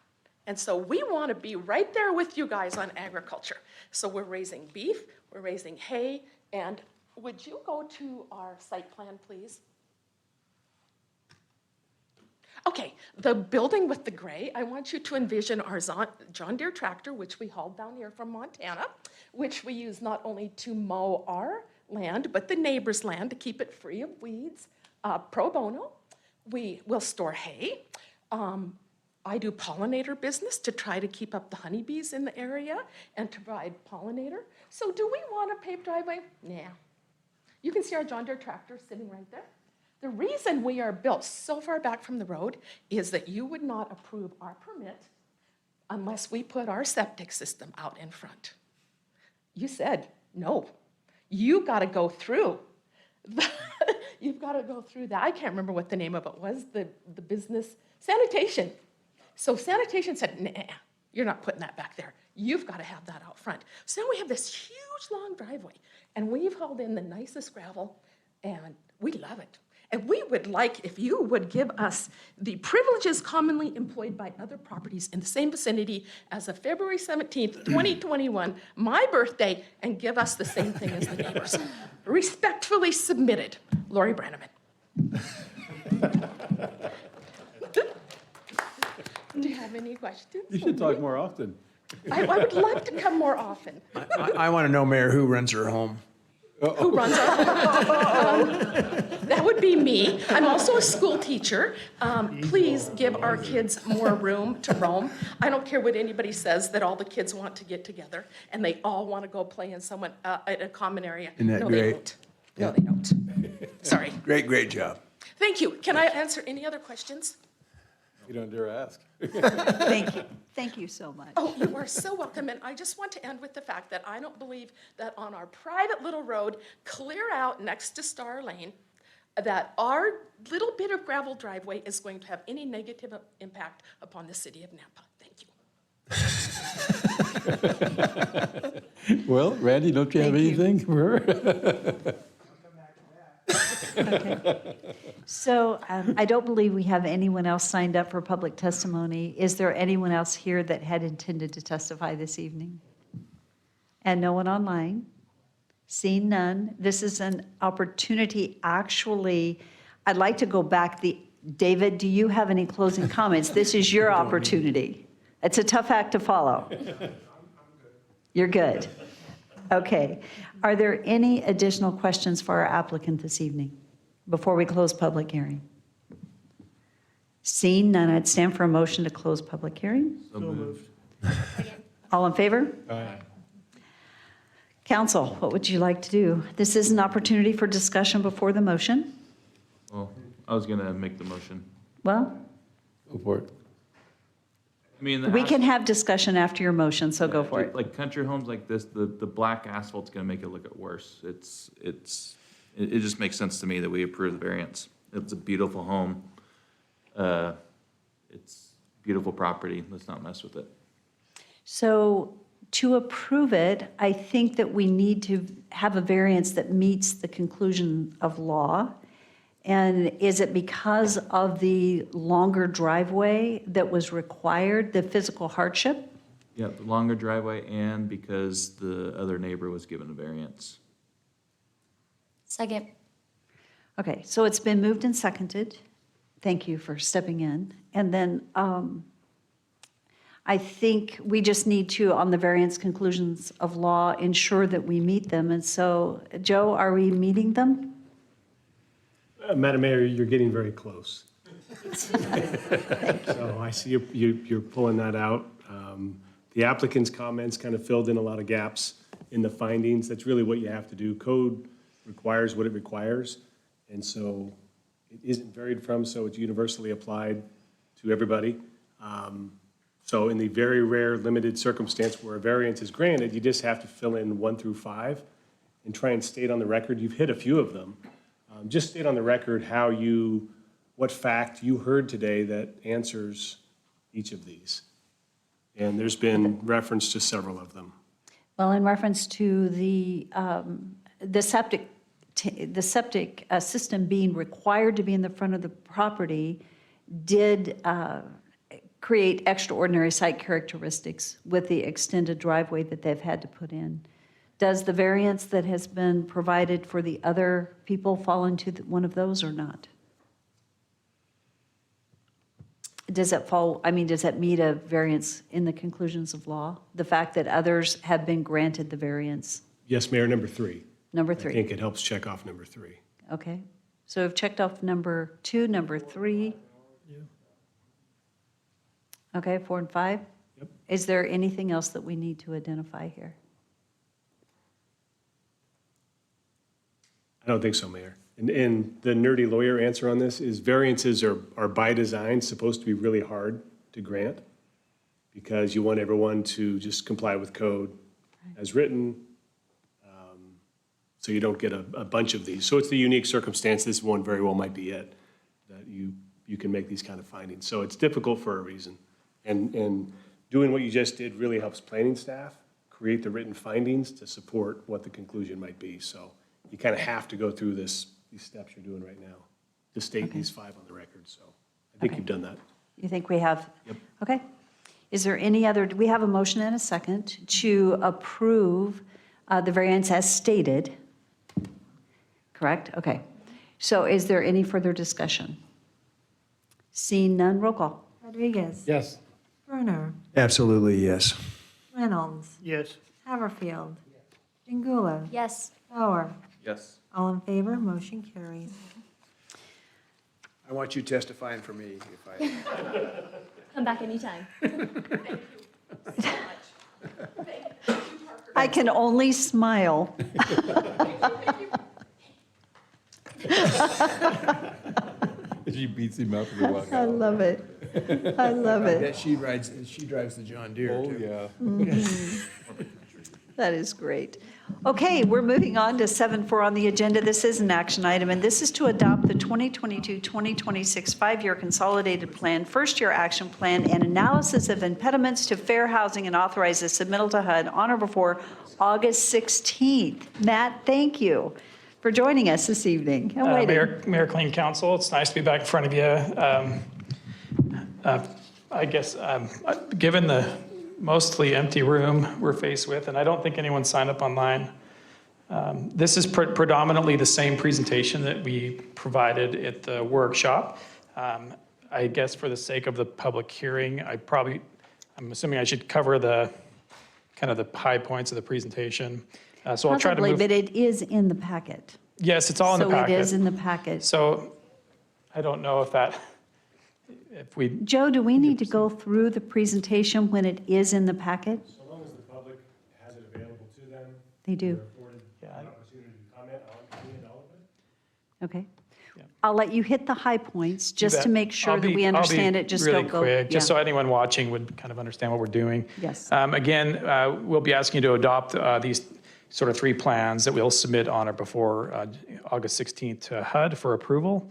And so we want to be right there with you guys on agriculture. So we're raising beef, we're raising hay, and would you go to our site plan, please? Okay, the building with the gray, I want you to envision our John Deere tractor, which we hauled down here from Montana, which we use not only to mow our land, but the neighbor's land to keep it free of weeds, pro bono. We will store hay. I do pollinator business to try to keep up the honeybees in the area and to provide pollinator. So do we want a paved driveway? Nah. You can see our John Deere tractor sitting right there. The reason we are built so far back from the road is that you would not approve our permit unless we put our septic system out in front. You said, no, you got to go through. You've got to go through that. I can't remember what the name of it was, the business, sanitation. So sanitation said, nah, you're not putting that back there. You've got to have that out front. So now we have this huge long driveway, and we've hauled in the nicest gravel, and we love it. And we would like if you would give us the privileges commonly employed by other properties in the same vicinity as of February 17th, 2021, my birthday, and give us the same thing as the neighbors. Respectfully submitted, Lori Brenneman. Do you have any questions? You should talk more often. I would love to come more often. I want to know, Mayor, who runs her home? Who runs our that would be me. I'm also a school teacher. Please give our kids more room to roam. I don't care what anybody says that all the kids want to get together and they all want to go play in a common area. Isn't that No, great? they don't. No, they don't. Sorry. Great job. Thank you. Can I answer any other questions? You don't dare ask. Thank you. Thank you so much. Oh, you are so welcome. And I just want to end with the fact that I don't believe that on our private little road, clear out next to Star Lane, that our little bit of gravel driveway is going to have any negative impact upon the city of Nampa. Thank you. Well, Randy, don't you have anything for her? Okay. So I don't believe we have anyone else signed up for public testimony. Is there anyone else here that had intended to testify this evening? And no one online? Seeing none, this is an opportunity. Actually, I'd like to go back. David, do you have any closing comments? This is your opportunity. It's a tough act to follow. You're good. Okay. Are there any additional questions for our applicant this evening before we close public hearing? Seeing none, I'd stand for a motion to close public hearing. So moved. All in favor? Aye. Council, what would you like to do? This is an opportunity for discussion before the motion. Well, I was gonna make the motion. Well, Go for it. I mean, we can have discussion after your motion, so go for it. Like country homes like this, the black asphalt's gonna make it look worse. It just makes sense to me that we approve the variance. It's a beautiful home. It's beautiful property. Let's not mess with it. So to approve it, I think that we need to have a variance that meets the conclusion of law. And is it because of the longer driveway that was required, the physical hardship? Yeah, the longer driveway and because the other neighbor was given a variance. Second. Okay, so it's been moved and seconded. Thank you for stepping in. And then I think we just need to, on the variance conclusions of law, ensure that we meet them. And so, Joe, are we meeting them? Madam Mayor, you're getting very close. So I see you're pulling that out. The applicant's comments kind of filled in a lot of gaps in the findings. That's really what you have to do. Code requires what it requires, and so it isn't varied from, so it's universally applied to everybody. So in the very rare, limited circumstance where a variance is granted, you just have to fill in 1 through 5 and try and state on the record, you've hit a few of them. Just state on the record what fact you heard today that answers each of these. And there's been reference to several of them. Well, in reference to the septic system being required to be in the front of the property did create extraordinary site characteristics with the extended driveway that they've had to put in. Does the variance that has been provided for the other people fall into one of those or not? Does that fall, I mean, does that meet a variance in the conclusions of law? The fact that others have been granted the variance? Yes, Mayor, number 3. Number I 3. think it helps check off number 3. Okay. So we've checked off number 2, number 3. Okay, 4 and 5? Yep. Is there anything else that we need to identify here? I don't think so, Mayor. And the nerdy lawyer answer on this is variances are by design supposed to be really hard to grant because you want everyone to just comply with code as written, so you don't get a bunch of these. So it's the unique circumstance, this one very well might be it, that you can make these kind of findings. So it's difficult for a reason. And doing what you just did really helps planning staff create the written findings to support what the conclusion might be. So you kind of have to go through these steps you're doing right now to state these 5 on the record. So I think you've done that. You think we have? Yep. Okay. Is there any other, do we have a motion and a second to approve the variance as stated? Correct? Okay. So is there any further discussion? Seeing none, roll call. Rodriguez. Yes. Brunner. Absolutely, yes. Reynolds. Yes. Haverfield. Jingula. Yes. Bauer. Yes. All in favor, motion carries. I want you testifying for me if I. Come back anytime. I can only smile. She beats him up as they walk I love it. I love Yeah, it. she drives the John Deere, Oh, too. yeah. That is great. Okay, we're moving on to 7.4 on the agenda. This is an action item, and this is to adopt the 2022-2026 5-year consolidated plan, first-year action plan, and analysis of impediments to fair housing, and authorize the submittal to HUD on or before August 16th. Matt, thank you for joining us this evening. And waiting. Mayor, Clean Council, it's nice to be back in front of you. I guess, given the mostly empty room we're faced with, and I don't think anyone signed up online, this is predominantly the same presentation that we provided at the workshop. I guess for the sake of the public hearing, I'm assuming I should cover the kind of the high points of the presentation. So I'll try to Possibly, move. but it is in the packet. Yes, it's all in the packet. So it is in the packet. So I don't know if we, Joe, do we need to go through the presentation when it is in the packet? So long as the public has it available to them. They do. They're afforded an opportunity to comment on any and all of it. Okay. I'll let you hit the high points, just bet. to make sure I'll that be- we understand it. Just really don't go. quick, just so yeah. anyone watching would kind of understand what we're doing. Yes. Again, we'll be asking you to adopt these sort of 3 plans that we'll submit on or before August 16th to HUD for approval.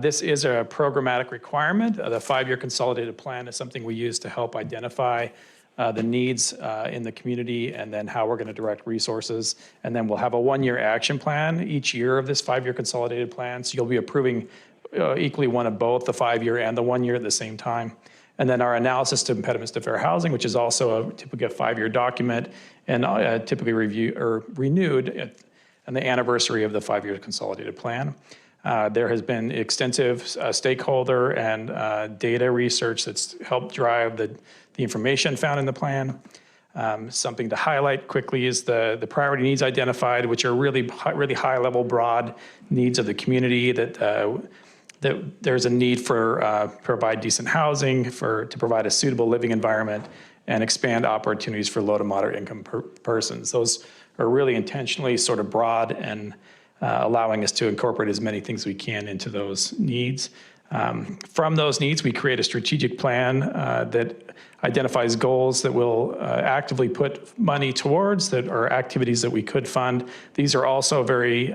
This is a programmatic requirement. The 5-year consolidated plan is something we use to help identify the needs in the community and then how we're going to direct resources. And then we'll have a 1-year action plan each year of this 5-year consolidated plan. So you'll be approving equally one of both, the 5-year and the 1-year at the same time. And then our analysis to impediments to fair housing, which is also typically a 5-year document and typically renewed on the anniversary of the 5-year consolidated plan. There has been extensive stakeholder and data research that's helped drive the information found in the plan. Something to highlight quickly is the priority needs identified, which are really high-level, broad needs of the community that there's a need for provide decent housing, to provide a suitable living environment, and expand opportunities for low to moderate income persons. Those are really intentionally sort of broad and allowing us to incorporate as many things we can into those needs. From those needs, we create a strategic plan that identifies goals that we'll actively put money towards, that are activities that we could fund. These are also very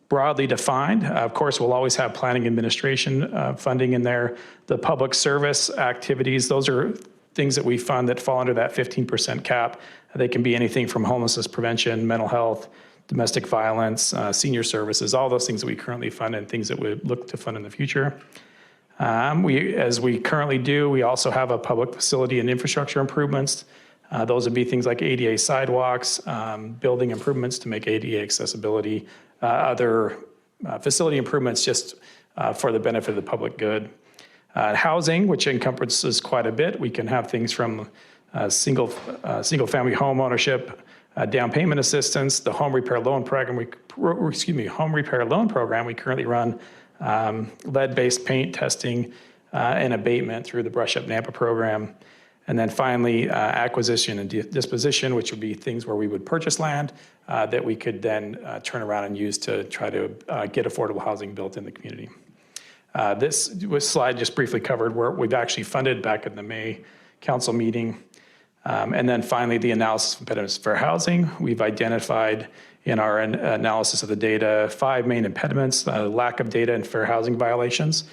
broadly defined. Of course, we'll always have planning administration funding in there. The public service activities, those are things that we fund that fall under that 15% cap. They can be anything from homelessness prevention, mental health, domestic violence, senior services, all those things that we currently fund and things that we look to fund in the future. As we currently do, we also have a public facility and infrastructure improvements Those would be things like ADA sidewalks, building improvements to make ADA accessibility, other facility improvements just for the benefit of the public good. Housing, which encompasses quite a bit. We can have things from single-family home ownership, down payment assistance, the home repair loan program. Home repair loan program. We currently run lead-based paint testing and abatement through the Brush Up Nampa program. And then finally, acquisition and disposition, which would be things where we would purchase land that we could then turn around and use to try to get affordable housing built in the community. This slide just briefly covered where we've actually funded back in the May council meeting. And then finally, the analysis of impediments for housing. We've identified in our analysis of the data 5 main impediments: lack of data and fair housing violations,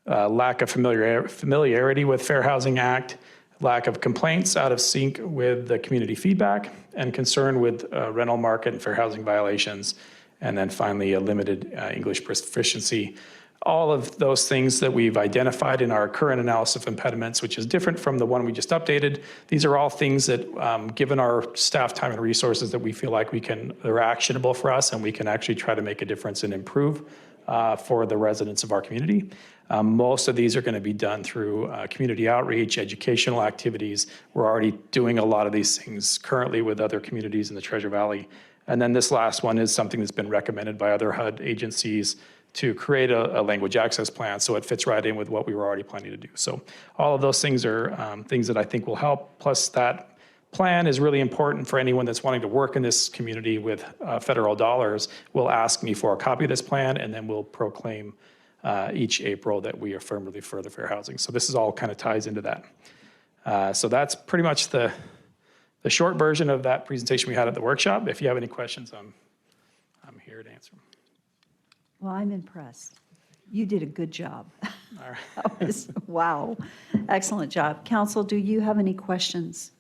lack of familiarity with Fair Housing Act, lack of complaints out of sync with the community feedback, and concern with rental market and fair housing violations. And then finally, a limited English proficiency. All of those things that we've identified in our current analysis of impediments, which is different from the one we just updated. These are all things that, given our staff time and resources, that we feel like they're actionable for us and we can actually try to make a difference and improve for the residents of our community. Most of these are going to be done through community outreach, educational activities. We're already doing a lot of these things currently with other communities in the Treasure Valley. And then this last one is something that's been recommended by other HUD agencies to create a language access plan, so it fits right in with what we were already planning to do. So all of those things are things that I think will help. Plus, that plan is really important for anyone that's wanting to work in this community with federal dollars. Will ask me for a copy of this plan, and then we'll proclaim each April that we affirmatively further fair housing. So this is all kind of ties into that. So that's pretty much the short version of that presentation we had at the workshop. If you have any questions, I'm here to answer them. Well, I'm impressed. You did a good job. All right. That was, wow, excellent job. Council, do you have any questions?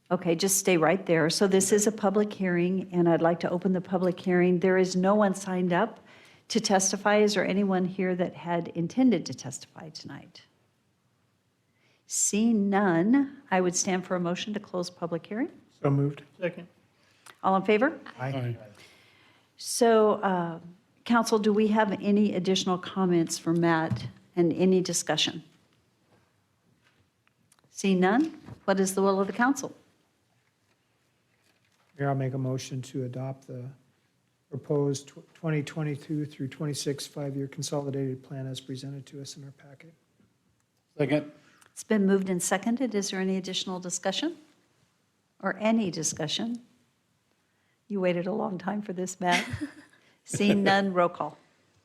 Okay, just stay right there. So this is a public hearing, and I'd like to open the public hearing. There is no one signed up to testify. Is there anyone here that had intended to testify tonight? Seeing none, I would stand for a motion to close public hearing. So moved. Second. All in favor? Aye. So, Council, do we have any additional comments for Matt and any discussion? Seeing none, what is the will of the council? Mayor, I'll make a motion to adopt the proposed 2022 through 26 5-year consolidated plan as presented to us in our packet. Second. It's been moved and seconded. Is there any additional discussion? Or any discussion? You waited a long time for this, Matt. Seeing none, roll call.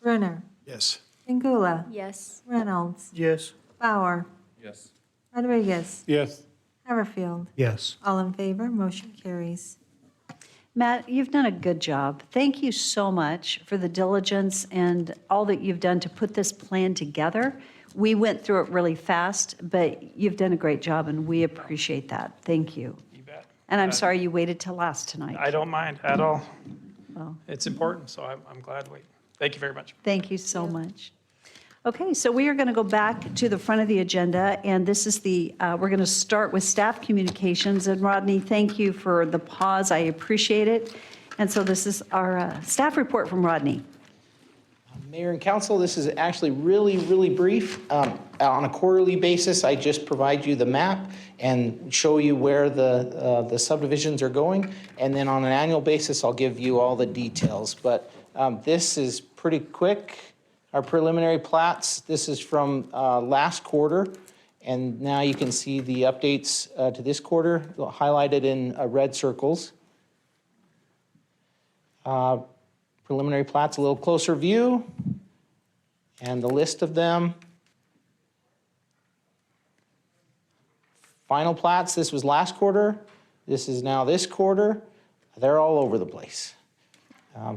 Brunner. Yes. Pingula. Yes. Reynolds. Yes. Bauer. Yes. Rodriguez. Yes. Haverfield. Yes. All in favor, motion carries. Matt, you've done a good job. Thank you so much for the diligence and all that you've done to put this plan together. We went through it really fast, but you've done a great job, and we appreciate that. Thank you. You bet. And I'm sorry you waited till last tonight. I don't mind at all. Well, It's important, so I'm glad to wait. Thank you very much. thank you so much. Okay, so we are going to go back to the front of the agenda, and this is we're going to start with staff communications. And Rodney, thank you for the pause. I appreciate it. And so this is our staff report from Rodney. Mayor and council, this is actually really, really brief. On a quarterly basis, I just provide you the map and show you where the subdivisions are going. And then on an annual basis, I'll give you all the details. But this is pretty quick. Our preliminary plats, this is from last quarter. And now you can see the updates to this quarter highlighted in red circles. Preliminary plats, a little closer view, and the list of them. Final plats, this was last quarter. This is now this quarter. They're all over the place.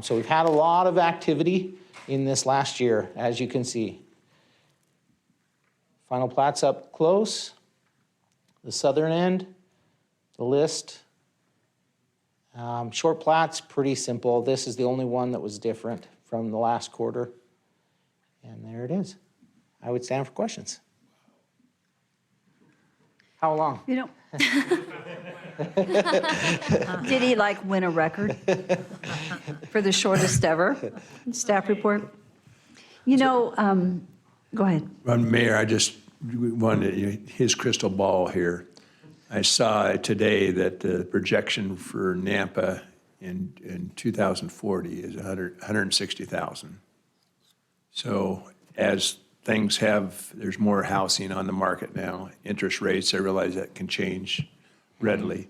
So we've had a lot of activity in this last year, as you can see. Final plats up close. The southern end, the list. Short plats, pretty simple. This is the only one that was different from the last quarter. And there it is. I would stand for questions. How long? You know. Did he like win a record for the shortest ever staff report? You know, go ahead. Mayor, I just wanted his crystal ball here. I saw today that the projection for Nampa in 2040 is 160,000. So as things there's more housing on the market now, interest rates, I realize that can change readily.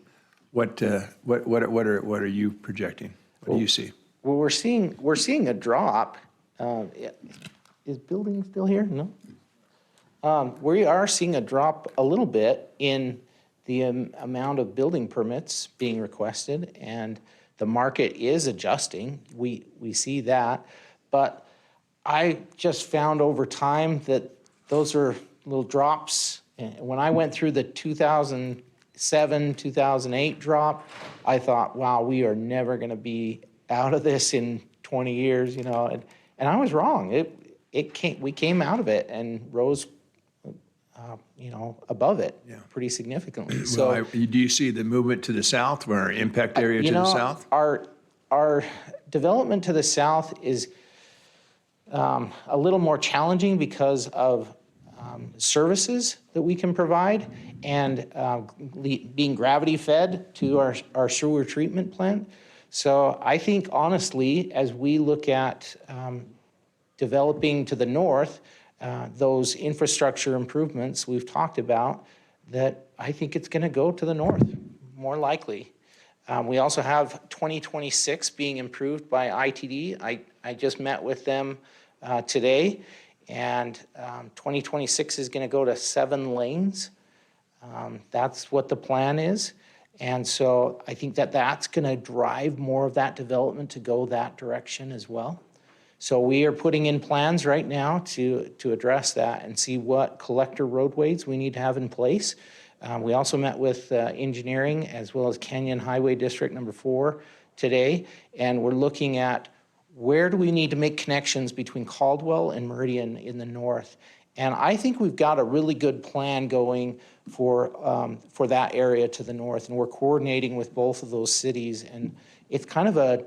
What are you projecting? What do you see? Well, we're seeing a drop. Is building still here? No. We are seeing a drop a little bit in the amount of building permits being requested, and the market is adjusting. We see that, but I just found over time that those are little drops. When I went through the 2007, 2008 drop, I thought, wow, we are never going to be out of this in 20 years, and I was wrong. We came out of it and rose, above it pretty significantly. So, Well, do you see the movement to the south, where our impact area to the south? Our development to the south is a little more challenging because of services that we can provide and being gravity fed to our sewer treatment plant. So I think honestly, as we look at developing to the north, those infrastructure improvements we've talked about, that I think it's going to go to the north, more likely. We also have 2026 being improved by ITD. I just met with them today, and 2026 is going to go to 7 lanes. That's what the plan is. And so I think that's going to drive more of that development to go that direction as well. So we are putting in plans right now to address that and see what collector roadways we need to have in place. We also met with engineering as well as Canyon Highway District number 4 today, and we're looking at where do we need to make connections between Caldwell and Meridian in the north. And I think we've got a really good plan going for that area to the north, and we're coordinating with both of those cities, and it's kind of a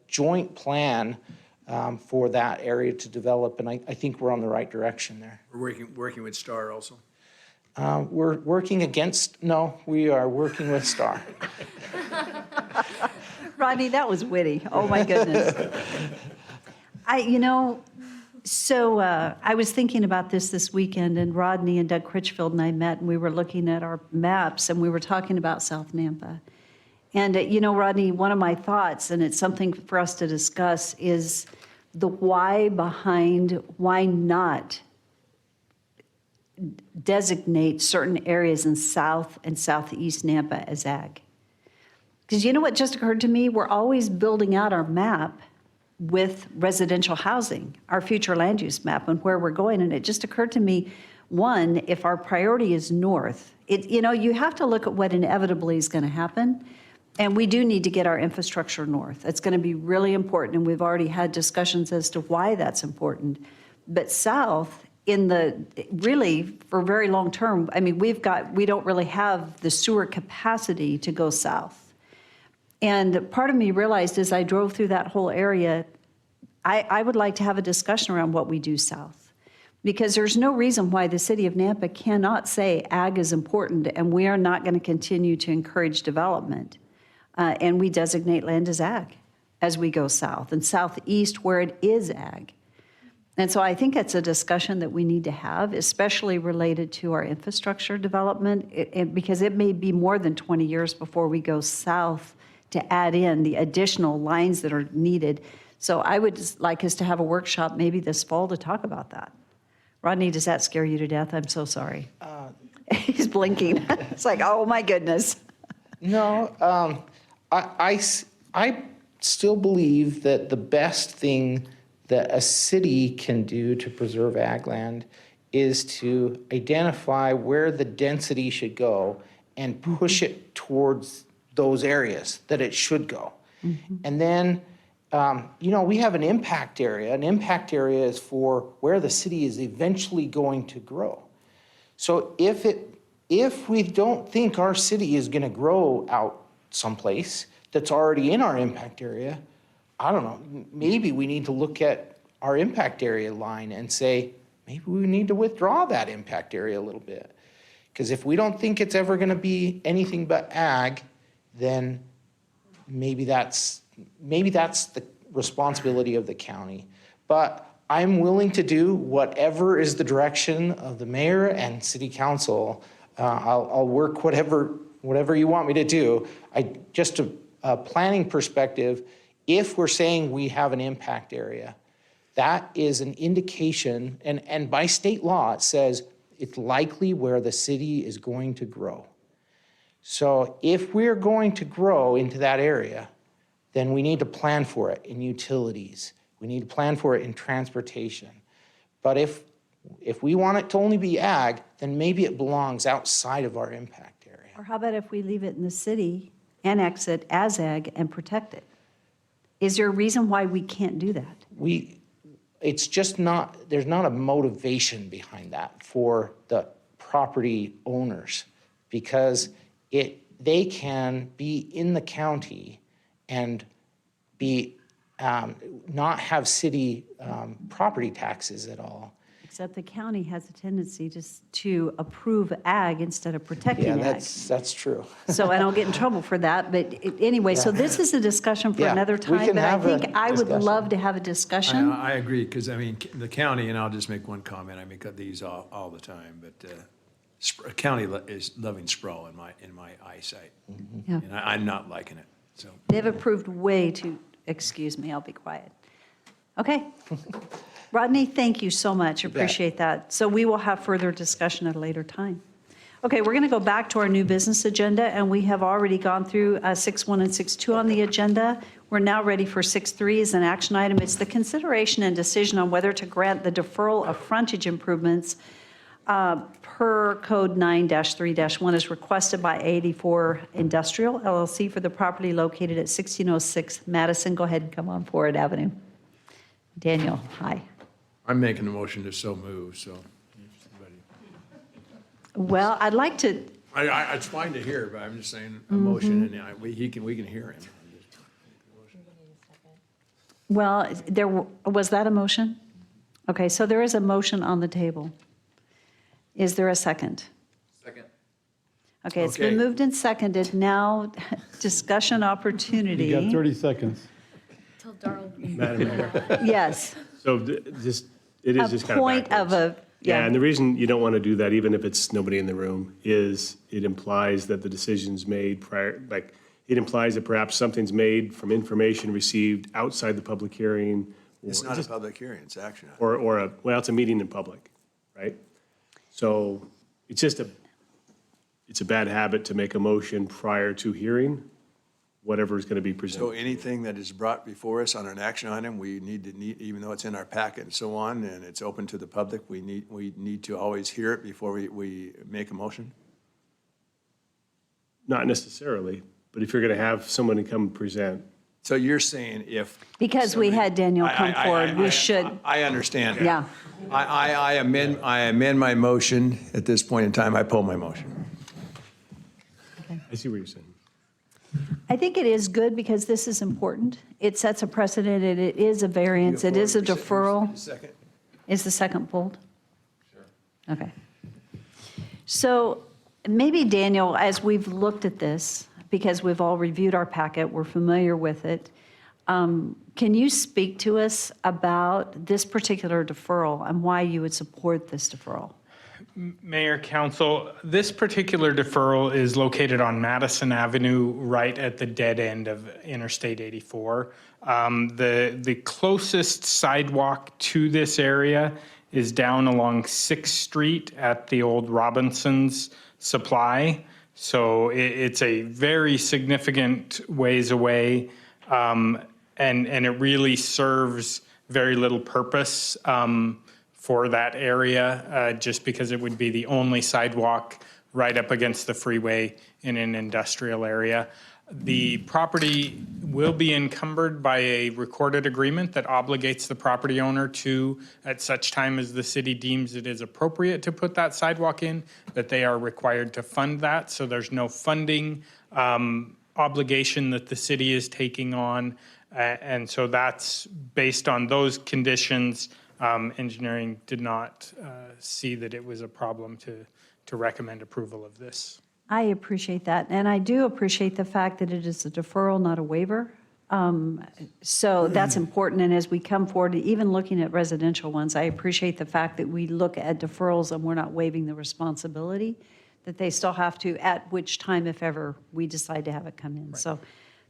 joint plan for that area to develop, and I think we're on the right direction there. We're working with STAR also? We're working we are working with STAR. Rodney, that was witty. Oh, my goodness. I was thinking about this weekend, and Rodney and Doug Critchfield and I met, and we were looking at our maps, and we were talking about South Nampa. And, Rodney, one of my thoughts, and it's something for us to discuss, is the why behind why not designate certain areas in South and Southeast Nampa as ag. Because you know what just occurred to me? We're always building out our map with residential housing, our future land use map and where we're going. And it just occurred to me, one, if our priority is north, you have to look at what inevitably is going to happen. And we do need to get our infrastructure north. It's going to be really important, and we've already had discussions as to why that's important. But south, for very long term, we don't really have the sewer capacity to go south. And part of me realized as I drove through that whole area, I would like to have a discussion around what we do south. Because there's no reason why the city of Nampa cannot say ag is important and we are not going to continue to encourage development. And we designate land as ag as we go south and southeast where it is ag. And so I think it's a discussion that we need to have, especially related to our infrastructure development, because it may be more than 20 years before we go south to add in the additional lines that are needed. So I would just like us to have a workshop maybe this fall to talk about that. Rodney, does that scare you to death? I'm so sorry. He's blinking. It's like, oh my goodness. No, I still believe that the best thing that a city can do to preserve ag land is to identify where the density should go and push it towards those areas that it should go. Mm-hmm. And then, we have an impact area. An impact area is for where the city is eventually going to grow. So if if we don't think our city is going to grow out someplace that's already in our impact area, I don't know, maybe we need to look at our impact area line and say, maybe we need to withdraw that impact area a little bit. Because if we don't think it's ever going to be anything but ag, then maybe that's the responsibility of the county. But I'm willing to do whatever is the direction of the mayor and city council. I'll work whatever you want me to do. Just a planning perspective, if we're saying we have an impact area, that is an indication, and by state law, it says it's likely where the city is going to grow. So if we're going to grow into that area, then we need to plan for it in utilities. We need to plan for it in transportation. But if we want it to only be ag, then maybe it belongs outside of our impact area. Or how about if we leave it in the city, annex it as ag, and protect it? Is there a reason why we can't do that? It's just not, there's not a motivation behind that for the property owners, because they can be in the county and be not have city property taxes at all. Except the county has a tendency to approve ag instead of protecting ag. Yeah, that's true. So I don't get in trouble for that, but anyway, so this is a discussion for Yeah, another we time, can but I have a think I would discussion. love to have a discussion. I agree, because I mean, the county, and I'll just make one comment, I make these all the time, but county is loving sprawl in my eyesight. Yeah. And I'm not liking it, so. They've approved way too, excuse me, I'll be quiet. Okay. Rodney, thank you so much, appreciate that. So we will have further discussion at a later time. Okay, we're going to go back to our new business agenda, and we have already gone through 6.1 and 6.2 on the agenda. We're now ready for 6.3 as an action item. It's the consideration and decision on whether to grant the deferral of frontage improvements per Code 9-3-1 as requested by 84 Industrial LLC for the property located at 1606 Madison. Go ahead and come on Forward Avenue. Daniel, hi. I'm making a motion to so move, so. Well, I'd like to, It's fine to hear, but I'm just saying a motion, and we can hear him. well, was that a motion? Okay, so there is a motion on the table. Is there a second? Second. Okay, it's been Okay. moved and seconded. Now, discussion opportunity. You got 30 seconds. Till Darrell. Madam Mayor. Yes. So it is just kind of point of backwards. yeah. Yeah, and the reason you don't want to do that, even if it's nobody in the room, is it implies that the decision's made prior, like, it implies that perhaps something's made from information received outside the public hearing. It's or not a just- public hearing, it's action. well, it's a meeting in public, right? So it's just it's a bad habit to make a motion prior to hearing whatever is going to be So presented. anything that is brought before us on an action item, we need, even though it's in our packet and so on, and it's open to the public, we need to always hear it before we make a motion? Not necessarily, but if you're going to have someone to come present, So you're saying if. Because we had Daniel come forward, we should, I understand. yeah. I amend my motion at this point in time, I pull my motion. I see what you're saying. I think it is good because this is important. It sets a precedent, and it is a variance, it is a deferral. Second. Is the second pulled? Sure. Okay. So maybe, Daniel, as we've looked at this, because we've all reviewed our packet, we're familiar with it, can you speak to us about this particular deferral and why you would support this deferral? Mayor, Council, this particular deferral is located on Madison Avenue, right at the dead end of Interstate 84. The closest sidewalk to this area is down along 6th Street at the old Robinson's Supply. So it's a very significant ways away, and it really serves very little purpose for that area, just because it would be the only sidewalk right up against the freeway in an industrial area. The property will be encumbered by a recorded agreement that obligates the property owner to, at such time as the city deems it is appropriate to put that sidewalk in, that they are required to fund that. So there's no funding obligation that the city is taking on. And so that's based on those conditions. Engineering did not see that it was a problem to recommend approval of this. I appreciate that, and I do appreciate the fact that it is a deferral, not a waiver. So that's important, and as we come forward, even looking at residential ones, I appreciate the fact that we look at deferrals and we're not waiving the responsibility, that they still have to, at which time, if ever, we decide to have it come in. So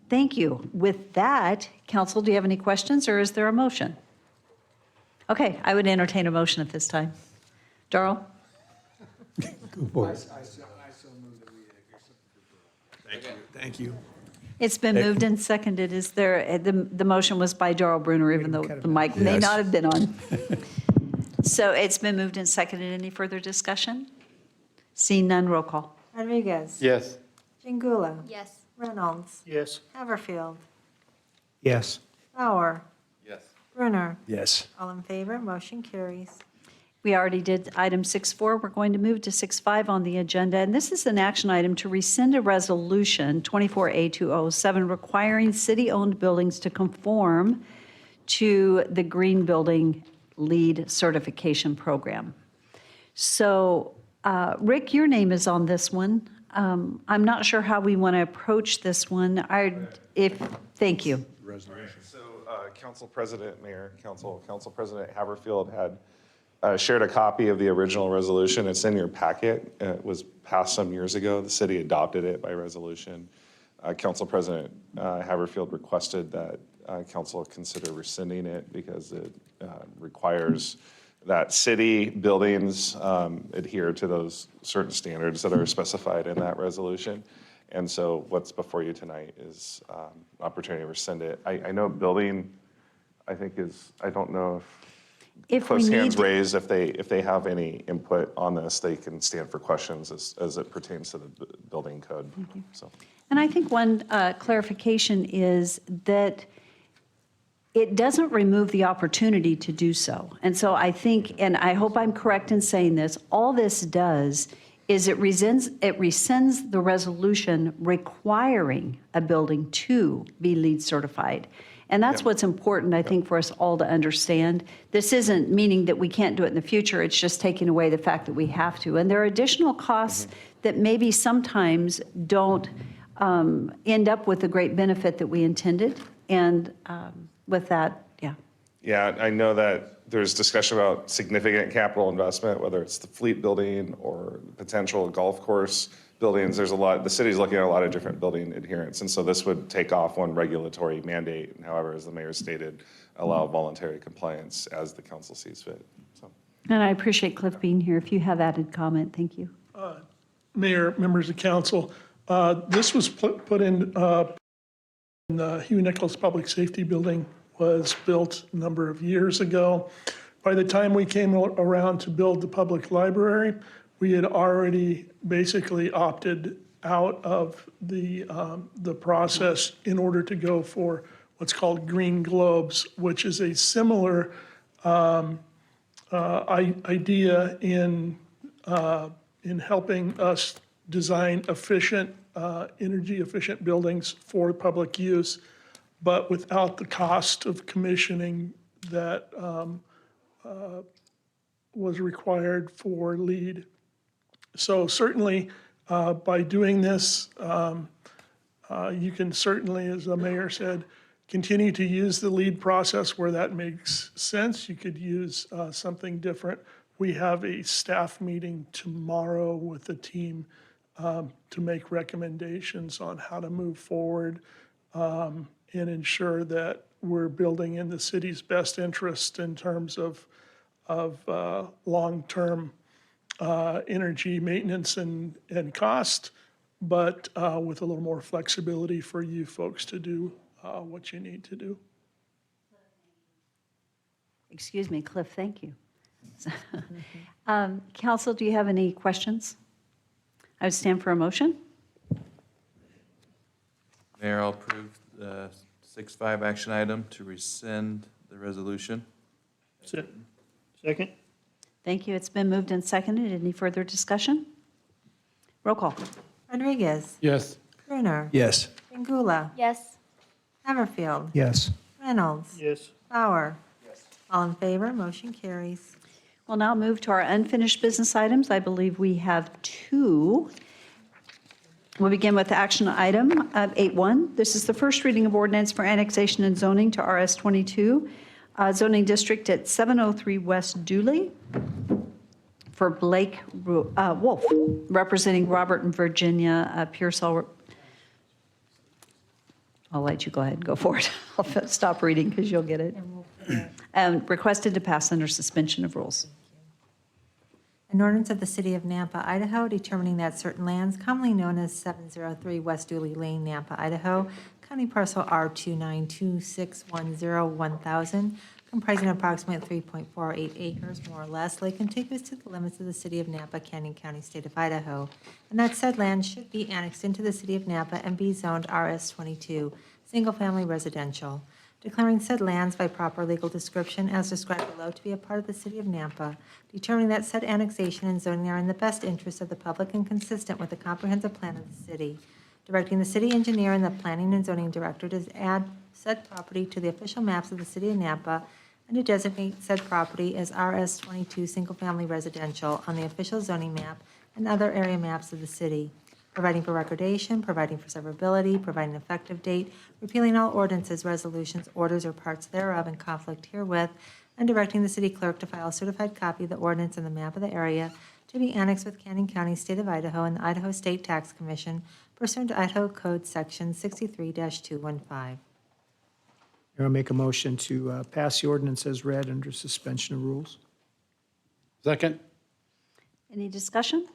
thank you. With that, council, do you have any questions, or is there a motion? Okay, I would entertain a motion at this time. Darrell? Thank you. It's been moved and seconded. Is there, the motion was by Darrell Bruner, even though the mic may Yes. not have been on. So it's been moved and seconded. Any further discussion? Seeing none, roll call. Rodriguez. Yes. Jingula. Yes. Reynolds. Yes. Haverfield. Yes. Bauer. Yes. Brunner. Yes. All in favor, motion carries. We already did item 6.4. We're going to move to 6.5 on the agenda, and this is an action item to rescind a resolution 24A207 requiring city-owned buildings to conform to the Green Building LEED certification program. So, Rick, your name is on this one. I'm not sure how we want to approach this one. Thank you. So, Council President, Mayor, Council President Haverfield had shared a copy of the original resolution. It's in your packet. It was passed some years ago. The city adopted it by resolution. Council President Haverfield requested that council consider rescinding it because it requires that city buildings adhere to those certain standards that are specified in that resolution. And so what's before you tonight is opportunity to rescind it. I know building, I think I don't know if close hands raised, if they have any input on this, they can stand for questions as it pertains to the building code. So. And I think one clarification is that it doesn't remove the opportunity to do so. And so I think, and I hope I'm correct in saying this, all this does is it rescinds the resolution requiring a building to be LEED certified. And that's what's important, I think, for us all to understand. This isn't meaning that we can't do it in the future. It's just taking away the fact that we have to. And there are additional costs that maybe sometimes don't end up with the great benefit that we intended. And with that, yeah. Yeah, I know that there's discussion about significant capital investment, whether it's the fleet building or potential golf course buildings. There's a lot, the city's looking at a lot of different building adherence. And so this would take off one regulatory mandate. And however, as the mayor stated, allow voluntary compliance as the council sees fit. So. And I appreciate Cliff being here. If you have added comment, thank you. Mayor, members of council, this was put in the Hugh Nichols Public Safety Building was built a number of years ago. By the time we came around to build the public library, we had already basically opted out of the process in order to go for what's called green globes, which is a similar idea in helping us design efficient, energy-efficient buildings for public use, but without the cost of commissioning that was required for LEED. So certainly, by doing this, you can certainly, as the mayor said, continue to use the LEED process where that makes sense. You could use something different. We have a staff meeting tomorrow with the team to make recommendations on how to move forward and ensure that we're building in the city's best interest in terms of long-term energy maintenance and cost, but with a little more flexibility for you folks to do what you need to do. Excuse me, Cliff, thank you. Council, do you have any questions? I would stand for a motion. Mayor, I'll approve the 6.5 action item to rescind the resolution. Second? Thank you. It's been moved and seconded. Any further discussion? Roll call. Rodriguez. Yes. Brunner. Yes. Pingula. Yes. Haverfield. Yes. Reynolds. Yes. Bauer. All in favor, motion carries. We'll now move to our unfinished business items. I believe we have two. We'll begin with action item 8.1. This is the first reading of ordinance for annexation and zoning to RS 22 zoning district at 703 West Dooley for Blake Wolf, representing Robert and Virginia Pearsall. I'll let you go ahead and go for it. I'll stop reading because you'll get it. And requested to pass under suspension of rules. An ordinance of the City of Nampa, Idaho, determining that certain lands commonly known as 703 West Dooley Lane, Nampa, Idaho, County Parcel R2926101,000, comprising approximately 3.48 acres, more or less, lay contiguous to the limits of the City of Nampa, Canyon County, State of Idaho, and that said land should be annexed into the City of Nampa and be zoned RS22, single-family residential, declaring said lands by proper legal description as described below to be a part of the City of Nampa, determining that said annexation and zoning are in the best interest of the public and consistent with the comprehensive plan of the city, directing the city engineer and the planning and zoning director to add said property to the official maps of the City of Nampa and to designate said property as RS22 single-family residential on the official zoning map and other area maps of the city, providing for recordation, providing for severability, providing an effective date, repealing all ordinances, resolutions, orders, or parts thereof in conflict herewith, and directing the city clerk to file a certified copy of the ordinance and the map of the area to be annexed with Canyon County, State of Idaho, and the Idaho State Tax Commission pursuant to Idaho Code Section 63-215. I'll make a motion to pass the ordinance as read under suspension of rules. Second? Any discussion?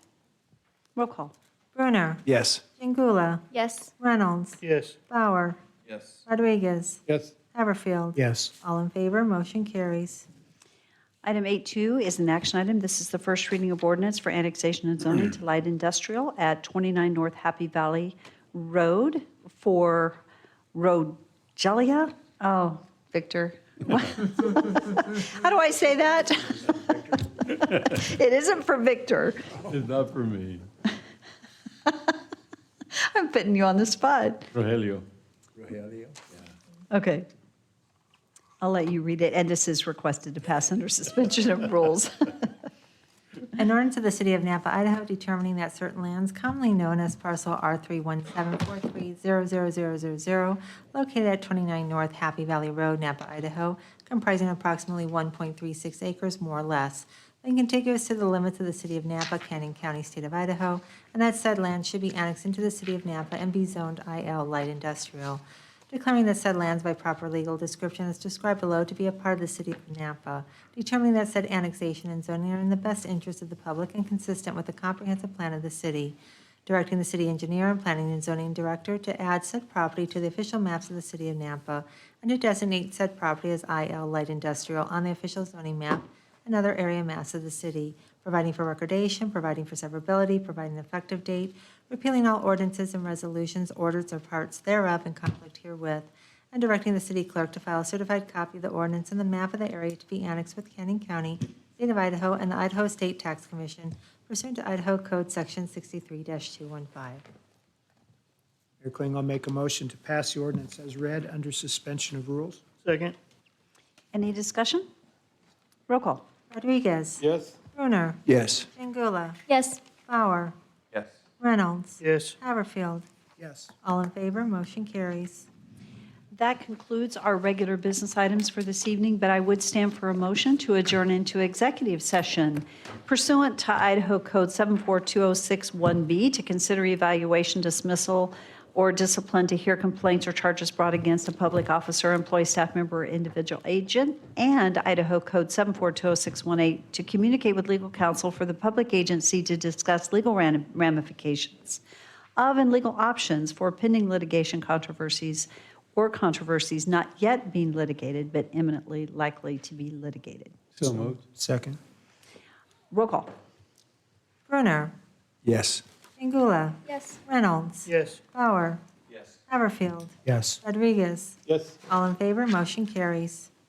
Roll call. Brunner. Yes. Pingula. Yes. Reynolds. Yes. Bauer. Yes. Rodriguez. Yes. Haverfield. Yes. All in favor, motion carries. Item 8.2 is an action item. This is the first reading of ordinance for annexation and zoning to light industrial at 29 North Happy Valley Road for Rogelia. Oh, Victor. How do I say that? It isn't for Victor. It's not for me. I'm putting you on the spot. Rogelio. Okay. I'll let you read it. And this is requested to pass under suspension of rules. An ordinance of the City of Nampa, Idaho, determining that certain lands commonly known as parcel R31743000000, located at 29 North Happy Valley Road, Nampa, Idaho, comprising approximately 1.36 acres, more or less, and contiguous to the limits of the City of Nampa, Canyon County, State of Idaho, and that said land should be annexed into the City of Nampa and be zoned IL Light Industrial, declaring that said lands by proper legal description as described below to be a part of the City of Nampa, determining that said annexation and zoning are in the best interest of the public and consistent with the comprehensive plan of the city, directing the city engineer and planning and zoning director to add said property to the official maps of the City of Nampa and to designate said property as IL Light Industrial on the official zoning map and other area maps of the city, providing for recordation, providing for severability, providing an effective date, repealing all ordinances and resolutions, orders, or parts thereof in conflict herewith, and directing the city clerk to file a certified copy of the ordinance and the map of the area to be annexed with Canyon County, State of Idaho, and the Idaho State Tax Commission pursuant to Idaho Code Section 63-215. Mayor Kling, I'll make a motion to pass the ordinance as read under suspension of rules. Second? Any discussion? Roll call. Rodriguez. Yes. Brunner. Yes. Pingula. Yes. Bauer. Yes. Reynolds. Yes. Haverfield. Yes. All in favor, motion carries. That concludes our regular business items for this evening, but I would stand for a motion to adjourn into executive session pursuant to Idaho Code 742061B to consider evaluation, dismissal, or discipline, to hear complaints or charges brought against a public officer, employee, staff member, or individual agent, and Idaho Code 742061A to communicate with legal counsel for the public agency to discuss legal ramifications of and legal options for pending litigation controversies or controversies not yet being litigated but imminently likely to be litigated. So moved. Second. Roll call. Brunner, Yes. Pingula, Yes. Reynolds, Yes. Bauer. Yes. Haverfield, Yes. Rodriguez. Yes. All in favor, motion carries.